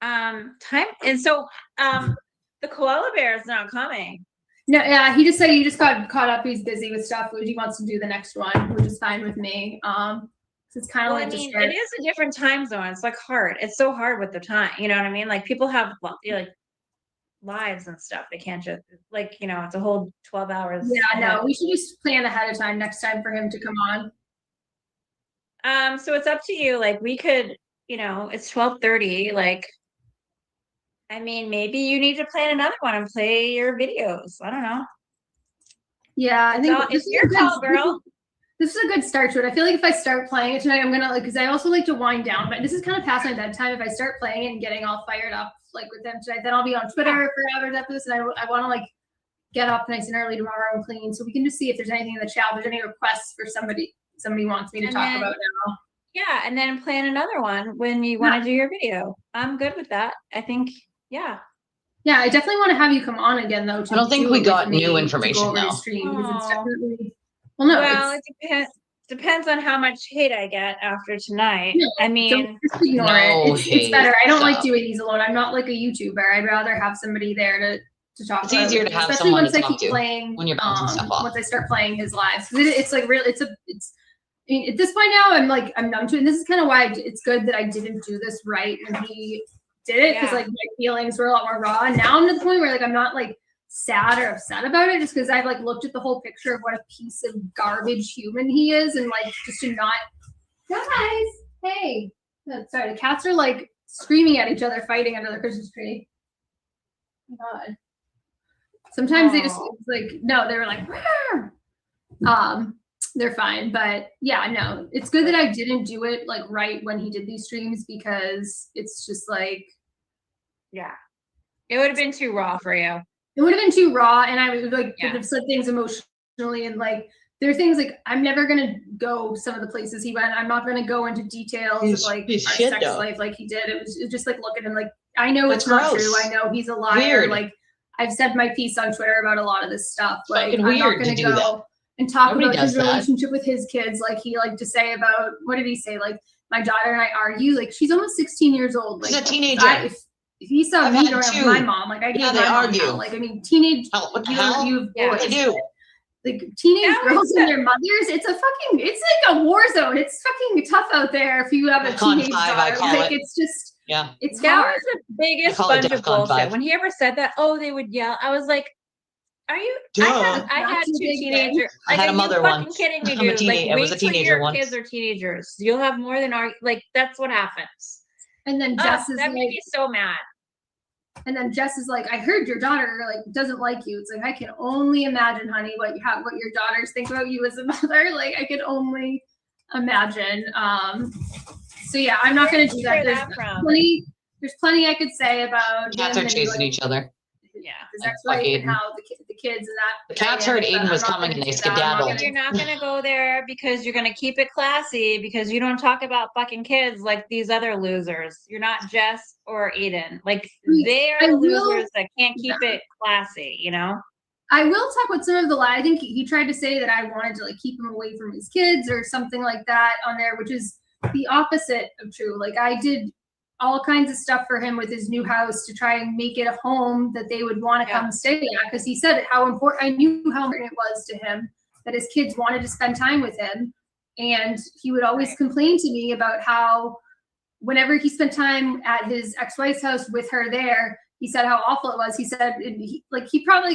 Time and so the koala bear is not coming. No, yeah, he just said he just got caught up. He's busy with stuff. He wants to do the next one, which is fine with me. So it's kind of it is a different time zone. It's like hard. It's so hard with the time. You know what I mean? Like people have like lives and stuff. They can't just it's a whole 12 hours. Yeah, no, we should just plan ahead of time next time for him to come on. So it's up to you. Like we could, it's 12:30. Like, I mean, maybe you need to plan another one and play your videos. I don't know. Yeah, I think it's your call, girl. This is a good start to it. I feel like if I start playing it tonight, I'm gonna because I also like to wind down, but this is kind of past my bedtime. If I start playing it and getting all fired up with them tonight, then I'll be on Twitter for hours after this, and I want to get up nice and early tomorrow and clean, so we can just see if there's anything in the chat. If there's any requests for somebody wants me to talk about now. Yeah, and then plan another one when you want to do your video. I'm good with that. I think. Yeah. Yeah, I definitely want to have you come on again, though. I don't think we got new information though. Because it's definitely it depends on how much hate I get after tonight. No, I mean, just ignore it. It's better. I don't like doing these alone. I'm not like a YouTuber. I'd rather have somebody there to talk. It's easier to have someone to talk to when you're bouncing stuff off. Once I start playing his lives, it's like real. It's. I mean, at this point now, I'm numb to it. And this is kind of why it's good that I didn't do this right when he did it, because my feelings were a lot more raw. And now I'm to the point where I'm not sad or upset about it, just because I've looked at the whole picture of what a piece of garbage human he is, and just to not. Guys, hey, sorry, the cats are screaming at each other, fighting under the Christmas tree. Oh my God. Sometimes they just no, they were they're fine, but yeah, no, it's good that I didn't do it right when he did these streams, because it's just yeah, it would have been too raw for you. It would have been too raw, and I would would have said things emotionally and there are things like I'm never gonna go some of the places he went. I'm not gonna go into details of like our sex life like he did. It was just like look at him like I know it's not true. I know he's a liar. Weird. Like I've said my piece on Twitter about a lot of this stuff. Like fucking I'm not weird gonna to do go that. and talk Nobody about his does that. relationship with his kids. Like he liked to say about what did he say? Like my daughter and I argue. Like she's almost 16 years old. Like She's a teenager. If he saw I've me had growing up two. with my mom, like I Yeah, gave they my mom argue. hell. Like I mean, teenage. Hell, what the you hell? You have Yeah, boys. They do. Like teenage Yeah, girls and their mothers, it's like a war zone. It's fucking tough out there if you have a DEFCON teenage 5, daughter. I call Like it. it's just, Yeah. it's That hard. was the biggest call it bunch of DEFCON bullshit. 5. When he ever said that, oh, they would yell. I was like, are you? Duh. I had That's a two big thing. teenagers. I Like, had a are mother you fucking once. kidding me, I'm a dude? teenager. Like, I wait was a till teenager your once. kids are teenagers. You'll have more than like that's what happens. And then Oh, Jess is that made like, me so mad. I heard your daughter like doesn't like you. It's like I can only imagine, honey, what your daughters think about you as a mother. Like I could only imagine. So yeah, I'm not gonna do that. Where'd that from? There's plenty I could say about Cats him are and, chasing like, each other. Yeah. his Like, ex-wife fuck and Aiden. how the kids and that. The cats heard dynamic, but Aiden I'm was not coming gonna and they do that. I'm not skedaddled. gonna- You're not gonna go there because you're gonna keep it classy because you don't talk about fucking kids like these other losers. You're not Jess or Aiden. Like they are I the will- losers that can't keep it classy, you know? I will talk with some of the I think he tried to say that I wanted to like keep him away from his kids or something like that on there, which is the opposite of true. Like I did all kinds of stuff for him with his new house to try and make it a home that they would want to come stay at, because he said how important, I knew how important it was to him that his kids wanted to spend time with him. And he would always complain to me about how whenever he spent time at his ex-wife's house with her there, he said how awful it was. He said, I probably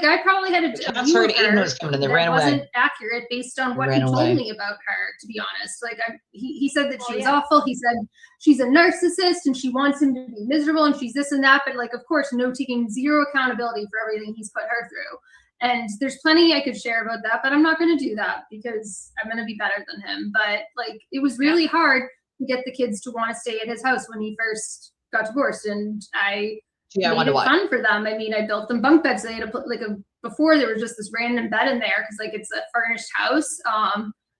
had a Cats view heard of her Aiden was coming and they that ran wasn't away. accurate based on what Ran he told away. me about her, to be honest. Like he said that she Well, was yeah. awful. He said she's a narcissist and she wants him to be miserable and she's this and that. But like, of course, taking zero accountability for everything he's put her through. And there's plenty I could share about that, but I'm not going to do that because I'm going to be better than him. But like, it was really hard to get the kids to want to stay at his house when he first got divorced. And I Yeah, I made wonder it why. fun for them. I mean, I built them bunk beds. So they had to put before there was just this random bed in there because like it's a furnished house.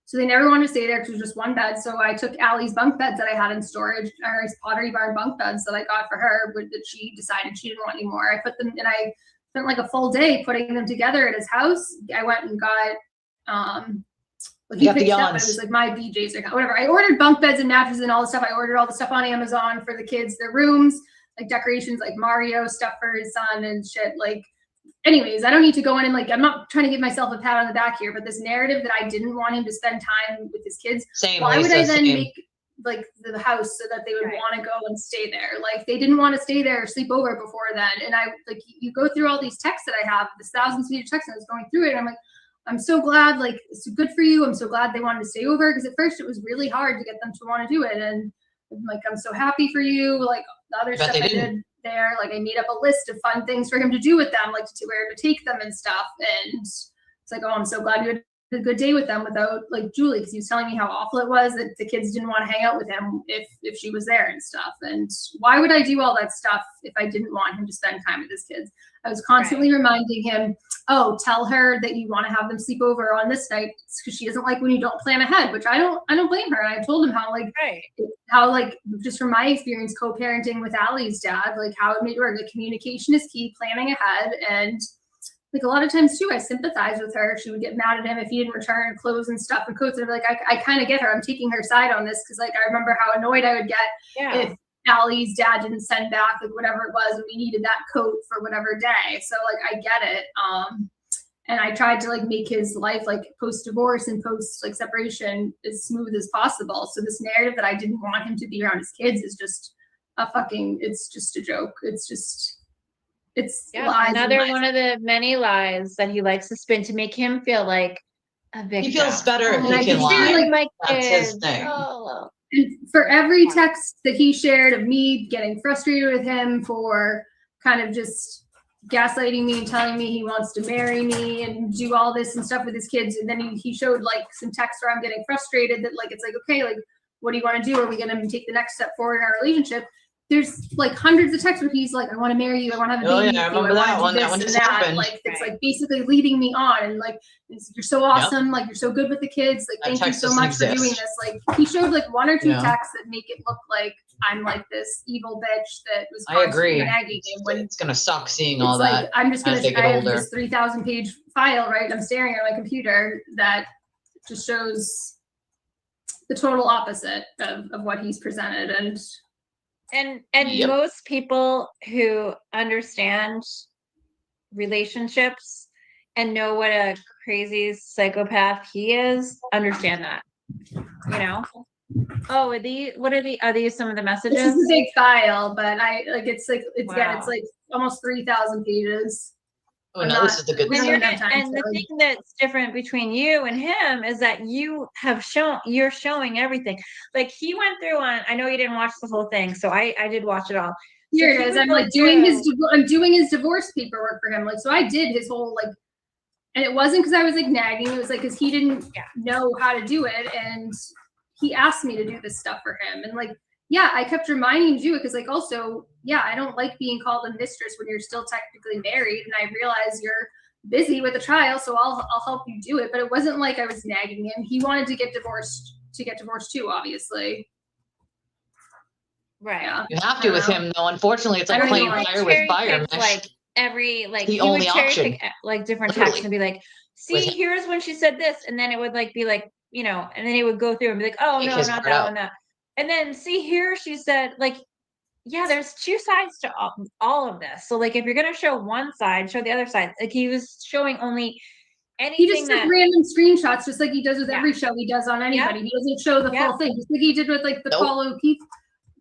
So they never wanted to stay there because it was just one bed. So I took Allie's bunk beds that I had in storage, or his Pottery Barn bunk beds that I got for her, that she decided she didn't want anymore. I put them, and I spent like a full day putting them together at his house. I went and got he You got the picked up, yawns. it was like my BJ's or whatever. I ordered bunk beds and mattresses and all the stuff. I ordered all the stuff on Amazon for the kids, their rooms, like decorations, like Mario stuff for his son and shit. Like, anyways, I don't need to go in and like, I'm not trying to give myself a pat on the back here, but this narrative that I didn't want him to spend time with his kids. Same. Why would Lisa, I then same. make like the house so that they would Right. want to go and stay there? Like they didn't want to stay there or sleep over before then. And I like, you go through all these texts that I have, this thousands of pages of text, and I was going through it. And I'm like, I'm so glad, like, it's good for you. I'm so glad they wanted to stay over, because at first it was really hard to get them to want to do it. And I'm like, I'm so happy for you. Like the other Bet stuff they I didn't. did there, like I made up a list of fun things for him to do with them, like to where to take them and stuff. And it's like, oh, I'm so glad you had a good day with them without like Julie, because he was telling me how awful it was that the kids didn't want to hang out with him if she was there and stuff. And why would I do all that stuff if I didn't want him to spend time with his kids? I was constantly reminding him, oh, tell her that you want to have them sleep over on this night because she doesn't like when you don't plan ahead, which I don't blame her. And I told him how like just from my experience co-parenting with Allie's dad, like how it made work. Like communication is key, planning ahead. And like a lot of times too, I sympathize with her. She would get mad at him if he didn't return clothes and stuff and coats. And I'd be like, I kind of get her. I'm taking her side on this because like I remember how annoyed I would get if Allie's dad didn't send back like whatever it was and we needed that coat for whatever day. So like I get it. And I tried to like make his life like post-divorce and post like separation as smooth as possible. So this narrative that I didn't want him to be around his kids is just it's just a joke. It's lies. Another one of the many lies that he likes to spin to make him feel like a victim. He feels better if And I he can just feel lie. like That's his thing. Oh. And for every text that he shared of me getting frustrated with him for kind of just gaslighting me and telling me he wants to marry me and do all this and stuff with his kids, and then he showed like some text where I'm getting frustrated that like it's like, okay, like what do you want to do? Are we going to take the next step forward in our relationship? there's like hundreds of texts where he's like, I want to marry you, I want to have a Oh, baby yeah, I with you, remember that wanna one. do That this one and just that. happened. Like it's Right. like basically leading me on and like you're so awesome, like you're so good with the kids, like That thank you text so doesn't much for doing exist. this. Like he showed like one or two Yeah. texts that make it look like I'm like this evil bitch that was I constantly agree. nagging him when It's gonna suck seeing it's all like that. I'm just gonna as they get I have older. this 3,000 page file, right? I'm staring at my computer that just shows the total opposite of what he's presented. And Yep. most people who understand relationships and know what a crazy psychopath he is understand that. You know? Oh, are these some of the This messages? is a big file, but it's Wow. like almost 3,000 pages. Oh, I'm no, this not- is the good we don't stuff. even have time And to- the thing that's different between you and him is that you're showing everything. Like he went through on, I know you didn't watch the whole thing, so I did watch it all. Here So it he is. would I'm go like doing through- I'm doing his divorce paperwork for him. Like, so I did his whole like, and it wasn't because I was like nagging. It was like because he didn't know how to do it, and he asked me to do this stuff for him. And like, yeah, I kept reminding him to do it because like also, yeah, I don't like being called a mistress when you're still technically married, and I realize you're busy with a child, so I'll help you do it. But it wasn't like I was nagging him. He wanted to get divorced too, obviously. Right. Yeah. You have to with him, though. Unfortunately, it's I like don't playing know, like, fire with fire. Picked, Mesh. like every like The he would only cherry option. pick like different Literally. texts and be like, With see, him. here's when she said this, and then it would like be like, you know, and then he would go through and be like, oh Take no, his not part that out. one, that, and then see here she said like, yeah, there's two sides to all of this. So like, if you're gonna show one side, show the other side. Like he was showing only anything He just took that random screenshots, just like he does with Yeah. every show he does on anybody. Yep. He doesn't show the Yep. full thing, just like he did with like the Nope. Paul O'Keefe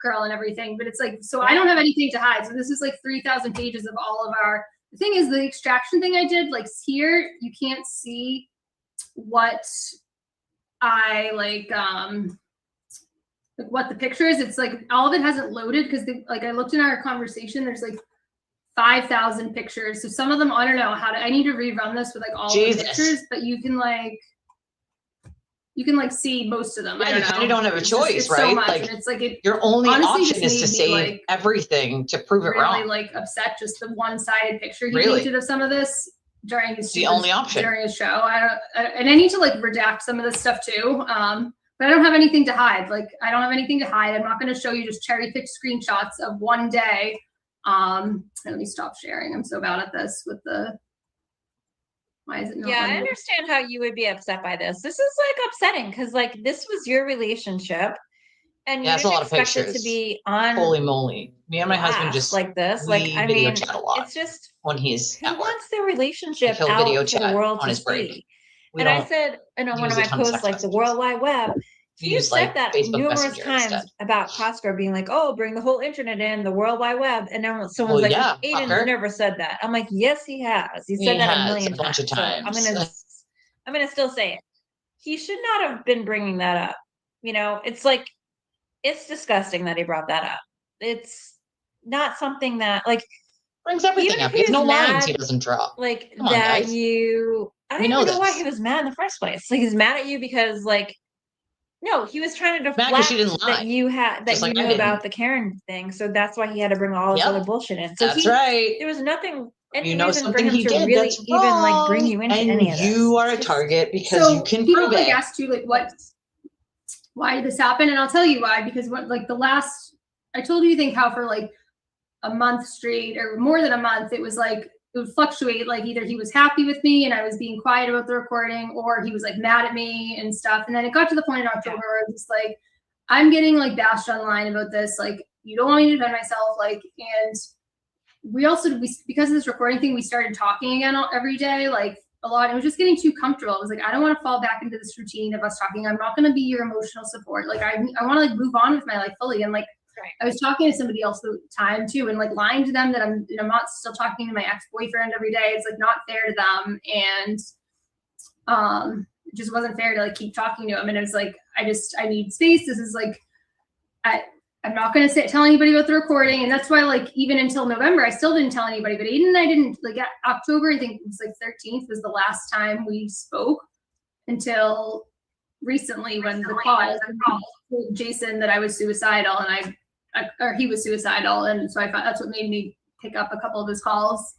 girl and everything. But it's like, so I don't have anything to hide. So this is like 3,000 pages of all of our. The thing is, the extraction thing I did, like here, you can't see what I like what the picture is. It's like all of it hasn't loaded because like I looked in our conversation. There's like 5,000 pictures. So some of them, I don't know how to. I need to rerun this with like all Jesus. the pictures, but you can like see most of them. Yeah, I don't you know. kinda don't have a It's just- choice, it's right? So much, Like, and it's like it Your only honestly option just is to made me, save like, everything to prove it really wrong. like upset. Just the one-sided picture he Really? painted of some of this during his It's the only option. during his show. And I need to like redact some of this stuff too. But I don't have anything to hide. Like I don't have anything to hide. I'm not going to show you just cherry-picked screenshots of one day. Let me stop sharing. I'm so bad at this with the. Why is it not? Yeah, I letting me- understand how you would be upset by this. This is like upsetting because like this was your relationship and you Yeah, it's a didn't lot of expect it to pictures. be on Holy moly. Me and my husband blast just like this. Like we I video mean, chat a lot it's just when he's who at work. wants their relationship he'll out video for the chat world on to his break. see. We And I don't said in one use of a my ton of posts, text like the messages. World Wide Web, We you use, said like, that Facebook numerous Messenger times instead. about Costco being like, oh, bring the whole internet in, the World Wide Web. And then someone's Well, like, yeah, Aiden's fucker. never said that. I'm like, yes, he has. He He said that has a million a bunch of times. So times. I'm gonna still say it. He should not have been bringing that up. You know, it's like, it's disgusting that he brought that up. It's not something that like Brings everything even up. if He has he no was lines he mad, doesn't drop. like Come on, that guys. I We don't know even know why this. he was mad in the first place. Like he's mad at you because like no, he was trying to Mad 'cause deflect she didn't lie. that you had that Just you like I knew didn't. about the Karen thing. So that's why he had to bring all this Yep. other bullshit in. So That's right. there was nothing any You know reason for something him he to did really that's even like bring wrong, you into and any of this. you are a It's just- target because you can people prove like it. asked you like why did this happen, and I'll tell you why. Because what like the last I told you, think how for like a month straight or more than a month, it was like it would fluctuate. Like either he was happy with me and I was being quiet about the recording, or he was like mad at me and stuff. And then it got to the point in October where I was just like, I'm getting like bashed online about this. Like you don't want me to defend myself. Like, and we because of this recording thing, we started talking again every day, like a lot. It was just getting too comfortable. I was like, I don't want to fall back into this routine of us talking. I'm not going to be your emotional support. Like I want to like move on with my life fully. And like, Right. I was talking to somebody else at the time too, and like lying to them that I'm not still talking to my ex-boyfriend every day. It's like not fair to them. And it just wasn't fair to like keep talking to him. And it was like, I need space. This is like, I'm not going to tell anybody about the recording. And that's why like, even until November, I still didn't tell anybody, but Aiden and I didn't like October, I think it was like 13th was the last time we spoke until recently when the call told Jason that I was suicidal. And or he was suicidal, and so I thought that's what made me pick up a couple of his calls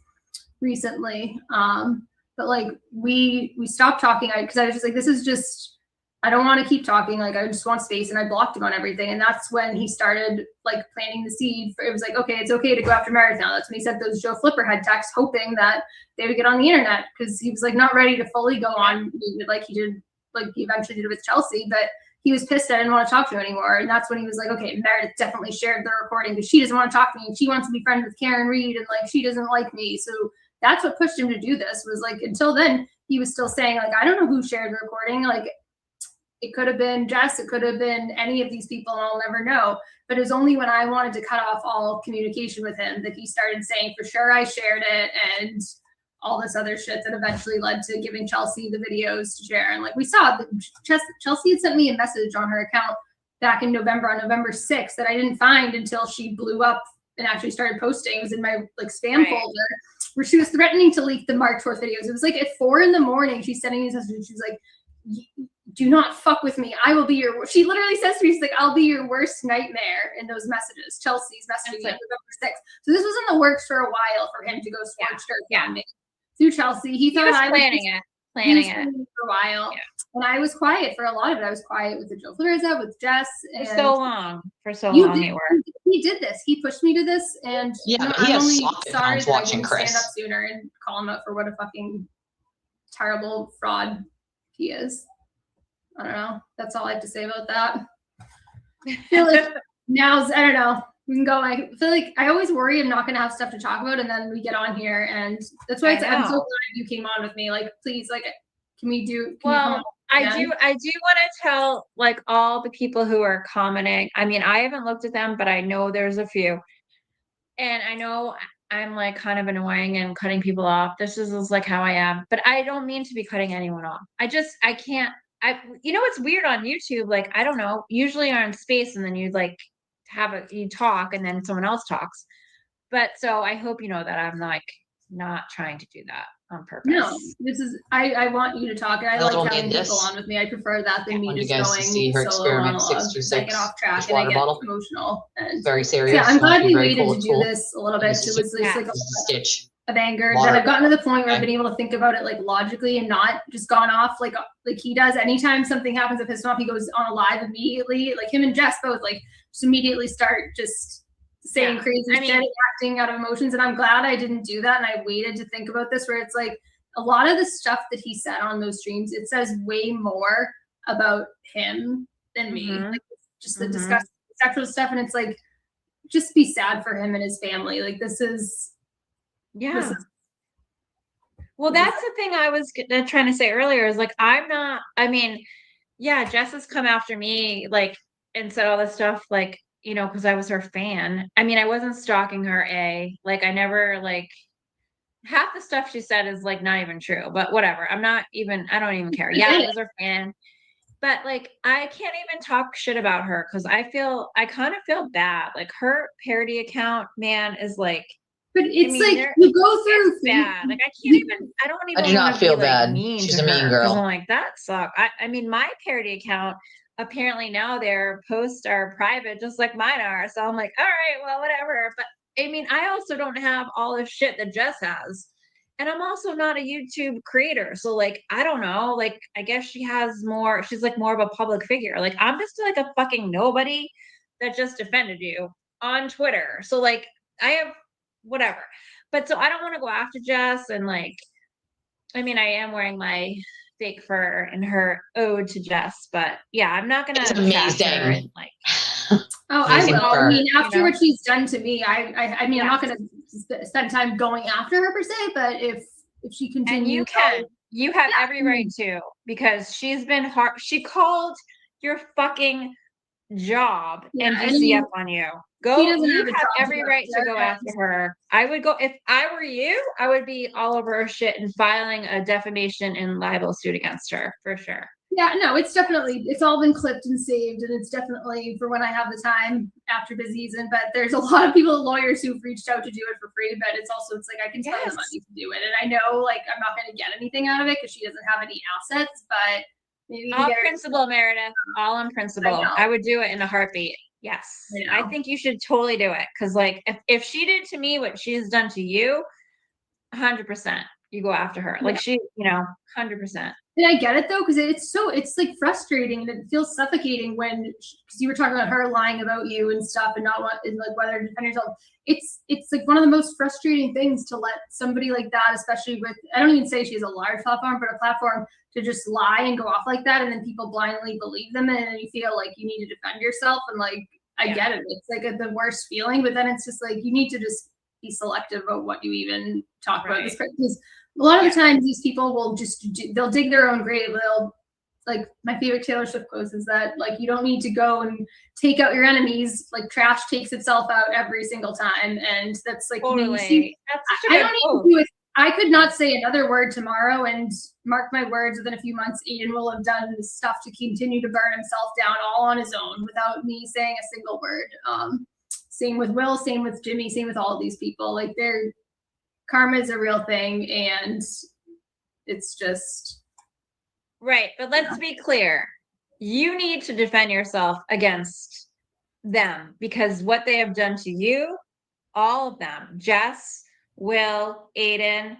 recently. But like we stopped talking because I was just like, this is just, I don't want to keep talking. Like, I just want space, and I blocked him on everything. And that's when he started like planting the seed for, it was like, okay, it's okay to go after Meredith now. That's when he said those Joe Flipper had texts hoping that they would get on the internet, because he was like not ready to fully go on like he did, like he eventually did with Chelsea, but he was pissed I didn't want to talk to him anymore. And that's when he was like, okay, Meredith definitely shared the recording because she doesn't want to talk to me, and she wants to be friends with Karen Reed, and like she doesn't like me. So that's what pushed him to do this, was like, until then he was still saying like, I don't know who shared the recording. Like, it could have been Jess, it could have been any of these people, and I'll never know. But it was only when I wanted to cut off all communication with him that he started saying, for sure I shared it, and all this other shit that eventually led to giving Chelsea the videos to share. And like we saw, Chelsea had sent me a message on her account back in November, on November 6th, that I didn't find until she blew up and actually started posting. It was in my like spam folder, where she was threatening to leak the March 4th videos. It was like at 4 a.m. She's sending me messages. She's like, do not fuck with me. I will be your, she literally says to me, she's like, I'll be your worst nightmare in those messages. Chelsea's messaging me on November 6th. So this was in the works for a while for him to go scorched earth on me through Chelsea. He thought was I planning was planning it for a while. Yeah. And I was quiet for a lot of it. I was quiet with the Joe Floreza, with Jess. For so long. They were. He did this. He pushed me to this. And yeah, you know, he I'm has only soft sorry accounts that I watching didn't Chris. stand up sooner and call him out for what a fucking terrible fraud he is. I don't know. That's all I have to say about that. I feel like now's, I don't know. We can go. I feel like I always worry I'm not going to have stuff to talk about, and then we get on here, and that's why I'm so glad you came on with me. Like, please, like, can we do? I do want to tell like all the people who are commenting. I mean, I haven't looked at them, but I know there's a few, and I know I'm like kind of annoying and cutting people off. This is like how I am, but I don't mean to be cutting anyone off. I can't. You know, it's weird on YouTube. Like, I don't know. Usually you're in space, and then you like you talk, and then someone else talks. But so I hope you know that I'm like not trying to do that on purpose. No, this is I want you to talk. I like having people on with me. I prefer that than me just going see her solo experiment monologue. 626. I get off track and I get emotional. And very serious. Yeah, I'm glad we waited to do this a little bit. It was just like a stitch of anger that I've gotten to the point where I've been able to think about it like logically and not just gone off like he does. Anytime something happens that pisses him off, he goes on a live immediately. Like him and Jess both like just immediately start just saying crazy shit, acting out of emotions. And I'm glad I didn't do that. And I waited to think about this, where it's like a lot of the stuff that he said on those streams, it says way more about him than me. Like just the disgusting sexual stuff. And it's like, just be sad for him and his family. Like this is, well, that's the thing I was trying to say earlier is like, Jess has come after me, like, and said all this stuff, like, you know, because I was her fan. I mean, I wasn't stalking her, like, I never, like, half the stuff she said is, like, not even true, but whatever. I don't even care. Yeah, I was her fan. But, like, I can't even talk shit about her because I kind of feel bad. Like, her parody account, man, is, like, but it's like you go through bad. Like I do not feel bad. Mean She's a mean girl. I'm like, that sucks. I mean, my parody account, apparently now their posts are private, just like mine are. So I'm like, all right, well, whatever. But I mean, I also don't have all the shit that Jess has. And I'm also not a YouTube creator. So like, I don't know, like, I guess she's like more of a public figure. Like I'm just like a fucking nobody that just offended you on Twitter. So like, I have whatever. But so I don't want to go after Jess. And like, I mean, I am wearing my fake fur and her ode to Jess, but yeah, I'm not gonna. It's amazing. And, like, I will. I mean, after what she's done to me, I mean, I'm not gonna spend time going after her per se, but if she continues, and you have every right to, because she's been hard. She called your fucking job and DC up on you. You have every right to go after her. I would go, if I were you, I would be all over her shit and filing a defamation and libel suit against her for sure. Yeah, no, it's all been clipped and saved, and it's definitely for when I have the time after busy season. But there's a lot of lawyers who've reached out to do it for free, but it's like I can tell the money to do it, and I know like I'm not going to get anything out of it because she doesn't have any assets, but maybe all principle, Meredith, all in principle. I would do it in a heartbeat. Yes. I I know. think you should totally do it. Cause like if she did to me what she's done to you, 100% you go after her. Like she, 100%. And I get it though, because it's like frustrating and it feels suffocating when, because you were talking about her lying about you and stuff and not want, and like whether to defend yourself. It's like one of the most frustrating things to let somebody like that, especially with, I don't even say she has a large platform, but a platform, to just lie and go off like that, and then people blindly believe them, and then you feel like you need to defend yourself. And like, I get it. It's like the worst feeling, but then it's just like you need to just be selective about what you even talk about this person. Because a lot of the times these people will just they'll dig their own grave. They'll, like, my favorite Taylor Swift quote is that, like, you don't need to go and take out your enemies. Like, trash takes itself out every single time. And that's like, Totally. you see, That's such a I good don't quote. even do it. I could not say another word tomorrow, and mark my words, within a few months, Aiden will have done stuff to continue to burn himself down all on his own without me saying a single word. Same with Will, same with Jimmy, same with all of these people. Like, their karma is a real thing, and it's just Right. But let's be clear. You need to defend yourself against them because what they have done to you, all of them, Jess, Will, Aiden,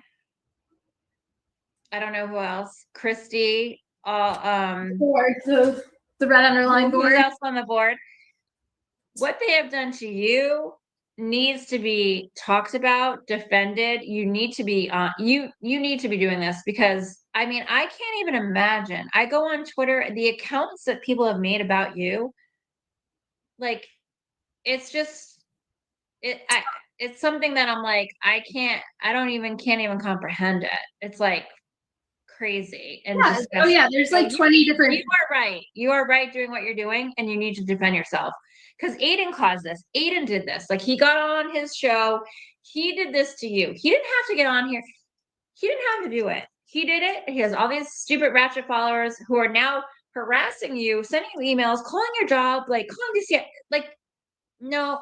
I don't know who else, Christy, board, the red underline who's board. else on the board? What they have done to you needs to be talked about, defended. You need to be you need to be doing this because I mean, I can't even imagine. I go on Twitter, the accounts that people have made about you, like it's just it's something that I'm like, can't even comprehend it. It's like crazy and disgusting. Oh yeah, there's like 20 different. You are right. You are right doing what you're doing, and you need to defend yourself. Because Aiden caused this. Aiden did this. Like, he got on his show. He did this to you. He didn't have to get on here. He didn't have to do it. He did it. He has all these stupid ratchet followers who are now harassing you, sending you emails, calling your job, like calling this. Like, no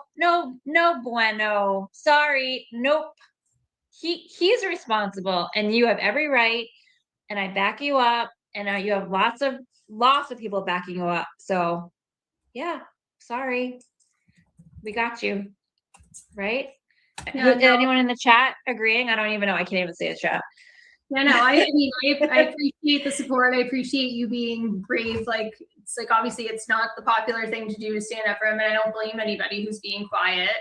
bueno. Sorry, nope. He's responsible, and you have every right. And I back you up, and you have lots of people backing you up. So, yeah, sorry, we got you, right? Yeah, Did anyone in the chat agreeing? I don't even know. I can't even say the chat. Yeah, no, I mean, I appreciate the support. I appreciate you being brave. Like, it's like, obviously it's not the popular thing to do to stand up for him, and I don't blame anybody who's being quiet.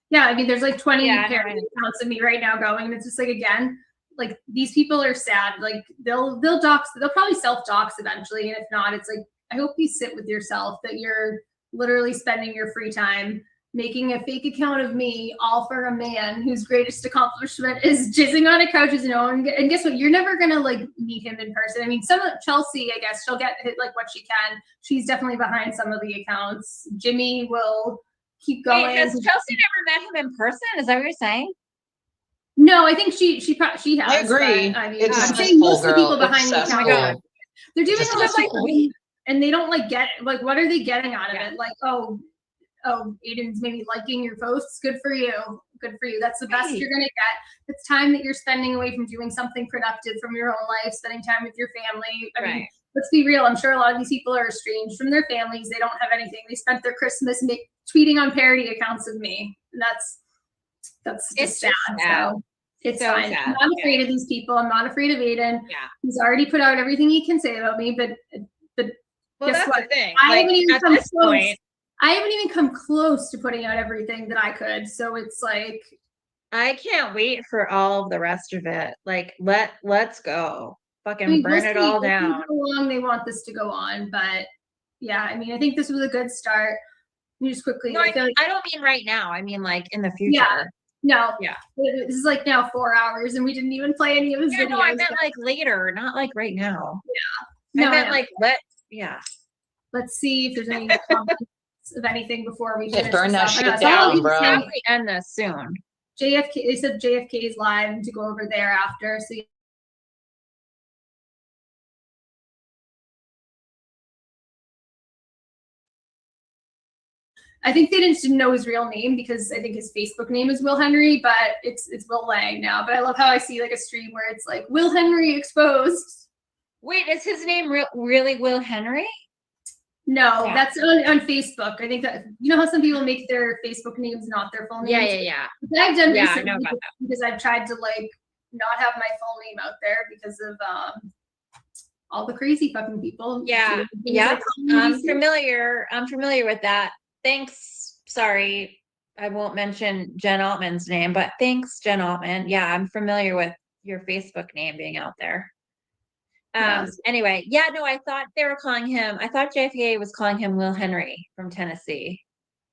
Yeah, I mean, there's like 20 parody accounts of me right now going, and it's just like, again, like, these people are sad. Like, they'll probably self-dox eventually, and if not, it's like, I hope you sit with yourself that you're literally spending your free time making a fake account of me, all for a man whose greatest accomplishment is jizzing on a couch as an own. And guess what? You're never gonna like meet him in person. I mean, some of Chelsea, I guess she'll get hit like what she can. She's definitely behind some of the accounts. Jimmy will keep going. Wait, has Chelsea never met him in person? Is that what you're saying? No, I think she has. I agree. I mean, It's I'm saying most of the people girl. behind the It's account, cesspool. they're doing Just all this cesspool. like, and they don't like get it. Like, what are they getting out of it? Like, oh, Aiden's maybe liking your posts. Good for you. Good for you. That's the best you're gonna get. It's time that you're spending away from doing something productive from your own life, spending time with your family. I mean, let's be real. I'm sure a lot of these people are estranged from their families. They don't have anything. They spent their Christmas tweeting on parody accounts of me. And that's just sad. So it's so fine. Sad. I'm not afraid of these people. I'm not afraid of Aiden. Yeah. He's already put out everything he can say about me, but well, guess that's what? the thing. I haven't even come close. Point, I haven't even come close to putting out everything that I could. So it's like, I can't wait for all of the rest of it. Like, let's go. Fucking burn it all down. How long they want this to go on, but yeah, I mean, I think this was a good start. Let me just quickly. No, I don't mean right now. I mean like in the future. Yeah. No. Yeah. This is like now 4 hours, and we didn't even play any of his videos. No, I meant like later, not like right now. Yeah. I meant like Let's see if there's any comments of anything before we finish. Burn that shit shit down, bro. Probably end this soon. JFK. They said JFK is live to go over there after. So. I think they didn't know his real name because I think his Facebook name is Will Henry, but it's Will Lang now. But I love how I see like a stream where it's like Will Henry exposed. Wait, is his name really Will Henry? No, Yeah. that's on Facebook. I think that, you know how some people make their Facebook names not their full Yeah, names? yeah. That I've done Yeah, I recently know about because I've tried to like not have my full name out there because of all the crazy fucking people. Yeah, doing things yeah. like calling I'm me these- familiar with that. Thanks. Sorry, I won't mention Jen Altman's name, but thanks, Jen Altman. Yeah, I'm familiar with your Facebook name being out there. Yes. Anyway, yeah, no, I thought they were calling him, I thought JFK was calling him Will Henry from Tennessee.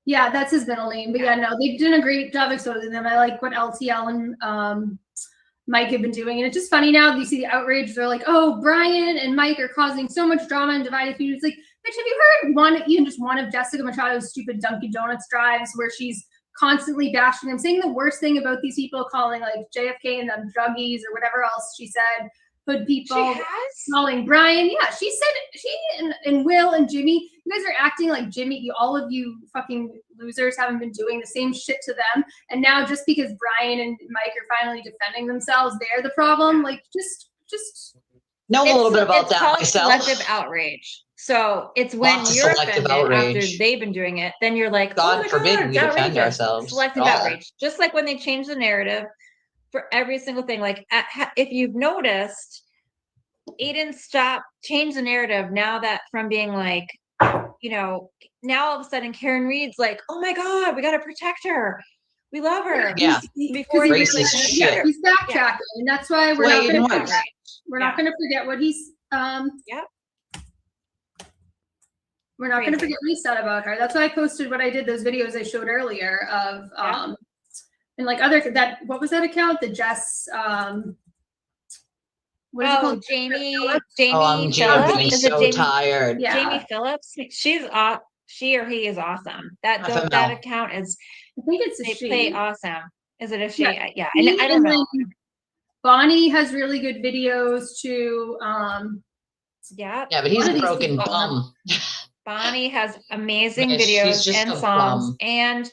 Yeah, that's his middle name. But yeah, no, they've done a great job exposing them. I like what LTL and Mike have been doing. And it's just funny now, you see the outrage. They're like, oh, Brian and Mike are causing so much drama and divided feud. It's like, bitch, have you heard even just one of Jessica Machado's stupid Dunkin' Donuts drives where she's constantly bashing them, saying the worst thing about these people, calling like JFK and them druggies or whatever else she said, hood people. She has? Calling Brian. Yeah, she said, she and Will and Jimmy, you guys are acting like Jimmy, all of you fucking losers haven't been doing the same shit to them. And now just because Brian and Mike are finally defending themselves, they're the problem. Like just know a little bit about it's that called myself. selective outrage. So it's when Lots of you're selective offended after outrage. they've been doing it, then you're like, God oh my forbid God, we it's defend outrageous. ourselves Selective at all. outrage. Just like when they change the narrative for every single thing. Like if you've noticed, Aiden changed the narrative now that from being like, now all of a sudden Karen Reed's like, oh my God, we got to protect her. We love her. Yeah. Before he was Racist like, shit. he's backtracking, and that's why we're not Way going to more. forget. We're not going to forget what he's We're not going to forget what he said about her. That's why I posted what I did, those videos I showed earlier of and like what was that account? The Jess what is it called? Jamie I'm Phillips. getting Is it so Jamie? tired. Yeah. Jamie Phillips. She or he is awesome. That FML. account is. I think it's a They she. play awesome. Is it a she? Yeah. Yeah. I don't know. Bonnie has really good videos too. Yeah. Yeah, but he's One a of these broken people- bum. Bonnie has amazing Man, she's videos just and a songs. bum. And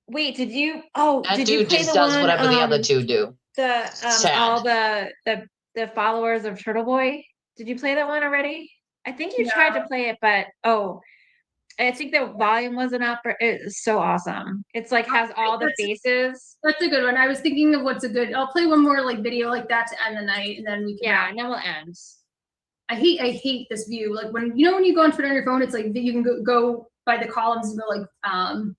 wait, did you That did you dude play just the does one, whatever the other two do. The Sad. all the followers of Turtle Boy? Did you play that one already? I think you tried to play it, but I think the volume wasn't up. It's so awesome. It's like has all the faces. That's a good one. I was thinking of what's a good. I'll play one more like video like that to end the night, and then we can. Yeah, and then we'll end. I hate this view. Like when you go on Twitter on your phone, it's like you can go by the columns and go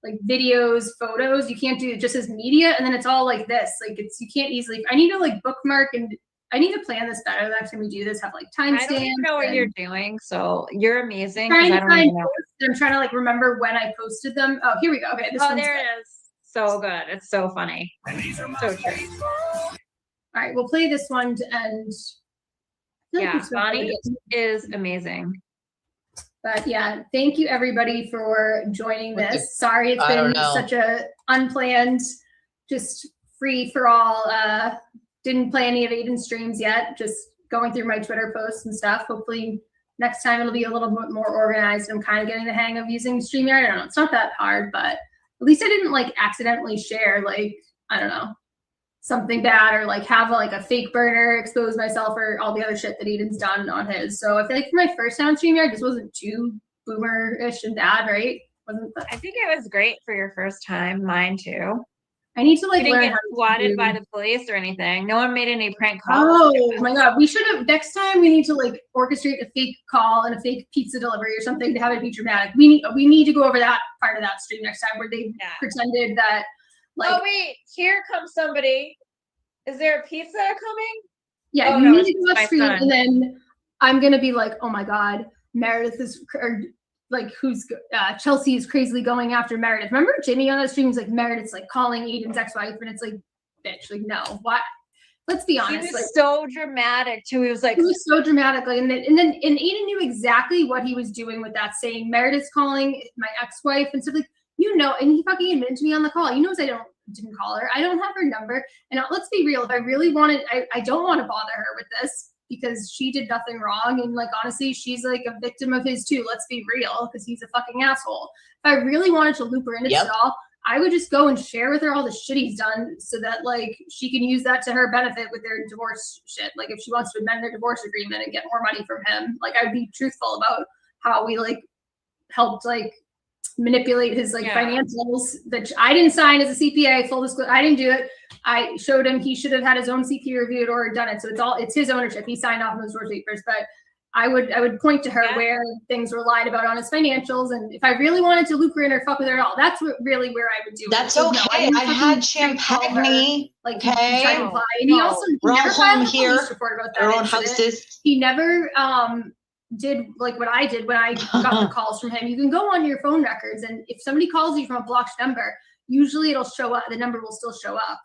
like videos, photos. You can't do it just as media, and then it's all like this. Like you can't easily. I need to like bookmark and I need to plan this better. The next time we do this, have like timestamps. I don't even know what you're doing, so you're amazing. I'm I don't even know. I'm trying to like remember when I posted them. Oh, here we go. Okay, this one's there good. it is. So good. It's so funny. So true. All right, we'll play this one to end. I feel like Yeah, this one Bonnie really is amazing. But yeah, thank you everybody for joining What the- this. Sorry, it's I don't been know. such a unplanned, just free for all. Didn't play any of Aiden's streams yet. Just going through my Twitter posts and stuff. Hopefully next time it'll be a little bit more organized. I'm kind of getting the hang of using StreamYard. I don't know. It's not that hard, but at least I didn't like accidentally share like, I don't know, something bad or like have like a fake burner, expose myself or all the other shit that Aiden's done on his. So I feel like for my first time on StreamYard, this wasn't too boomer-ish and bad, right? I think it was great for your first time. Mine too. I need to like You didn't learn get how to swatted do- by the police or anything. No one made any prank calls. Oh my god, we should have next time we need to like orchestrate a fake call and a fake pizza delivery or something to have it be dramatic. We need to go over that part of that stream next time where they pretended that like Oh wait, here comes somebody. Is there a pizza coming? yeah, Oh, you no, need it's to go my off stream son. and then I'm gonna be like, oh my god, Meredith is or like Chelsea is crazily going after Meredith. Remember Jimmy on that stream was like Meredith's like calling Aiden's ex-wife and it's like bitch, like no, what? Let's be He honest. was Like so dramatic too. He was like, it was so dramatically, and Aiden knew exactly what he was doing with that, saying Meredith's calling my ex-wife and stuff like and he fucking admitted to me on the call. He knows I didn't call her. I don't have her number, and let's be real. If I really wanted, I don't want to bother her with this because she did nothing wrong, and like honestly, she's like a victim of his too. Let's be real, because he's a fucking asshole. If I really wanted to loop her into this at all, I would just go and share with her all the shit he's done so that like she can use that to her benefit with their divorce shit. Like if she wants to amend their divorce agreement and get more money from him, like I'd be truthful about how we like helped like manipulate his like Yeah. financials that I didn't sign as a CPA. Full disclosure, I didn't do it. I showed him he should have had his own CPA reviewed or done it. So it's his ownership. He signed off on those source papers, but I would point to her where things were lied about on his financials, and if I really wanted to lucre in or fuck with her at all, that's really where I would do That's it. So, okay. no, I had champagne. like Okay. he tried to imply, and he also We're all never home filed a here. police report about that Our own incident. houses. He never did like what I did when I got the calls from him. You can go on your phone records, and if somebody calls you from a blocked number, usually it'll show up. The number will still show up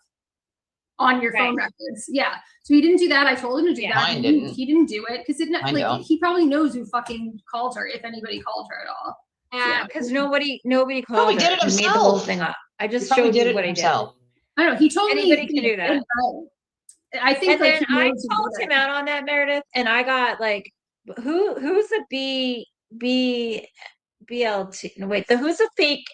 on your phone records. Yeah. So he didn't do that. I told him to do that. Mine didn't. He didn't do it because I know. he probably knows who fucking called her, if anybody called her at all. Yeah, because nobody Probably called did her it and made the whole himself. thing up. I He just probably showed did you it what he did. himself. I don't know. He told Anybody me can do that. I think And like, then he I knows who called did him it. out on that, Meredith, and I got like, who's the BLT? No, wait, who's the fake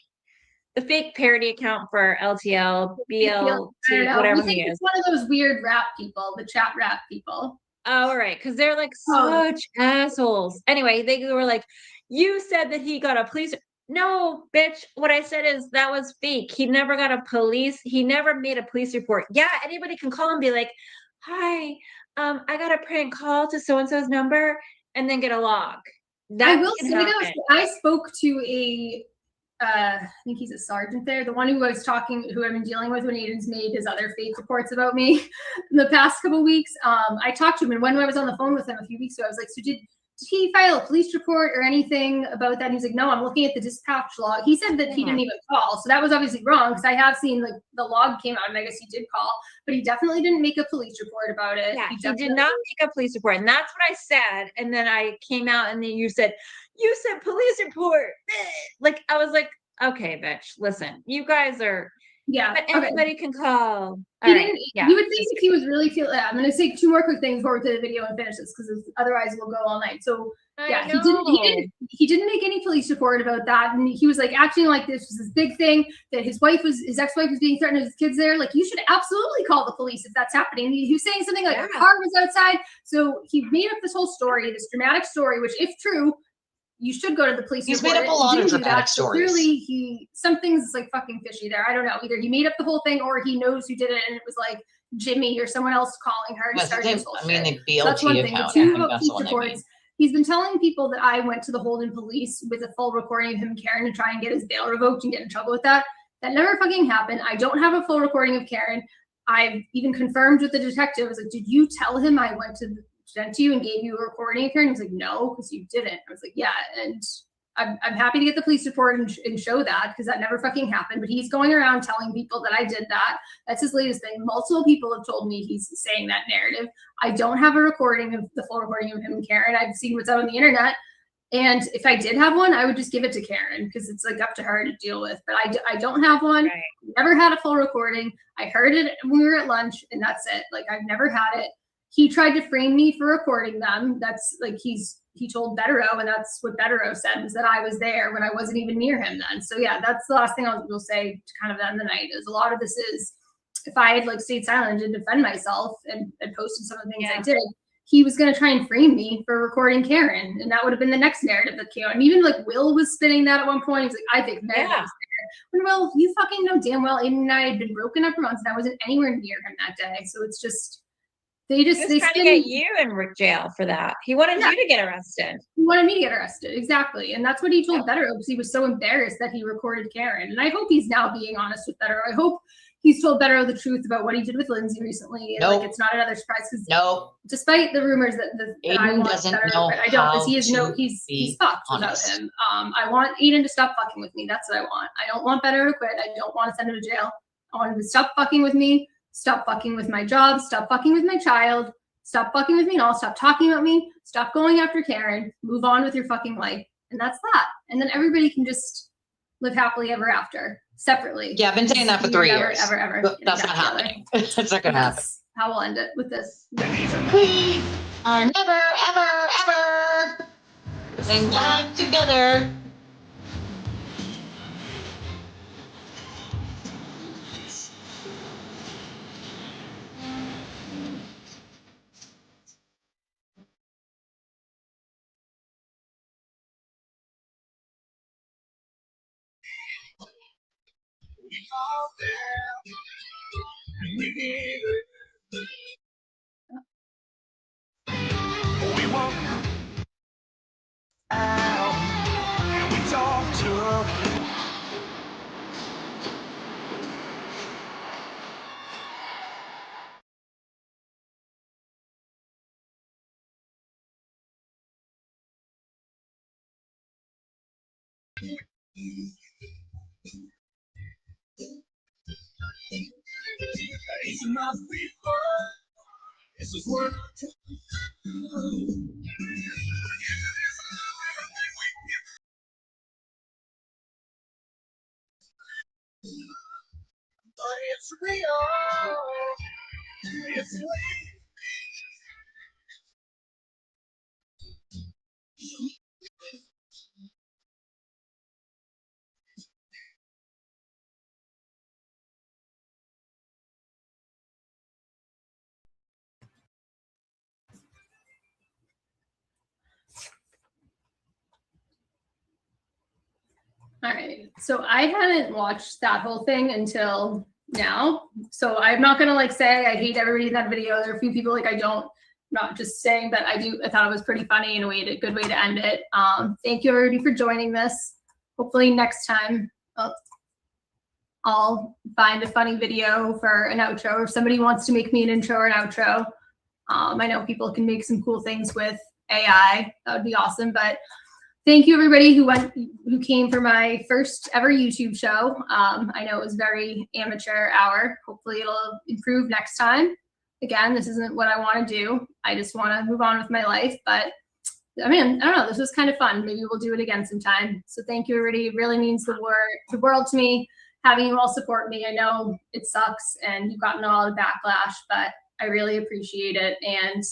parody account for LTL, I don't BLT, know. whatever We think he is. it's one of those weird rap people, the chat rap people. Oh, all right, because they're like Oh. such assholes. Anyway, they were like, you said that he got a police. No, bitch. What I said is that was fake. He never made a police report. Yeah, anybody can call and be like, hi, I got a prank call to so-and-so's number and then get a log. I will can say though, happen. I spoke to I think he's a sergeant there, the one who I've been dealing with when Aiden's made his other fake reports about me in the past couple weeks. I talked to him, and when I was on the phone with him a few weeks ago, I was like, so did he file a police report or anything about that? And he's like, no, I'm looking at the dispatch log. He said that he didn't even call. So that was obviously wrong, because I have seen like the log came out and I guess he did call, but he definitely didn't make a police report about it. Yeah, he did not make a police report. And that's what I said. And then I came out and then you said police report. Like, I was like, okay, bitch, listen, you guys are, but anybody can call. He didn't. You would think if he was really I'm going to say two more quick things before we play the video and finish this, because otherwise we'll go all night. So yeah, he didn't make any police report about that, and he was like acting like this was this big thing that his ex-wife was being threatened with his kids there. Like, you should absolutely call the police if that's happening. He was saying something like a car was outside. So he made up this whole story, this dramatic story, which if true, you should go to the police. He's made up a lot of dramatic stories. So clearly, something's like fucking fishy there. I don't know. Either he made up the whole thing, or he knows who did it, and it was like Jimmy or someone else calling her to start this whole shit. The BLT That's one thing. account. The two about police reports. He's been telling people that I went to the Holden police with a full recording of him and Karen to try and get his bail revoked and get in trouble with that. That never fucking happened. I don't have a full recording of Karen. I've even confirmed with the detective. I was like, did you tell him I went to you and gave you a recording of Karen? He was like, no, because you didn't. I was like, yeah, and I'm happy to get the police report and show that, because that never fucking happened. But he's going around telling people that I did that. That's his latest thing. Multiple people have told me he's saying that narrative. I don't have a recording of the full recording of him and Karen. I've seen what's out on the internet. And if I did have one, I would just give it to Karen, because it's like up to her to deal with. But I don't have one. Right. Never had a full recording. I heard it when we were at lunch, and that's it. Like, I've never had it. He tried to frame me for recording them. That's like, he told Betterow, and that's what Betterow said, was that I was there when I wasn't even near him then. So yeah, that's the last thing will say to kind of end the night, is a lot of this is, if I had like stayed silent and defend myself and posted some of the things I did, he was going to try and frame me for recording Karen. And that would have been the next narrative that came out. And even like Will was spinning that at one point. He was like, I think Meredith was there. When, Will, you fucking know damn well Aiden and I had been broken up for months, and I wasn't anywhere near him that day. So it's just, they was trying to get you in jail for that. He wanted you to get arrested. He wanted me to get arrested, exactly. And that's what he told Betterow, because he was so embarrassed that he recorded Karen. And I hope he's now being honest with Betterow. I hope he's told Betterow the truth about what he did with Lindsay recently. And like, it's not another surprise, because despite the rumors that Aiden doesn't know, I don't, because he's fucked without him. I want Aiden to stop fucking with me. That's what I want. I don't want Betterow to quit. I don't want to send him to jail. I want him to stop fucking with me. Stop fucking with my job. Stop fucking with my child. Stop fucking with me and all. Stop talking about me. Stop going after Karen. Move on with your fucking life. And that's that. And then everybody can just live happily ever after, separately. Yeah, I've been saying that for 3 years. Ever. But that's not happening. It's not going to happen. How we'll end it with this. We are never, ever putting time together. We walk out and we talk to. It's enough before. This is what it's real. It's real. All right. So I hadn't watched that whole thing until now. So I'm not gonna like say I hate everybody in that video. There are a few people like I don't. Not just saying that I do. I thought it was pretty funny and a good way to end it. Thank you everybody for joining this. Hopefully next time I'll find a funny video for an outro, or if somebody wants to make me an intro or an outro. I know people can make some cool things with AI. That would be awesome. But thank you everybody who came for my first ever YouTube show. I know it was very amateur hour. Hopefully it'll improve next time. Again, this isn't what I want to do. I just want to move on with my life. But I mean, I don't know. This was kind of fun. Maybe we'll do it again sometime. So thank you everybody. It really means the world to me, having you all support me. I know it sucks and you've gotten a lot of backlash, but I really appreciate it. And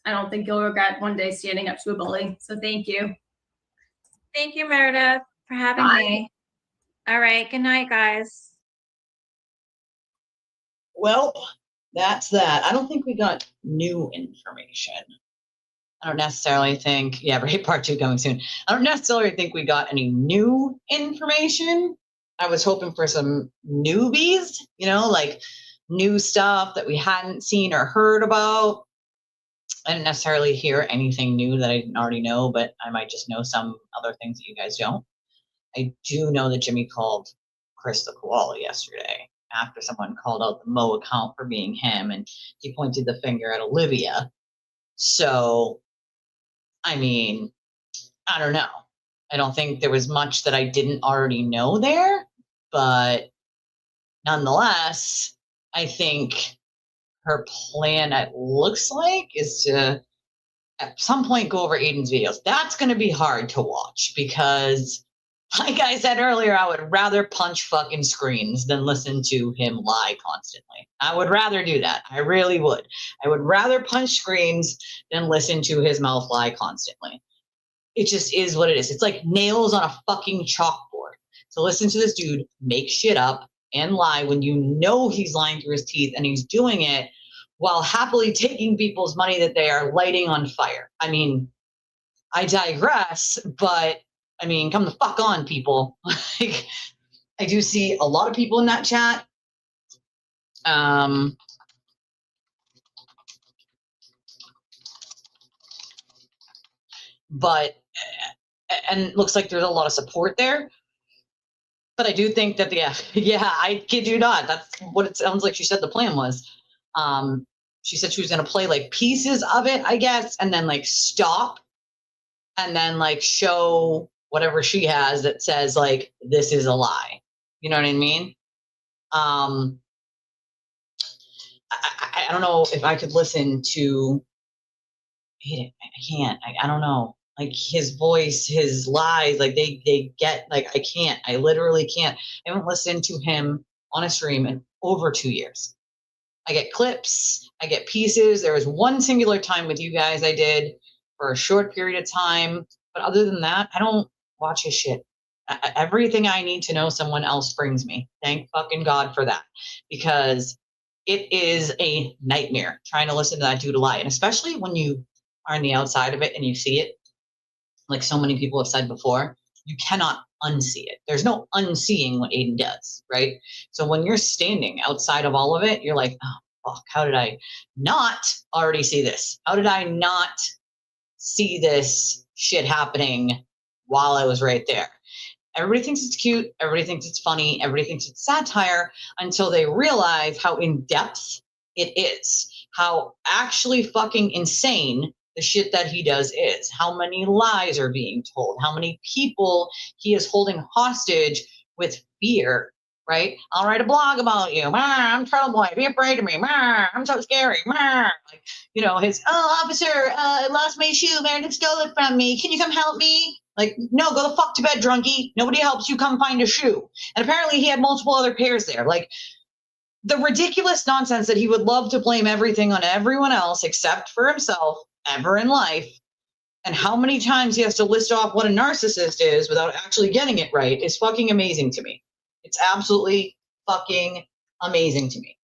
I don't think you'll regret one day standing up to a bully. So thank you. Thank you, Meredith, for having me. All right. Good night, guys. Well, that's that. I don't think we got new information. I don't necessarily think, yeah, right, part 2 coming soon. I don't necessarily think we got any new information. I was hoping for some newbies, you know, like new stuff that we hadn't seen or heard about. I didn't necessarily hear anything new that I didn't already know, but I might just know some other things that you guys don't. I do know that Jimmy called Chris the Koala yesterday after someone called out the Mo account for being him, and he pointed the finger at Olivia. So, I mean, I don't know. I don't think there was much that I didn't already know there, but nonetheless, I think her plan, it looks like, is to at some point go over Aiden's videos. That's going to be hard to watch because, like I said earlier, I would rather punch fucking screens than listen to him lie constantly. I would rather do that. I really would. I would rather punch screens than listen to his mouth lie constantly. It just is what it is. It's like nails on a fucking chalkboard. So listen to this dude make shit up and lie when you know he's lying through his teeth, and he's doing it while happily taking people's money that they are lighting on fire. I mean, I digress, but I mean, come the fuck on, people. Like, I do see a lot of people in that chat. But, and it looks like there's a lot of support there. But I do think that, yeah, I kid you not. That's what it sounds like she said the plan was. She said she was going to play like pieces of it, I guess, and then like stop and then like show whatever she has that says like, this is a lie. You know what I mean? I don't know if I could listen to, I can't, I don't know. Like his voice, his lies, like they get, like, I can't, I literally can't. I haven't listened to him on a stream in over 2 years. I get clips, I get pieces. There was one singular time with you guys I did for a short period of time. But other than that, I don't watch his shit. Everything I need to know, someone else brings me. Thank fucking God for that. Because it is a nightmare trying to listen to that dude lie. And especially when you are on the outside of it and you see it, like so many people have said before, you cannot unsee it. There's no unseeing what Aiden does, right? So when you're standing outside of all of it, you're like, oh, fuck, how did I not already see this? How did I not see this shit happening while I was right there? Everybody thinks it's cute. Everybody thinks it's funny. Everybody thinks it's satire until they realize how in-depth it is, how actually fucking insane the shit that he does is, how many lies are being told, how many people he is holding hostage with fear, right? I'll write a blog about you. I'm trouble boy. Be afraid of me. I'm so scary. Like, you know, his, officer, I lost my shoe. Meredith stole it from me. Can you come help me? Like, no, go the fuck to bed, drunkie. Nobody helps you, come find a shoe. And apparently he had multiple other pairs there. Like, the ridiculous nonsense that he would love to blame everything on everyone else except for himself ever in life, and how many times he has to list off what a narcissist is without actually getting it right is fucking amazing to me. It's absolutely fucking amazing to me.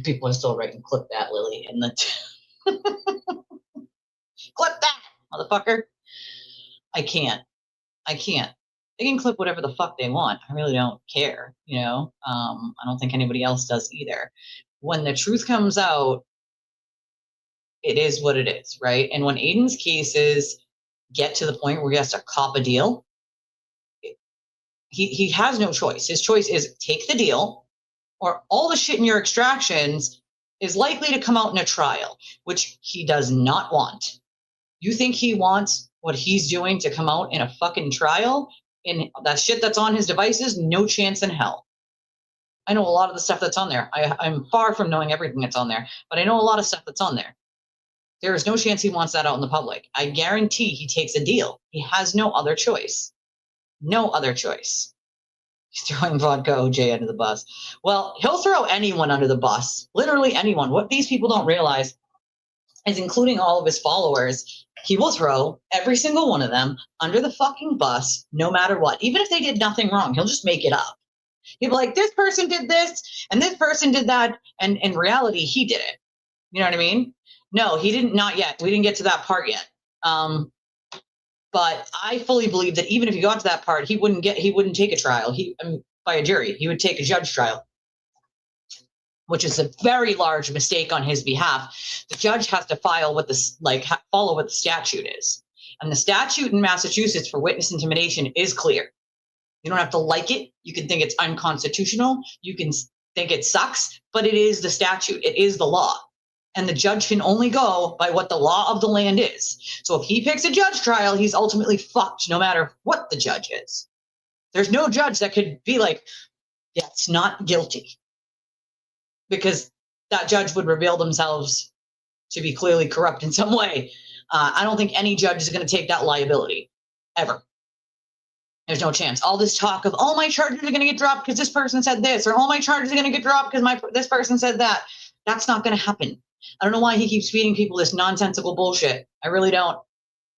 People are still writing, clip that, Lily, and the clip that, motherfucker. I can't. They can clip whatever the fuck they want. I really don't care, you know? I don't think anybody else does either. When the truth comes out, it is what it is, right? And when Aiden's cases get to the point where he has to cop a deal, he has no choice. His choice is take the deal, or all the shit in your extractions is likely to come out in a trial, which he does not want. You think he wants what he's doing to come out in a fucking trial? And that shit that's on his devices? No chance in hell. I know a lot of the stuff that's on there. I'm far from knowing everything that's on there, but I know a lot of stuff that's on there. There is no chance he wants that out in the public. I guarantee he takes a deal. He has no other choice. No other choice. He's throwing vodka OJ under the bus. Well, he'll throw anyone under the bus. Literally anyone. What these people don't realize is, including all of his followers, he will throw every single one of them under the fucking bus, no matter what. Even if they did nothing wrong, he'll just make it up. He'll be like, this person did this, and this person did that, and in reality, he did it. You know what I mean? No, he didn't, not yet. We didn't get to that part yet. But I fully believe that even if he got to that part, he wouldn't take a trial by a jury. He would take a judge trial, which is a very large mistake on his behalf. The judge has to follow what the statute is. And the statute in Massachusetts for witness intimidation is clear. You don't have to like it. You can think it's unconstitutional. You can think it sucks, but it is the statute. It is the law. And the judge can only go by what the law of the land is. So if he picks a judge trial, he's ultimately fucked no matter what the judge is. There's no judge that could be like, yeah, it's not guilty. Because that judge would reveal themselves to be clearly corrupt in some way. I don't think any judge is going to take that liability, ever. There's no chance. All this talk of, oh, my charges are going to get dropped because this person said this, or all my charges are going to get dropped because this person said that. That's not going to happen. I don't know why he keeps feeding people this nonsensical bullshit. I really don't.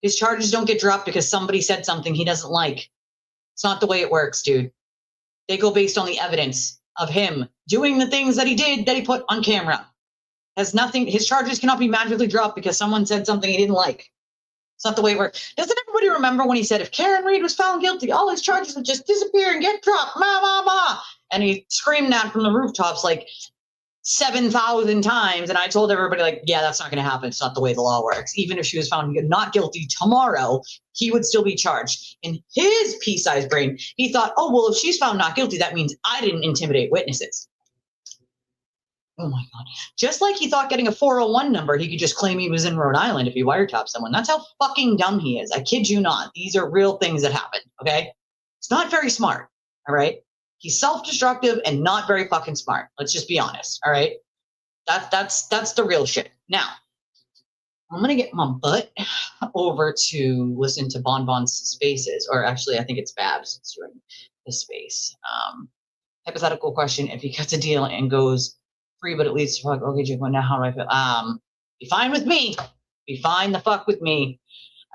His charges don't get dropped because somebody said something he doesn't like. It's not the way it works, dude. They go based on the evidence of him doing the things that he did that he put on camera. Has nothing, his charges cannot be magically dropped because someone said something he didn't like. It's not the way it works. Doesn't everybody remember when he said if Karen Reed was found guilty, all his charges would just disappear and get dropped? And he screamed that from the rooftops like 7,000 times. And I told everybody, like, yeah, that's not going to happen. It's not the way the law works. Even if she was found not guilty tomorrow, he would still be charged. In his pea-sized brain, he thought, oh, well, if she's found not guilty, that means I didn't intimidate witnesses. Oh, my God. Just like he thought getting a 401 number, he could just claim he was in Rhode Island if he wiretapped someone. That's how fucking dumb he is. I kid you not. These are real things that happen, okay? It's not very smart, all right? He's self-destructive and not very fucking smart. Let's just be honest, all right? That's the real shit. Now, I'm going to get my butt over to listen to Bon Bon's spaces, or actually, I think it's Babs that's doing the space. Hypothetical question, if he cuts a deal and goes free, but it leads to, okay, Jake, now how do I feel? Be fine with me. Be fine the fuck with me.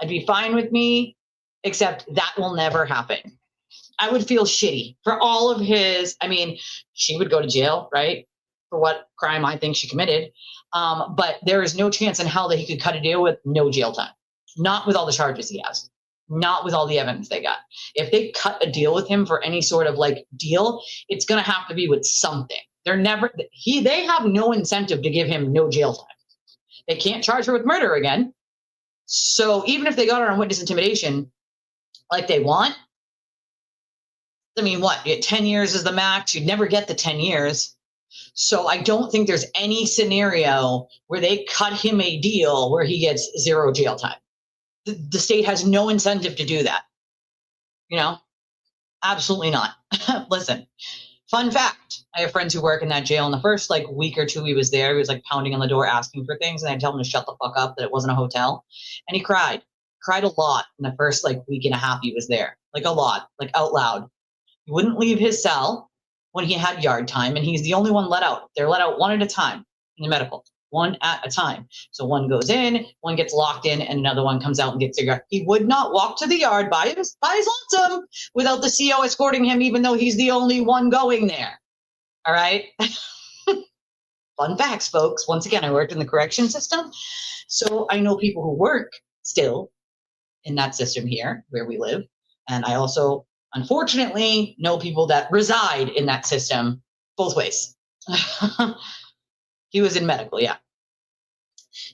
I'd be fine with me, except that will never happen. I would feel shitty for all of his, I mean, she would go to jail, right? For what crime I think she committed. But there is no chance in hell that he could cut a deal with no jail time. Not with all the charges he has. Not with all the evidence they got. If they cut a deal with him for any sort of like deal, it's going to have to be with something. They have no incentive to give him no jail time. They can't charge her with murder again. So even if they got her on witness intimidation like they want, I mean, what? 10 years is the max. You'd never get the 10 years. So I don't think there's any scenario where they cut him a deal where he gets 0 jail time. The state has no incentive to do that. You know, absolutely not. Listen, fun fact. I have friends who work in that jail. In the first like week or two he was there, he was like pounding on the door asking for things. And I tell him to shut the fuck up, that it wasn't a hotel. And he cried a lot in the first like week and a half he was there. Like a lot, like out loud. He wouldn't leave his cell when he had yard time. And he's the only one let out. They're let out one at a time in the medical. One at a time. So one goes in, one gets locked in, and another one comes out and gets cigarette. He would not walk to the yard by his lonesome without the CO escorting him, even though he's the only one going there. All right. Fun facts, folks. Once again, I worked in the correction system. So I know people who work still in that system here where we live. And I also, unfortunately, know people that reside in that system both ways. He was in medical, yeah.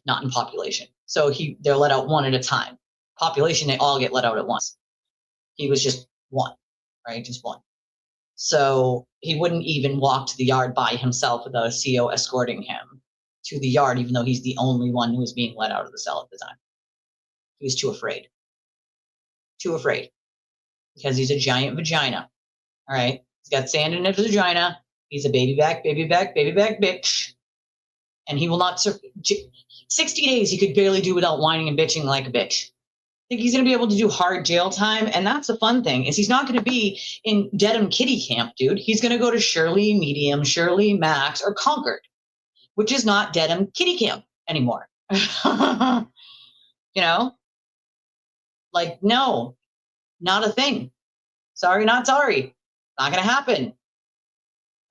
Not in population. So they're let out one at a time. Population, they all get let out at once. He was just one, right? Just one. So he wouldn't even walk to the yard by himself without a CO escorting him to the yard, even though he's the only one who was being let out of the cell at the time. He was too afraid. Too afraid. Because he's a giant vagina. All right? He's got sand in his vagina. He's a baby back bitch. And he will not 60 days he could barely do without whining and bitching like a bitch. I think he's going to be able to do hard jail time. And that's the fun thing, is he's not going to be in Dedham Kitty Camp, dude. He's going to go to Shirley Medium, Shirley Max, or Concord, which is not Dedham Kitty Camp anymore. You know? Like, no, not a thing. Sorry, not sorry. Not going to happen. All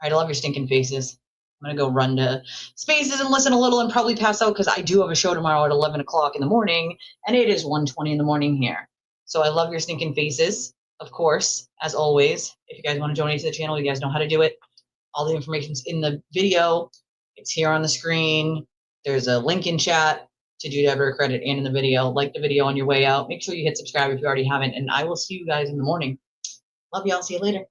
right, I love your stinking faces. I'm going to go run to Spaces and listen a little and probably pass out because I do have a show tomorrow at 11 o'clock in the morning, and it is 1:20 in the morning here. So I love your stinking faces, of course, as always. If you guys want to donate to the channel, you guys know how to do it. All the information's in the video. It's here on the screen. There's a link in chat to do debit or credit and in the video. Like the video on your way out. Make sure you hit subscribe if you already haven't, and I will see you guys in the morning. Love y'all. See you later.